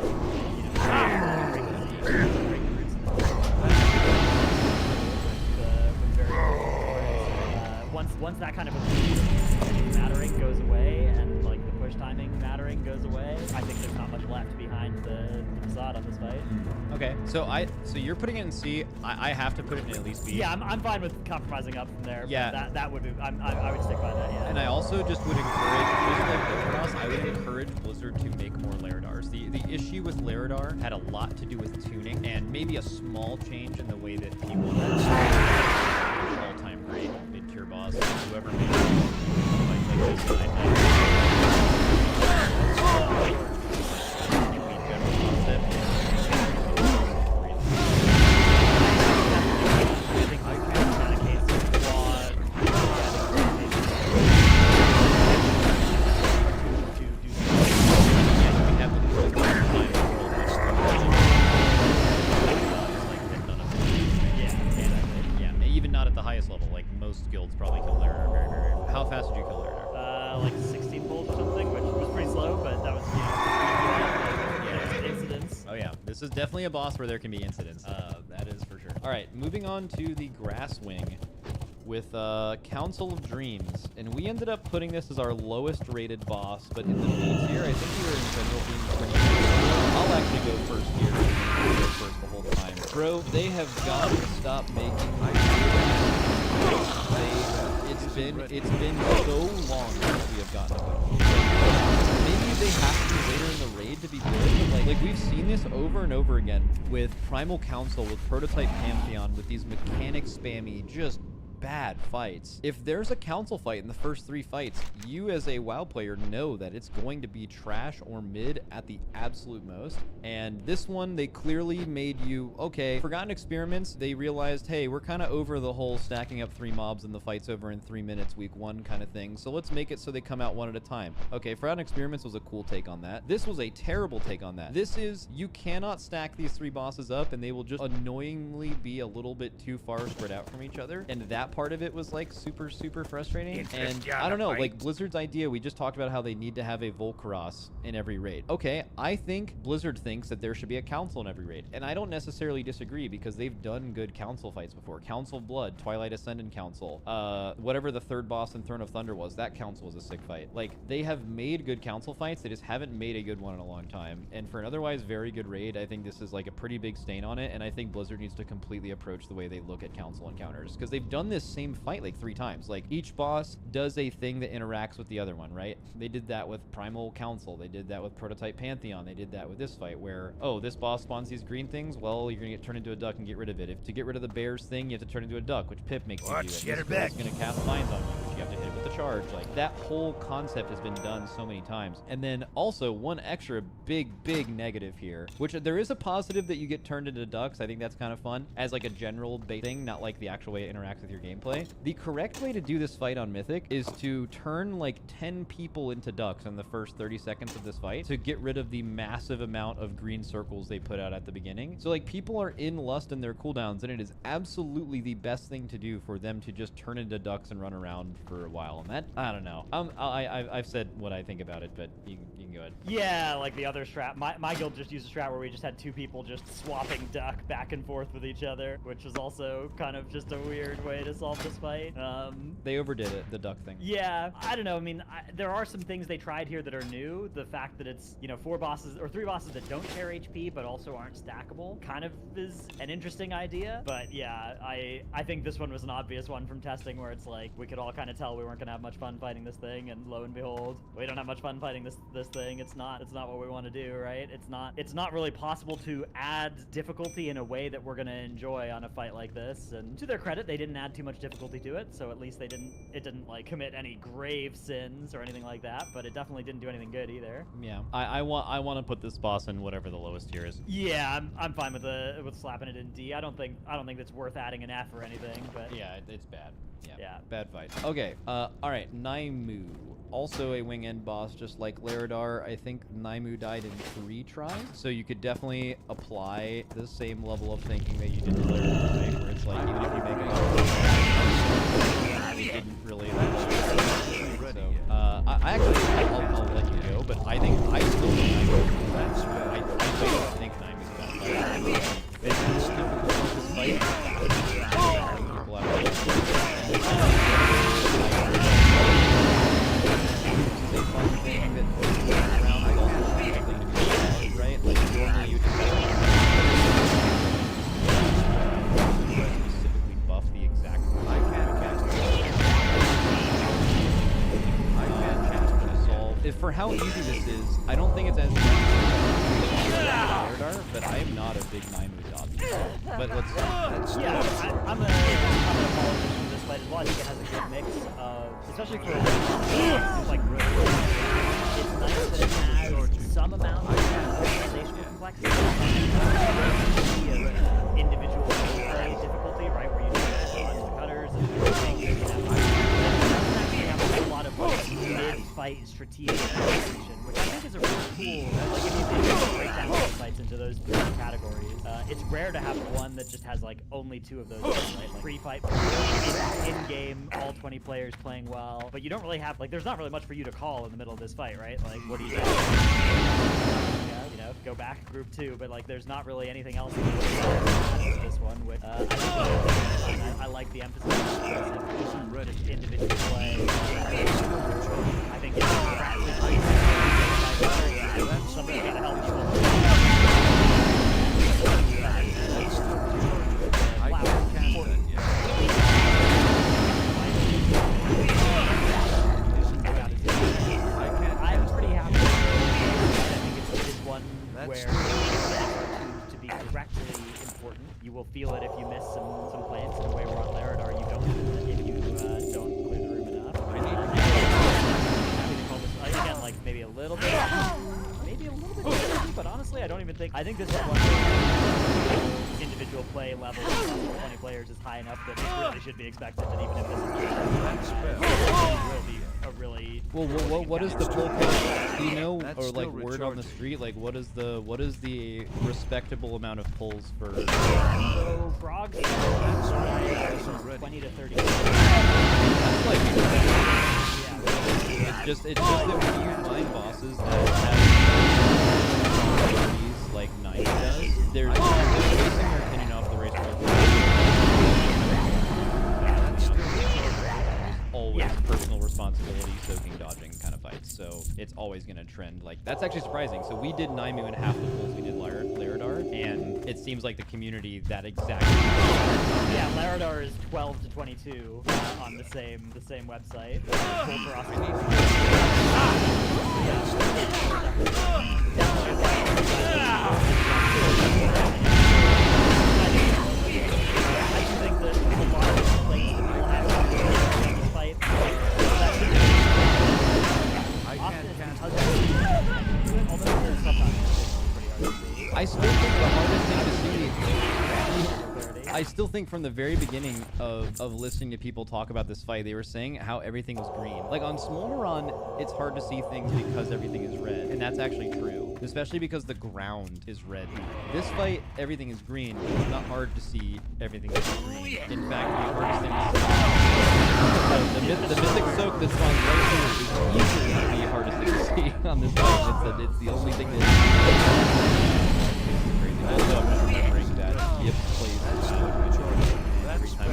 Speaker 2: Once that kind of mattering goes away and like the push timing mattering goes away, I think there's not much left behind the facade on this fight.
Speaker 10: Okay, so you're putting it in C. I have to put it in at least B.
Speaker 2: Yeah, I'm fine with compromising up from there.
Speaker 10: Yeah,
Speaker 2: but that would be I would stick by that. Yeah.
Speaker 10: And I also just would encourage, just like Lairdars, I would encourage Blizzard to make more Lairdars. The issue with Lairdar had a lot to do with tuning and maybe a small change in the way that people all-time great mid-tier boss, whoever made it, like this, even not at the highest level. Like most guilds probably kill Lairdar very, very. How fast did you kill Lairdar?
Speaker 2: Like 16 pulls or something, which was pretty slow, but that was incidents.
Speaker 10: Oh yeah, this is definitely a boss where there can be incidents. That is for sure. All right, moving on to the Grass Wing with Council of Dreams, and we ended up putting this as our lowest rated boss, but in the B tier, I think we were in general being pretty good. I'll actually go first here. I'll go first the whole time. Bro, they have got to stop making it's been so long since we have gotten a good one. Maybe they have to be later in the raid to be good, but like we've seen this over and over again with Primal Council, with Prototype Pantheon, with these mechanic spammy, just bad fights. If there's a council fight in the first 3 fights, you as a WoW player know that it's going to be trash or mid at the absolute most. And this one, they clearly made you, okay, Forgotten Experiments, they realized, hey, we're kind of over the whole stacking up 3 mobs and the fight's over in 3 minutes week 1 kind of thing. So let's make it so they come out one at a time. Okay, Forgotten Experiments was a cool take on that. This was a terrible take on that. This is, you cannot stack these 3 bosses up and they will just annoyingly be a little bit too far spread out from each other. And that part of it was like super frustrating. And I don't know, like Blizzard's idea, we just talked about how they need to have a Volcaros in every raid. Okay, I think Blizzard thinks that there should be a council in every raid, and I don't necessarily disagree because they've done good council fights before. Council of Blood, Twilight Ascendant Council, whatever the 3rd boss in Throne of Thunder was, that council was a sick fight. Like, they have made good council fights, they just haven't made a good one in a long time. And for an otherwise very good raid, I think this is like a pretty big stain on it, and I think Blizzard needs to completely approach the way they look at council encounters, because they've done this same fight like 3 times. Like, each boss does a thing that interacts with the other one, right? They did that with Primal Council, they did that with Prototype Pantheon, they did that with this fight where, oh, this boss spawns these green things, well, you're gonna get turned into a duck and get rid of it. If to get rid of the bears thing, you have to turn into a duck, which Pip makes you do it. This girl's gonna cast vines on you, which you have to hit with the charge. Like, that whole concept has been done so many times. And then also one extra big negative here, which there is a positive that you get turned into ducks. I think that's kind of fun as like a general bait thing, not like the actual way it interacts with your gameplay. The correct way to do this fight on Mythic is to turn like 10 people into ducks in the first 30 seconds of this fight to get rid of the massive amount of green circles they put out at the beginning. So like, people are in lust in their cooldowns, and it is absolutely the best thing to do for them to just turn into ducks and run around for a while. And that, I don't know. I've said what I think about it, but you can go ahead.
Speaker 2: Yeah, like the other strat. My guild just used a strat where we just had 2 people just swapping duck back and forth with each other, which was also kind of just a weird way to solve this fight.
Speaker 10: They overdid it, the duck thing.
Speaker 2: Yeah, I don't know. I mean, there are some things they tried here that are new. The fact that it's, you know, 4 bosses or 3 bosses that don't share HP but also aren't stackable kind of is an interesting idea. But yeah, I think this one was an obvious one from testing where it's like we could all kind of tell we weren't gonna have much fun fighting this thing, and lo and behold, we don't have much fun fighting this thing. It's not what we want to do, right? It's not really possible to add difficulty in a way that we're gonna enjoy on a fight like this. And to their credit, they didn't add too much difficulty to it, so at least it didn't like commit any grave sins or anything like that. But it definitely didn't do anything good either.
Speaker 10: Yeah, I want to put this boss in whatever the lowest tier is.
Speaker 2: Yeah, I'm fine with slapping it in D. I don't think it's worth adding an F or anything. But
Speaker 10: yeah, it's bad.
Speaker 2: Yeah.
Speaker 10: Bad fight. Okay, all right, Naimu. Also a wing end boss, just like Laradar. I think Naimu died in 3 tries, so you could definitely apply the same level of thinking that you did to Laradar, right? Where it's like, even if you make it, didn't really. So, I actually, I'll let you go, but I still think Naimu. I don't think Naimu's bad. It's difficult to fight. Right? Like normally you specifically buff the exact for how easy this is, I don't think it's as easy as but I am not a big Naimu dog. But let's
Speaker 2: yeah, I'm a apologist for this fight as well. I think it has a good mix of, especially for like it's nice that it has some amount of organizational complexity, individual play difficulty, right, where you do the cutters and everything. It doesn't actually have a whole lot of like mid-fight strategic execution, which I think is a really cool. Like if you break down those fights into those categories, it's rare to have one that just has like only 2 of those, right? Like pre-fight, in-game, all 20 players playing well, but you don't really have like there's not really much for you to call in the middle of this fight, right? Like what do you do? Yeah, you know, go back group 2, but like there's not really anything else to this one. Which I like the emphasis on just individual play. I think it's something gotta help people. I'm pretty happy. I think it's one where to be directly important. You will feel it if you miss some plants in a way where on Laradar you don't if you don't clear the room enough. I'm happy to call this again like maybe a little bit easy, but honestly I think this is one individual play level of 20 players is high enough that it really should be expected that even if this is will be a really
Speaker 10: well what is the pull count? Do you know, or like word on the street, like what is the respectable amount of pulls for
Speaker 2: so frogs 20 to 30.
Speaker 10: That's like it's just that when you find bosses that have like 9 does, they're basing their opinion off the race always personal responsibility, soaking, dodging kind of fights. So it's always going to trend like that's actually surprising. So we did Naimu in half the pulls we did Laradar, and it seems like the community that exactly.
Speaker 2: Yeah, Laradar is 12 to 22 on the same website.
Speaker 10: I still think the hardest thing to see. I still think from the very beginning of listening to people talk about this fight, they were saying how everything was green. Like on Smolderon, it's hard to see things because everything is red, and that's actually true, especially because the ground is red. This fight, everything is green. It's not hard to see everything is green. In fact, the hardest thing to see. The mythic soak that's on right here is easily the hardest thing to see on this fight. It's the only thing that. Also, I'm remembering that Yip plays every time.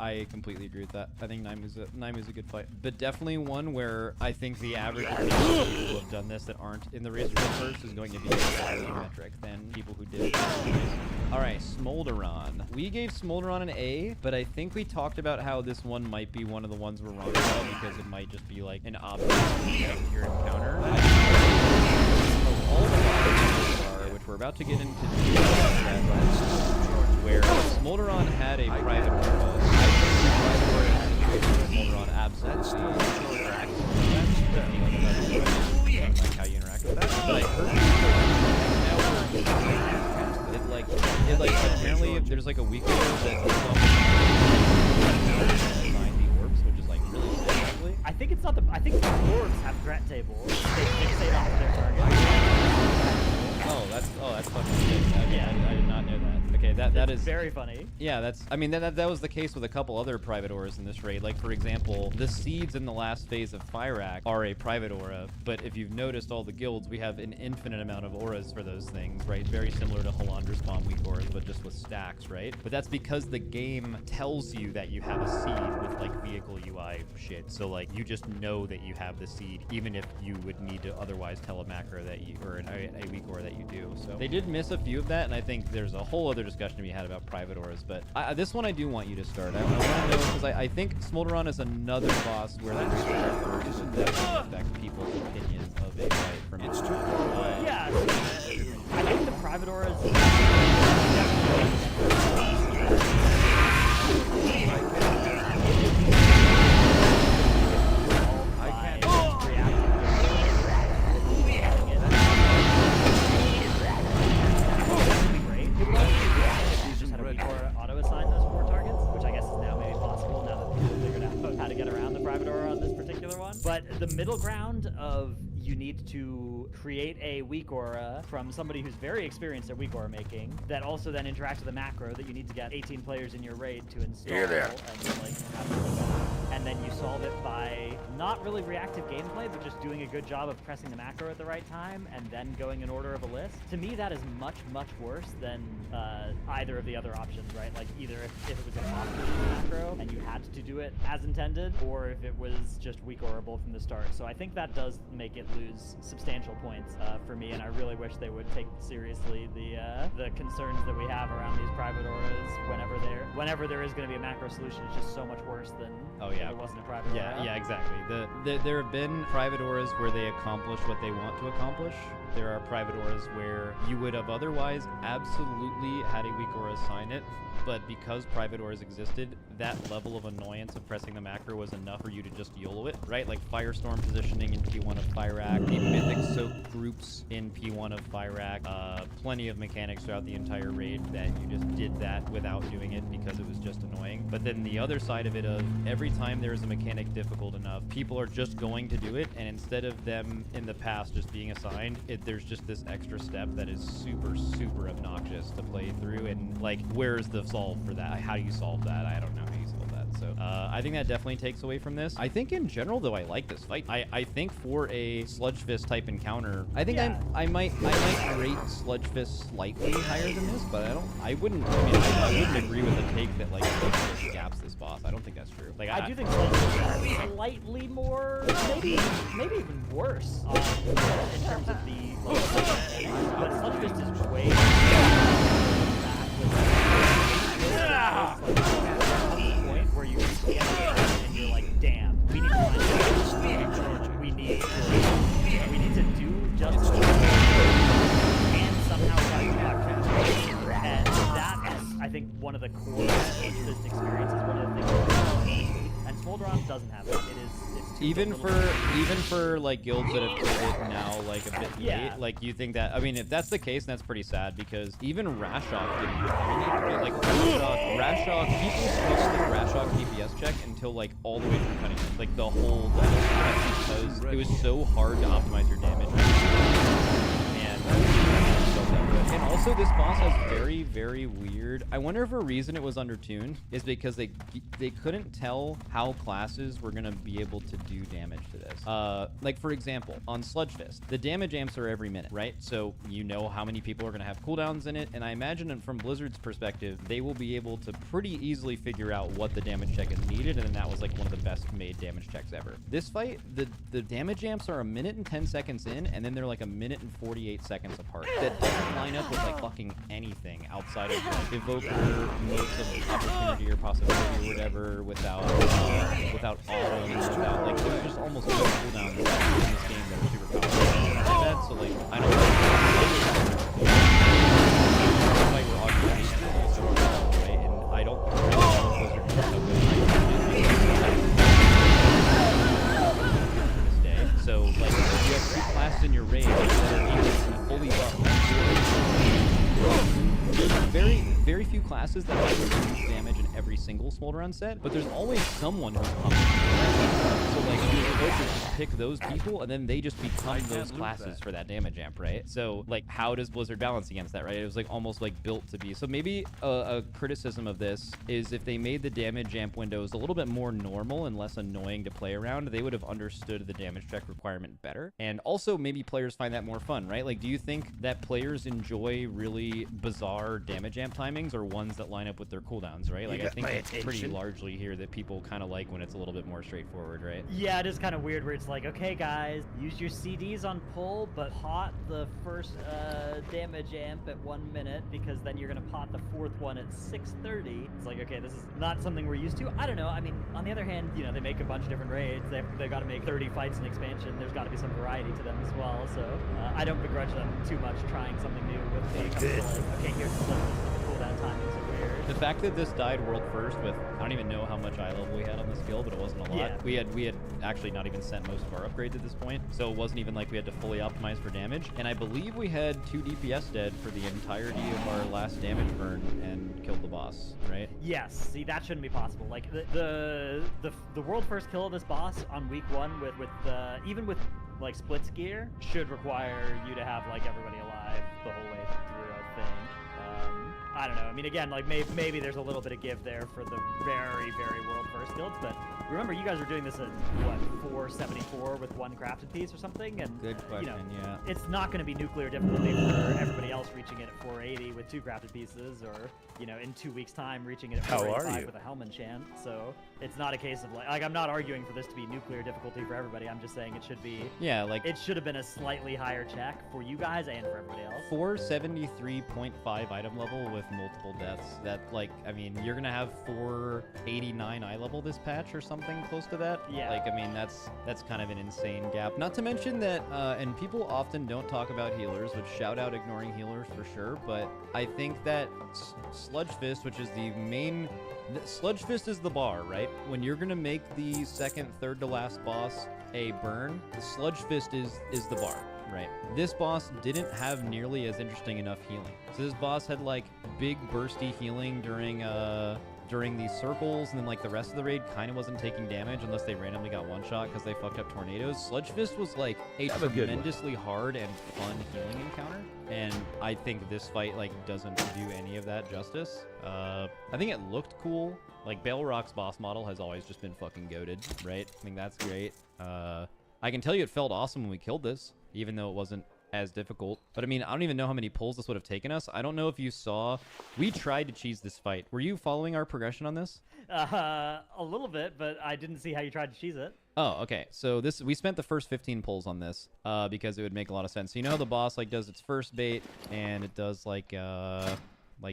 Speaker 10: I completely agree with that. I think Naimu's a good fight, but definitely one where I think the average people who have done this that aren't in the race first is going to be a higher metric than people who did. All right, Smolderon. We gave Smolderon an A, but I think we talked about how this one might be one of the ones we're wrong about because it might just be like an obvious your encounter. All the are, which we're about to get into, where Smolderon had a private aura. Smolderon absolutely like how you interact with that. But I heard it like apparently there's like a week ago that find the orbs, which is like really sick actually.
Speaker 2: I think it's not the. I think the orbs have threat tables. They fixate off their target.
Speaker 10: Oh, that's fucking sick. Okay, I did not know that. Okay, that is
Speaker 2: very funny.
Speaker 10: Yeah, that's. I mean, that was the case with a couple other private auras in this raid. Like for example, the seeds in the last phase of Fire Act are a private aura. But if you've noticed, all the guilds we have an infinite amount of auras for those things, right? Very similar to Halandra's Bomb Week auras, but just with stacks, right? But that's because the game tells you that you have a seed with like vehicle UI shit. So like you just know that you have the seed, even if you would need to otherwise tell a macro that you or a weak aura that you do. So they did miss a few of that, and I think there's a whole other discussion to be had about private auras. But this one I do want you to start. I want to know because I think Smolderon is another boss where that first and definitely affect people's opinions of a fight from its
Speaker 2: Yeah, I think the private auras. But the middle ground of you need to create a weak aura from somebody who's very experienced at weak aura making that also then interacts with a macro that you need to get 18 players in your raid to install and then you solve it by not really reactive gameplay but just doing a good job of pressing the macro at the right time and then going in order of a list. To me that is much worse than either of the other options, right? Like either if it was an optional macro and you had to do it as intended, or if it was just weak aurable from the start. So I think that does make it lose substantial points for me, and I really wish they would take seriously the concerns that we have around these private auras. Whenever there is going to be a macro solution, it's just so much worse than if it wasn't a private aura.
Speaker 10: Yeah, exactly. There have been private auras where they accomplish what they want to accomplish. There are private auras where you would have otherwise absolutely had a weak aura sign it, but because private auras existed, that level of annoyance of pressing the macro was enough for you to just YOLO it, right? Like Firestorm positioning in P1 of Fire Act, the Mythic Soak groups in P1 of Fire Act, plenty of mechanics throughout the entire raid that you just did that without doing it because it was just annoying. But then the other side of it of every time there is a mechanic difficult enough, people are just going to do it, and instead of them in the past just being assigned, there's just this extra step that is super obnoxious to play through, and like where's the solve for that? How do you solve that? I don't know how you solve that. So I think that definitely takes away from this. I think in general though I like this fight. I think for a Sludge Fist type encounter, I think I might rate Sludge Fist slightly higher than this, but I wouldn't agree with the take that like Sludge Fist gaps this boss. I don't think that's true. Like
Speaker 2: I do think Sludge Fist is slightly more, maybe even worse in terms of the but Sludge Fist is way point where you reach the end and you're like, damn, we need to find we need to do justice and somehow and that is, I think, one of the core Sludge Fist experiences, one of the things and Smolderon doesn't have that. It's
Speaker 10: even for like guilds that have played it now like a bit late, like you think that, I mean, if that's the case, then that's pretty sad because even Rashok didn't really, like Rashok people switched the Rashok DPS check until like all the way through cutting, like the whole because it was so hard to optimize your damage and so And also, this boss has very, very weird. I wonder if a reason it was undertuned is because they couldn't tell how classes were gonna be able to do damage to this. Like for example, on Sludge Fist, the damage amps are every minute, right? So you know how many people are gonna have cooldowns in it, and I imagine from Blizzard's perspective, they will be able to pretty easily figure out what the damage check is needed, and then that was like one of the best made damage checks ever. This fight, the damage amps are 1 minute and 10 seconds in, and then they're like 1 minute and 48 seconds apart. That doesn't line up with like fucking anything outside of like Evoker, modes of opportunity or possibility or whatever, without autumn, without like there's just almost no cooldowns in this game that are super powerful. Like that, so like I don't know. Fight where augmentation is also powerful, right? And I don't Blizzard can come with this day. So like you have 2 classes in your raid that are able to fully there's very few classes that have huge damage in every single Smolder Run set, but there's always someone who's pumping. So like you just pick those people, and then they just become those classes for that damage amp, right? So like, how does Blizzard balance against that, right? It was like almost like built to be. So maybe a criticism of this is if they made the damage amp windows a little bit more normal and less annoying to play around, they would have understood the damage check requirement better. And also maybe players find that more fun, right? Like, do you think that players enjoy really bizarre damage amp timings or ones that line up with their cooldowns, right? Like, I think it's pretty largely here that people kind of like when it's a little bit more straightforward, right?
Speaker 2: Yeah, it is kind of weird where it's like, okay, guys, use your CDs on pull, but pot the first damage amp at 1 minute, because then you're gonna pot the 4th one at 6:30. It's like, okay, this is not something we're used to. I don't know. I mean, on the other hand, you know, they make a bunch of different raids. They've got to make 30 fights in expansion. There's got to be some variety to them as well. So I don't begrudge them too much trying something new with the like, okay, here's the cooldown timings are weird.
Speaker 10: The fact that this died world first with, I don't even know how much eye level we had on the skill, but it wasn't a lot.
Speaker 2: Yeah.
Speaker 10: We had actually not even sent most of our upgrades at this point, so it wasn't even like we had to fully optimize for damage. And I believe we had 2 DPS dead for the entirety of our last damage burn and killed the boss, right?
Speaker 2: Yes. See, that shouldn't be possible. Like the world first kill of this boss on week 1 with even with like splits gear should require you to have like everybody alive the whole way through, I think. I don't know. I mean, again, like maybe there's a little bit of give there for the very, very world first builds, but remember, you guys were doing this at what, 474 with 1 crafted piece or something, and
Speaker 10: good question,
Speaker 2: you know,
Speaker 10: yeah.
Speaker 2: It's not going to be nuclear difficulty for everybody else reaching it at 480 with 2 crafted pieces, or you know, in 2 weeks' time reaching it at 485 with a Hellman chant. So it's not a case of like I'm not arguing for this to be nuclear difficulty for everybody. I'm just saying it should be. Yeah, like it should have been a slightly higher check for you guys and for everybody else.
Speaker 10: 473.5 item level with multiple deaths. That, like, I mean, you're gonna have 489 eye level this patch or something close to that.
Speaker 2: Yeah.
Speaker 10: Like, I mean, that's kind of an insane gap. Not to mention that, and people often don't talk about healers, which shout out ignoring healers for sure, but I think that Sludge Fist, which is the main... Sludge Fist is the bar, right? When you're gonna make the second, third to last boss a burn, the Sludge Fist is the bar. Right. This boss didn't have nearly as interesting enough healing. So this boss had like big bursty healing during these circles, and then like the rest of the raid kind of wasn't taking damage unless they randomly got one shot because they fucked up tornadoes. Sludge Fist was like a tremendously hard and fun healing encounter, and I think this fight like doesn't do any of that justice. I think it looked cool. Like Balrog's boss model has always just been fucking goated, right? I think that's great. I can tell you it felt awesome when we killed this, even though it wasn't as difficult. But I mean, I don't even know how many pulls this would have taken us. I don't know if you saw, we tried to cheese this fight. Were you following our progression on this?
Speaker 2: A little bit, but I didn't see how you tried to cheese it.
Speaker 10: Oh, okay. So we spent the first 15 pulls on this because it would make a lot of sense. So you know how the boss like does its first bait, and it does like you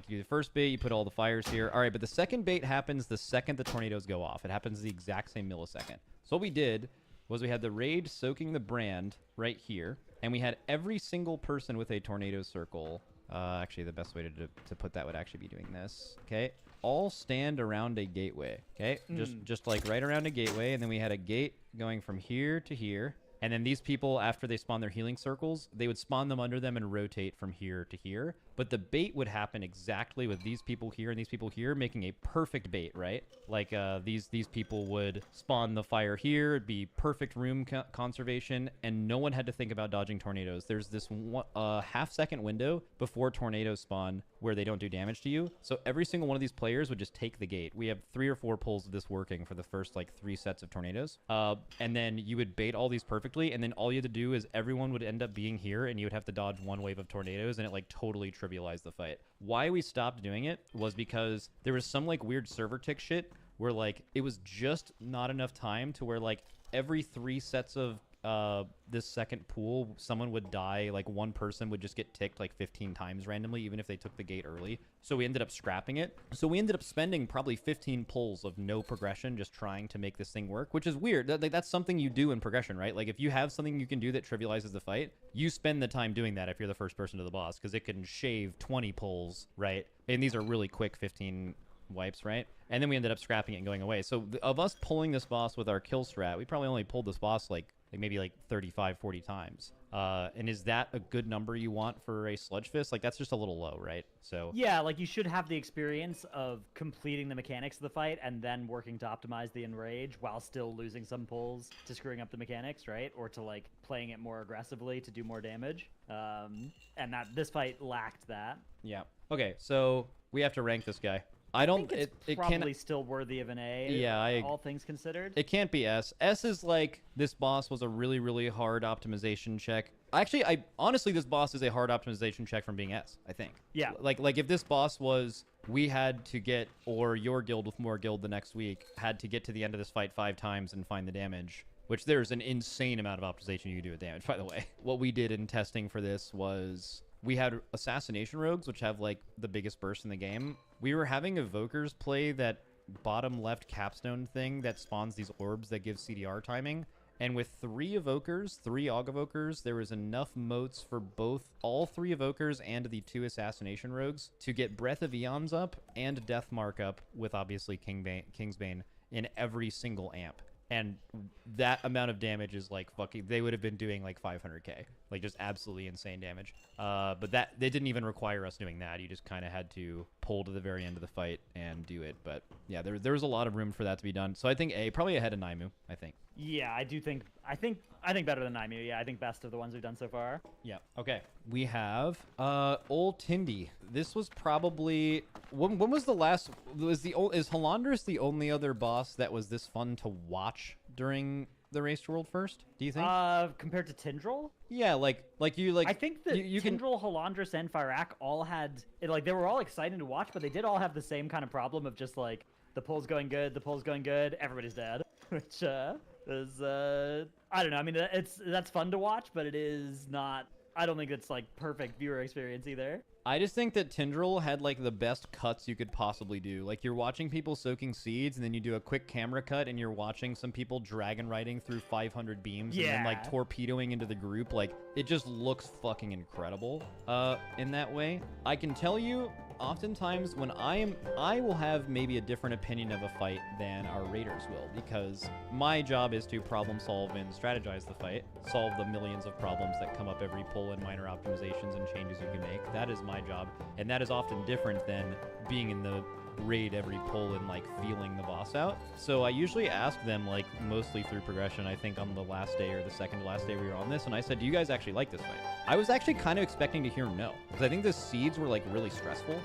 Speaker 10: do the first bait, you put all the fires here. All right, but the second bait happens the second the tornadoes go off. It happens the exact same millisecond. So what we did was we had the raid soaking the brand right here, and we had every single person with a tornado circle. Actually, the best way to put that would actually be doing this. Okay, all stand around a gateway. Okay, just like right around a gateway, and then we had a gate going from here to here. And then these people, after they spawn their healing circles, they would spawn them under them and rotate from here to here. But the bait would happen exactly with these people here and these people here, making a perfect bait, right? Like these people would spawn the fire here, it'd be perfect room conservation, and no one had to think about dodging tornadoes. There's this half-second window before tornadoes spawn where they don't do damage to you. So every single one of these players would just take the gate. We have 3 or 4 pulls of this working for the first like 3 sets of tornadoes. And then you would bait all these perfectly, and then all you had to do is everyone would end up being here, and you would have to dodge 1 wave of tornadoes, and it like totally trivialized the fight. Why we stopped doing it was because there was some like weird server tick shit where like it was just not enough time to where like every 3 sets of this second pool, someone would die. Like 1 person would just get ticked like 15 times randomly, even if they took the gate early. So we ended up scrapping it. So we ended up spending probably 15 pulls of no progression just trying to make this thing work, which is weird. That's something you do in progression, right? Like if you have something you can do that trivializes the fight, you spend the time doing that if you're the first person to the boss, because it can shave 20 pulls, right? And these are really quick 15 wipes, right? And then we ended up scrapping it and going away. So of us pulling this boss with our kill strat, we probably only pulled this boss like maybe like 35, 40 times. And is that a good number you want for a sludge fist? Like that's just a little low, right? So
Speaker 2: yeah, like you should have the experience of completing the mechanics of the fight and then working to optimize the enrage while still losing some pulls to screwing up the mechanics, right? Or to like playing it more aggressively to do more damage. And that this fight lacked that.
Speaker 10: Yeah. Okay, so we have to rank this guy.
Speaker 2: I think it's probably still worthy of an A.
Speaker 10: Yeah,
Speaker 2: all things considered.
Speaker 10: It can't be S. S is like this boss was a really, really hard optimization check. Actually, honestly, this boss is a hard optimization check from being S, I think.
Speaker 2: Yeah.
Speaker 10: Like if this boss was, we had to get, or your guild with more guild the next week had to get to the end of this fight 5 times and find the damage, which there's an insane amount of optimization you can do with damage, by the way. What we did in testing for this was we had assassination rogues, which have like the biggest burst in the game. We were having evokers play that bottom left capstone thing that spawns these orbs that give CDR timing. And with 3 evokers, 3 Aug evokers, there was enough motes for all 3 evokers and the 2 assassination rogues to get Breath of Eons up and Death Mark up with obviously Kingsbane in every single amp. And that amount of damage is like fucking, they would have been doing like 500k, like just absolutely insane damage. But they didn't even require us doing that. You just kind of had to pull to the very end of the fight and do it. But yeah, there was a lot of room for that to be done. So I think A, probably ahead of Naimu, I think.
Speaker 2: Yeah, I think better than Naimu. Yeah, I think best of the ones we've done so far.
Speaker 10: Yeah. Okay. We have Old Tindy. This was probably when was the last? Is Halandris the only other boss that was this fun to watch during the Race World First? Do you think?
Speaker 2: Compared to Tindril?
Speaker 10: Yeah, like you like.
Speaker 2: I think that Tindril, Halandris, and Fyrakk all had they were all exciting to watch, but they did all have the same kind of problem of just like the pull's going good, everybody's dead, which is I don't know. I mean, that's fun to watch, but it is not. I don't think it's like perfect viewer experience either.
Speaker 10: I just think that Tindril had like the best cuts you could possibly do. Like you're watching people soaking seeds, and then you do a quick camera cut, and you're watching some people dragon riding through 500 beams, and then like torpedoing into the group. Like it just looks fucking incredible in that way. I can tell you, oftentimes when I will have maybe a different opinion of a fight than our raiders will, because my job is to problem solve and strategize the fight, solve the millions of problems that come up every pull and minor optimizations and changes you can make. That is my job, and that is often different than being in the raid every pull and like feeling the boss out. So I usually ask them, like mostly through progression, I think on the last day or the second to last day we were on this, and I said, do you guys actually like this fight? I was actually kind of expecting to hear no, because I think the seeds were like really stressful,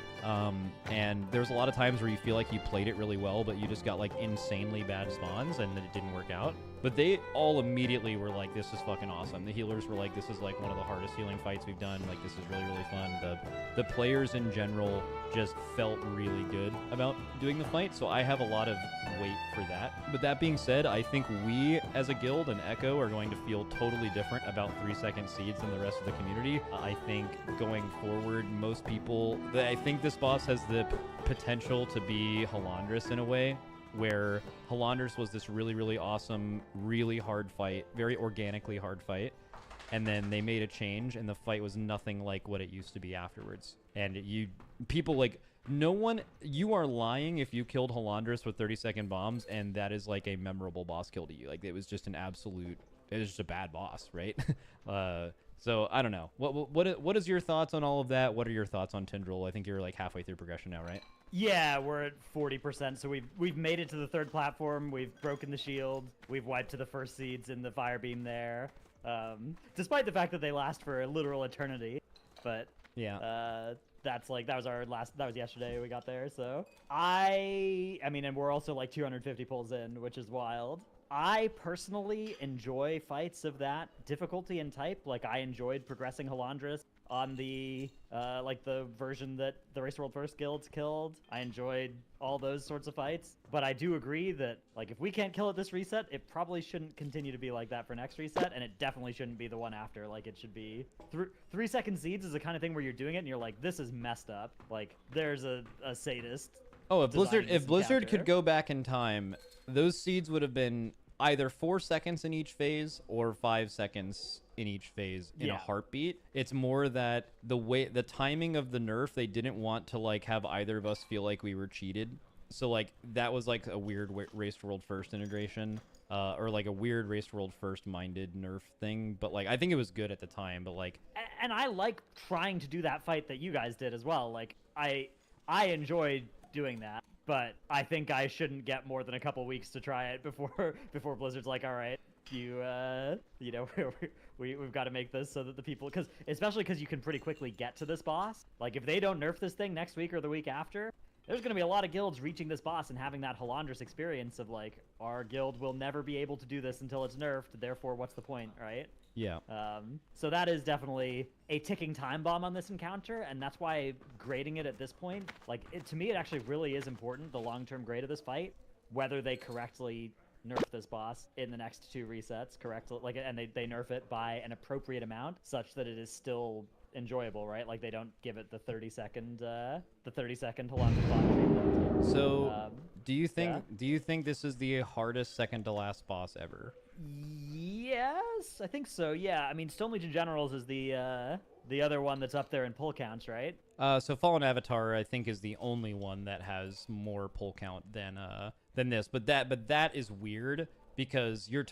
Speaker 10: and there's a lot of times where you feel like you played it really well, but you just got like insanely bad spawns and then it didn't work out. But they all immediately were like, this is fucking awesome. The healers were like, this is like one of the hardest healing fights we've done. Like, this is really, really fun. The players in general just felt really good about doing the fight, so I have a lot of weight for that. But that being said, I think we as a guild and Echo are going to feel totally different about 3-second seeds than the rest of the community. I think going forward, most people, I think this boss has the potential to be Halandris in a way, where Halandris was this really, really awesome, really hard fight, very organically hard fight, and then they made a change, and the fight was nothing like what it used to be afterwards. And people like, no one, you are lying if you killed Halandris with 30-second bombs, and that is like a memorable boss kill to you. Like, it was just an absolute, it was just a bad boss, right? So I don't know. What is your thoughts on all of that? What are your thoughts on Tindral? I think you're like halfway through progression now, right?
Speaker 2: Yeah, we're at 40%, so we've made it to the third platform. We've broken the shield. We've wiped to the first seeds in the fire beam there. Despite the fact that they last for a literal eternity, but
Speaker 10: yeah,
Speaker 2: that was yesterday we got there. So I mean, and we're also like 250 pulls in, which is wild. I personally enjoy fights of that difficulty and type. Like, I enjoyed progressing Halandris on the like the version that the Race World First guilds killed. I enjoyed all those sorts of fights, but I do agree that like if we can't kill it this reset, it probably shouldn't continue to be like that for next reset, and it definitely shouldn't be the one after. Like, it should be 3 second seeds is the kind of thing where you're doing it and you're like, this is messed up. Like, there's a sadist.
Speaker 10: Oh, if Blizzard could go back in time, those seeds would have been either 4 seconds in each phase or 5 seconds in each phase in a heartbeat. It's more that the timing of the nerf, they didn't want to like have either of us feel like we were cheated. So like that was like a weird Race World First integration, or like a weird Race World First minded nerf thing. But like I think it was good at the time. But like,
Speaker 2: and I like trying to do that fight that you guys did as well. Like I enjoyed doing that. But I think I shouldn't get more than a couple weeks to try it before Blizzard's like, all right, you know, we've got to make this so that the people, especially because you can pretty quickly get to this boss. Like, if they don't nerf this thing next week or the week after, there's going to be a lot of guilds reaching this boss and having that Halandris experience of like, our guild will never be able to do this until it's nerfed, therefore what's the point, right?
Speaker 10: Yeah.
Speaker 2: So that is definitely a ticking time bomb on this encounter, and that's why grading it at this point, like, to me, it actually really is important, the long-term grade of this fight, whether they correctly nerf this boss in the next 2 resets, and they nerf it by an appropriate amount, such that it is still enjoyable, right? Like, they don't give it the 30-second Halandris bot treatment.
Speaker 10: So, do you think this is the hardest second to last boss ever?
Speaker 2: Yes, I think so. Yeah, I mean, Stone Legion Generals is the other one that's up there in pull counts, right?
Speaker 10: So Fallen Avatar, I think, is the only one that has more pull count than this. But that is weird because you're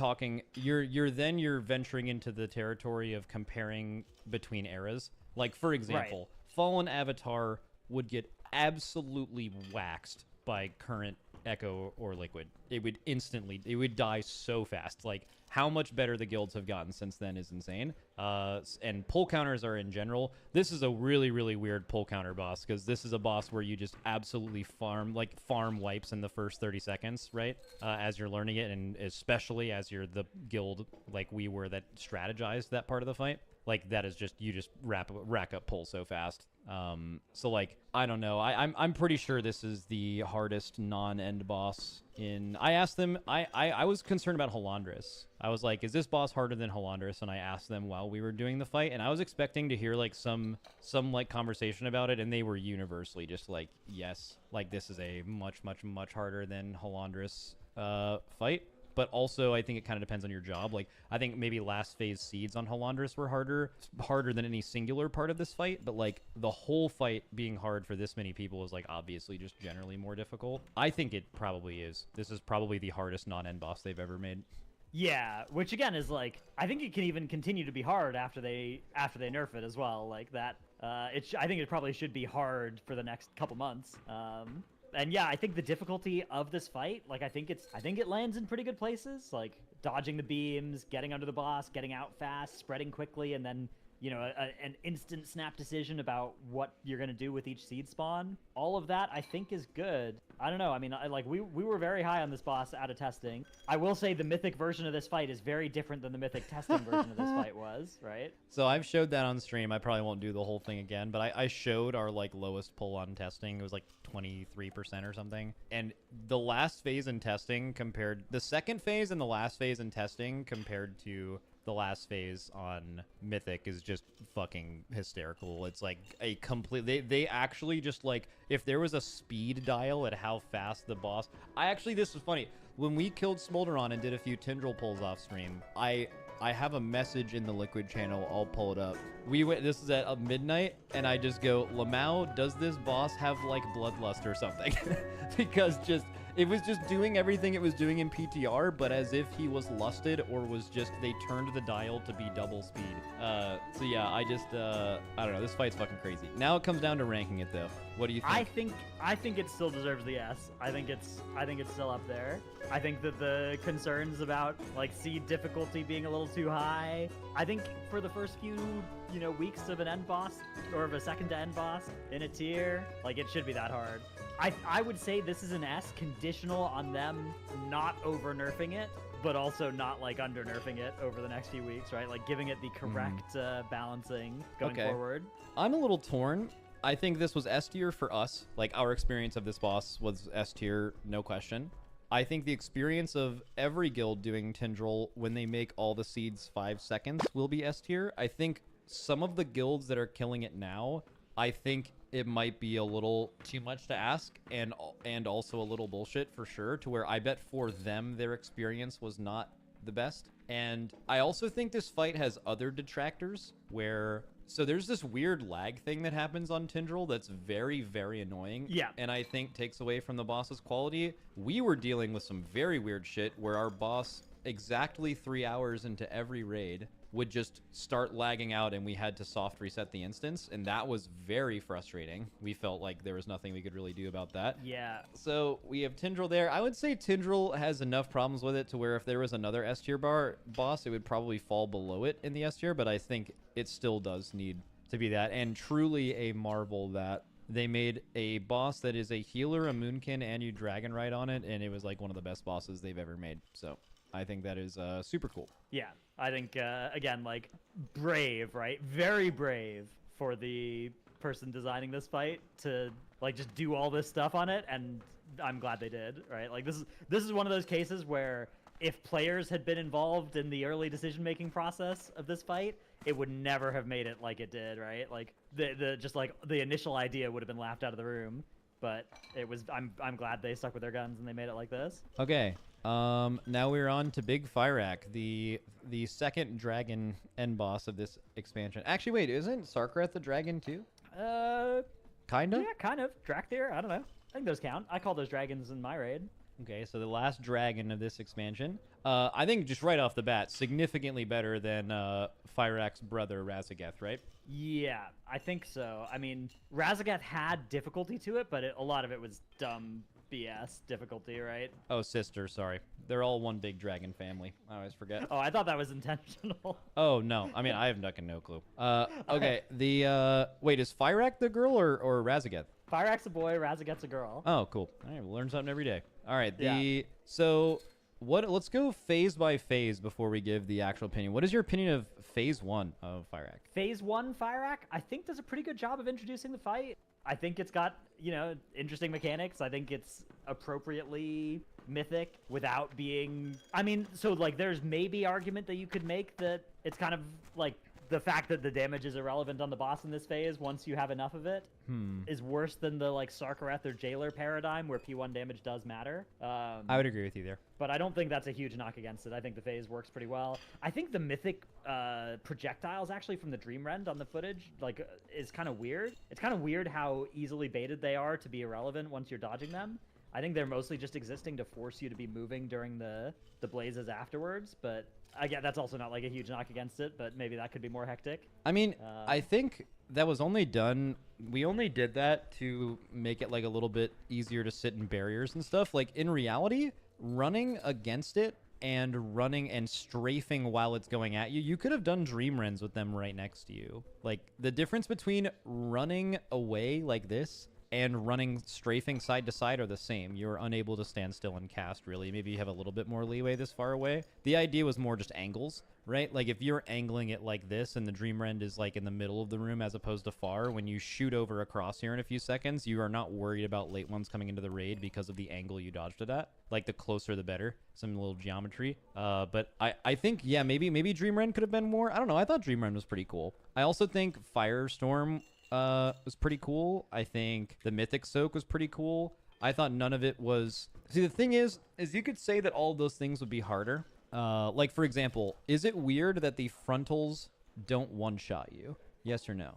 Speaker 10: venturing into the territory of comparing between eras. Like, for example, Fallen Avatar would get absolutely waxed by current Echo or Liquid. It would die so fast. Like, how much better the guilds have gotten since then is insane. And pull counters are in general. This is a really, really weird pull counter boss because this is a boss where you just absolutely farm wipes in the first 30 seconds, right? As you're learning it, and especially as you're the guild like we were that strategized that part of the fight. Like, that is just, you just rack up pull so fast. So like, I don't know. I'm pretty sure this is the hardest non-end boss in. I asked them. I was concerned about Halandris. I was like, is this boss harder than Halandris? And I asked them while we were doing the fight, and I was expecting to hear like some like conversation about it, and they were universally just like, yes, like this is a much harder than Halandris fight. But also, I think it kind of depends on your job. Like, I think maybe last phase seeds on Halandris were harder than any singular part of this fight. But, like, the whole fight being hard for this many people is, like, obviously just generally more difficult. I think it probably is. This is probably the hardest non-end boss they've ever made.
Speaker 2: Yeah, which, again, is, like, I think it can even continue to be hard after they nerf it as well. Like, that, I think it probably should be hard for the next couple months. And yeah, I think the difficulty of this fight, like, I think it lands in pretty good places, like dodging the beams, getting under the boss, getting out fast, spreading quickly, and then, you know, an instant snap decision about what you're going to do with each seed spawn. All of that, I think, is good. I don't know. I mean, we were very high on this boss out of testing. I will say the mythic version of this fight is very different than the mythic testing version of this fight was, right?
Speaker 10: So I've showed that on stream. I probably won't do the whole thing again, but I showed our, like, lowest pull on testing. It was, like, 23% or something. And the last phase in testing the second phase and the last phase in testing compared to the last phase on Mythic is just fucking hysterical. It's like a complete... They actually just, like, if there was a speed dial at how fast the boss... this was funny. When we killed Smolderon and did a few Tindral pulls off stream, I have a message in the Liquid channel. I'll pull it up. This is at midnight, and I just go, Lamau, does this boss have, like, bloodlust or something? Because just... It was just doing everything it was doing in PTR, but as if he was lusted or was just, they turned the dial to be double speed. So yeah, I don't know. This fight's fucking crazy. Now it comes down to ranking it though. What do you think?
Speaker 2: I think it still deserves the S. I think it's still up there. I think that the concerns about like seed difficulty being a little too high. I think for the first few weeks of an end boss or of a second to end boss in a tier, like it should be that hard. I would say this is an S conditional on them not over nerfing it, but also not like under nerfing it over the next few weeks, right? Like giving it the correct balancing going forward.
Speaker 10: I'm a little torn. I think this was S tier for us. Like our experience of this boss was S tier, no question. I think the experience of every guild doing Tindral when they make all the seeds 5 seconds will be S tier. I think some of the guilds that are killing it now, I think it might be a little too much to ask and also a little bullshit for sure, to where I bet for them their experience was not the best. And I also think this fight has other detractors where... So there's this weird lag thing that happens on Tindral that's very, very annoying.
Speaker 2: Yeah.
Speaker 10: And I think takes away from the boss's quality. We were dealing with some very weird shit where our boss, exactly 3 hours into every raid, would just start lagging out and we had to soft reset the instance, and that was very frustrating. We felt like there was nothing we could really do about that.
Speaker 2: Yeah.
Speaker 10: So we have Tindral there. I would say Tindral has enough problems with it to where if there was another S tier boss, it would probably fall below it in the S tier, but I think it still does need to be that. And truly a marvel that they made a boss that is a healer, a moonkin, and you dragon ride on it, and it was like one of the best bosses they've ever made. So I think that is super cool.
Speaker 2: Yeah, I think, again, like, brave, right? Very brave for the person designing this fight to, like, just do all this stuff on it, and I'm glad they did, right? Like, this is one of those cases where if players had been involved in the early decision-making process of this fight, it would never have made it like it did, right? Like, the initial idea would have been laughed out of the room, but it was, I'm glad they stuck with their guns and they made it like this.
Speaker 10: Okay. Now we're on to Big Firak, the second dragon end boss of this expansion. Actually, wait, isn't Sarkareth the dragon too? Kind of?
Speaker 2: Yeah, kind of. Drakthir, I don't know. I think those count. I call those dragons in my raid.
Speaker 10: Okay, so the last dragon of this expansion. I think just right off the bat, significantly better than Firak's brother, Razageth, right?
Speaker 2: Yeah, I think so. I mean, Razageth had difficulty to it, but a lot of it was dumb BS difficulty, right?
Speaker 10: Oh, sister, sorry. They're all one big dragon family. I always forget.
Speaker 2: Oh, I thought that was intentional.
Speaker 10: Oh, no. I mean, I have fucking no clue. Okay, wait, is Firak the girl or Razageth?
Speaker 2: Firak's a boy, Razageth's a girl.
Speaker 10: Oh, cool. All right, we'll learn something every day. All right,
Speaker 2: Yeah.
Speaker 10: So let's go phase by phase before we give the actual opinion. What is your opinion of phase 1 of Firak?
Speaker 2: Phase 1 Firak, I think, does a pretty good job of introducing the fight. I think it's got, interesting mechanics. I think it's appropriately mythic without being... I mean, so, like, there's maybe argument that you could make that it's kind of, like, the fact that the damage is irrelevant on the boss in this phase once you have enough of it is worse than the, like, Sarkareth or Jailer paradigm where P1 damage does matter.
Speaker 10: I would agree with you there.
Speaker 2: But I don't think that's a huge knock against it. I think the phase works pretty well. I think the mythic projectiles actually from the Dream Rend on the footage, like, is kind of weird. It's kind of weird how easily baited they are to be irrelevant once you're dodging them. I think they're mostly just existing to force you to be moving during the blazes afterwards, but again, that's also not like a huge knock against it, but maybe that could be more hectic.
Speaker 10: I mean, I think that was only done... We only did that to make it, like, a little bit easier to sit in barriers and stuff. Like, in reality, running against it and running and strafing while it's going at you, you could have done Dream Rends with them right next to you. Like, the difference between running away like this and running strafing side to side are the same. You're unable to stand still and cast, really. Maybe you have a little bit more leeway this far away. The idea was more just angles, right? Like, if you're angling it like this and the Dream Rend is, like, in the middle of the room as opposed to far, when you shoot over a crosshair in a few seconds, you are not worried about late ones coming into the raid because of the angle you dodged it at. Like, the closer the better. Some little geometry. But I think, yeah, maybe Dream Rend could have been more. I don't know. I thought Dream Rend was pretty cool. I also think Firestorm was pretty cool. I think the Mythic Soak was pretty cool. I thought none of it was... See, the thing is you could say that all of those things would be harder. Like, for example, is it weird that the frontals don't one-shot you? Yes or no?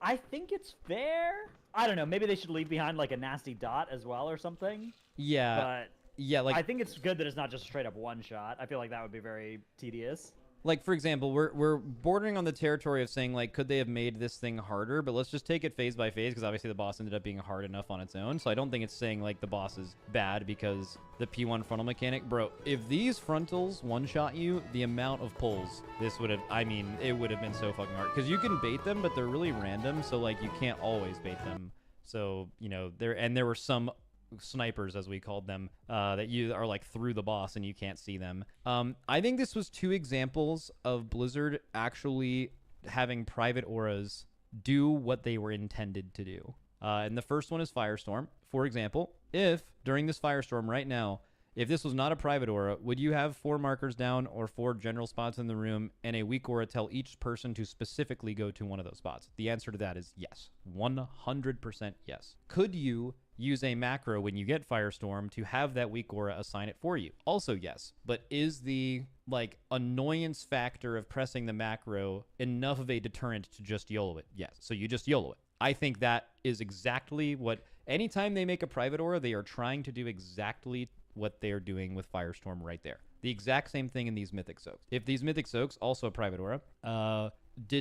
Speaker 2: I think it's fair. I don't know. Maybe they should leave behind like a nasty dot as well or something.
Speaker 10: Yeah.
Speaker 2: But
Speaker 10: yeah, like
Speaker 2: I think it's good that it's not just straight up one shot. I feel like that would be very tedious.
Speaker 10: Like, for example, we're bordering on the territory of saying, like, could they have made this thing harder? But let's just take it phase by phase, because obviously the boss ended up being hard enough on its own. So I don't think it's saying, like, the boss is bad because the P1 frontal mechanic. Bro, if these frontals one-shot you, the amount of pulls, this would have, I mean, it would have been so fucking hard. Because you can bait them, but they're really random, so, like, you can't always bait them. So, you know, there were some snipers, as we called them, that you are like through the boss and you can't see them. I think this was 2 examples of Blizzard actually having private auras do what they were intended to do. And the first one is Firestorm. For example, if during this Firestorm right now, if this was not a private aura, would you have 4 markers down or 4 general spots in the room and a weak aura tell each person to specifically go to one of those spots? The answer to that is yes. 100% yes. Could you use a macro when you get Firestorm to have that weak aura assign it for you? Also yes. But is the like annoyance factor of pressing the macro enough of a deterrent to just YOLO it? Yes. So you just YOLO it. I think that is exactly what, anytime they make a private aura, they are trying to do exactly what they're doing with Firestorm right there. The exact same thing in these Mythic Soaks. If these Mythic Soaks, also a private aura,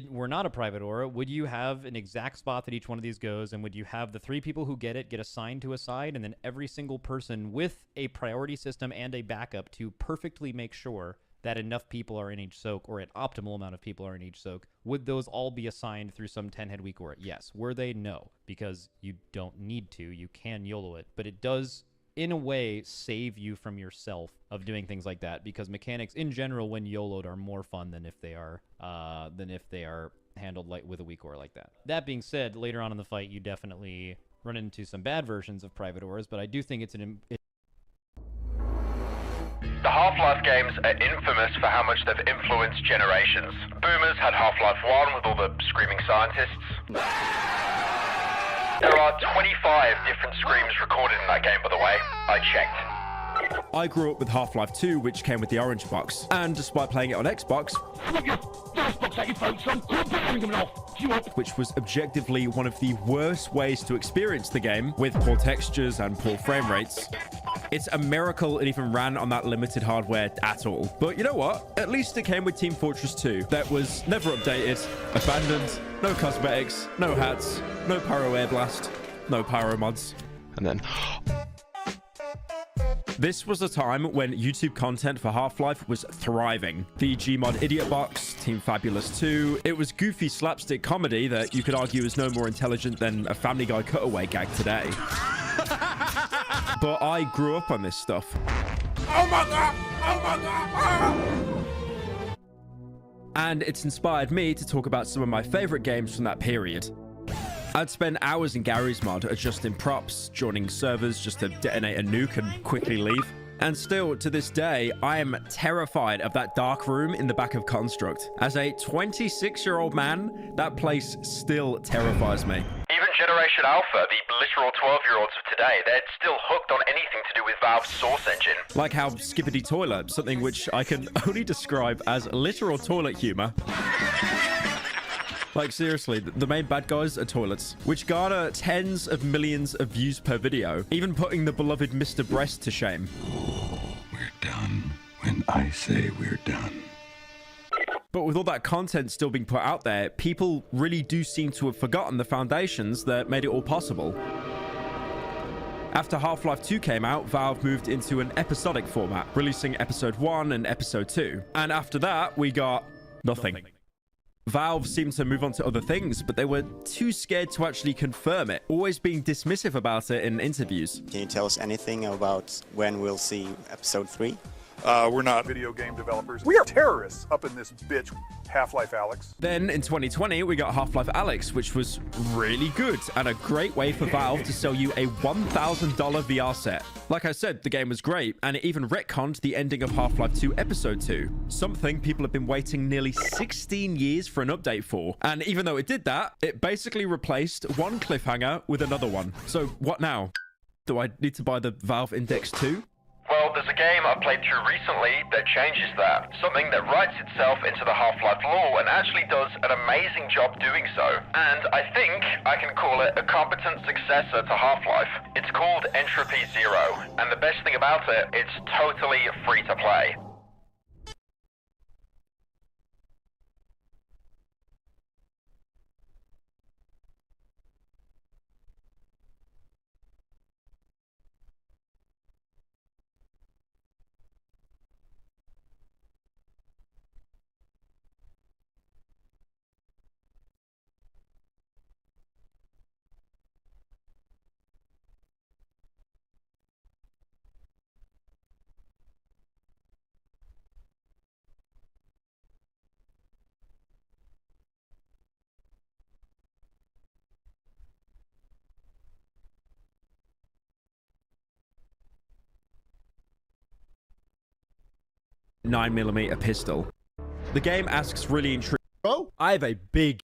Speaker 10: were not a private aura, would you have an exact spot that each one of these goes, and would you have the 3 people who get it get assigned to a side, and then every single person with a priority system and a backup to perfectly make sure that enough people are in each soak, or an optimal amount of people are in each soak, would those all be assigned through some 10-head weak aura? Yes. Were they? No. Because you don't need to. You can YOLO it. But it does, in a way, save you from yourself of doing things like that, because mechanics in general when YOLO'd are more fun than if they are handled like with a weak aura like that. That being said, later on in the fight you definitely run into some bad versions of private auras, but I do think it's
Speaker 3: The Half-Life games are infamous for how much they've influenced generations. Boomers had Half-Life 1 with all the screaming scientists. There are 25 different screams recorded in that game, by the way. I checked.
Speaker 6: I grew up with Half-Life 2, which came with the orange box, and despite playing it on Xbox, which was objectively one of the worst ways to experience the game, with poor textures and poor frame rates, it's a miracle it even ran on that limited hardware at all. But you know what? At least it came with Team Fortress 2. That was never updated, abandoned, no cosmetics, no hats, no pyro air blast, no pyro mods. And then this was a time when YouTube content for Half-Life was thriving. The Gmod Idiot Box, Team Fabulous 2, it was goofy slapstick comedy that you could argue is no more intelligent than a Family Guy cutaway gag today. But I grew up on this stuff. Oh my god! Oh my god! And it's inspired me to talk about some of my favorite games from that period. I'd spend hours in Gary's mod adjusting props, joining servers just to detonate a nuke and quickly leave. And still, to this day, I am terrified of that dark room in the back of Construct. As a 26-year-old man, that place still terrifies me.
Speaker 3: Even Generation Alpha, the literal 12-year-olds of today, they're still hooked on anything to do with Valve's Source Engine.
Speaker 6: Like how Skippity Toilet, something which I can only describe as literal toilet humor. Like, seriously, the main bad guys are toilets, which garner tens of millions of views per video, even putting the beloved Mr. Breast to shame.
Speaker 7: We're done when I say we're done.
Speaker 6: But with all that content still being put out there, people really do seem to have forgotten the foundations that made it all possible. After Half-Life 2 came out, Valve moved into an episodic format, releasing Episode 1 and Episode 2. And after that, we got nothing. Valve seemed to move on to other things, but they were too scared to actually confirm it, always being dismissive about it in interviews.
Speaker 9: Can you tell us anything about when we'll see Episode 3?
Speaker 24: We're not video game developers. We are terrorists up in this bitch, Half-Life Alyx.
Speaker 6: Then in 2020, we got Half-Life Alyx, which was really good and a great way for Valve to sell you a $1,000 VR set. Like I said, the game was great, and it even retconned the ending of Half-Life 2 Episode 2, something people have been waiting nearly 16 years for an update for. And even though it did that, it basically replaced one cliffhanger with another one. So what now? Do I need to buy the Valve Index 2?
Speaker 3: Well, Well, there's a game I've played through recently that changes that. Something that writes itself into the Half-Life lore and actually does an amazing job doing so. And I think I can call it a competent successor to Half-Life. It's called Entropy Zero, and the best thing about it, it's totally free to play.
Speaker 6: .9mm pistol. The game asks really intriguing. Bro, I have a big.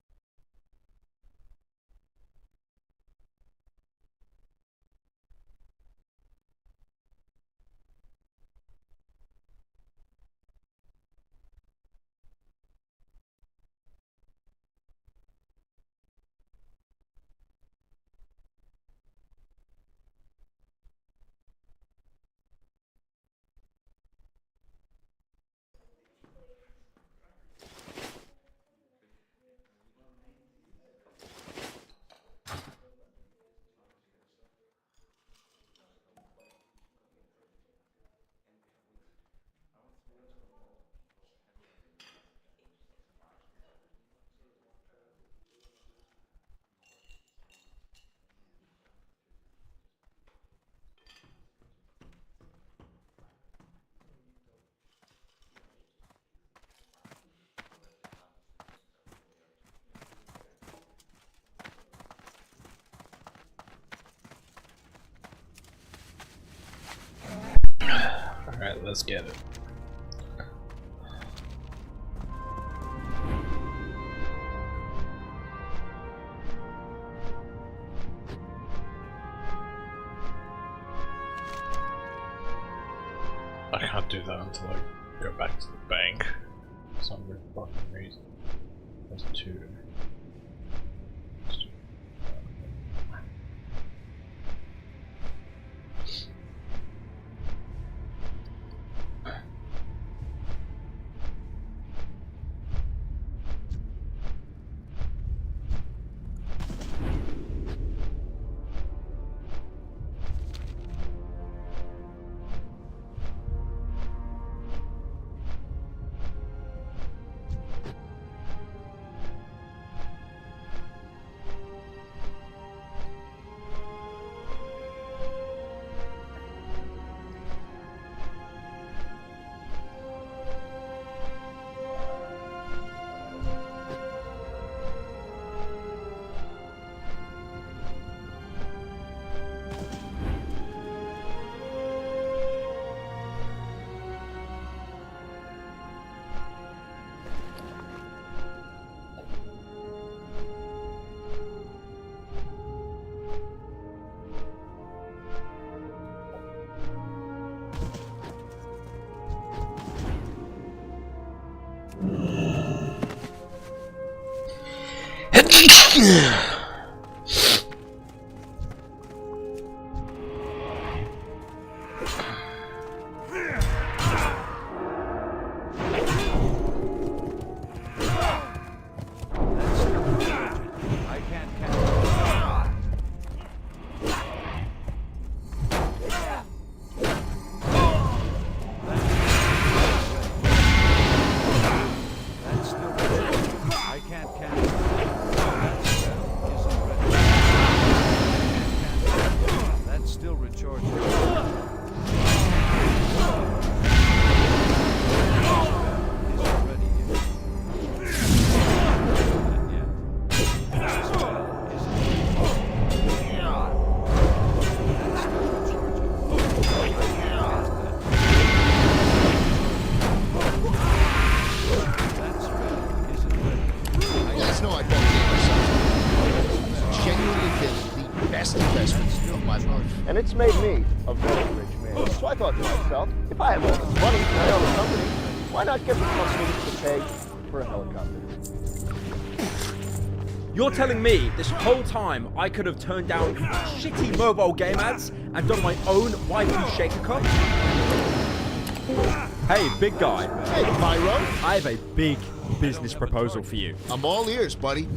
Speaker 11: Alright, let's get it. I can't do that until I go back to the bank for some fucking reason. That's 2.
Speaker 14: Why not get the customers to pay for a helicopter?
Speaker 6: You're telling me this whole time I could have turned down shitty mobile game ads and done my own waifu shaker cup? Hey, big guy.
Speaker 19: Hey, Pyro.
Speaker 6: I have a big business proposal for you.
Speaker 19: I'm all ears, buddy.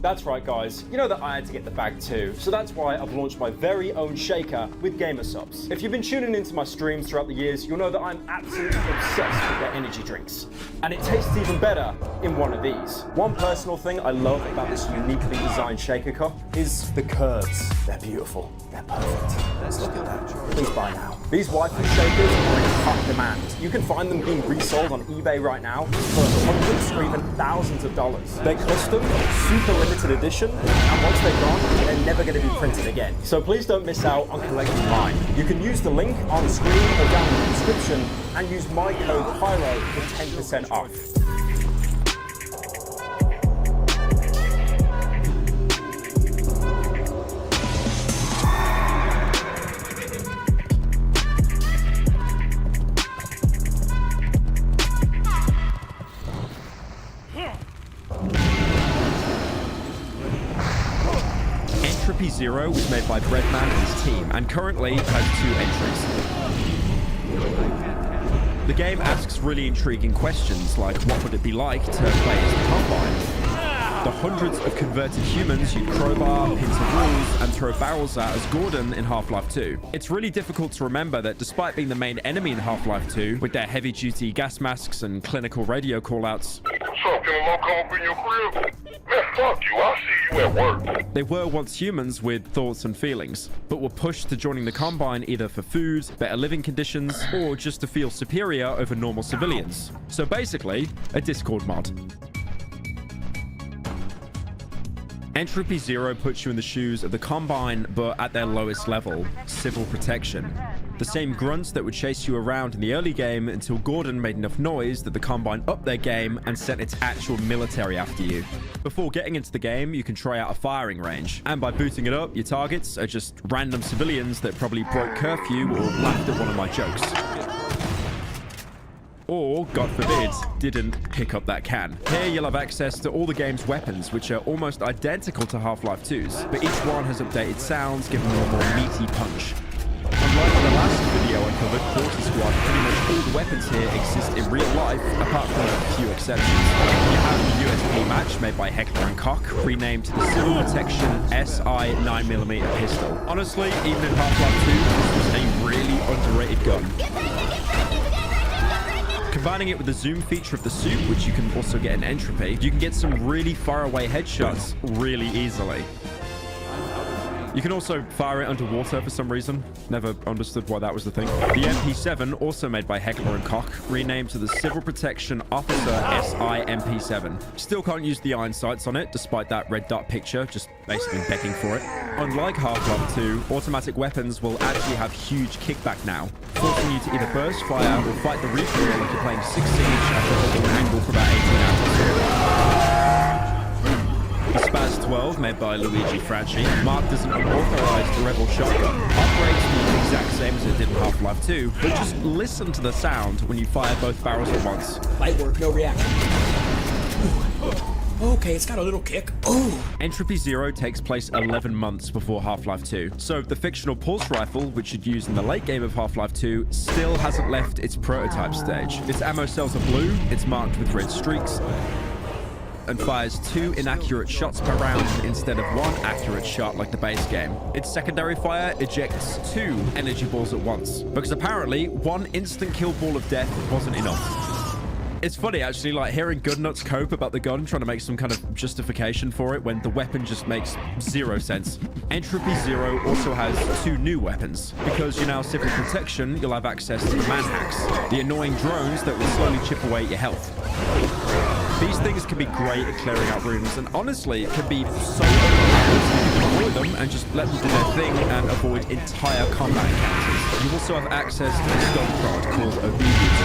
Speaker 6: That's right, guys. You know that I had to get the bag too, so that's why I've launched my very own shaker with gamer subs. If you've been tuning into my streams throughout the years, you'll know that I'm absolutely obsessed with their energy drinks. And it tastes even better in one of these. One personal thing I love about this uniquely designed shaker cup is the curves. They're beautiful. They're perfect. Let's look at that. Please buy now. These waifu shakers are in hot demand. You can find them being resold on eBay right now for hundreds or even thousands of dollars. They're custom, super limited edition, and once they're gone, they're never going to be printed again. So please don't miss out on collecting mine. You can use the link on screen or down in the description and use my code PYRO for 10% off. Entropy Zero was made by Breadman and his team, and currently has 2 entries. The game asks really intriguing questions, like what would it be like to play as the Combine? The hundreds of converted humans you'd crowbar, pin to walls, and throw barrels at as Gordon in Half-Life 2. It's really difficult to remember that despite being the main enemy in Half-Life 2, with their heavy-duty gas masks and clinical radio callouts,
Speaker 3: Fuck you, I'll see you at work.
Speaker 6: they were once humans with thoughts and feelings, but were pushed to joining the Combine either for food, better living conditions, or just to feel superior over normal civilians. So basically, a Discord mod. Entropy Zero puts you in the shoes of the Combine, but at their lowest level, civil protection. The same grunts that would chase you around in the early game until Gordon made enough noise that the Combine upped their game and sent its actual military after you. Before getting into the game, you can try out a firing range, and by booting it up, your targets are just random civilians that probably broke curfew or laughed at one of my jokes. Or, God forbid, didn't pick up that can. Here you'll have access to all the game's weapons, which are almost identical to Half-Life 2's, but each one has updated sounds, giving them a more meaty punch. Unlike the last video I covered, Quarter Squad, pretty much all the weapons here exist in real life, apart from a few exceptions. You have the USP match made by Heckler & Koch, renamed to the Civil Protection SI 9mm pistol. Honestly, even in Half-Life 2, this was a really underrated gun. Combining it with the zoom feature of the suit, which you can also get in Entropy, you can get some really far-away headshots really easily. You can also fire it underwater for some reason. Never understood why that was the thing. The MP7, also made by Heckler & Koch, renamed to the Civil Protection Officer SI MP7. Still can't use the iron sights on it, despite that red dot picture, just basically begging for it. Unlike Half-Life 2, automatic weapons will actually have huge kickback now, forcing you to either burst fire or fight the recoil like you're playing 6 Siege after holding an angle for about 18 hours. The Spaz 12, made by Luigi Franchi, marked as an unauthorized rebel shotgun, operates the exact same as it did in Half-Life 2, but just listen to the sound when you fire both barrels at once.
Speaker 20: Light work, no reaction. Okay, it's got a little kick. Oh!
Speaker 6: Entropy Zero takes place 11 months before Half-Life 2, so the fictional pulse rifle, which you'd use in the late game of Half-Life 2, still hasn't left its prototype stage. Its ammo cells are blue, it's marked with red streaks, and fires 2 inaccurate shots per round instead of 1 accurate shot like the base game. Its secondary fire ejects 2 energy balls at once, because apparently 1 instant kill ball of death wasn't enough. It's funny actually, like hearing Goodnuts cope about the gun, trying to make some kind of justification for it when the weapon just makes 0 sense. Entropy Zero also has 2 new weapons. Because you're now Civil Protection, you'll have access to the manhacks, the annoying drones that will slowly chip away at your health. These things can be great at clearing out rooms, and honestly, it can be so overpowered you can avoid them and just let them do their thing and avoid entire combat encounters. You also have access to a stun prod called Obedience.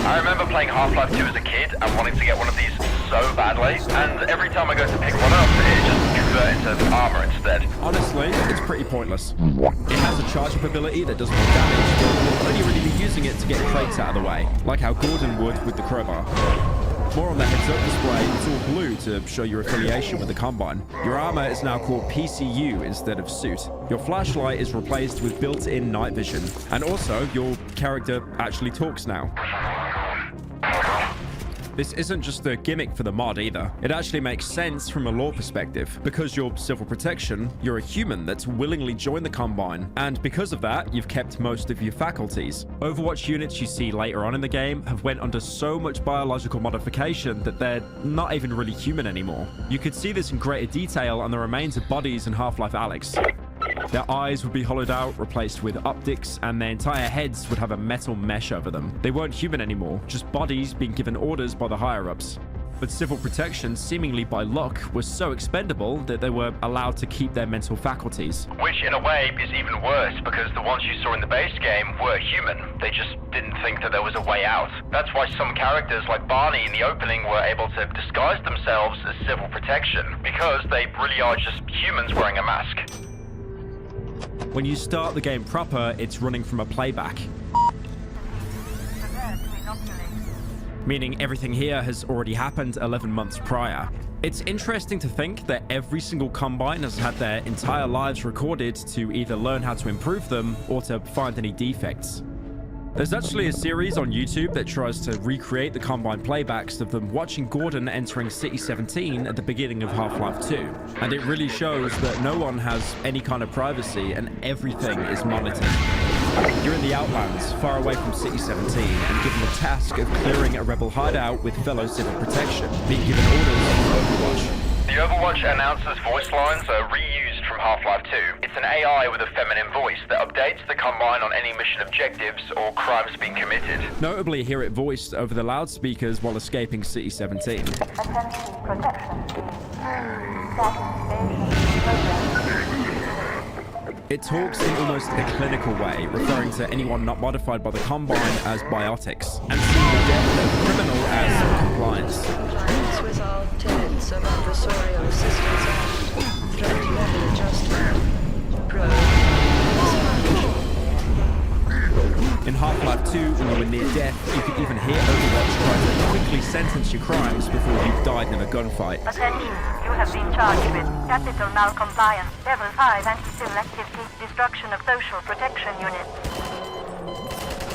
Speaker 3: I remember playing Half-Life 2 as a kid and wanting to get one of these so badly, and every time I go to pick one up, it just converts into armor instead.
Speaker 6: Honestly, it's pretty pointless. It has a charge-up ability that does more damage, but you'll only really be using it to get crates out of the way, like how Gordon would with the crowbar. More on the heads-up display, it's all blue to show your affiliation with the Combine. Your armor is now called PCU instead of suit. Your flashlight is replaced with built-in night vision. And also, your character actually talks now. This isn't just a gimmick for the mod either. It actually makes sense from a lore perspective. Because you're civil protection, you're a human that's willingly joined the Combine. And because of that, you've kept most of your faculties. Overwatch units you see later on in the game have went under so much biological modification that they're not even really human anymore. You could see this in greater detail on the remains of bodies in Half-Life Alyx. Their eyes would be hollowed out, replaced with optics, and their entire heads would have a metal mesh over them. They weren't human anymore, just bodies being given orders by the higher-ups. But civil protection, seemingly by luck, was so expendable that they were allowed to keep their mental faculties.
Speaker 3: Which, in a way, is even worse because the ones you saw in the base game were human. They just didn't think that there was a way out. That's why some characters like Barney in the opening were able to disguise themselves as civil protection, because they really are just humans wearing a mask.
Speaker 6: When you start the game proper, it's running from a playback. Meaning everything here has already happened 11 months prior. It's interesting to think that every single Combine has had their entire lives recorded to either learn how to improve them or to find any defects. There's actually a series on YouTube that tries to recreate the Combine playbacks of them watching Gordon entering City 17 at the beginning of Half-Life 2. And it really shows that no one has any kind of privacy and everything is monitored. You're in the Outlands, far away from City 17, and given the task of clearing a rebel hideout with fellow civil protection, being given orders from Overwatch.
Speaker 3: The Overwatch announcer's voice lines are reused from Half-Life 2. It's an AI with a feminine voice that updates the Combine on any mission objectives or crimes being committed.
Speaker 6: Notably, hear it voiced over the loudspeakers while escaping City 17. It talks in almost a clinical way, referring to anyone not modified by the Combine as biotics, and seeing the death of a criminal as compliance.
Speaker 13: Without tenets of adversarial assistance and threat level adjustment.
Speaker 6: In Half-Life 2, when you were near death, you could even hear Overwatch try to quickly sentence your crimes before you've died in a gunfight.
Speaker 19: Attention, you have been charged with capital malcompliance, level 5 anti-selective destruction of social protection units.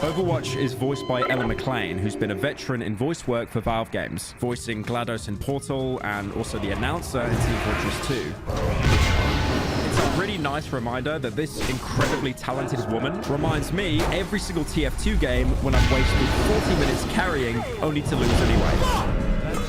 Speaker 6: Overwatch is voiced by Ella McLean, who's been a veteran in voice work for Valve games, voicing GLaDOS in Portal and also the announcer in Team Fortress 2. It's a really nice reminder that this incredibly talented woman reminds me every single TF2 game when I've wasted 40 minutes carrying only to lose anyway.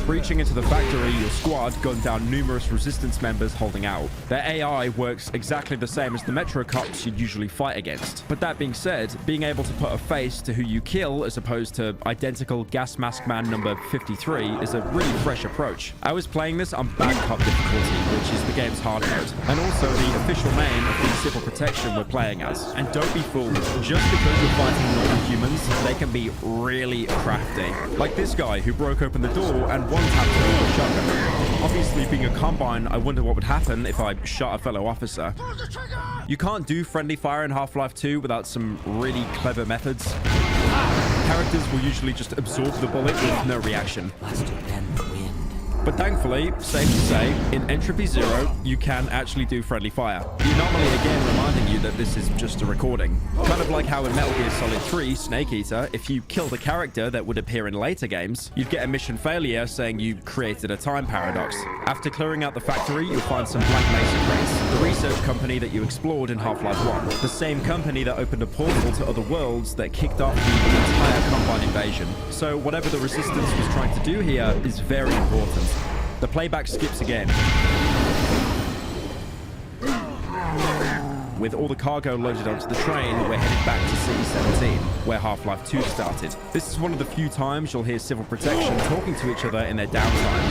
Speaker 6: Breaching into the factory, your squad gunned down numerous resistance members holding out. Their AI works exactly the same as the Metro cops you'd usually fight against. But that being said, being able to put a face to who you kill as opposed to identical gas mask man number 53 is a really fresh approach. I was playing this on bad cop difficulty, which is the game's hard mode, and also the official name of the civil protection we're playing as. And don't be fooled, just because you're fighting normal humans, they can be really crafty. Like this guy who broke open the door and one-tapped her with a shotgun. Obviously, being a Combine, I wonder what would happen if I shot a fellow officer. You can't do friendly fire in Half-Life 2 without some really clever methods. Characters will usually just absorb the bullet with no reaction. But thankfully, safe to say, in Entropy Zero, you can actually do friendly fire. The anomaly again reminding you that this is just a recording. Kind of like how in Metal Gear Solid 3, Snake Eater, if you killed a character that would appear in later games, you'd get a mission failure saying you created a time paradox. After clearing out the factory, you'll find some Black Mesa crates, the research company that you explored in Half-Life 1. The same company that opened a portal to other worlds that kicked off the entire Combine invasion. So whatever the Resistance was trying to do here is very important. The playback skips again. With all the cargo loaded onto the train, we're headed back to City 17, where Half-Life 2 started. This is one of the few times you'll hear Civil Protection talking to each other in their downtime.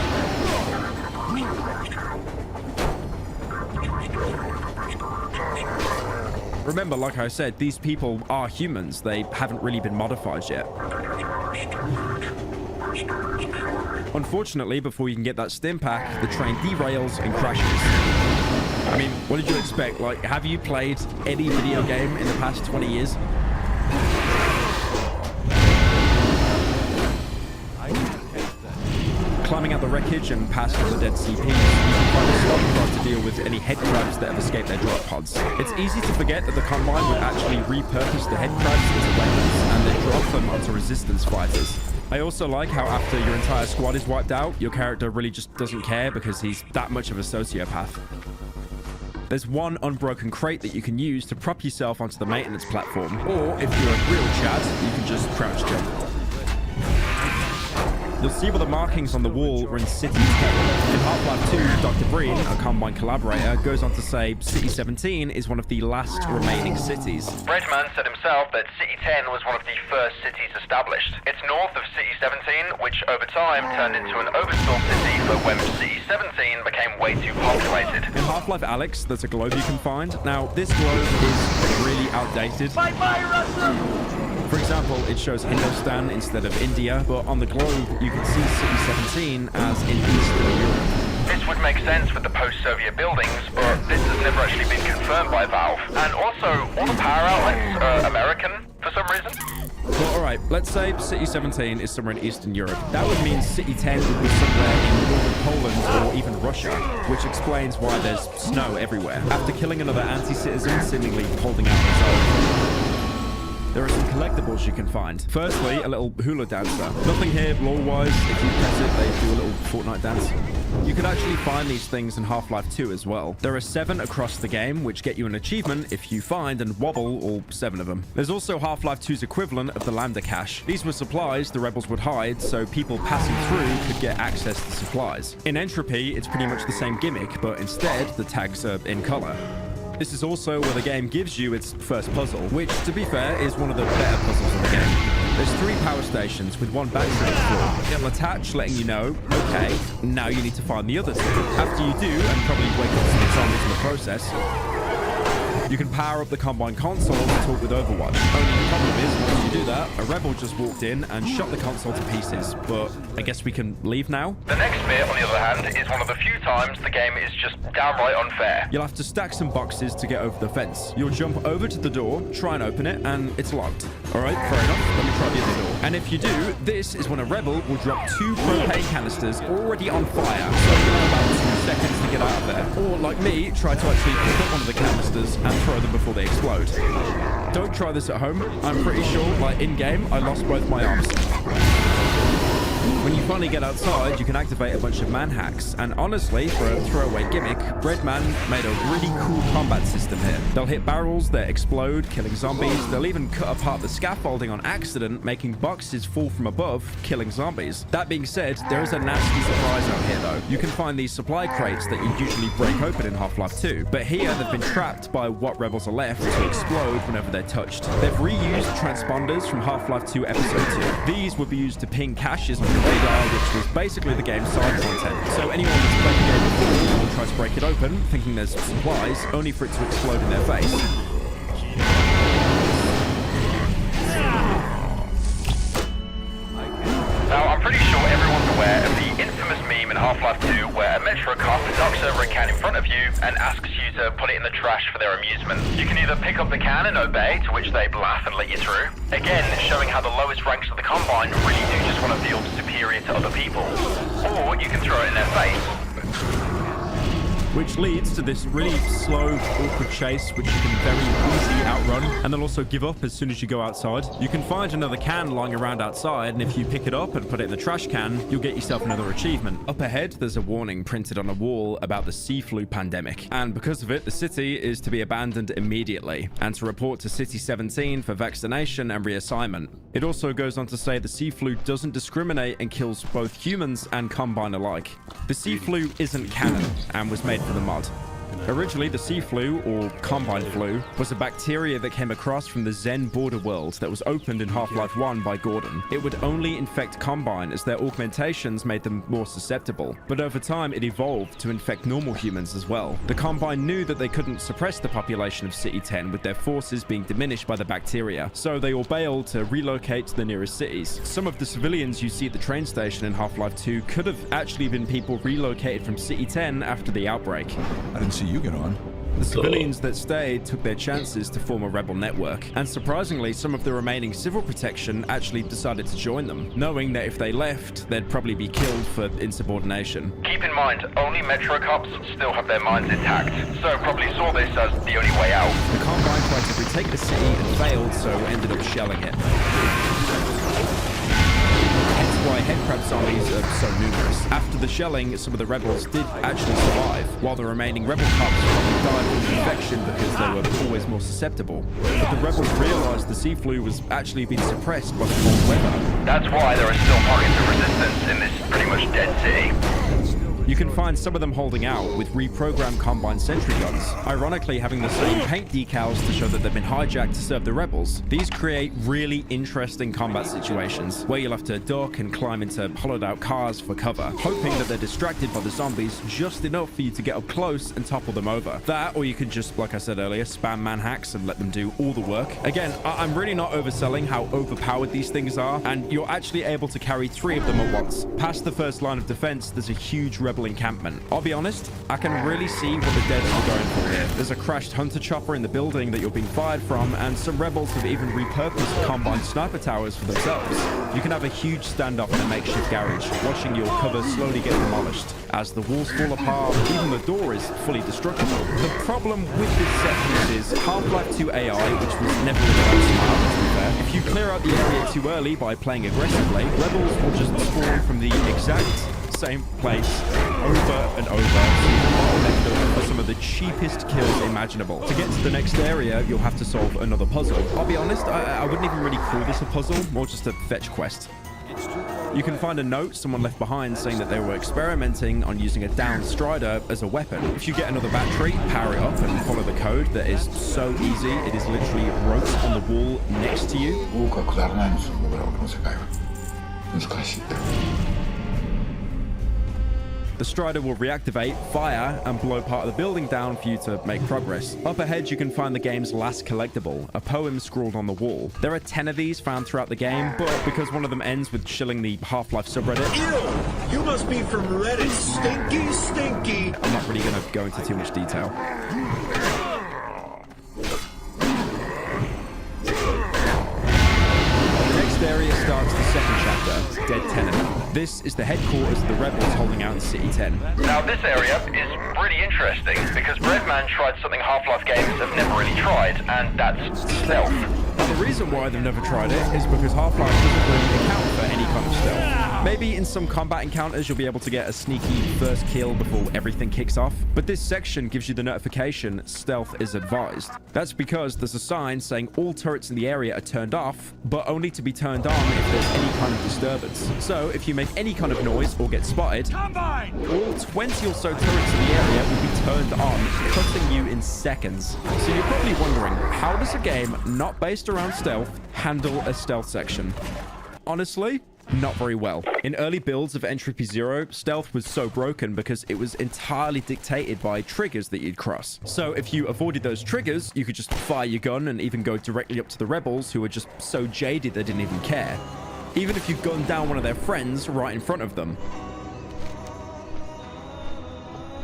Speaker 6: Remember, like I said, these people are humans. They haven't really been modified yet. Unfortunately, before you can get that stim pack, the train derails and crashes. I mean, what did you expect? Like, have you played any video game in the past 20 years? Climbing out the wreckage and past the dead CPs, you can find a stop pod to deal with any head crabs that have escaped their drop pods. It's easy to forget that the Combine would actually repurpose the head crabs into weapons and then drop them onto resistance fighters. I also like how after your entire squad is wiped out, your character really just doesn't care because he's that much of a sociopath. There's one unbroken crate that you can use to prop yourself onto the maintenance platform, or if you're a real Chad, you can just crouch jump. You'll see where the markings on the wall are in City 10. In Half-Life 2, Dr. Breen, a Combine collaborator, goes on to say City 17 is one of the last remaining cities.
Speaker 3: Redman said himself that City 10 was one of the first cities established. It's north of City 17, which over time turned into an overspill city for when City 17 became way too populated.
Speaker 6: In Half-Life Alyx, there's a globe you can find. Now, this globe is really outdated.
Speaker 23: Bye-bye, Russia!
Speaker 6: For example, it shows Hindustan instead of India, but on the globe, you can see City 17 as in Eastern Europe.
Speaker 3: This would make sense with the post-Soviet buildings, but this has never actually been confirmed by Valve. And also, all the power outlets are American for some reason.
Speaker 6: Well, alright, let's say City 17 is somewhere in Eastern Europe. That would mean City 10 would be somewhere in northern Poland or even Russia, which explains why there's snow everywhere. After killing another anti-citizen, seemingly holding out his own. There are some collectibles you can find. Firstly, a little hula dancer. Nothing here lore-wise. If you press it, they do a little Fortnite dance. You could actually find these things in Half-Life 2 as well. There are 7 across the game, which get you an achievement if you find and wobble all 7 of them. There's also Half-Life 2's equivalent of the Lambda Cache. These were supplies the rebels would hide, so people passing through could get access to supplies. In Entropy, it's pretty much the same gimmick, but instead, the tags are in color. This is also where the game gives you its first puzzle, which, to be fair, is one of the better puzzles in the game. There's 3 power stations with 1 battery on the floor. It'll attach, letting you know, okay, now you need to find the other 2. After you do, and probably wake up some zombies in the process, you can power up the Combine console to talk with Overwatch. Only the problem is, once you do that, a rebel just walked in and shot the console to pieces. But I guess we can leave now?
Speaker 3: The next bit, on the other hand, is one of the few times the game is just downright unfair.
Speaker 6: You'll have to stack some boxes to get over the fence. You'll jump over to the door, try and open it, and it's locked. Alright, fair enough. Let me try the other door. And if you do, this is when a rebel will drop 2 propane canisters already on fire. So you'll have about 2 seconds to get out of there. Or, like me, try to actually pick up one of the canisters and throw them before they explode. Don't try this at home. I'm pretty sure, like in-game, I lost both my arms. When you finally get outside, you can activate a bunch of man hacks, and honestly, for a throwaway gimmick, Breadman made a really cool combat system here. They'll hit barrels that explode, killing zombies. They'll even cut apart the scaffolding on accident, making boxes fall from above, killing zombies. That being said, there is a nasty surprise out here though. You can find these supply crates that you usually break open in Half-Life 2, but here they've been trapped by what rebels are left to explode whenever they're touched. They've reused transponders from Half-Life 2 Episode 2. These would be used to ping caches on the radar, which was basically the game's side content. So anyone that's played the game before will try to break it open, thinking there's supplies, only for it to explode in their face.
Speaker 3: Now, I'm pretty sure everyone's aware of the infamous meme in Half-Life 2 where a Metro cop knocks over a can in front of you and asks you to put it in the trash for their amusement. You can either pick up the can and obey, to which they laugh and let you through. Again, showing how the lowest ranks of the Combine really do just want to feel superior to other people. Or you can throw it in their face.
Speaker 6: Which leads to this really slow, awkward chase, which you can very easily outrun, and they'll also give up as soon as you go outside. You can find another can lying around outside, and if you pick it up and put it in the trash can, you'll get yourself another achievement. Up ahead, there's a warning printed on a wall about the sea flu pandemic, and because of it, the city is to be abandoned immediately, and to report to City 17 for vaccination and reassignment. It also goes on to say the sea flu doesn't discriminate and kills both humans and Combine alike. The sea flu isn't canon, and was made for the mod. Originally, the sea flu, or Combine flu, was a bacteria that came across from the Zen border world that was opened in Half-Life 1 by Gordon. It would only infect Combine as their augmentations made them more susceptible, but over time it evolved to infect normal humans as well. The Combine knew that they couldn't suppress the population of City 10 with their forces being diminished by the bacteria, so they all bailed to relocate to the nearest cities. Some of the civilians you see at the train station in Half-Life 2 could have actually been people relocated from City 10 after the outbreak.
Speaker 7: I didn't see you get on.
Speaker 6: The civilians that stayed took their chances to form a rebel network, and surprisingly, some of the remaining civil protection actually decided to join them, knowing that if they left, they'd probably be killed for insubordination.
Speaker 3: Keep in mind, only Metro cops still have their minds intact, so probably saw this as the only way out.
Speaker 6: The Combine tried to retake the city and failed, so ended up shelling it. Hence why headcrab zombies are so numerous. After the shelling, some of the rebels did actually survive, while the remaining rebel cops probably died from the infection because they were always more susceptible. But the rebels realized the sea flu was actually being suppressed by the cold weather.
Speaker 3: That's why there are still pockets of resistance in this pretty much dead city.
Speaker 6: You can find some of them holding out with reprogrammed Combine sentry guns, ironically having the same paint decals to show that they've been hijacked to serve the rebels. These create really interesting combat situations, where you'll have to duck and climb into hollowed out cars for cover, hoping that they're distracted by the zombies just enough for you to get up close and topple them over. That, or you could just, like I said earlier, spam manhacks and let them do all the work. Again, I'm really not overselling how overpowered these things are, and you're actually able to carry 3 of them at once. Past the first line of defense, there's a huge rebel encampment. I'll be honest, I can really see what the devs are going for here. There's a crashed hunter chopper in the building that you're being fired from, and some rebels have even repurposed Combine sniper towers for themselves. You can have a huge standoff in a makeshift garage, watching your cover slowly get demolished. As the walls fall apart, even the door is fully destructible. The problem with this set piece is Half-Life 2 AI, which was never really that smart, to be fair. If you clear out the area too early by playing aggressively, rebels will just spawn from the exact same place over and over, so you can bottleneck them for some of the cheapest kills imaginable. To get to the next area, you'll have to solve another puzzle. I'll be honest, I wouldn't even really call this a puzzle, more just a fetch quest. You can find a note someone left behind saying that they were experimenting on using a downed Strider as a weapon. If you get another battery, power it up and follow the code that is so easy, it is literally wrote on the wall next to you. The Strider will reactivate, fire, and blow part of the building down for you to make progress. Up ahead, you can find the game's last collectible, a poem scrawled on the wall. There are 10 of these found throughout the game, but because one of them ends with shilling the Half-Life subreddit...
Speaker 20: Ew! You must be from Reddit, stinky, stinky!
Speaker 6: I'm not really going to go into too much detail. The next area starts the second chapter, Dead Tenement. This is the headquarters of the rebels holding out in City 10.
Speaker 3: Now this area is pretty interesting because Breadman tried something Half-Life games have never really tried, and that's stealth.
Speaker 6: Now the reason why they've never tried it is because Half-Life doesn't really account for any kind of stealth. Maybe in some combat encounters you'll be able to get a sneaky first kill before everything kicks off, but this section gives you the notification stealth is advised. That's because there's a sign saying all turrets in the area are turned off, but only to be turned on if there's any kind of disturbance. So if you make any kind of noise or get spotted, all 20 or so turrets in the area will be turned on, cutting you in seconds. So you're probably wondering, how does a game not based around stealth handle a stealth section? Honestly, not very well. In early builds of Entropy Zero, stealth was so broken because it was entirely dictated by triggers that you'd cross. So if you avoided those triggers, you could just fire your gun and even go directly up to the rebels who were just so jaded they didn't even care. Even if you gunned down one of their friends right in front of them.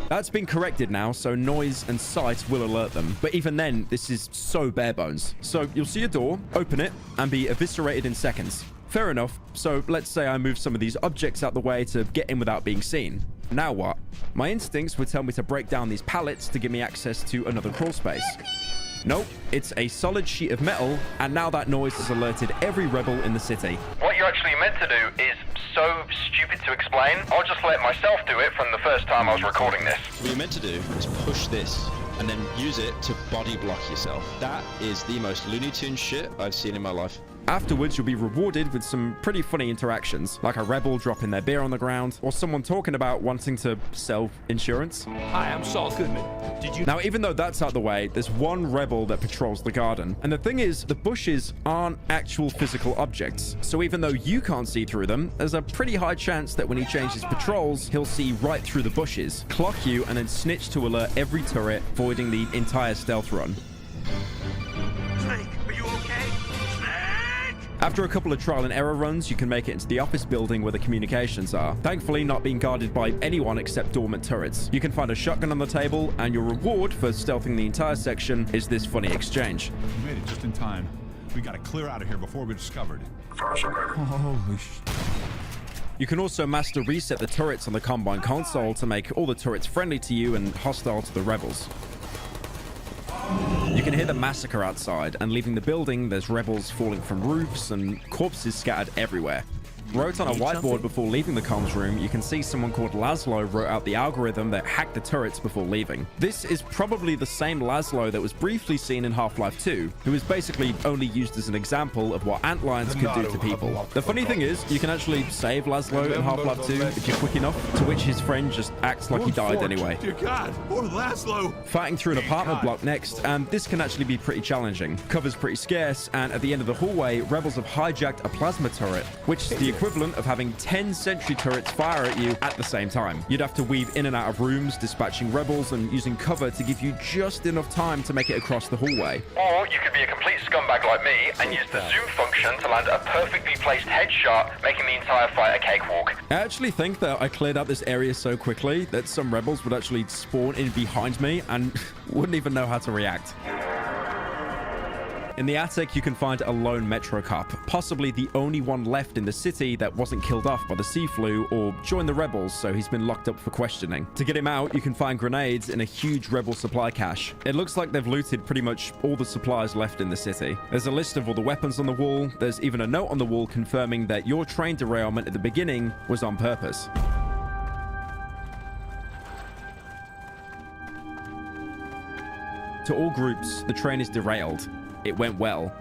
Speaker 6: That's been corrected now, so noise and sight will alert them. But even then, this is so bare bones. So you'll see a door, open it, and be eviscerated in seconds. Fair enough. So let's say I move some of these objects out the way to get in without being seen. Now what? My instincts would tell me to break down these pallets to give me access to another crawl space. Nope, it's a solid sheet of metal, and now that noise has alerted every rebel in the city.
Speaker 3: What you're actually meant to do is so stupid to explain. I'll just let myself do it from the first time I was recording this.
Speaker 8: What you're meant to do is push this and then use it to body block yourself. That is the most Looney Tunes shit I've seen in my life.
Speaker 6: Afterwards, you'll be rewarded with some pretty funny interactions, like a rebel dropping their beer on the ground, or someone talking about wanting to sell insurance.
Speaker 20: Hi, I'm Saul Goodman. Did you...
Speaker 6: Now, even though that's out the way, there's one rebel that patrols the garden. And the thing is, the bushes aren't actual physical objects. So even though you can't see through them, there's a pretty high chance that when he changes patrols, he'll see right through the bushes, clock you, and then snitch to alert every turret, voiding the entire stealth run.
Speaker 20: Snake, are you okay?
Speaker 6: After a couple of trial and error runs, you can make it into the office building where the communications are, thankfully not being guarded by anyone except dormant turrets. You can find a shotgun on the table, and your reward for stealthing the entire section is this funny exchange.
Speaker 7: We made it just in time. We gotta clear out of here before we're discovered. Holy shit.
Speaker 6: You can also master reset the turrets on the Combine console to make all the turrets friendly to you and hostile to the rebels. You can hear the massacre outside, and leaving the building, there's rebels falling from roofs and corpses scattered everywhere. Wrote on a whiteboard before leaving the comms room, you can see someone called Laszlo wrote out the algorithm that hacked the turrets before leaving. This is probably the same Laszlo that was briefly seen in Half-Life 2, who is basically only used as an example of what antlions could do to people. The funny thing is, you can actually save Laszlo in Half-Life 2 if you're quick enough, to which his friend just acts like he died anyway.
Speaker 7: Dear God, poor Laszlo.
Speaker 6: Fighting through an apartment block next, and this can actually be pretty challenging. Cover's pretty scarce, and at the end of the hallway, rebels have hijacked a plasma turret, which is the equivalent of having 10 sentry turrets fire at you at the same time. You'd have to weave in and out of rooms, dispatching rebels and using cover to give you just enough time to make it across the hallway.
Speaker 3: Or you could be a complete scumbag like me and use the zoom function to land a perfectly placed headshot, making the entire fight a cakewalk.
Speaker 6: I actually think that I cleared out this area so quickly that some rebels would actually spawn in behind me and wouldn't even know how to react. In the attic, you can find a lone Metro cop, possibly the only one left in the city that wasn't killed off by the sea flu or joined the rebels, so he's been locked up for questioning. To get him out, you can find grenades in a huge rebel supply cache. It looks like they've looted pretty much all the supplies left in the city. There's a list of all the weapons on the wall. There's even a note on the wall confirming that your train derailment at the beginning was on purpose. To all groups, the train is derailed. It went well.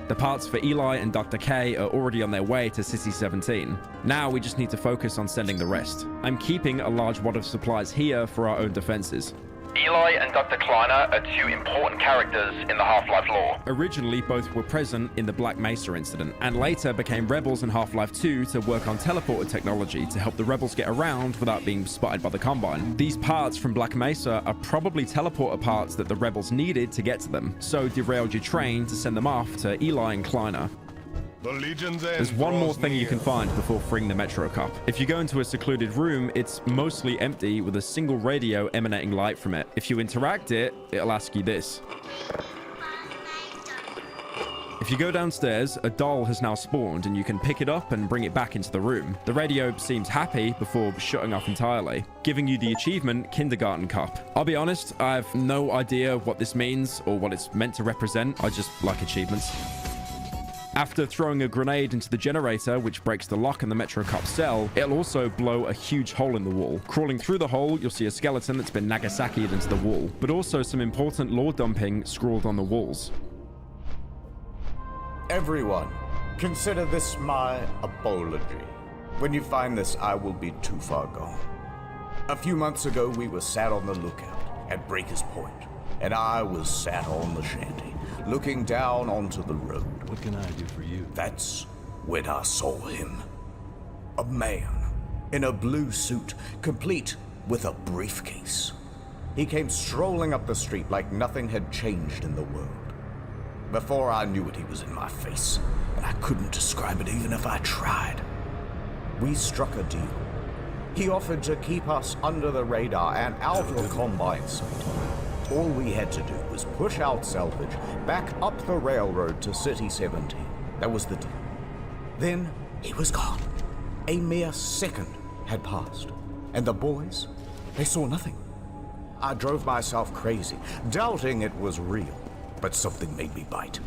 Speaker 6: The parts for Eli and Dr. K are already on their way to City 17. Now we just need to focus on sending the rest. I'm keeping a large wad of supplies here for our own defenses.
Speaker 3: Eli and Dr. Kleiner are two important characters in the Half-Life lore.
Speaker 6: Originally, both were present in the Black Mesa incident, and later became rebels in Half-Life 2 to work on teleporter technology to help the rebels get around without being spotted by the Combine. These parts from Black Mesa are probably teleporter parts that the rebels needed to get to them, so derailed your train to send them off to Eli and Kleiner. There's one more thing you can find before freeing the Metro Cop. If you go into a secluded room, it's mostly empty with a single radio emanating light from it. If you interact it, it'll ask you this. If you go downstairs, a doll has now spawned and you can pick it up and bring it back into the room. The radio seems happy before shutting off entirely, giving you the achievement Kindergarten Cop. I'll be honest, I have no idea what this means or what it's meant to represent. I just like achievements. After throwing a grenade into the generator, which breaks the lock in the Metro Cop cell, it'll also blow a huge hole in the wall. Crawling through the hole, you'll see a skeleton that's been Nagasaki'd into the wall, but also some important lore dumping scrawled on the walls.
Speaker 4: Everyone, consider this my apology. When you find this, I will be too far gone. A few months ago, we were sat on the lookout at Breaker's Point, and I was sat on the shanty, looking down onto the road.
Speaker 7: What can I do for you?
Speaker 4: That's when I saw him. A man in a blue suit, complete with a briefcase. He came strolling up the street like nothing had changed in the world. Before I knew it, he was in my face, and I couldn't describe it even if I tried. We struck a deal. He offered to keep us under the radar and out of Combine sight. All we had to do was push out salvage back up the railroad to City 17. That was the deal. Then he was gone. A mere second had passed, and the boys, they saw nothing. I drove myself crazy, doubting it was real, but something made me bite.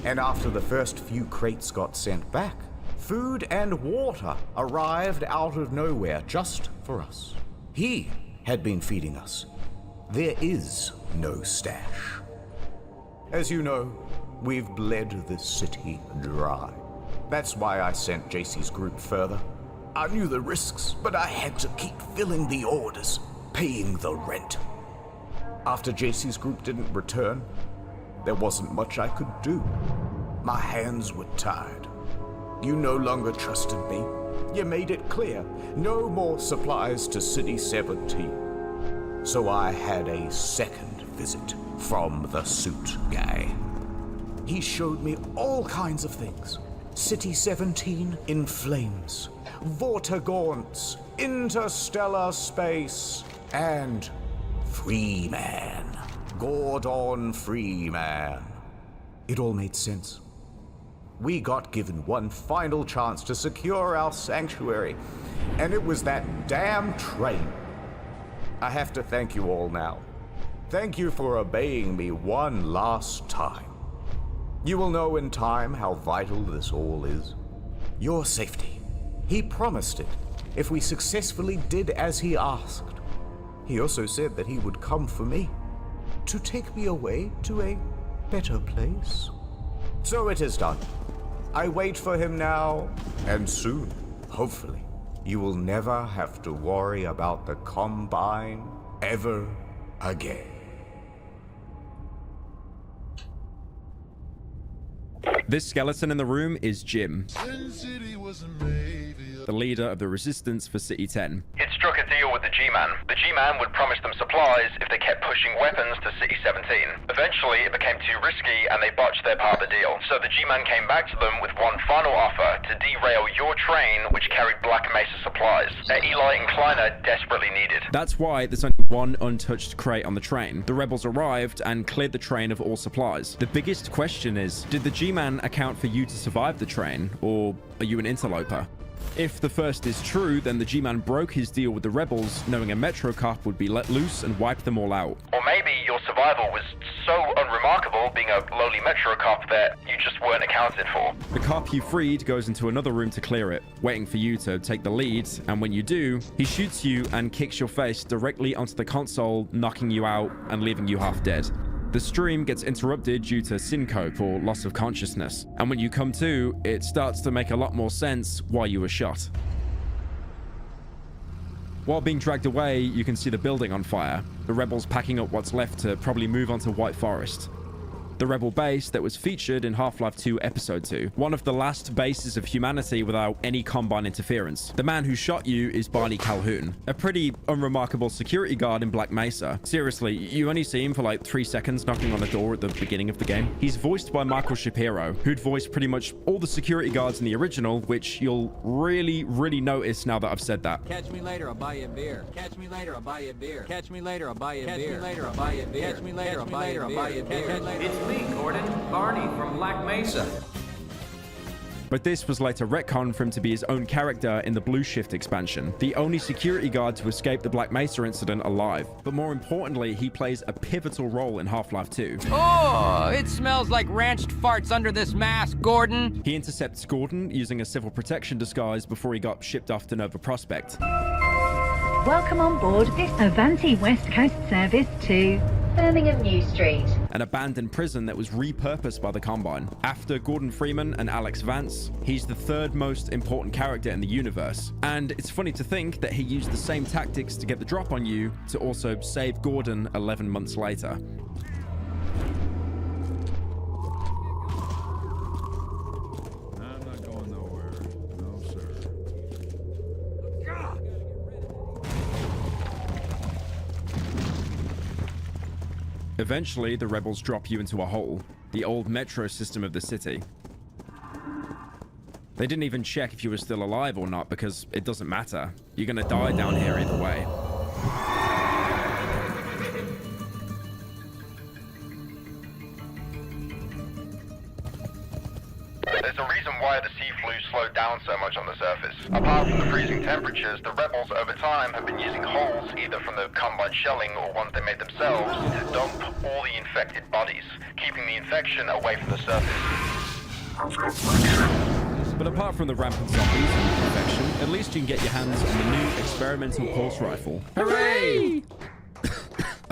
Speaker 4: And after the first few crates got sent back, food and water arrived out of nowhere just for us. He had been feeding us. There is no stash. As you know, We've bled this city dry. That's why I sent JC's group further. I knew the risks, but I had to keep filling the orders, paying the rent. After JC's group didn't return, there wasn't much I could do. My hands were tied. You no longer trusted me. You made it clear, no more supplies to City 17. So I had a second visit from the suit guy. He showed me all kinds of things. City 17 in flames, Vortigaunts, interstellar space, and Freeman. Gordon Freeman. It all made sense. We got given one final chance to secure our sanctuary, and it was that damn train. I have to thank you all now. Thank you for obeying me one last time. You will know in time how vital this all is. Your safety. He promised it if we successfully did as he asked. He also said that he would come for me, to take me away to a better place. So it is done. I wait for him now, and soon, hopefully, you will never have to worry about the Combine ever again.
Speaker 6: This skeleton in the room is Jim, the leader of the resistance for City 10.
Speaker 3: It struck a deal with the G-Man. The G-Man would promise them supplies if they kept pushing weapons to City 17. Eventually, it became too risky and they botched their part of the deal. So the G-Man came back to them with one final offer to derail your train, which carried Black Mesa supplies that Eli and Kleiner desperately needed.
Speaker 6: That's why there's only one untouched crate on the train. The rebels arrived and cleared the train of all supplies. The biggest question is, did the G-Man account for you to survive the train, or are you an interloper? If the first is true, then the G-Man broke his deal with the rebels, knowing a Metro cop would be let loose and wipe them all out.
Speaker 3: Or maybe your survival was so unremarkable, being a lowly Metro cop, that you just weren't accounted for.
Speaker 6: The cop you freed goes into another room to clear it, waiting for you to take the lead, and when you do, he shoots you and kicks your face directly onto the console, knocking you out and leaving you half dead. The stream gets interrupted due to syncope or loss of consciousness, and when you come to, it starts to make a lot more sense why you were shot. While being dragged away, you can see the building on fire, the rebels packing up what's left to probably move on to White Forest. The rebel base that was featured in Half-Life 2 Episode 2. One of the last bases of humanity without any Combine interference. The man who shot you is Barney Calhoun, a pretty unremarkable security guard in Black Mesa. Seriously, you only see him for like 3 seconds knocking on a door at the beginning of the game. He's voiced by Michael Shapiro, who'd voiced pretty much all the security guards in the original, which you'll really notice now that I've said that.
Speaker 1: Catch me later, I'll buy you a beer. Catch me later, I'll buy you a beer. Catch me later, I'll buy you a beer. Catch me later, I'll buy you a beer. Catch me later, I'll buy you a beer.
Speaker 12: It's me, Gordon. Barney from Black Mesa.
Speaker 6: But this was later retconned for him to be his own character in the Blue Shift expansion, the only security guard to escape the Black Mesa incident alive. But more importantly, he plays a pivotal role in Half-Life 2.
Speaker 1: Oh, it smells like ranched farts under this mask, Gordon.
Speaker 6: He intercepts Gordon using a civil protection disguise before he got shipped off to Nova Prospect.
Speaker 19: Welcome on board this Avanti West Coast service to Birmingham New Street,
Speaker 6: an abandoned prison that was repurposed by the Combine. After Gordon Freeman and Alex Vance, he's the third most important character in the universe. And it's funny to think that he used the same tactics to get the drop on you to also save Gordon 11 months later.
Speaker 7: I'm not going nowhere. No, sir.
Speaker 6: Eventually, the rebels drop you into a hole, the old metro system of the city. They didn't even check if you were still alive or not because it doesn't matter. You're gonna die down here either way.
Speaker 3: There's a reason why the sea flu slowed down so much on the surface. Apart from the freezing temperatures, the rebels over time have been using holes either from the Combine shelling or ones they made themselves to dump all the infected bodies, keeping the infection away from the surface.
Speaker 6: But apart from the rampant zombies and infection, at least you can get your hands on the new experimental pulse rifle.
Speaker 1: Hooray!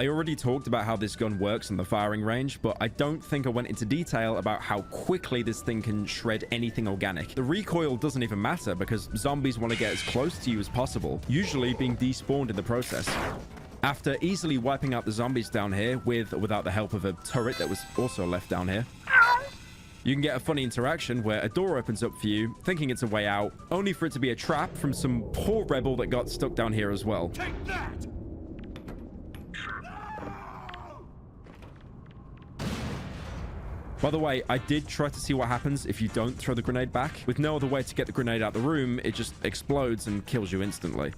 Speaker 6: I already talked about how this gun works in the firing range, but I don't think I went into detail about how quickly this thing can shred anything organic. The recoil doesn't even matter because zombies want to get as close to you as possible, usually being despawned in the process. After easily wiping out the zombies down here with or without the help of a turret that was also left down here, you can get a funny interaction where a door opens up for you, thinking it's a way out, only for it to be a trap from some poor rebel that got stuck down here as well.
Speaker 20: Take that!
Speaker 6: By the way, I did try to see what happens if you don't throw the grenade back. With no other way to get the grenade out the room, it just explodes and kills you instantly.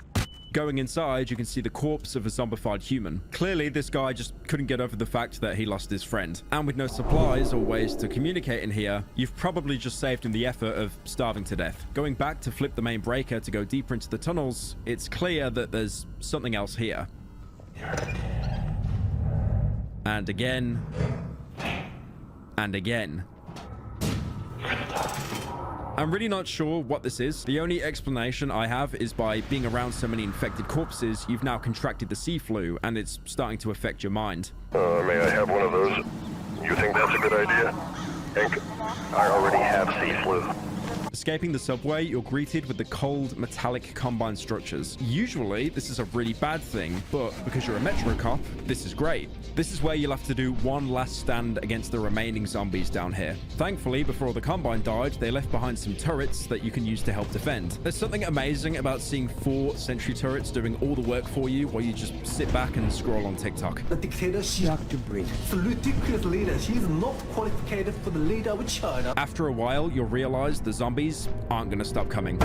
Speaker 6: Going inside, you can see the corpse of a zombified human. Clearly, this guy just couldn't get over the fact that he lost his friend. And with no supplies or ways to communicate in here, you've probably just saved him the effort of starving to death. Going back to flip the main breaker to go deeper into the tunnels, it's clear that there's something else here. And again. And again. I'm really not sure what this is. The only explanation I have is by being around so many infected corpses, you've now contracted the sea flu, and it's starting to affect your mind.
Speaker 3: May I have one of those? You think that's a good idea? Hank, I already have sea flu.
Speaker 6: Escaping the subway, you're greeted with the cold, metallic Combine structures. Usually, this is a really bad thing, but because you're a Metro cop, this is great. This is where you'll have to do one last stand against the remaining zombies down here. Thankfully, before the Combine died, they left behind some turrets that you can use to help defend. There's something amazing about seeing 4 sentry turrets doing all the work for you while you just sit back and scroll on TikTok.
Speaker 20: The dictatorship to bring. The ridiculous leader, he is not qualified for the leader of China.
Speaker 6: After a while, you'll realize the zombies aren't going to stop coming.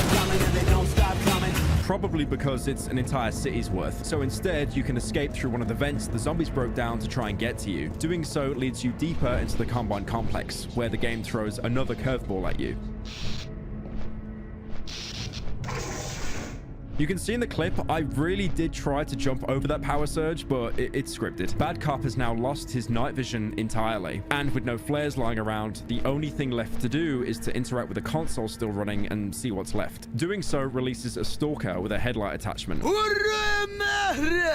Speaker 6: Probably because it's an entire city's worth. So instead, you can escape through one of the vents the zombies broke down to try and get to you. Doing so leads you deeper into the Combine complex, where the game throws another curveball at you. You can see in the clip, I really did try to jump over that power surge, but it's scripted. Bad Cop has now lost his night vision entirely, and with no flares lying around, the only thing left to do is to interact with the console still running and see what's left. Doing so releases a stalker with a headlight attachment.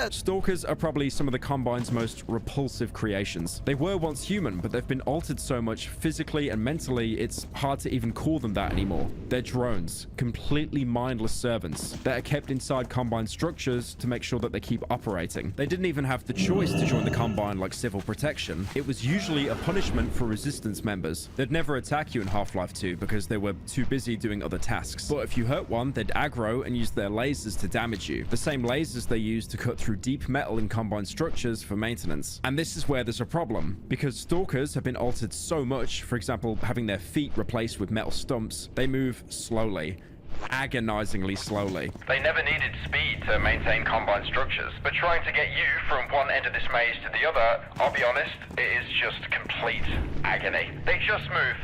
Speaker 6: Stalkers are probably some of the Combine's most repulsive creations. They were once human, but they've been altered so much physically and mentally, it's hard to even call them that anymore. They're drones, completely mindless servants that are kept inside Combine structures to make sure that they keep operating. They didn't even have the choice to join the Combine like civil protection. It was usually a punishment for resistance members. They'd never attack you in Half-Life 2 because they were too busy doing other tasks. But if you hurt one, they'd aggro and use their lasers to damage you. The same lasers they use to cut through deep metal in Combine structures for maintenance. And this is where there's a problem. Because stalkers have been altered so much, for example, having their feet replaced with metal stumps, they move slowly. Agonizingly slowly.
Speaker 3: They never needed speed to maintain Combine structures, but trying to get you from one end of this maze to the other, I'll be honest, it is just complete agony. They just move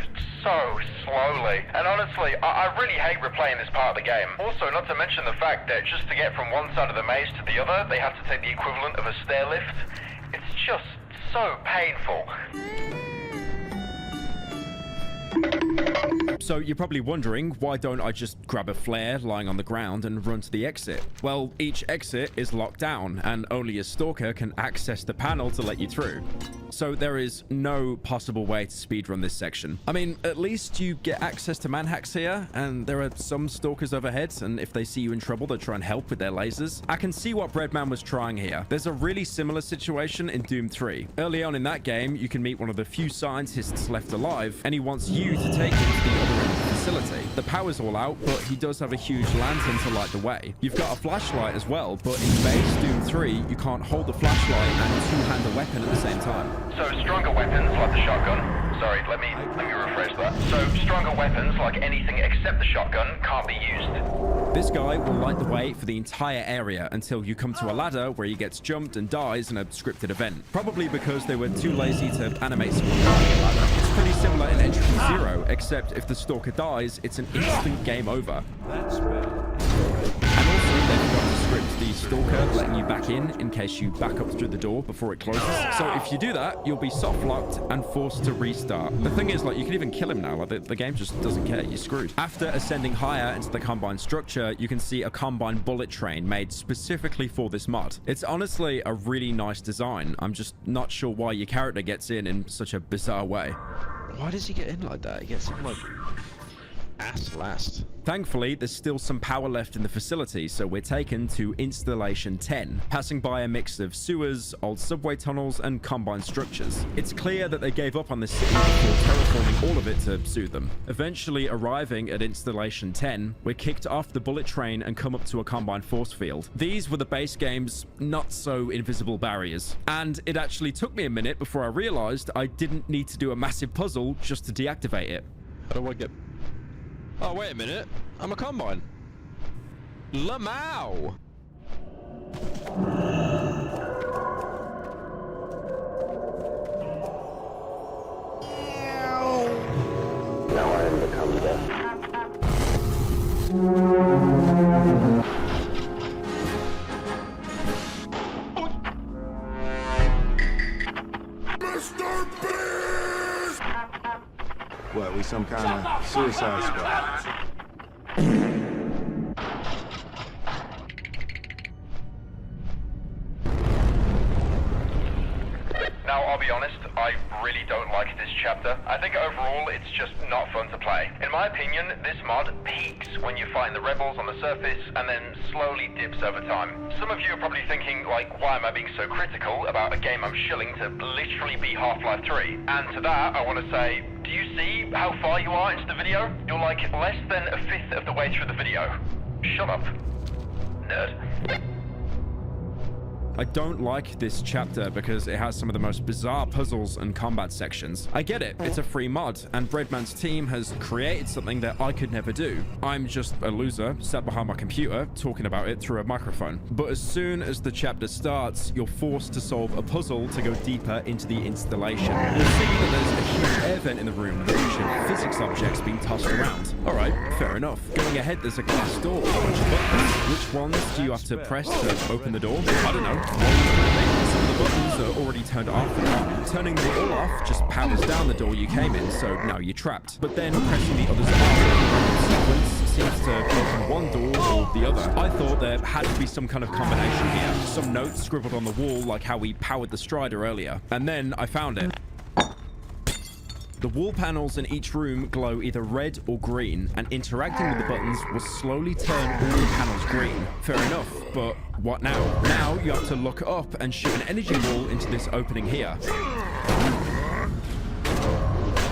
Speaker 3: so slowly, and honestly, I really hate replaying this part of the game. Also, not to mention the fact that just to get from one side of the maze to the other, they have to take the equivalent of a stair lift. It's just so painful.
Speaker 6: So you're probably wondering, why don't I just grab a flare lying on the ground and run to the exit? Well, each exit is locked down, and only a stalker can access the panel to let you through. So there is no possible way to speedrun this section. I mean, at least you get access to manhacks here, and there are some stalkers overhead, and if they see you in trouble, they'll try and help with their lasers. I can see what Breadman was trying here. There's a really similar situation in Doom 3. Early on in that game, you can meet one of the few scientists left alive, and he wants you to take him to the other end of the facility. The power's all out, but he does have a huge lantern to light the way. You've got a flashlight as well, but in base Doom 3, you can't hold the flashlight and two-hand a weapon at the same time.
Speaker 3: So stronger weapons like the shotgun. Sorry, let me rephrase that. So stronger weapons like anything except the shotgun can't be used.
Speaker 6: This guy will light the way for the entire area until you come to a ladder where he gets jumped and dies in a scripted event. Probably because they were too lazy to animate someone climbing the ladder. It's pretty similar in Entry 0, except if the stalker dies, it's an instant game over.
Speaker 15: That's bad.
Speaker 6: And also, they forgot to script the stalker letting you back in case you back up through the door before it closes. So if you do that, you'll be soft locked and forced to restart. The thing is, like, you can even kill him now. Like, the game just doesn't care. You're screwed. After ascending higher into the Combine structure, you can see a Combine bullet train made specifically for this mod. It's honestly a really nice design. I'm just not sure why your character gets in such a bizarre way.
Speaker 8: Why does he get in like that? He gets in like ass last.
Speaker 6: Thankfully, there's still some power left in the facility, so we're taken to Installation 10, passing by a mix of sewers, old subway tunnels, and Combine structures. It's clear that they gave up on this city before terraforming all of it to suit them. Eventually arriving at Installation 10, we're kicked off the bullet train and come up to a Combine force field. These were the base game's not-so-invisible barriers, and it actually took me a minute before I realized I didn't need to do a massive puzzle just to deactivate it.
Speaker 8: How do I get... Oh, wait a minute. I'm a Combine. Lamau!
Speaker 16: Now I am become death.
Speaker 24: Mr. Beast!
Speaker 16: What, we some kind of suicide squad?
Speaker 3: Now, I'll be honest, I really don't like this chapter. I think overall it's just not fun to play. In my opinion, this mod peaks when you find the rebels on the surface and then slowly dips over time. Some of you are probably thinking, like, why am I being so critical about a game I'm shilling to literally be Half-Life 3? And to that, I want to say, do you see how far you are into the video? You're like less than a fifth of the way through the video. Shut up, nerd.
Speaker 6: I don't like this chapter because it has some of the most bizarre puzzles and combat sections. I get it, it's a free mod, and Breadman's team has created something that I could never do. I'm just a loser sat behind my computer talking about it through a microphone. But as soon as the chapter starts, you're forced to solve a puzzle to go deeper into the installation. You'll see that there's a huge air vent in the room with a bunch of physics objects being tossed around. Alright, fair enough. Going ahead, there's a glass door with a bunch of buttons. Which ones do you have to press to open the door? I don't know. Some of the buttons are already turned off and on. Turning them all off just powers down the door you came in, so now you're trapped. But then pressing the others off in sequence seems to open one door or the other. I thought there had to be some kind of combination here. Some notes scribbled on the wall like how we powered the Strider earlier. And then I found it. The wall panels in each room glow either red or green, and interacting with the buttons will slowly turn all the panels green. Fair enough, but what now? Now you have to look up and shoot an energy ball into this opening here.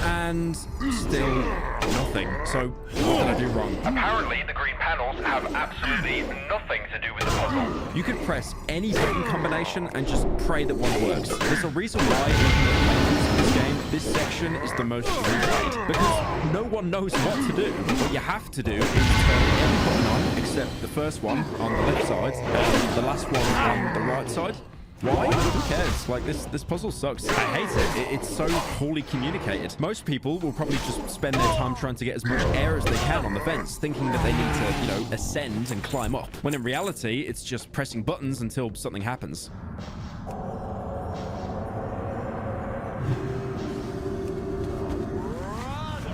Speaker 6: And still nothing. So what did I do wrong?
Speaker 3: Apparently, the green panels have absolutely nothing to do with the puzzle.
Speaker 6: You could press any button combination and just pray that one works. There's a reason why in this game, this section is the most replayed, because no one knows what to do. What you have to do is turn every button on except the first one on the left side and the last one on the right side. Why? Who cares? Like, this puzzle sucks. I hate it. It's so poorly communicated. Most people will probably just spend their time trying to get as much air as they can on the vents, thinking that they need to, ascend and climb up. When in reality, it's just pressing buttons until something happens.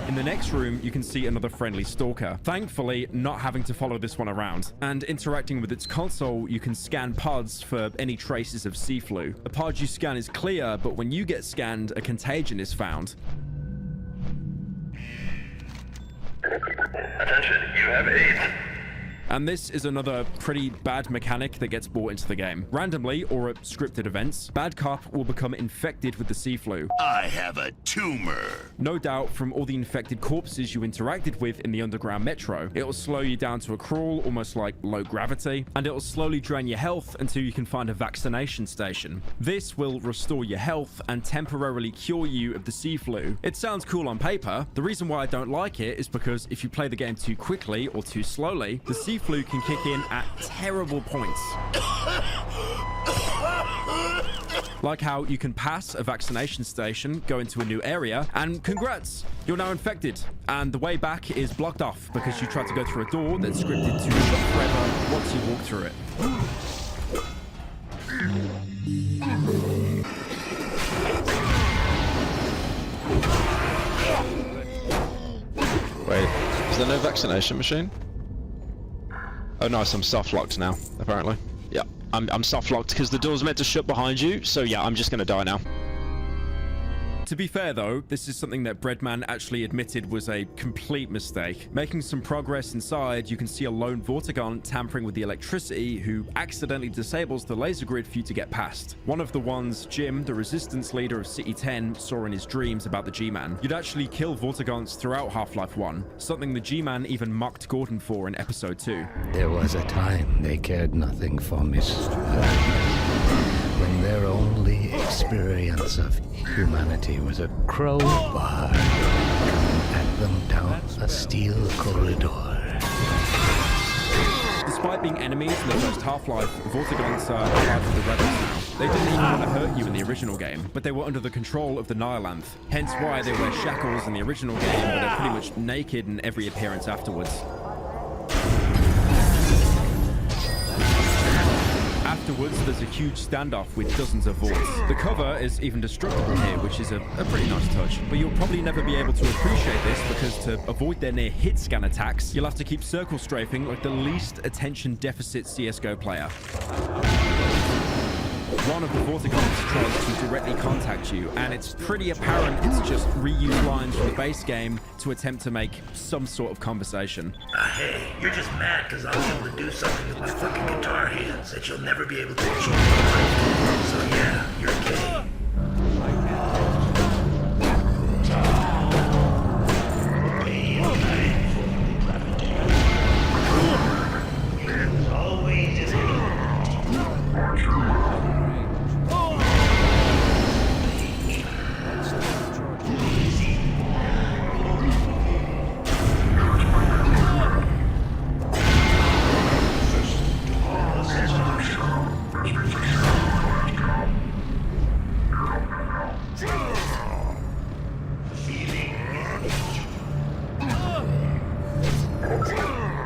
Speaker 6: In the next room, you can see another friendly stalker. Thankfully, not having to follow this one around. And interacting with its console, you can scan pods for any traces of sea flu. The pod you scan is clear, but when you get scanned, a contagion is found.
Speaker 3: Attention, you have AIDS.
Speaker 6: And this is another pretty bad mechanic that gets brought into the game. Randomly, or at scripted events, Bad Cop will become infected with the sea flu.
Speaker 18: I have a tumor.
Speaker 6: No doubt from all the infected corpses you interacted with in the underground metro. It'll slow you down to a crawl, almost like low gravity, and it'll slowly drain your health until you can find a vaccination station. This will restore your health and temporarily cure you of the sea flu. It sounds cool on paper. The reason why I don't like it is because if you play the game too quickly or too slowly, the sea flu can kick in at terrible points. Like how you can pass a vaccination station, go into a new area, and congrats, you're now infected. And the way back is blocked off because you tried to go through a door that's scripted to shut forever once you walk through it.
Speaker 8: Wait, is there no vaccination machine? Oh nice, I'm soft locked now, apparently. Yeah, I'm soft locked because the door's meant to shut behind you, so yeah, I'm just gonna die now.
Speaker 6: To be fair though, this is something that Breadman actually admitted was a complete mistake. Making some progress inside, you can see a lone Vortigaunt tampering with the electricity who accidentally disables the laser grid for you to get past. One of the ones Jim, the resistance leader of City 10, saw in his dreams about the G-Man. You'd actually kill Vortigaunts throughout Half-Life 1, something the G-Man even mocked Gordon for in Episode 2.
Speaker 5: There was a time they cared nothing for when their only experience of humanity was a crowbar coming at them down a steel corridor.
Speaker 6: Despite being enemies in the first Half-Life, Vortigaunts are allied with the Rebels now. They didn't even want to hurt you in the original game, but they were under the control of the Nihilanth. Hence why they wear shackles in the original game, but they're pretty much naked in every appearance afterwards. Afterwards, there's a huge standoff with dozens of Vorts. The cover is even destructible here, which is a pretty nice touch. But you'll probably never be able to appreciate this because to avoid their near hit scan attacks, you'll have to keep circle strafing like the least attention deficit CSGO player. One of the Vortigaunts tries to directly contact you, and it's pretty apparent it's just reused lines from the base game to attempt to make some sort of conversation.
Speaker 5: Hey, you're just mad because I was able to do something with my fucking guitar hands that you'll never be able to enjoy. So yeah, you're gay.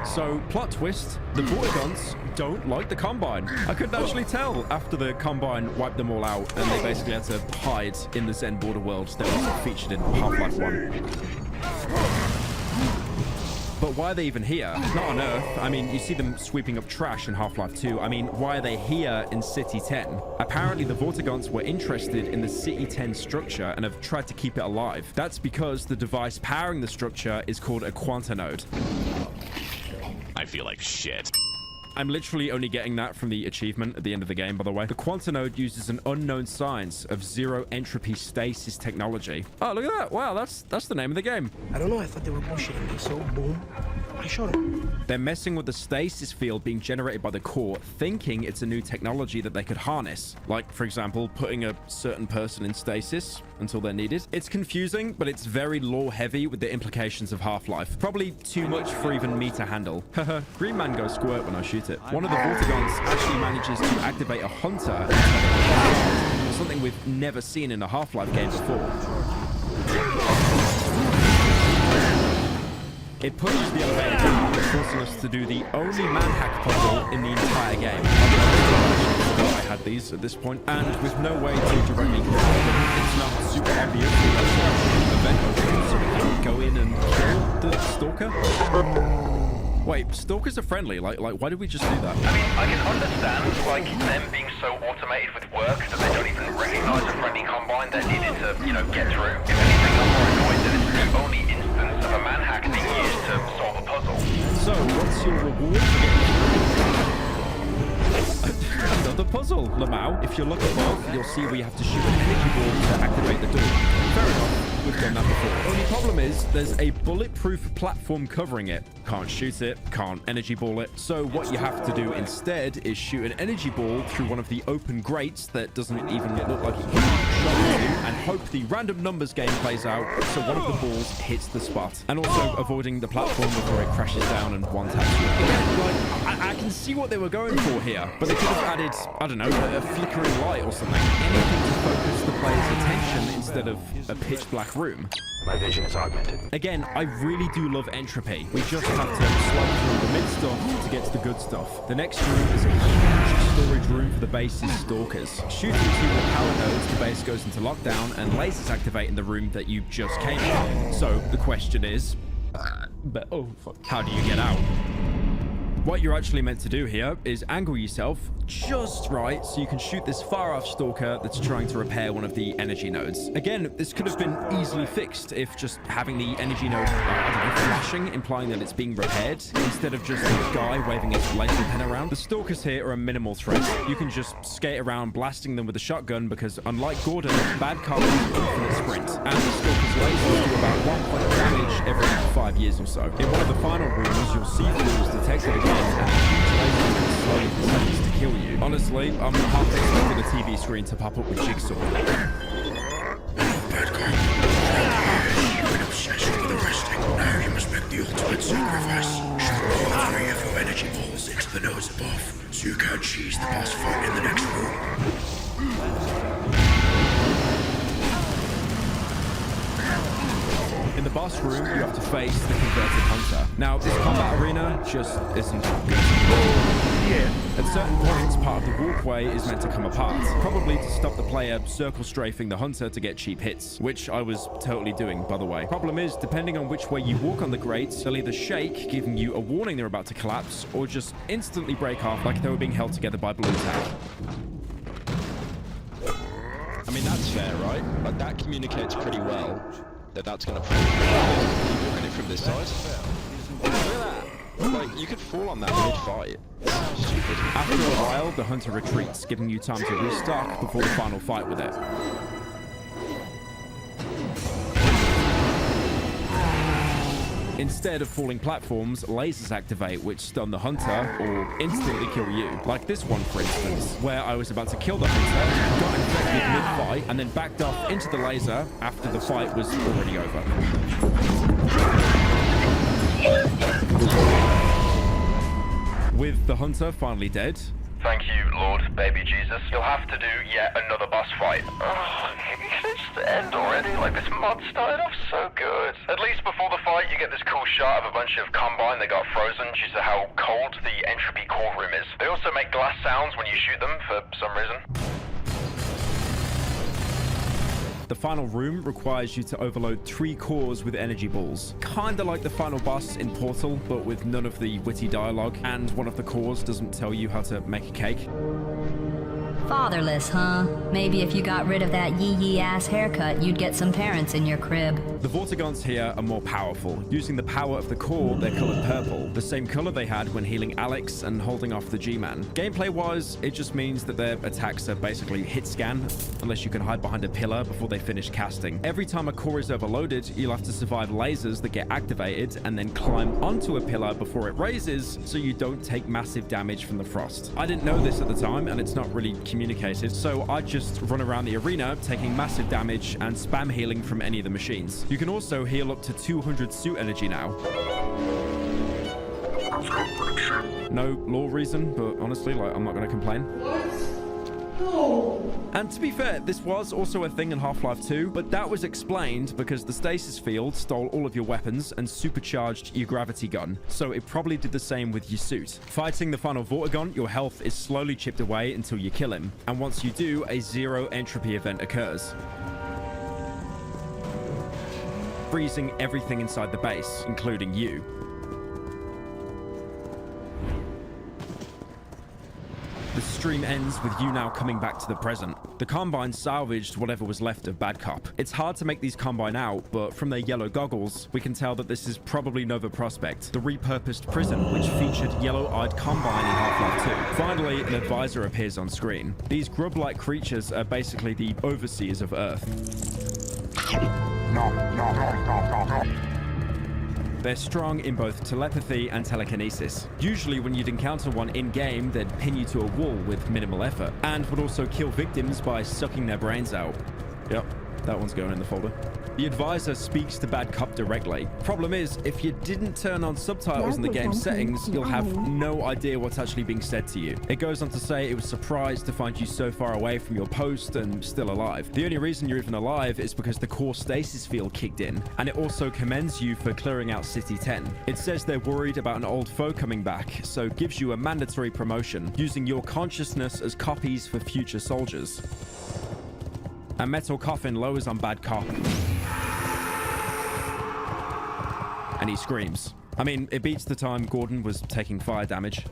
Speaker 6: So, plot twist, the Vortigaunts don't like the Combine. I couldn't actually tell after the Combine wiped them all out and they basically had to hide in the Zen border world that was featured in Half-Life 1. But why are they even here? Not on Earth. I mean, you see them sweeping up trash in Half-Life 2. I mean, why are they here in City 10? Apparently, the Vortigaunts were interested in the City 10 structure and have tried to keep it alive. That's because the device powering the structure is called a Quantanode.
Speaker 17: I feel like shit.
Speaker 6: I'm literally only getting that from the achievement at the end of the game, by the way. The Quantanode uses an unknown science of zero entropy stasis technology. Oh, look at that. Wow, that's the name of the game.
Speaker 20: I don't know, I thought they were bullshitting me, so boom, I showed them.
Speaker 6: They're messing with the stasis field being generated by the core, thinking it's a new technology that they could harness. Like, for example, putting a certain person in stasis until they're needed. It's confusing, but it's very lore-heavy with the implications of Half-Life. Probably too much for even me to handle. Haha, green man goes squirt when I shoot it. One of the Vortigaunts actually manages to activate a hunter, something we've never seen in a Half-Life game before. It pushes the elevator down, forcing us to do the only man-hack puzzle in the entire game. I had these at this point, and with no way to directly control them, it's not super obvious that event opens so we can go in and kill the stalker. Wait, stalkers are friendly. Like, why did we just do that?
Speaker 3: I mean, I can understand, like, them being so automated with work that they don't even recognize a friendly Combine they're needed to, you know, get through. If anything, I'm more annoyed that it's the only instance of a manhack being used to solve a puzzle.
Speaker 6: So, what's your reward for getting through? Another puzzle, Lamau. If you look above, you'll see we have to shoot an energy ball to activate the door. Fair enough, we've done that before. Only problem is, there's a bulletproof platform covering it. Can't shoot it, can't energy ball it. So what you have to do instead is shoot an energy ball through one of the open grates that doesn't even look like it can be shot into, and hope the random numbers game plays out so one of the balls hits the spot. And also avoiding the platform before it crashes down and one taps you. Again, like, I can see what they were going for here, but they could have added, I don't know, a flickering light or something. Anything to focus the player's attention instead of a pitch black room.
Speaker 5: My vision is augmented.
Speaker 6: Again, I really do love entropy. We just have to slide through the mid stuff to get to the good stuff. The next room is a huge storage room for the base's stalkers. Shooting 2 more power nodes, the base goes into lockdown, and lasers activate in the room that you just came in. So the question is, how do you get out? What you're actually meant to do here is angle yourself just right so you can shoot this far-off stalker that's trying to repair one of the energy nodes. Again, this could have been easily fixed if just having the energy node, flashing, implying that it's being repaired, instead of just a guy waving his laser pen around. The stalkers here are a minimal threat. You can just skate around blasting them with a shotgun because, unlike Gordon, Bad Cop is an infinite sprint, and the stalker's lasers do about 1 point of damage every 5 years or so. In one of the final rooms, you'll see flaws detected again, and laser slowly proceeds to kill you. Honestly, I'm half expecting a TV screen to pop up with Jigsaw.
Speaker 18: Bad guy. You've been obsessed with the resting. Now you must make the ultimate sacrifice. Shoot all 3 of your energy balls into the nose above, so you can't cheese the boss fight in the next room.
Speaker 6: In the boss room, you have to face the converted hunter. Now, this combat arena just isn't good. At certain points, part of the walkway is meant to come apart, probably to stop the player circle strafing the hunter to get cheap hits, which I was totally doing, by the way. Problem is, depending on which way you walk on the grates, they'll either shake, giving you a warning they're about to collapse, or just instantly break off like they were being held together by balloon tack.
Speaker 8: I mean, that's fair, right? Like, that communicates pretty well that that's gonna fall. Keep looking at it from this side. Look at that. Like, you could fall on that mid-fight. Stupid.
Speaker 6: After a while, the hunter retreats, giving you time to restock before the final fight with it. Instead of falling platforms, lasers activate, which stun the hunter or instantly kill you. Like this one, for instance, where I was about to kill the hunter, got infected mid-fight, and then backed off into the laser after the fight was already over. With the hunter finally dead.
Speaker 3: Thank you, Lord Baby Jesus. You'll have to do yet another boss fight. Oh, can it just end already? Like, this mod started off so good. At least before the fight, you get this cool shot of a bunch of Combine that got frozen due to how cold the entropy core room is. They also make glass sounds when you shoot them for some reason.
Speaker 6: The final room requires you to overload 3 cores with energy balls. Kinda like the final boss in Portal, but with none of the witty dialogue, and one of the cores doesn't tell you how to make a cake.
Speaker 2: Fatherless, huh? Maybe if you got rid of that yee-yee ass haircut, you'd get some parents in your crib.
Speaker 6: The Vortigons here are more powerful. Using the power of the core, they're colored purple, the same color they had when healing Alex and holding off the G-Man. Gameplay-wise, it just means that their attacks are basically hit scan, unless you can hide behind a pillar before they finish casting. Every time a core is overloaded, you'll have to survive lasers that get activated and then climb onto a pillar before it raises, so you don't take massive damage from the frost. I didn't know this at the time, and it's not really communicated, so I just run around the arena taking massive damage and spam healing from any of the machines. You can also heal up to 200 suit energy now. No law reason, but honestly, like, I'm not going to complain. And to be fair, this was also a thing in Half-Life 2, but that was explained because the stasis field stole all of your weapons and supercharged your gravity gun, so it probably did the same with your suit. Fighting the final Vortigon, your health is slowly chipped away until you kill him, and once you do, a 0 entropy event occurs, freezing everything inside the base, including you. The stream ends with you now coming back to the present. The Combine salvaged whatever was left of Bad Cop. It's hard to make these Combine out, but from their yellow goggles, we can tell that this is probably Nova Prospekt, the repurposed prison which featured yellow-eyed Combine in Half-Life 2. Finally, an advisor appears on screen. These grub-like creatures are basically the overseers of Earth. They're strong in both telepathy and telekinesis. Usually when you'd encounter one in-game, they'd pin you to a wall with minimal effort, and would also kill victims by sucking their brains out. Yep, That one's going in the folder. The advisor speaks to Bad Cop directly. Problem is, if you didn't turn on subtitles in the game settings, you'll have no idea what's actually being said to you. It goes on to say it was surprised to find you so far away from your post and still alive. The only reason you're even alive is because the core stasis field kicked in, and it also commends you for clearing out City 10. It says they're worried about an old foe coming back, so gives you a mandatory promotion, using your consciousness as copies for future soldiers. A metal coffin lowers on Bad Cop, and he screams. I mean, it beats the time Gordon was taking fire damage.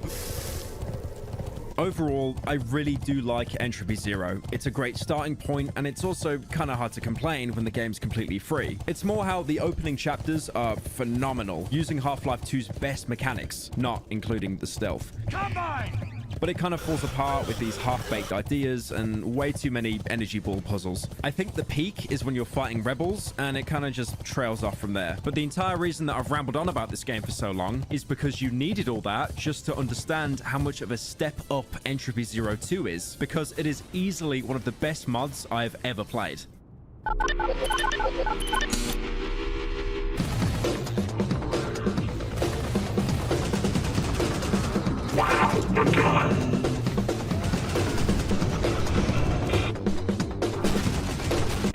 Speaker 6: Overall, I really do like Entropy Zero. It's a great starting point, and it's also kind of hard to complain when the game's completely free. It's more how the opening chapters are phenomenal, using Half-Life 2's best mechanics, not including the stealth. Combine! But it kind of falls apart with these half-baked ideas and way too many energy ball puzzles. I think the peak is when you're fighting rebels, and it kind of just trails off from there. But the entire reason that I've rambled on about this game for so long is because you needed all that just to understand how much of a step up Entropy Zero 2 is, because it is easily one of the best mods I've ever played.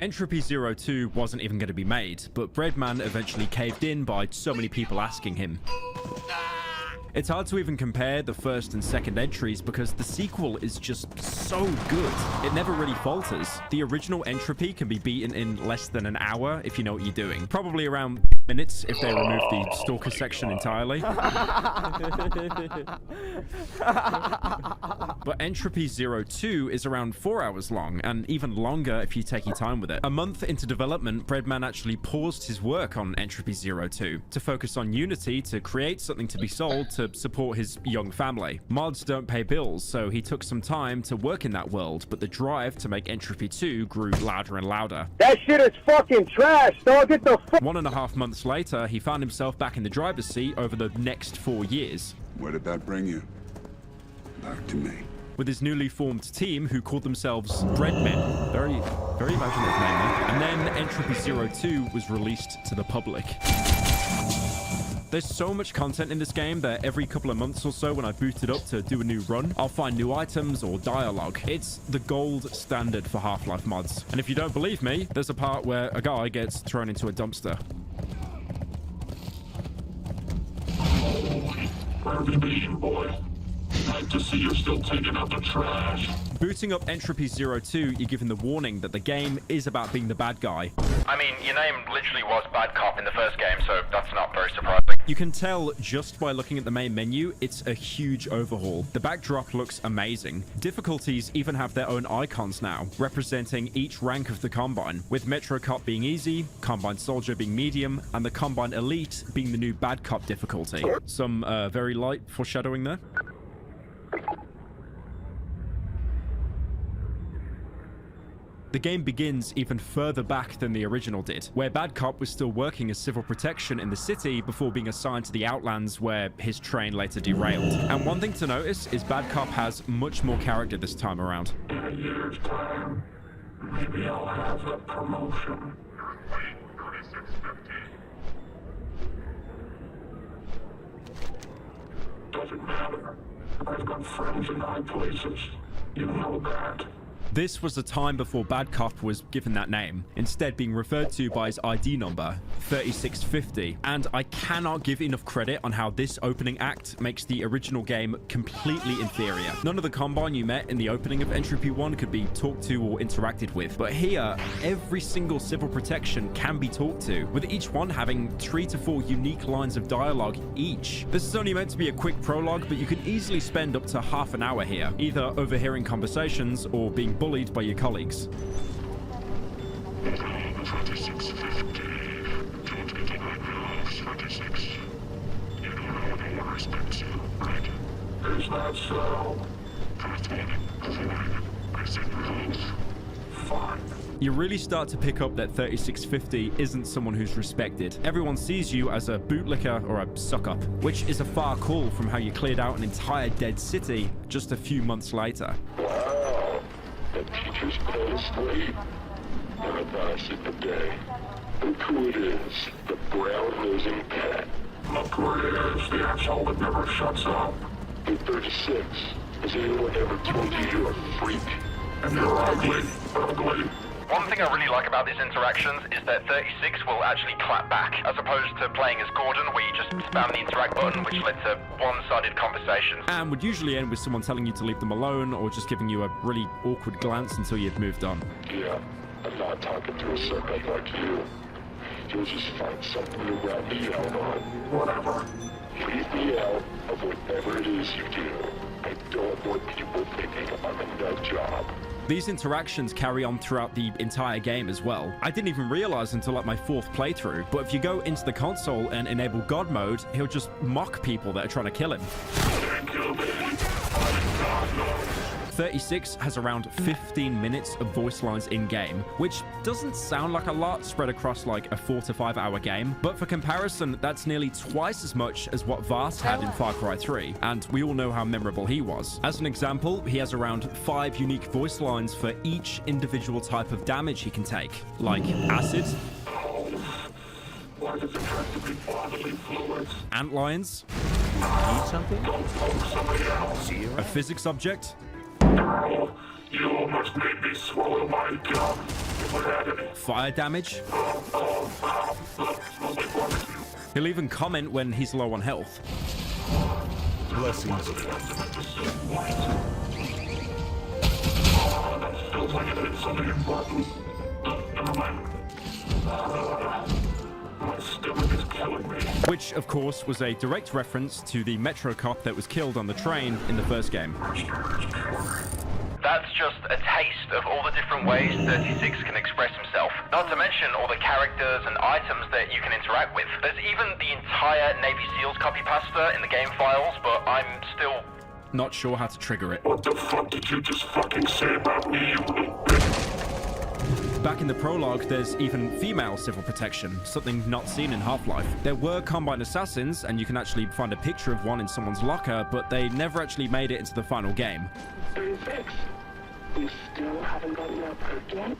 Speaker 6: Entropy Zero 2 wasn't even going to be made, but Breadman eventually caved in by so many people asking him. It's hard to even compare the first and second entries because the sequel is just so good. It never really falters. The original Entropy can be beaten in less than an hour if you know what you're doing. Probably around minutes if they remove the stalker section entirely. But Entropy Zero 2 is around 4 hours long, and even longer if you take your time with it. A month into development, Breadman actually paused his work on Entropy Zero 2 to focus on Unity to create something to be sold to support his young family. Mods don't pay bills, so he took some time to work in that world, but the drive to make Entropy 2 grew louder and louder.
Speaker 23: That shit is fucking trash, dog. Get the fuck.
Speaker 6: 1.5 months later, he found himself back in the driver's seat over the next 4 years.
Speaker 18: Where did that bring you? Back to me.
Speaker 6: With his newly formed team, who called themselves Breadmen. Very imaginative name there. And then Entropy Zero 2 was released to the public. There's so much content in this game that every couple of months or so when I boot it up to do a new run, I'll find new items or dialogue. It's the gold standard for Half-Life mods. And if you don't believe me, there's a part where a guy gets thrown into a dumpster.
Speaker 18: Where have you been, boy? Nice to see you're still taking out the trash.
Speaker 6: Booting up Entropy Zero 2, you're given the warning that the game is about being the bad guy.
Speaker 3: I mean, your name literally was Bad Cop in the first game, so that's not very surprising.
Speaker 6: You can tell just by looking at the main menu, it's a huge overhaul. The backdrop looks amazing. Difficulties even have their own icons now, representing each rank of the Combine, with Metro Cop being easy, Combine Soldier being medium, and the Combine Elite being the new Bad Cop difficulty. Some very light foreshadowing there. The game begins even further back than the original did, where Bad Cop was still working as civil protection in the city before being assigned to the Outlands, where his train later derailed. And one thing to notice is Bad Cop has much more character this time around.
Speaker 18: In a year's time, maybe I'll have a promotion. Doesn't matter. I've got friends in high places. You know that.
Speaker 6: This was the time before Bad Cop was given that name, instead being referred to by his ID number, 3650. And I cannot give enough credit on how this opening act makes the original game completely inferior. None of the Combine you met in the opening of Entropy 1 could be talked to or interacted with, but here, every single civil protection can be talked to, with each one having 3 to 4 unique lines of dialogue each. This is only meant to be a quick prologue, but you can easily spend up to half an hour here, either overhearing conversations or being bullied by your colleagues.
Speaker 18: Is that so? Fine.
Speaker 6: You really start to pick up that 3650 isn't someone who's respected. Everyone sees you as a bootlicker or a suck-up, which is a far call from how you cleared out an entire dead city just a few months later.
Speaker 18: The teachers go to sleep. Paradise in the day. Look who it is, the brown-nosing pet. Look who it is, the asshole that never shuts up. The 36. Has anyone ever told you you're a freak? And you're ugly. Ugly.
Speaker 3: One thing I really like about these interactions is that 36 will actually clap back, as opposed to playing as Gordon, where you just spam the interact button, which led to one-sided conversations.
Speaker 6: And would usually end with someone telling you to leave them alone, or just giving you a really awkward glance until you've moved on.
Speaker 18: Yeah, I'm not talking to a suckhead like you. You'll just find something to wrap me out on. Whatever. Leave me out of whatever it is you do. I don't want people thinking I'm a nut job.
Speaker 6: These interactions carry on throughout the entire game as well. I didn't even realize until like my 4th playthrough, but if you go into the console and enable God mode, he'll just mock people that are trying to kill him. 36 has around 15 minutes of voice lines in-game, which doesn't sound like a lot spread across like a 4 to 5 hour game, but for comparison, that's nearly twice as much as what Vast had in Far Cry 3, and we all know how memorable he was. As an example, he has around 5 unique voice lines for each individual type of damage he can take, like acid,
Speaker 18: Why does it have to be bodily fluids?
Speaker 6: antlions,
Speaker 18: Need something?
Speaker 6: a physics object,
Speaker 18: You almost made me swallow my gum. If I had any.
Speaker 6: fire damage. He'll even comment when he's low on health.
Speaker 18: Blessings. Feels like it is something important. Never mind. My stomach is killing me.
Speaker 6: Which, of course, was a direct reference to the Metro cop that was killed on the train in the first game.
Speaker 3: That's just a taste of all the different ways 36 can express himself. Not to mention all the characters and items that you can interact with. There's even the entire Navy SEALs copy pasta in the game files, but I'm still
Speaker 6: not sure how to trigger it.
Speaker 18: What the fuck did you just fucking say about me, you little bitch?
Speaker 6: Back in the prologue, there's even female civil protection, something not seen in Half-Life. There were Combine assassins, and you can actually find a picture of one in someone's locker, but they never actually made it into the final game.
Speaker 18: 36. You still haven't gotten that perk yet?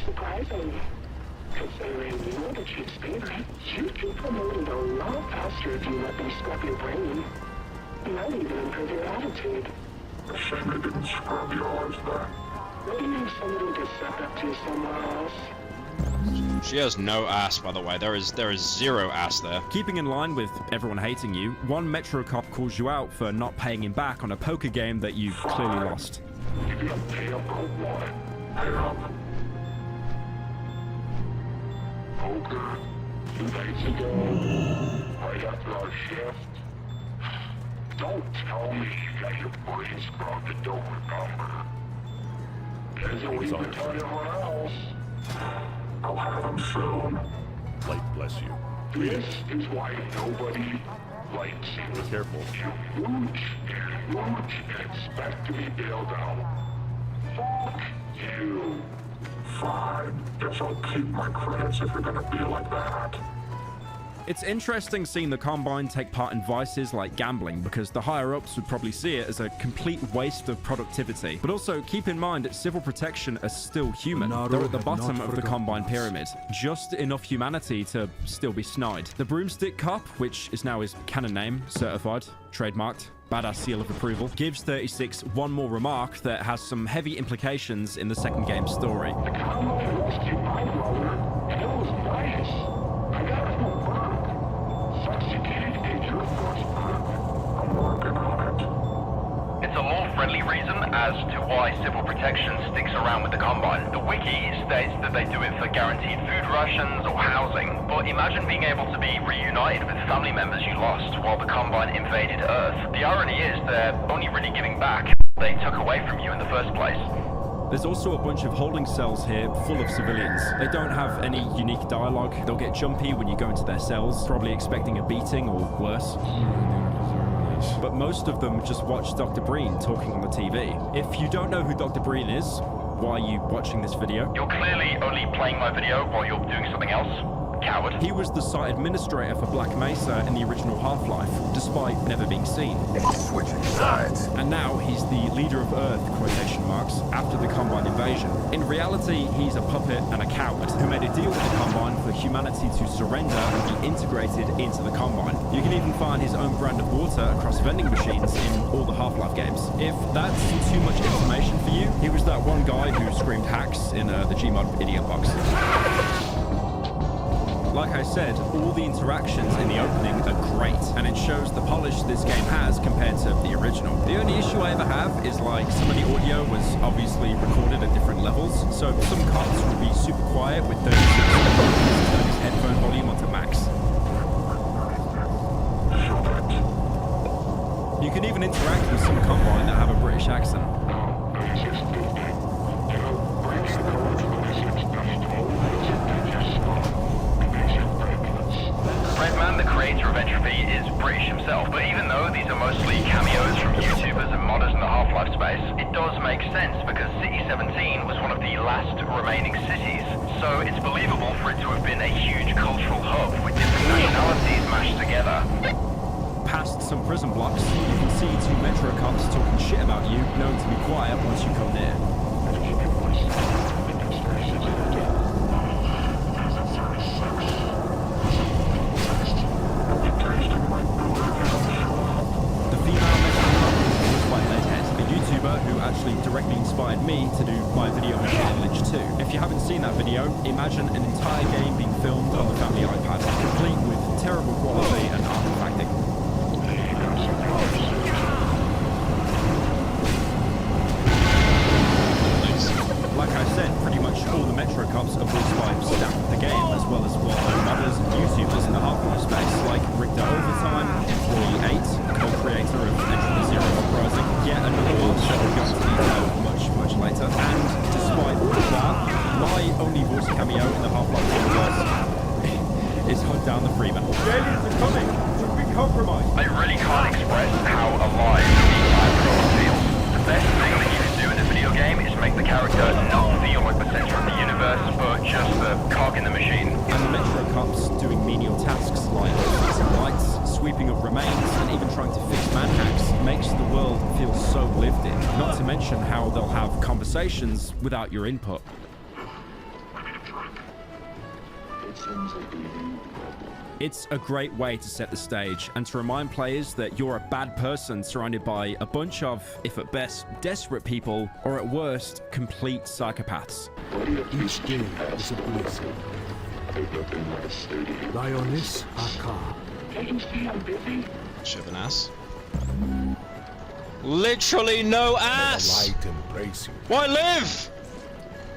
Speaker 18: Surprising. Considering you were the chief's favorite, you'd be promoted a lot faster if you let them scrub your brain. Might even improve your attitude. A shame they didn't scrub yours, then. Maybe somebody to step up to somewhere else.
Speaker 8: She has no ass, by the way. There is 0 ass there.
Speaker 6: Keeping in line with everyone hating you, one Metro cop calls you out for not paying him back on a poker game that you clearly lost.
Speaker 18: Poker, 2 nights ago, right after our shift. Don't tell me that your brain scrubbed a dope number. There's always been tell everyone else. I'll have them soon.
Speaker 7: Light bless you.
Speaker 18: This is why nobody likes you.
Speaker 7: Be careful.
Speaker 18: You mooch and expect to be bailed out. Fuck you. Fine. Guess I'll keep my credits if you're gonna be like that.
Speaker 6: It's interesting seeing the Combine take part in vices like gambling, because the higher-ups would probably see it as a complete waste of productivity. But also, keep in mind that civil protection are still human. They're at the bottom of the Combine pyramid. Just enough humanity to still be snide. The Broomstick Cop, which is now his canon name, certified, trademarked, badass seal of approval, gives 36 one more remark that has some heavy implications in the second game's story.
Speaker 18: The Combine rescued my brother, and it was nice. I got a new perk. Substitute your first perk. I'm working on it.
Speaker 3: It's a lore-friendly reason as to why civil protection sticks around with the Combine. The wiki states that they do it for guaranteed food rations or housing, but imagine being able to be reunited with family members you lost while the Combine invaded Earth. The irony is they're only really giving back they took away from you in the first place.
Speaker 6: There's also a bunch of holding cells here full of civilians. They don't have any unique dialogue. They'll get jumpy when you go into their cells, probably expecting a beating or worse. But most of them just watch Dr. Breen talking on the TV. If you don't know who Dr. Breen is, why are you watching this video?
Speaker 3: You're clearly only playing my video while you're doing something else. Coward.
Speaker 6: He was the site administrator for Black Mesa in the original Half-Life, despite never being seen.
Speaker 18: It's switching.
Speaker 24: sides.
Speaker 6: And now he's the leader of Earth, quotation marks, after the Combine invasion. In reality, he's a puppet and a coward who made a deal with the Combine for humanity to surrender and be integrated into the Combine. You can even find his own brand of water across vending machines in all the Half-Life games. If that's too much information for you, he was that one guy who screamed hacks in the Gmod idiot box. Like I said, all the interactions in the opening are great, and it shows the polish this game has compared to the original. The only issue I ever have is like some of the audio was obviously recorded at different levels, so some cops would be super quiet with 36 turn his headphone volume onto max. You can even interact with some Combine that have a British accent.
Speaker 3: Redman, the creator of Entropy, is British himself, but even though these are mostly cameos from YouTubers and modders in the Half-Life space, it does make sense because City 17 was one of the last remaining cities, so it's believable for it to have been a huge cultural hub with different nationalities mashed together.
Speaker 6: Past some prison blocks, you can see two Metro cops talking shit about you, known to be quiet once you come near. Who actually directly inspired me to do my video on Alien Lynch 2. If you haven't seen that video, imagine an entire game being filmed on the family iPad, complete with terrible quality and artifacting. Like I said, pretty much all the Metro cops are voiced by staff of the game, as well as well-known modders and YouTubers in the Half-Life space, like Richter Overtime, Employee 8, co-creator of Entropy Zero Uprising, yet another one that will go into detail much later. And despite all of that, my only voice cameo in the Half-Life universe is Hunt Down the Freeman. The aliens are coming! Should we compromise?
Speaker 3: I really can't express how alive the Cybertron feels. The best thing that you can do in a video game is make the character not feel like the center of the universe, but just a cog in the machine.
Speaker 6: And the Metro cops doing menial tasks like fixing lights, sweeping up remains, and even trying to fix manhacks makes the world feel so lived in. Not to mention how they'll have conversations without your input. It's a great way to set the stage and to remind players that you're a bad person surrounded by a bunch of, if at best, desperate people, or at worst, complete psychopaths.
Speaker 18: Each day is a blessing. Lioness Akar.
Speaker 8: Shove an ass. Literally no ass! Why live?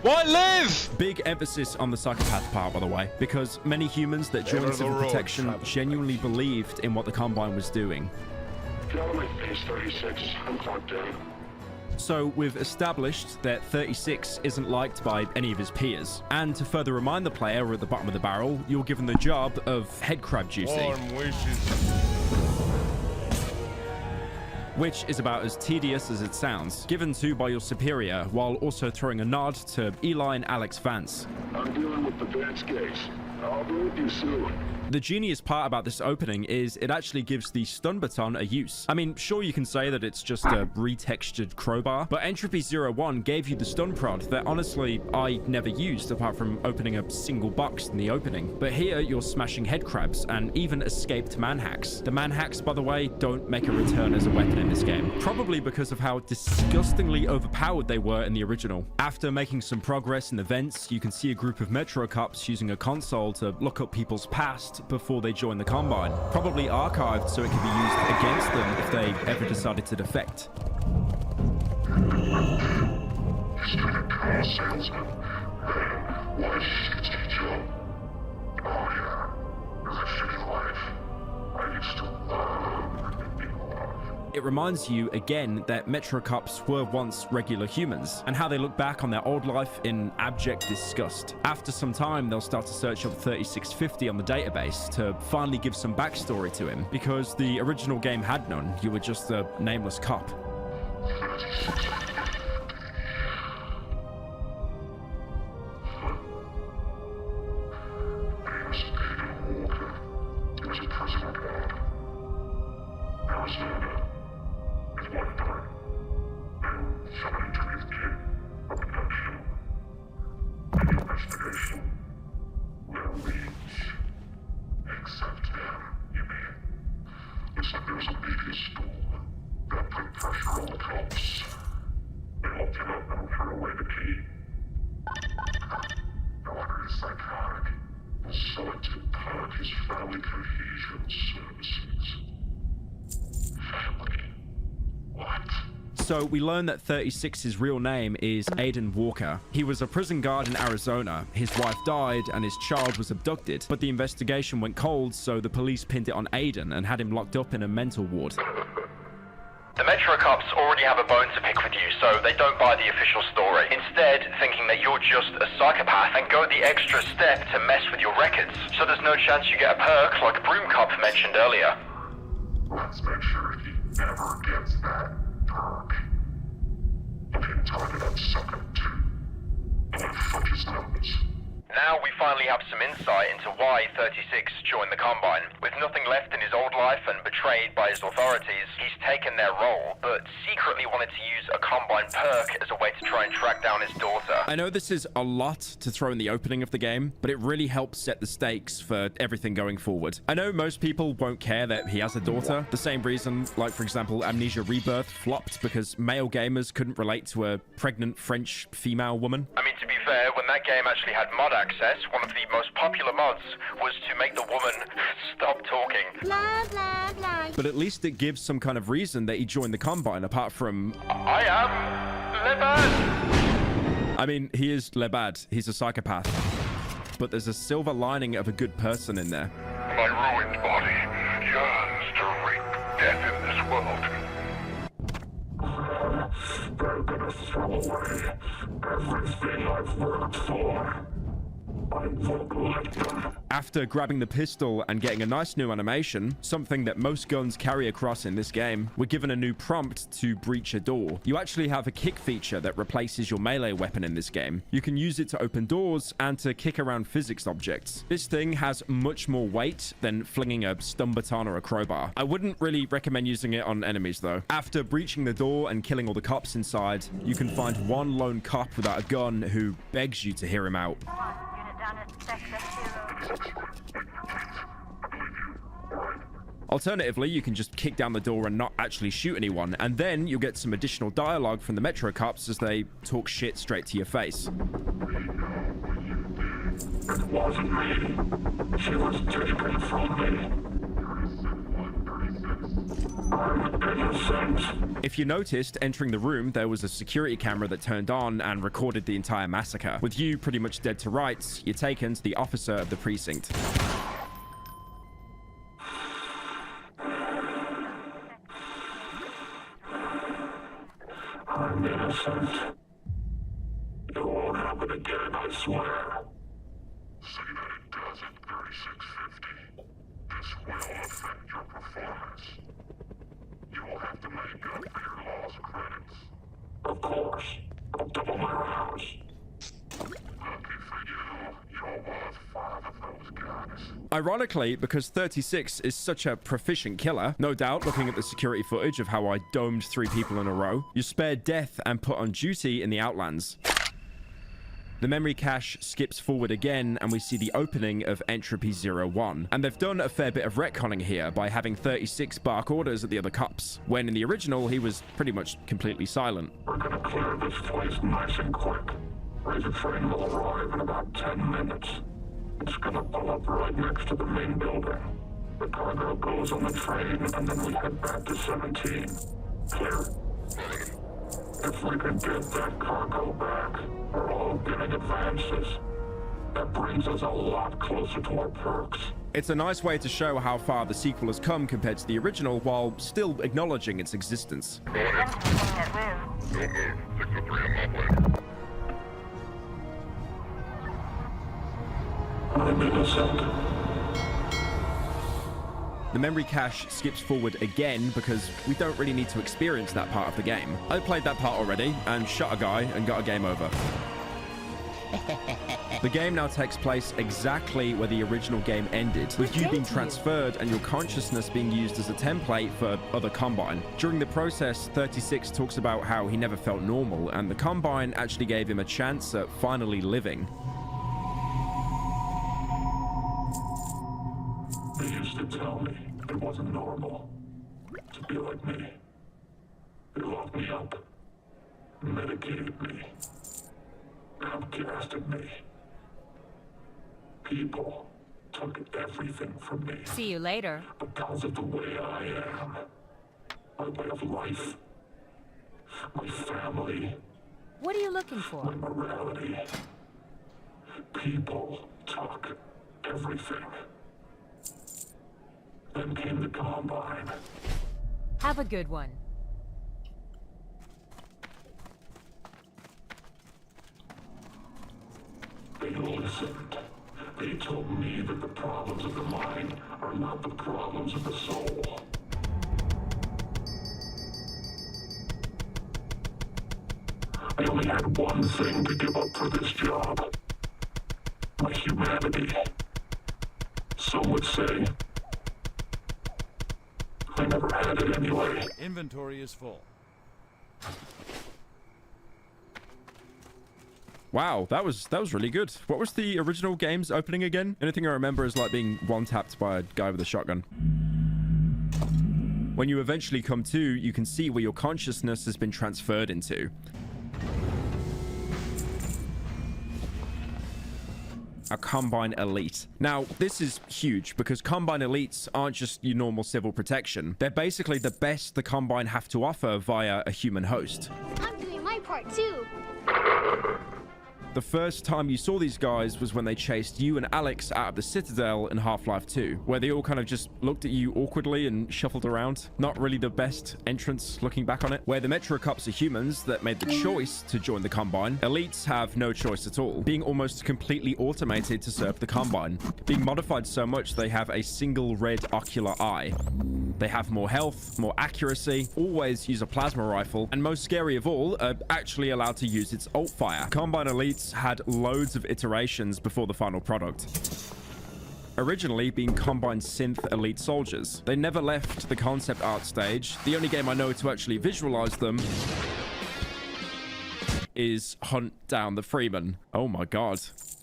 Speaker 8: Why live?
Speaker 6: Big emphasis on the psychopath part, by the way, because many humans that joined Civil Protection genuinely believed in what the Combine was doing. So we've established that 36 isn't liked by any of his peers. And to further remind the player at the bottom of the barrel, you're given the job of head crab juicy. Which is about as tedious as it sounds, given to by your superior, while also throwing a nod to Eli and Alex Vance.
Speaker 18: I'm dealing with the Vance case. I'll be with you soon.
Speaker 6: The genius part about this opening is it actually gives the stun baton a use. I mean, sure, you can say that it's just a retextured crowbar, but Entropy 01 gave you the stun prod that honestly I never used apart from opening a single box in the opening. But here you're smashing head crabs and even escaped manhacks. The manhacks, by the way, don't make a return as a weapon in this game, probably because of how disgustingly overpowered they were in the original. After making some progress in the vents, you can see a group of Metro cops using a console to look up people's past before they join the Combine, probably archived so it can be used against them if they ever decided to defect.
Speaker 18: He's been a car salesman. Why shit he job? Oh yeah, there's a shitty life. I used to love being alive.
Speaker 6: It reminds you again that Metro cops were once regular humans, and how they look back on their old life in abject disgust. After some time, they'll start to search up 3650 on the database to finally give some backstory to him, because the original game had none. You were just a nameless cop. So we learn that 36's real name is Aiden Walker. He was a prison guard in Arizona. His wife died and his child was abducted, but the investigation went cold, so the police pinned it on Aiden and had him locked up in a mental ward.
Speaker 3: The Metro cops already have a bone to pick with you, so they don't buy the official story. Instead, thinking that you're just a psychopath and go the extra step to mess with your records. So there's no chance you get a perk like Broom Cop mentioned earlier.
Speaker 18: Let's make sure he never gets that perk. You can target that sucker too. And fuck his numbers.
Speaker 3: Now we finally have some insight into why 36 joined the Combine. With nothing left in his old life and betrayed by his authorities, he's taken their role, but secretly wanted to use a Combine perk as a way to try and track down his daughter.
Speaker 6: I know this is a lot to throw in the opening of the game, but it really helps set the stakes for everything going forward. I know most people won't care that he has a daughter. The same reason, like for example, Amnesia Rebirth flopped because male gamers couldn't relate to a pregnant French female woman.
Speaker 3: I mean, to be fair, when that game actually had mod access, one of the most popular mods was to make the woman stop talking.
Speaker 19: Blah, blah, blah.
Speaker 6: But at least it gives some kind of reason that he joined the Combine, apart from...
Speaker 3: I am Lebad.
Speaker 6: I mean, he is Lebad. He's a psychopath. But there's a silver lining of a good person in there.
Speaker 18: My ruined body yearns to reap death in this world. They're gonna throw away everything I've worked for. I won't let them.
Speaker 6: After grabbing the pistol and getting a nice new animation, something that most guns carry across in this game, we're given a new prompt to breach a door. You actually have a kick feature that replaces your melee weapon in this game. You can use it to open doors and to kick around physics objects. This thing has much more weight than flinging a stun baton or a crowbar. I wouldn't really recommend using it on enemies though. After breaching the door and killing all the cops inside, you can find one lone cop without a gun who begs you to hear him out. Alternatively, you can just kick down the door and not actually shoot anyone, and then you'll get some additional dialogue from the Metro cops as they talk shit straight to your face.
Speaker 18: It wasn't me. She was taken from me. I'm innocent.
Speaker 6: If you noticed, entering the room, there was a security camera that turned on and recorded the entire massacre. With you pretty much dead to rights, you're taken to the officer of the precinct.
Speaker 18: I'm innocent. It won't happen again, I swear. Say that it does at 3650. This will affect your performance. You will have to make up for your lost credits. Of course. I'll double my rounds. Lucky for you, you're worth 5 of those guns.
Speaker 6: Ironically, because 36 is such a proficient killer, no doubt looking at the security footage of how I domed 3 people in a row, you're spared death and put on duty in the Outlands. The memory cache skips forward again, and we see the opening of Entropy 01. And they've done a fair bit of retconning here by having 36 bark orders at the other cops, when in the original, he was pretty much completely silent.
Speaker 18: We're gonna clear this place nice and quick. Razor train will arrive in about 10 minutes. It's gonna pull up right next to the main building. The cargo goes on the train, and then we head back to 17. Clear? If we can get that cargo back, we're all getting advances. That brings us a lot closer to our perks.
Speaker 6: It's a nice way to show how far the sequel has come compared to the original, while still acknowledging its existence.
Speaker 18: I'm innocent.
Speaker 6: The memory cache skips forward again because we don't really need to experience that part of the game. I played that part already and shot a guy and got a game over. The game now takes place exactly where the original game ended, with you being transferred and your consciousness being used as a template for other Combine. During the process, 36 talks about how he never felt normal, and the Combine actually gave him a chance at finally living.
Speaker 18: They used to tell me it wasn't normal to be like me. They locked me up, medicated me, outcasted me. People took everything from me.
Speaker 9: See you later.
Speaker 18: Because of the way I am. My way of life. My family.
Speaker 2: What are you looking for?
Speaker 18: My morality. People talk everything. Then came the Combine.
Speaker 2: Have a good one.
Speaker 18: They listened. They told me that the problems of the mind are not the problems of the soul. I only had one thing to give up for this job. My humanity. Some would say. I never had it anyway.
Speaker 9: Inventory is full.
Speaker 6: Wow, that was really good. What was the original game's opening again? Anything I remember is like being one-tapped by a guy with a shotgun. When you eventually come to, you can see where your consciousness has been transferred into. A Combine Elite. Now, this is huge because Combine Elites aren't just your normal civil protection. They're basically the best the Combine have to offer via a human host.
Speaker 10: I'm doing my part too.
Speaker 6: The first time you saw these guys was when they chased you and Alex out of the Citadel in Half-Life 2, where they all kind of just looked at you awkwardly and shuffled around. Not really the best entrance looking back on it. Where the Metro Cops are humans that made the choice to join the Combine, Elites have no choice at all, being almost completely automated to serve the Combine. Being modified so much they have a single red ocular eye. They have more health, more accuracy, always use a plasma rifle, and most scary of all, are actually allowed to use its alt fire. Combine Elites had loads of iterations before the final product. Originally being Combine Synth Elite Soldiers. They never left the concept art stage. The only game I know to actually visualize them is Hunt Down the Freeman. Oh my god.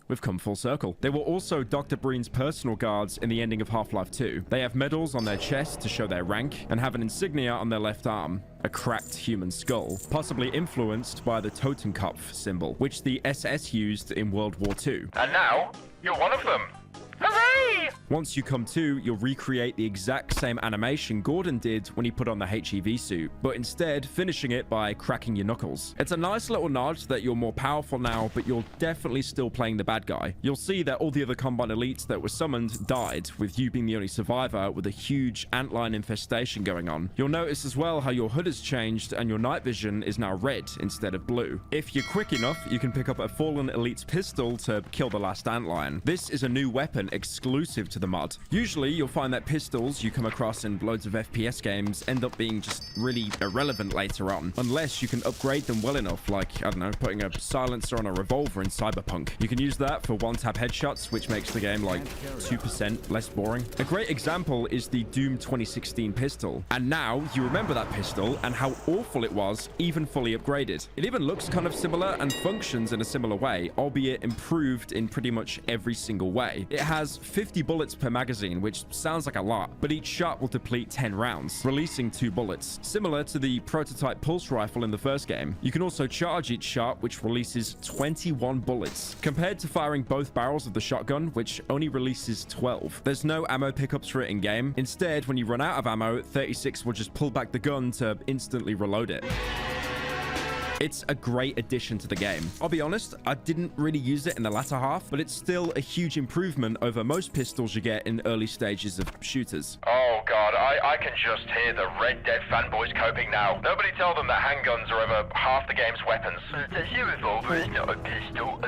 Speaker 6: We've come full circle. They were also Dr. Breen's personal guards in the ending of Half-Life 2. They have medals on their chest to show their rank and have an insignia on their left arm, a cracked human skull, possibly influenced by the Totenkopf symbol, which the SS used in World War II.
Speaker 3: And now, you're one of them. Hooray!
Speaker 6: Once you come to, you'll recreate the exact same animation Gordon did when he put on the HEV suit, but instead finishing it by cracking your knuckles. It's a nice little nod that you're more powerful now, but you're definitely still playing the bad guy. You'll see that all the other Combine Elites that were summoned died, with you being the only survivor with a huge antlion infestation going on. You'll notice as well how your hood has changed and your night vision is now red instead of blue. If you're quick enough, you can pick up a fallen Elite's pistol to kill the last antlion. This is a new weapon exclusive to the mod. Usually you'll find that pistols you come across in loads of FPS games end up being just really irrelevant later on, unless you can upgrade them well enough, like, I don't know, putting a silencer on a revolver in Cyberpunk. You can use that for one-tap headshots, which makes the game like 2% less boring. A great example is the Doom 2016 pistol, and now you remember that pistol and how awful it was, even fully upgraded. It even looks kind of similar and functions in a similar way, albeit improved in pretty much every single way. It has 50 bullets per magazine, which sounds like a lot, but each shot will deplete 10 rounds, releasing 2 bullets, similar to the prototype pulse rifle in the first game. You can also charge each shot, which releases 21 bullets, compared to firing both barrels of the shotgun, which only releases 12. There's no ammo pickups for it in game. Instead, when you run out of ammo, 36 will just pull back the gun to instantly reload it. It's a great addition to the game. I'll be honest, I didn't really use it in the latter half, but it's still a huge improvement over most pistols you get in early stages of shooters.
Speaker 3: Oh god, I can just hear the Red Dead fanboys coping now. Nobody tell them that handguns are over half the game's weapons. It's a revolver, it's not a pistol.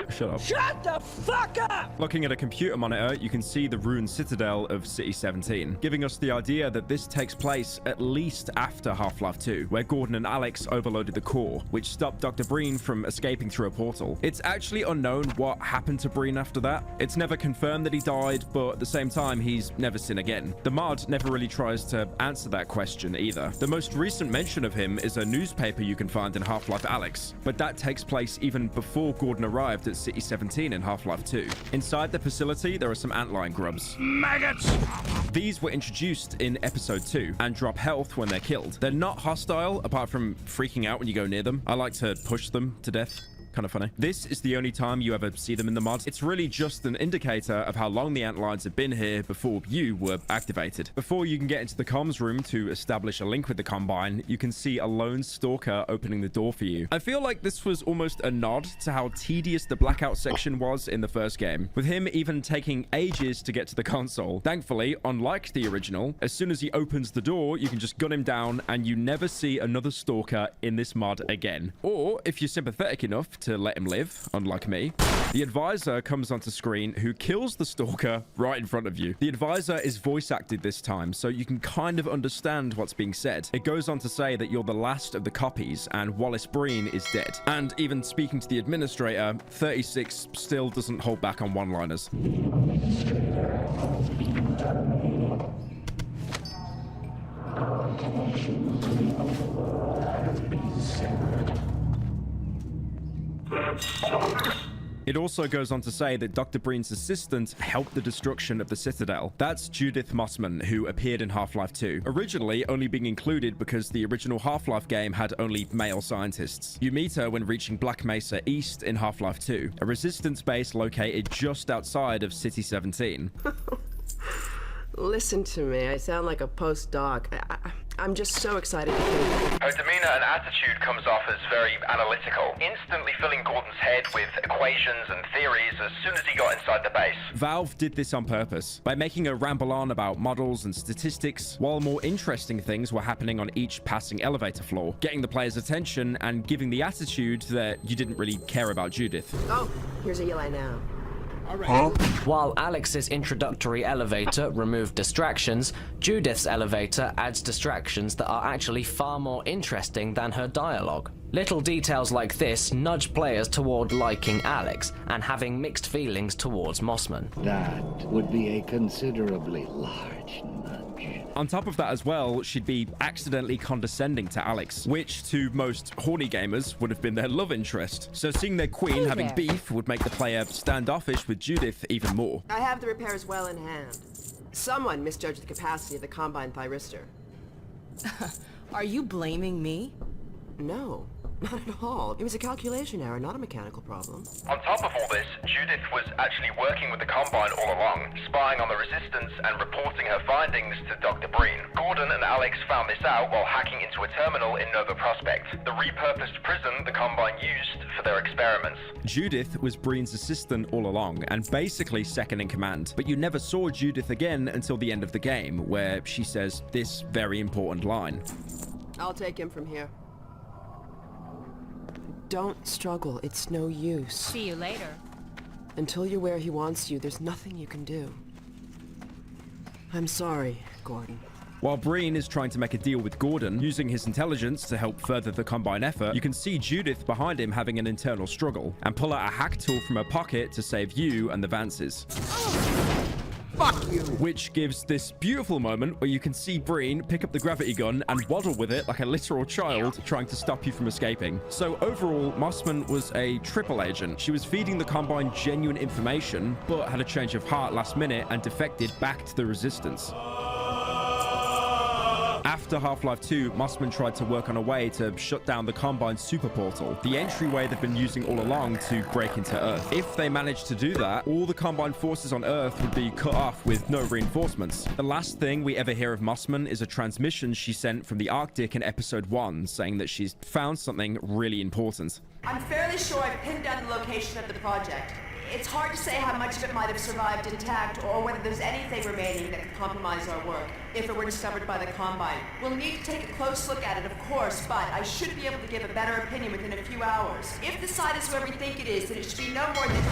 Speaker 6: Shut up.
Speaker 23: Shut the fuck up!
Speaker 6: Looking at a computer monitor, you can see the ruined citadel of City 17, giving us the idea that this takes place at least after Half-Life 2, where Gordon and Alex overloaded the core, which stopped Dr. Breen from escaping through a portal. It's actually unknown what happened to Breen after that. It's never confirmed that he died, but at the same time, he's never seen again. The mod never really tries to answer that question either. The most recent mention of him is a newspaper you can find in Half-Life Alyx, but that takes place even before Gordon arrived at City 17 in Half-Life 2. Inside the facility, there are some antlion grubs.
Speaker 23: Maggots!
Speaker 6: These were introduced in Episode 2 and drop health when they're killed. They're not hostile, apart from freaking out when you go near them. I like to push them to death. Kind of funny. This is the only time you ever see them in the mod. It's really just an indicator of how long the antlines have been here before you were activated. Before you can get into the comms room to establish a link with the Combine, you can see a lone stalker opening the door for you. I feel like this was almost a nod to how tedious the Blackout section was in the first game, with him even taking ages to get to the console. Thankfully, unlike the original, as soon as he opens the door, you can just gun him down and you never see another stalker in this mod again. Or, if you're sympathetic enough to let him live, unlike me, the advisor comes onto screen who kills the stalker right in front of you. The advisor is voice acted this time, so you can kind of understand what's being said. It goes on to say that you're the last of the copies and Wallace Breen is dead. And even speaking to the administrator, 36 still doesn't hold back on one-liners. It also goes on to say that Dr. Breen's assistant helped the destruction of the Citadel. That's Judith Mossman, who appeared in Half-Life 2, originally only being included because the original Half-Life game had only male scientists. You meet her when reaching Black Mesa East in Half-Life 2, a resistance base located just outside of City 17.
Speaker 9: Listen to me, I sound like a postdoc. I'm just so excited to hear you.
Speaker 3: Her demeanor and attitude comes off as very analytical, instantly filling Gordon's head with equations and theories as soon as he got inside the base.
Speaker 6: Valve did this on purpose, by making her ramble on about models and statistics, while more interesting things were happening on each passing elevator floor, getting the player's attention and giving the attitude that you didn't really care about Judith.
Speaker 9: Oh, here's a Eli now.
Speaker 12: Huh? While Alex's introductory elevator removed distractions, Judith's elevator adds distractions that are actually far more interesting than her dialogue. Little details like this nudge players toward liking Alex and having mixed feelings towards Mossman.
Speaker 5: That would be a considerably large nudge.
Speaker 6: On top of that as well, she'd be accidentally condescending to Alex, which to most horny gamers would have been their love interest. So seeing their queen having beef would make the player standoffish with Judith even more.
Speaker 9: I have the repairs well in hand. Someone misjudged the capacity of the Combine thyristor.
Speaker 11: Are you blaming me?
Speaker 9: No, not at all. It was a calculation error, not a mechanical problem.
Speaker 3: On top of all this, Judith was actually working with the Combine all along, spying on the Resistance and reporting her findings to Dr. Breen. Gordon and Alex found this out while hacking into a terminal in Nova Prospect, the repurposed prison the Combine used for their experiments.
Speaker 6: Judith was Breen's assistant all along, and basically second in command. But you never saw Judith again until the end of the game, where she says this very important line.
Speaker 9: I'll take him from here. Don't struggle, it's no use.
Speaker 11: See you later.
Speaker 9: Until you're where he wants you, there's nothing you can do. I'm sorry, Gordon.
Speaker 6: While Breen is trying to make a deal with Gordon, using his intelligence to help further the Combine effort, you can see Judith behind him having an internal struggle, and pull out a hack tool from her pocket to save you and the Vances.
Speaker 9: Fuck you!
Speaker 6: Which gives this beautiful moment where you can see Breen pick up the gravity gun and waddle with it like a literal child trying to stop you from escaping. So overall, Mossman was a triple agent. She was feeding the Combine genuine information, but had a change of heart last minute and defected back to the Resistance. After Half-Life 2, Mossman tried to work on a way to shut down the Combine super portal, the entryway they've been using all along to break into Earth. If they managed to do that, all the Combine forces on Earth would be cut off with no reinforcements. The last thing we ever hear of Mossman is a transmission she sent from the Arctic in Episode 1, saying that she's found something really important.
Speaker 21: I'm fairly sure I've pinned down the location of the project. It's hard to say how much of it might have survived intact or whether there's anything remaining that could compromise our work if it were discovered by the Combine. We'll need to take a close look at it, of course, but I should be able to give a better opinion within a few hours. If the site is where we think it is, then it should be no more than...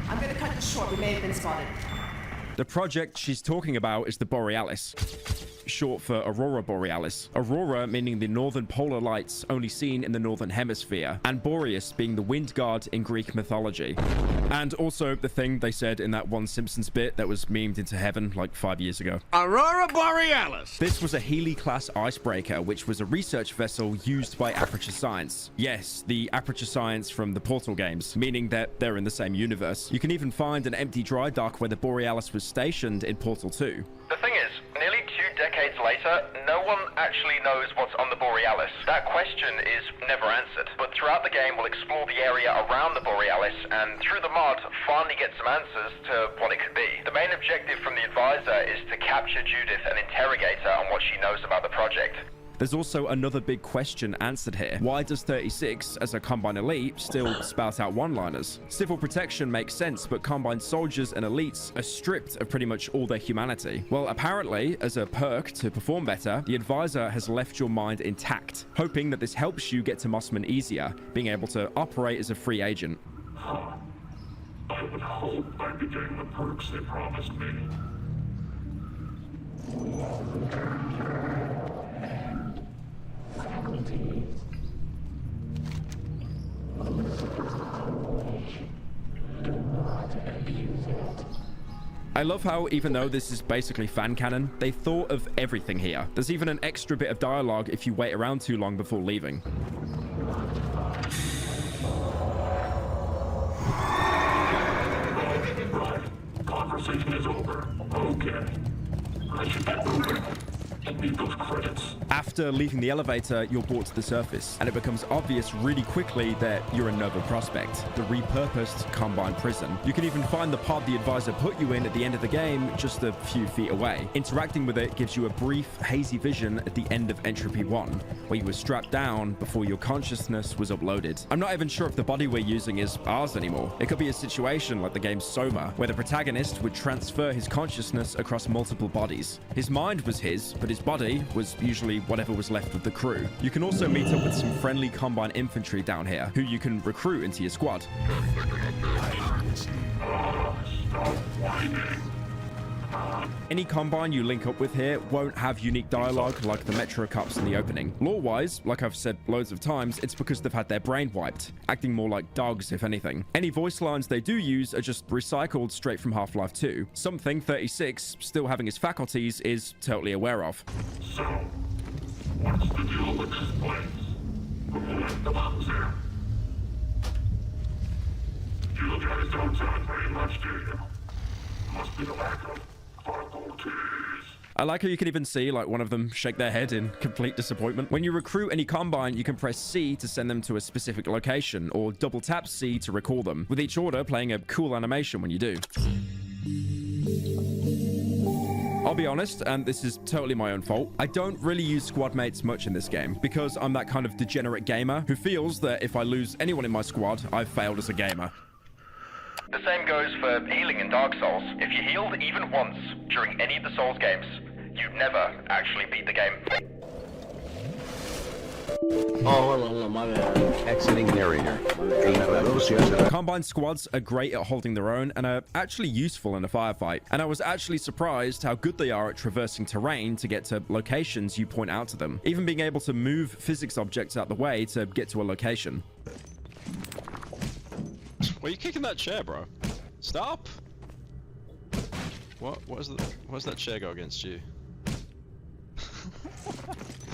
Speaker 21: I'm gonna cut this short. We may have been spotted.
Speaker 6: The project she's talking about is the Borealis, short for Aurora Borealis. Aurora meaning the northern polar lights only seen in the northern hemisphere, and Boreas being the wind god in Greek mythology. And also the thing they said in that one Simpsons bit that was memed into heaven like 5 years ago.
Speaker 17: Aurora Borealis!
Speaker 6: This was a Healy-class icebreaker, which was a research vessel used by Aperture Science. Yes, the Aperture Science from the Portal games, meaning that they're in the same universe. You can even find an empty dry dock where the Borealis was stationed in Portal 2.
Speaker 3: The thing is, nearly 2 decades later, no one actually actually knows what's on the Borealis? That question is never answered, but throughout the game we'll explore the area around the Borealis and through the mod finally get some answers to what it could be. The main objective from the advisor is to capture Judith and interrogate her on what she knows about the project.
Speaker 6: There's also another big question answered here. Why does 36, as a Combine elite, still spout out one-liners? Civil protection makes sense, but Combine soldiers and elites are stripped of pretty much all their humanity. Well, apparently, as a perk to perform better, the advisor has left your mind intact, hoping that this helps you get to Mossman easier, being able to operate as a free agent.
Speaker 18: I would hope I'd be getting the perks they promised me.
Speaker 6: I love how, even though this is basically fan canon, they thought of everything here. There's even an extra bit of dialogue if you wait around too long before leaving.
Speaker 18: Right. Conversation is over. Okay. I should get moving. Need those credits.
Speaker 6: After leaving the elevator, you're brought to the surface, and it becomes obvious really quickly that you're in Nova Prospect, the repurposed Combine prison. You can even find the pod the advisor put you in at the end of the game just a few feet away. Interacting with it gives you a brief, hazy vision at the end of Entropy 1, where you were strapped down before your consciousness was uploaded. I'm not even sure if the body we're using is ours anymore. It could be a situation like the game Soma, where the protagonist would transfer his consciousness across multiple bodies. His mind was his, but his body was usually whatever was left of the crew. You can also meet up with some friendly Combine infantry down here, who you can recruit into your squad. Any Combine you link up with here won't have unique dialogue like the Metro Cups in the opening. Lore-wise, like I've said loads of times, it's because they've had their brain wiped, acting more like dogs if anything. Any voice lines they do use are just recycled straight from Half-Life 2, something 36, still having his faculties, is totally aware of.
Speaker 18: So, what's the deal with this place? Who left the bombs there? You guys don't sound very much, do you? Must be the lack of faculties.
Speaker 6: I like how you can even see like one of them shake their head in complete disappointment. When you recruit any Combine, you can press C to send them to a specific location, or double tap C to recall them, with each order playing a cool animation when you do. I'll be honest, and this is totally my own fault, I don't really use squad mates much in this game, because I'm that kind of degenerate gamer who feels that if I lose anyone in my squad, I've failed as a gamer.
Speaker 3: The same goes for healing in Dark Souls. If you healed even once during any of the Souls games, you'd never actually beat the game.
Speaker 4: Oh, my bad. Exiting narrator.
Speaker 6: Combine squads are great at holding their own and are actually useful in a firefight. And I was actually surprised how good they are at traversing terrain to get to locations you point out to them. Even being able to move physics objects out the way to get to a location.
Speaker 8: Why are you kicking that chair, bro? Stop! What's that chair go against you?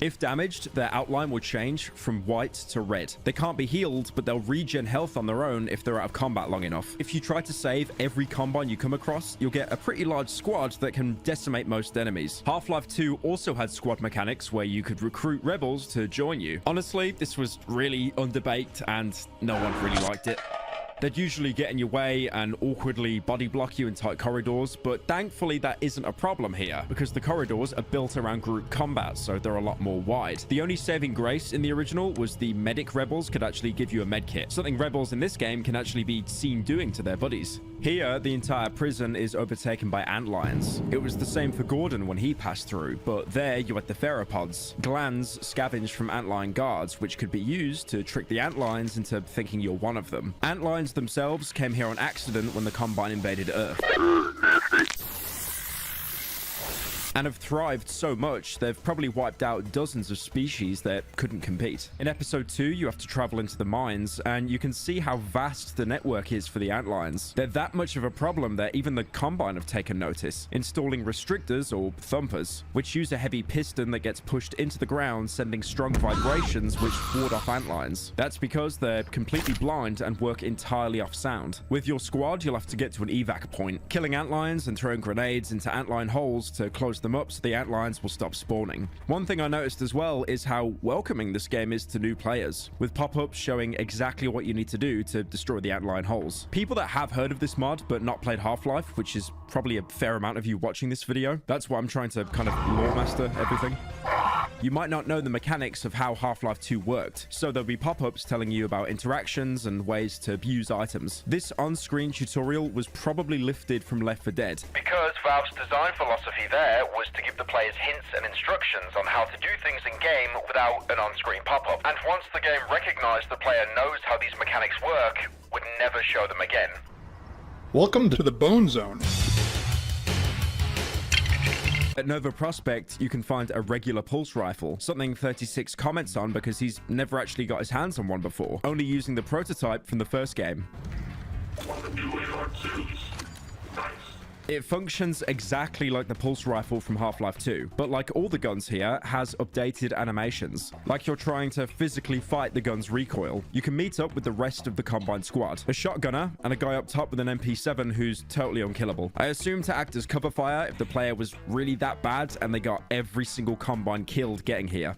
Speaker 6: If damaged, their outline will change from white to red. They can't be healed, but they'll regen health on their own if they're out of combat long enough. If you try to save every Combine you come across, you'll get a pretty large squad that can decimate most enemies. Half-Life 2 also had squad mechanics where you could recruit rebels to join you. Honestly, this was really underbaked and no one really liked it. They'd usually get in your way and awkwardly body block you in tight corridors, but thankfully that isn't a problem here, because the corridors are built around group combat, so they're a lot more wide. The only saving grace in the original was the medic rebels could actually give you a med kit, something rebels in this game can actually be seen doing to their buddies. Here, the entire prison is overtaken by antlions. It was the same for Gordon when he passed through, but there you had the theropods, glands scavenged from antlion guards, which could be used to trick the antlions into thinking you're one of them. Antlions themselves came here on accident when the Combine invaded Earth, and have thrived so much they've probably wiped out dozens of species that couldn't compete. In episode 2, you have to travel into the mines, and you can see how vast the network is for the antlions. They're that much of a problem that even the Combine have taken notice, installing restrictors or thumpers, which use a heavy piston that gets pushed into the ground, sending strong vibrations which ward off antlions. That's because they're completely blind and work entirely off sound. With your squad, you'll have to get to an evac point, killing antlions and throwing grenades into antlion holes to close them up so the antlions will stop spawning. One thing I noticed as well is how welcoming this game is to new players, with pop-ups showing exactly what you need to do to destroy the antlion holes. People that have heard of this mod but not played Half-Life, which is probably a fair amount of you watching this video, that's why I'm trying to kind of lore master everything. You might not know the mechanics of how Half-Life 2 worked, so there'll be pop-ups telling you about interactions and ways to use items. This on-screen tutorial was probably lifted from Left 4 Dead.
Speaker 3: Because Valve's design philosophy there was to give the players hints and instructions on how to do things in-game without an on-screen pop-up. And once the game recognized the player knows how these mechanics work, would never show them again.
Speaker 24: Welcome to the Bone Zone.
Speaker 6: At Nova Prospect, you can find a regular pulse rifle, something 36 comments on because he's never actually got his hands on one before, only using the prototype from the first game. It functions exactly like the pulse rifle from Half-Life 2, but like all the guns here, has updated animations. Like you're trying to physically fight the gun's recoil. You can meet up with the rest of the Combine squad, a shotgunner and a guy up top with an MP7 who's totally unkillable. I assume to act as cover fire if the player was really that bad and they got every single Combine killed getting here.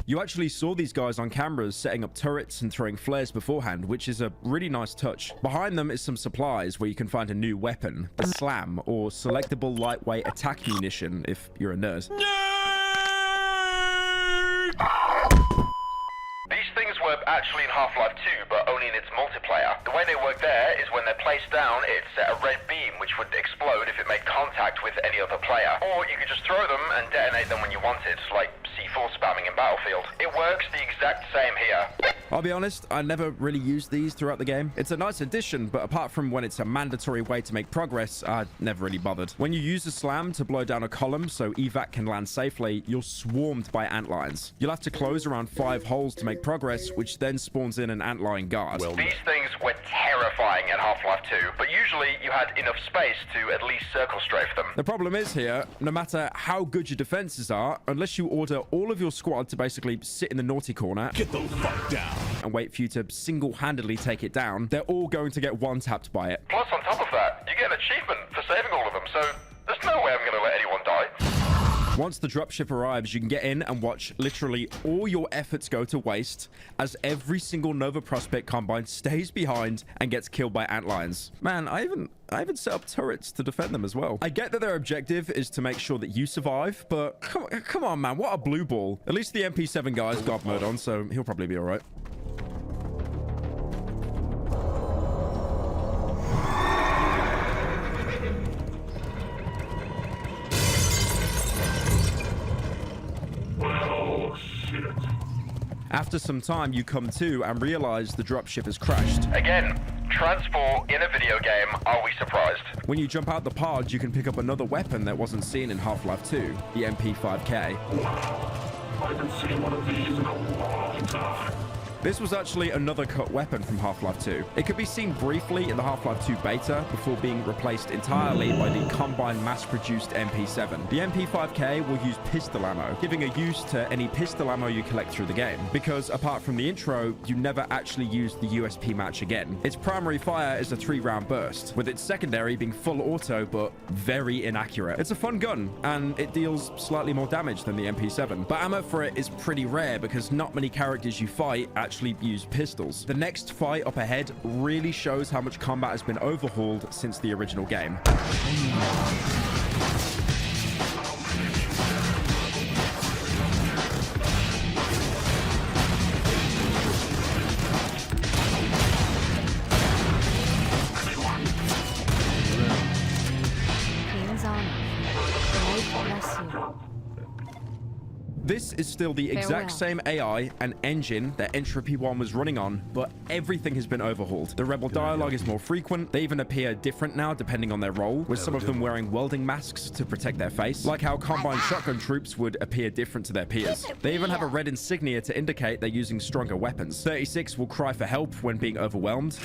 Speaker 6: You actually saw these guys on cameras setting up turrets and throwing flares beforehand, which is a really nice touch. Behind them is some supplies where you can find a new weapon, the Slam, or selectable lightweight attack munition if you're a nerd.
Speaker 3: These things work actually in Half-Life 2, but only in its multiplayer. The way they work there is when they're placed down, it set a red beam which would explode if it made contact with any other player. Or you could just throw them and detonate them when you wanted, like C4 spamming in Battlefield. It works the exact same here.
Speaker 6: I'll be honest, I never really used these throughout the game. It's a nice addition, but apart from when it's a mandatory way to make progress, I never really bothered. When you use a Slam to blow down a column so evac can land safely, you're swarmed by antlions. You'll have to close around 5 holes to make progress, which then spawns in an antlion guard.
Speaker 3: These things were terrifying in Half-Life 2, but usually you had enough space to at least circle strafe them.
Speaker 6: The problem is here, no matter how good your defenses are, unless you order all of your squad to basically sit in the naughty corner,
Speaker 7: get the fuck down,
Speaker 6: and wait for you to single-handedly take it down, they're all going to get one-tapped by it.
Speaker 3: Plus, on top of that, you get an achievement for saving all of them, so there's no way I'm going to let anyone die.
Speaker 6: Once the dropship arrives, you can get in and watch literally all your efforts go to waste as every single Nova Prospect Combine stays behind and gets killed by antlions. Man, I even set up turrets to defend them as well. I get that their objective is to make sure that you survive, but come on, man, what a blue ball. At least the MP7 guy's got mode on, so he'll probably be all right. After some time, you come to and realize the dropship has crashed.
Speaker 3: Again, transport in a video game, are we surprised?
Speaker 6: When you jump out the pod, you can pick up another weapon that wasn't seen in Half-Life 2, the MP5K.
Speaker 18: I haven't seen one of these in a long time.
Speaker 6: This was actually another cut weapon from Half-Life 2. It could be seen briefly in the Half-Life 2 beta before being replaced entirely by the Combine mass-produced MP7. The MP5K will use pistol ammo, giving a use to any pistol ammo you collect through the game, because apart from the intro, you never actually use the USP match again. Its primary fire is a 3-round burst, with its secondary being full auto but very inaccurate. It's a fun gun, and it deals slightly more damage than the MP7, but ammo for it is pretty rare because not many characters you fight actually use pistols. The next fight up ahead really shows how much combat has been overhauled since the original game. This is still the exact same AI and engine that Entropy 1 was running on, but everything has been overhauled. The rebel dialogue is more frequent. They even appear different now depending on their role, with some of them wearing welding masks to protect their face, like how Combine shotgun troops would appear different to their peers. They even have a red insignia to indicate they're using stronger weapons. 36 will cry for help when being overwhelmed.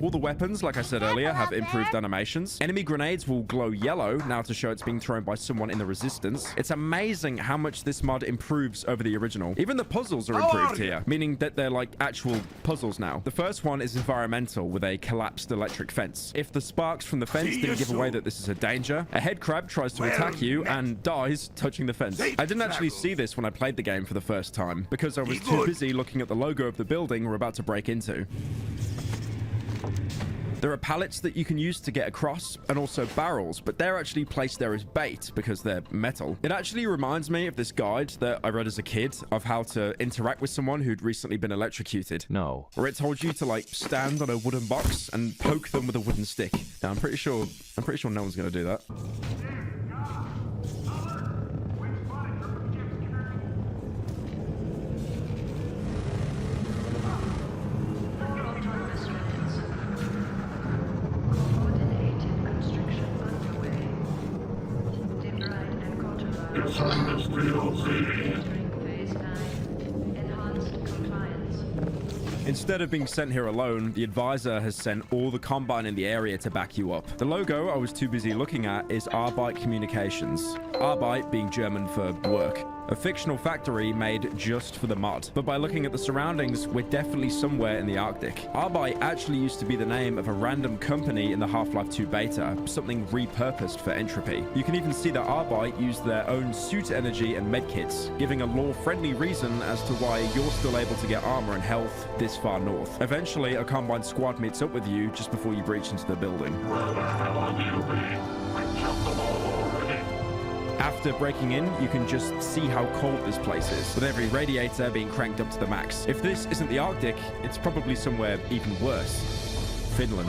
Speaker 6: All the weapons, like I said earlier, have improved animations. Enemy grenades will glow yellow now to show it's being thrown by someone in the resistance. It's amazing how much this mod improves over the original. Even the puzzles are improved here, meaning that they're like actual puzzles now. The first one is environmental with a collapsed electric fence. If the sparks from the fence didn't give away that this is a danger, a head crab tries to attack you and dies touching the fence. I didn't actually see this when I played the game for the first time because I was too busy looking at the logo of the building we're about to break into. There are pallets that you can use to get across, and also barrels, but they're actually placed there as bait because they're metal. It actually reminds me of this guide that I read as a kid of how to interact with someone who'd recently been electrocuted.
Speaker 4: No.
Speaker 6: Where it told you to like stand on a wooden box and poke them with a wooden stick. Now I'm pretty sure no one's gonna do that. Instead of being sent here alone, the advisor has sent all the Combine in the area to back you up. The logo I was too busy looking at is Arbeit Communications. Arbeit being German for work. A fictional factory made just for the mod. But by looking at the surroundings, we're definitely somewhere in the Arctic. Arbeit actually used to be the name of a random company in the Half-Life 2 beta, something repurposed for Entropy. You can even see that Arbeit used their own suit energy and medkits, giving a lore-friendly reason as to why you're still able to get armor and health this far north. Eventually, a Combine squad meets up with you just before you breach into the building. After breaking in, you can just see how cold this place is, with every radiator being cranked up to the max. If this isn't the Arctic, it's probably somewhere even worse. Finland.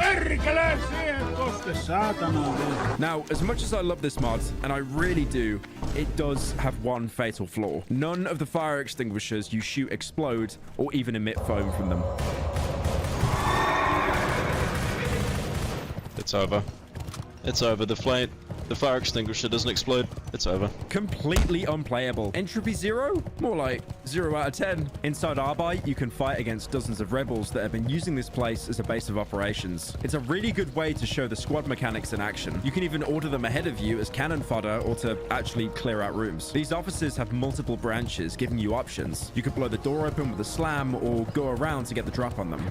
Speaker 6: Now, as much as I love this mod, and I really do, it does have one fatal flaw. None of the fire extinguishers you shoot explode or even emit foam from them.
Speaker 8: It's over. It's over. The fire extinguisher doesn't explode. It's over.
Speaker 6: Completely unplayable. Entropy 0? More like 0 out of 10. Inside Arbeit, you can fight against dozens of rebels that have been using this place as a base of operations. It's a really good way to show the squad mechanics in action. You can even order them ahead of you as cannon fodder or to actually clear out rooms. These offices have multiple branches, giving you options. You could blow the door open with a slam or go around to get the drop on them.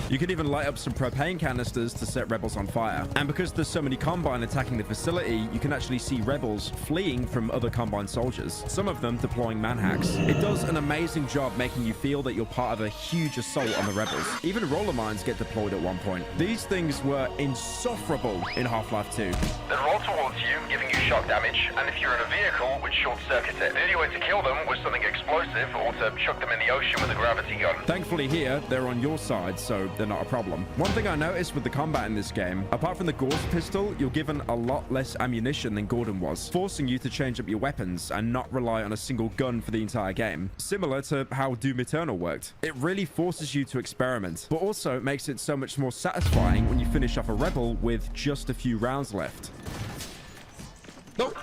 Speaker 6: You can even light up some propane canisters to set rebels on fire. And because there's so many Combine attacking the facility, you can actually see rebels fleeing from other Combine soldiers, some of them deploying manhacks. It does an amazing job making you feel that you're part of a huge assault on the rebels. Even roller mines get deployed at one point. These things were insufferable in Half-Life 2.
Speaker 3: They roll towards you, giving you shock damage, and if you're in a vehicle, would short-circuit it. The only way to kill them was something explosive or to chuck them in the ocean with a gravity gun.
Speaker 6: Thankfully here, they're on your side, so they're not a problem. One thing I noticed with the combat in this game, apart from the Gauss pistol, you're given a lot less ammunition than Gordon was, forcing you to change up your weapons and not rely on a single gun for the entire game, similar to how Doom Eternal worked. It really forces you to experiment, but also it makes it so much more satisfying when you finish off a rebel with just a few rounds left.
Speaker 8: Nope.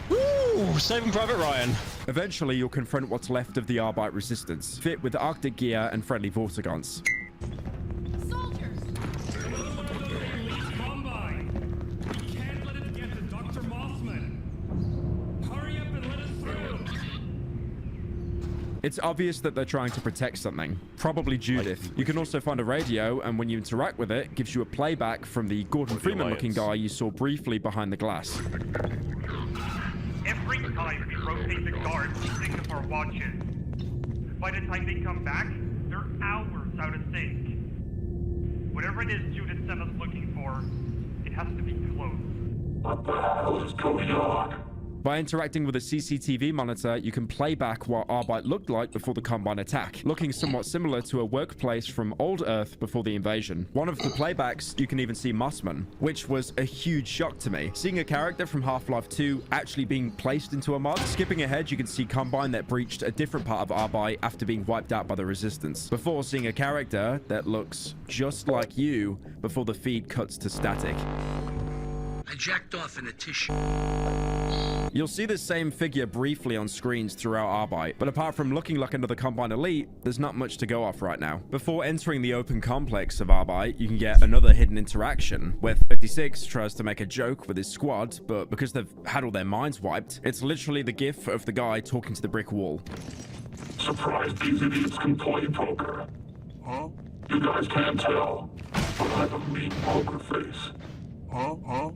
Speaker 8: Woo! Saving Private Ryan.
Speaker 6: Eventually, you'll confront what's left of the Arbeit resistance, fit with Arctic gear and friendly Vortigaunts. It's obvious that they're trying to protect something, probably Judith. You can also find a radio, and when you interact with it, gives you a playback from the Gordon Freeman-looking guy you saw briefly behind the glass.
Speaker 1: Every time we rotate the guards, we signal our watches. By the time they come back, they're hours out of sync. Whatever it is Judith sent us looking for, it has to be close.
Speaker 18: What the hell is going on?
Speaker 6: By interacting with a CCTV monitor, you can play back what Arbeit looked like before the Combine attack, looking somewhat similar to a workplace from Old Earth before the invasion. One of the playbacks, you can even see Mossman, which was a huge shock to me. Seeing a character from Half-Life 2 actually being placed into a mod. Skipping ahead, you can see Combine that breached a different part of Arbeit after being wiped out by the Resistance, before seeing a character that looks just like you before the feed cuts to static.
Speaker 18: I jacked off in a tissue.
Speaker 6: You'll see this same figure briefly on screens throughout Arbite, but apart from looking like another Combine Elite, there's not much to go off right now. Before entering the open complex of Arbite, you can get another hidden interaction, where 56 tries to make a joke with his squad, but because they've had all their minds wiped, it's literally the gif of the guy talking to the brick wall.
Speaker 18: Surprised these idiots can play poker. Huh? You guys can't tell, but I have a mean poker face. Huh?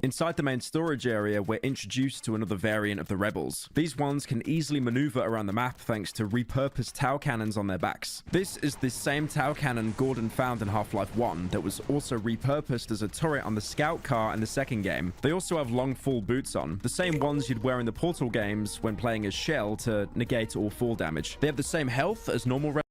Speaker 6: Inside the main storage area, we're introduced to another variant of the rebels. These ones can easily maneuver around the map thanks to repurposed Tau cannons on their backs. This is the same Tau cannon Gordon found in Half-Life 1 that was also repurposed as a turret on the scout car in the second game. They also have long full boots on, the same ones you'd wear in the Portal games when playing as Shell to negate all fall damage. They have the same health as normal rebels.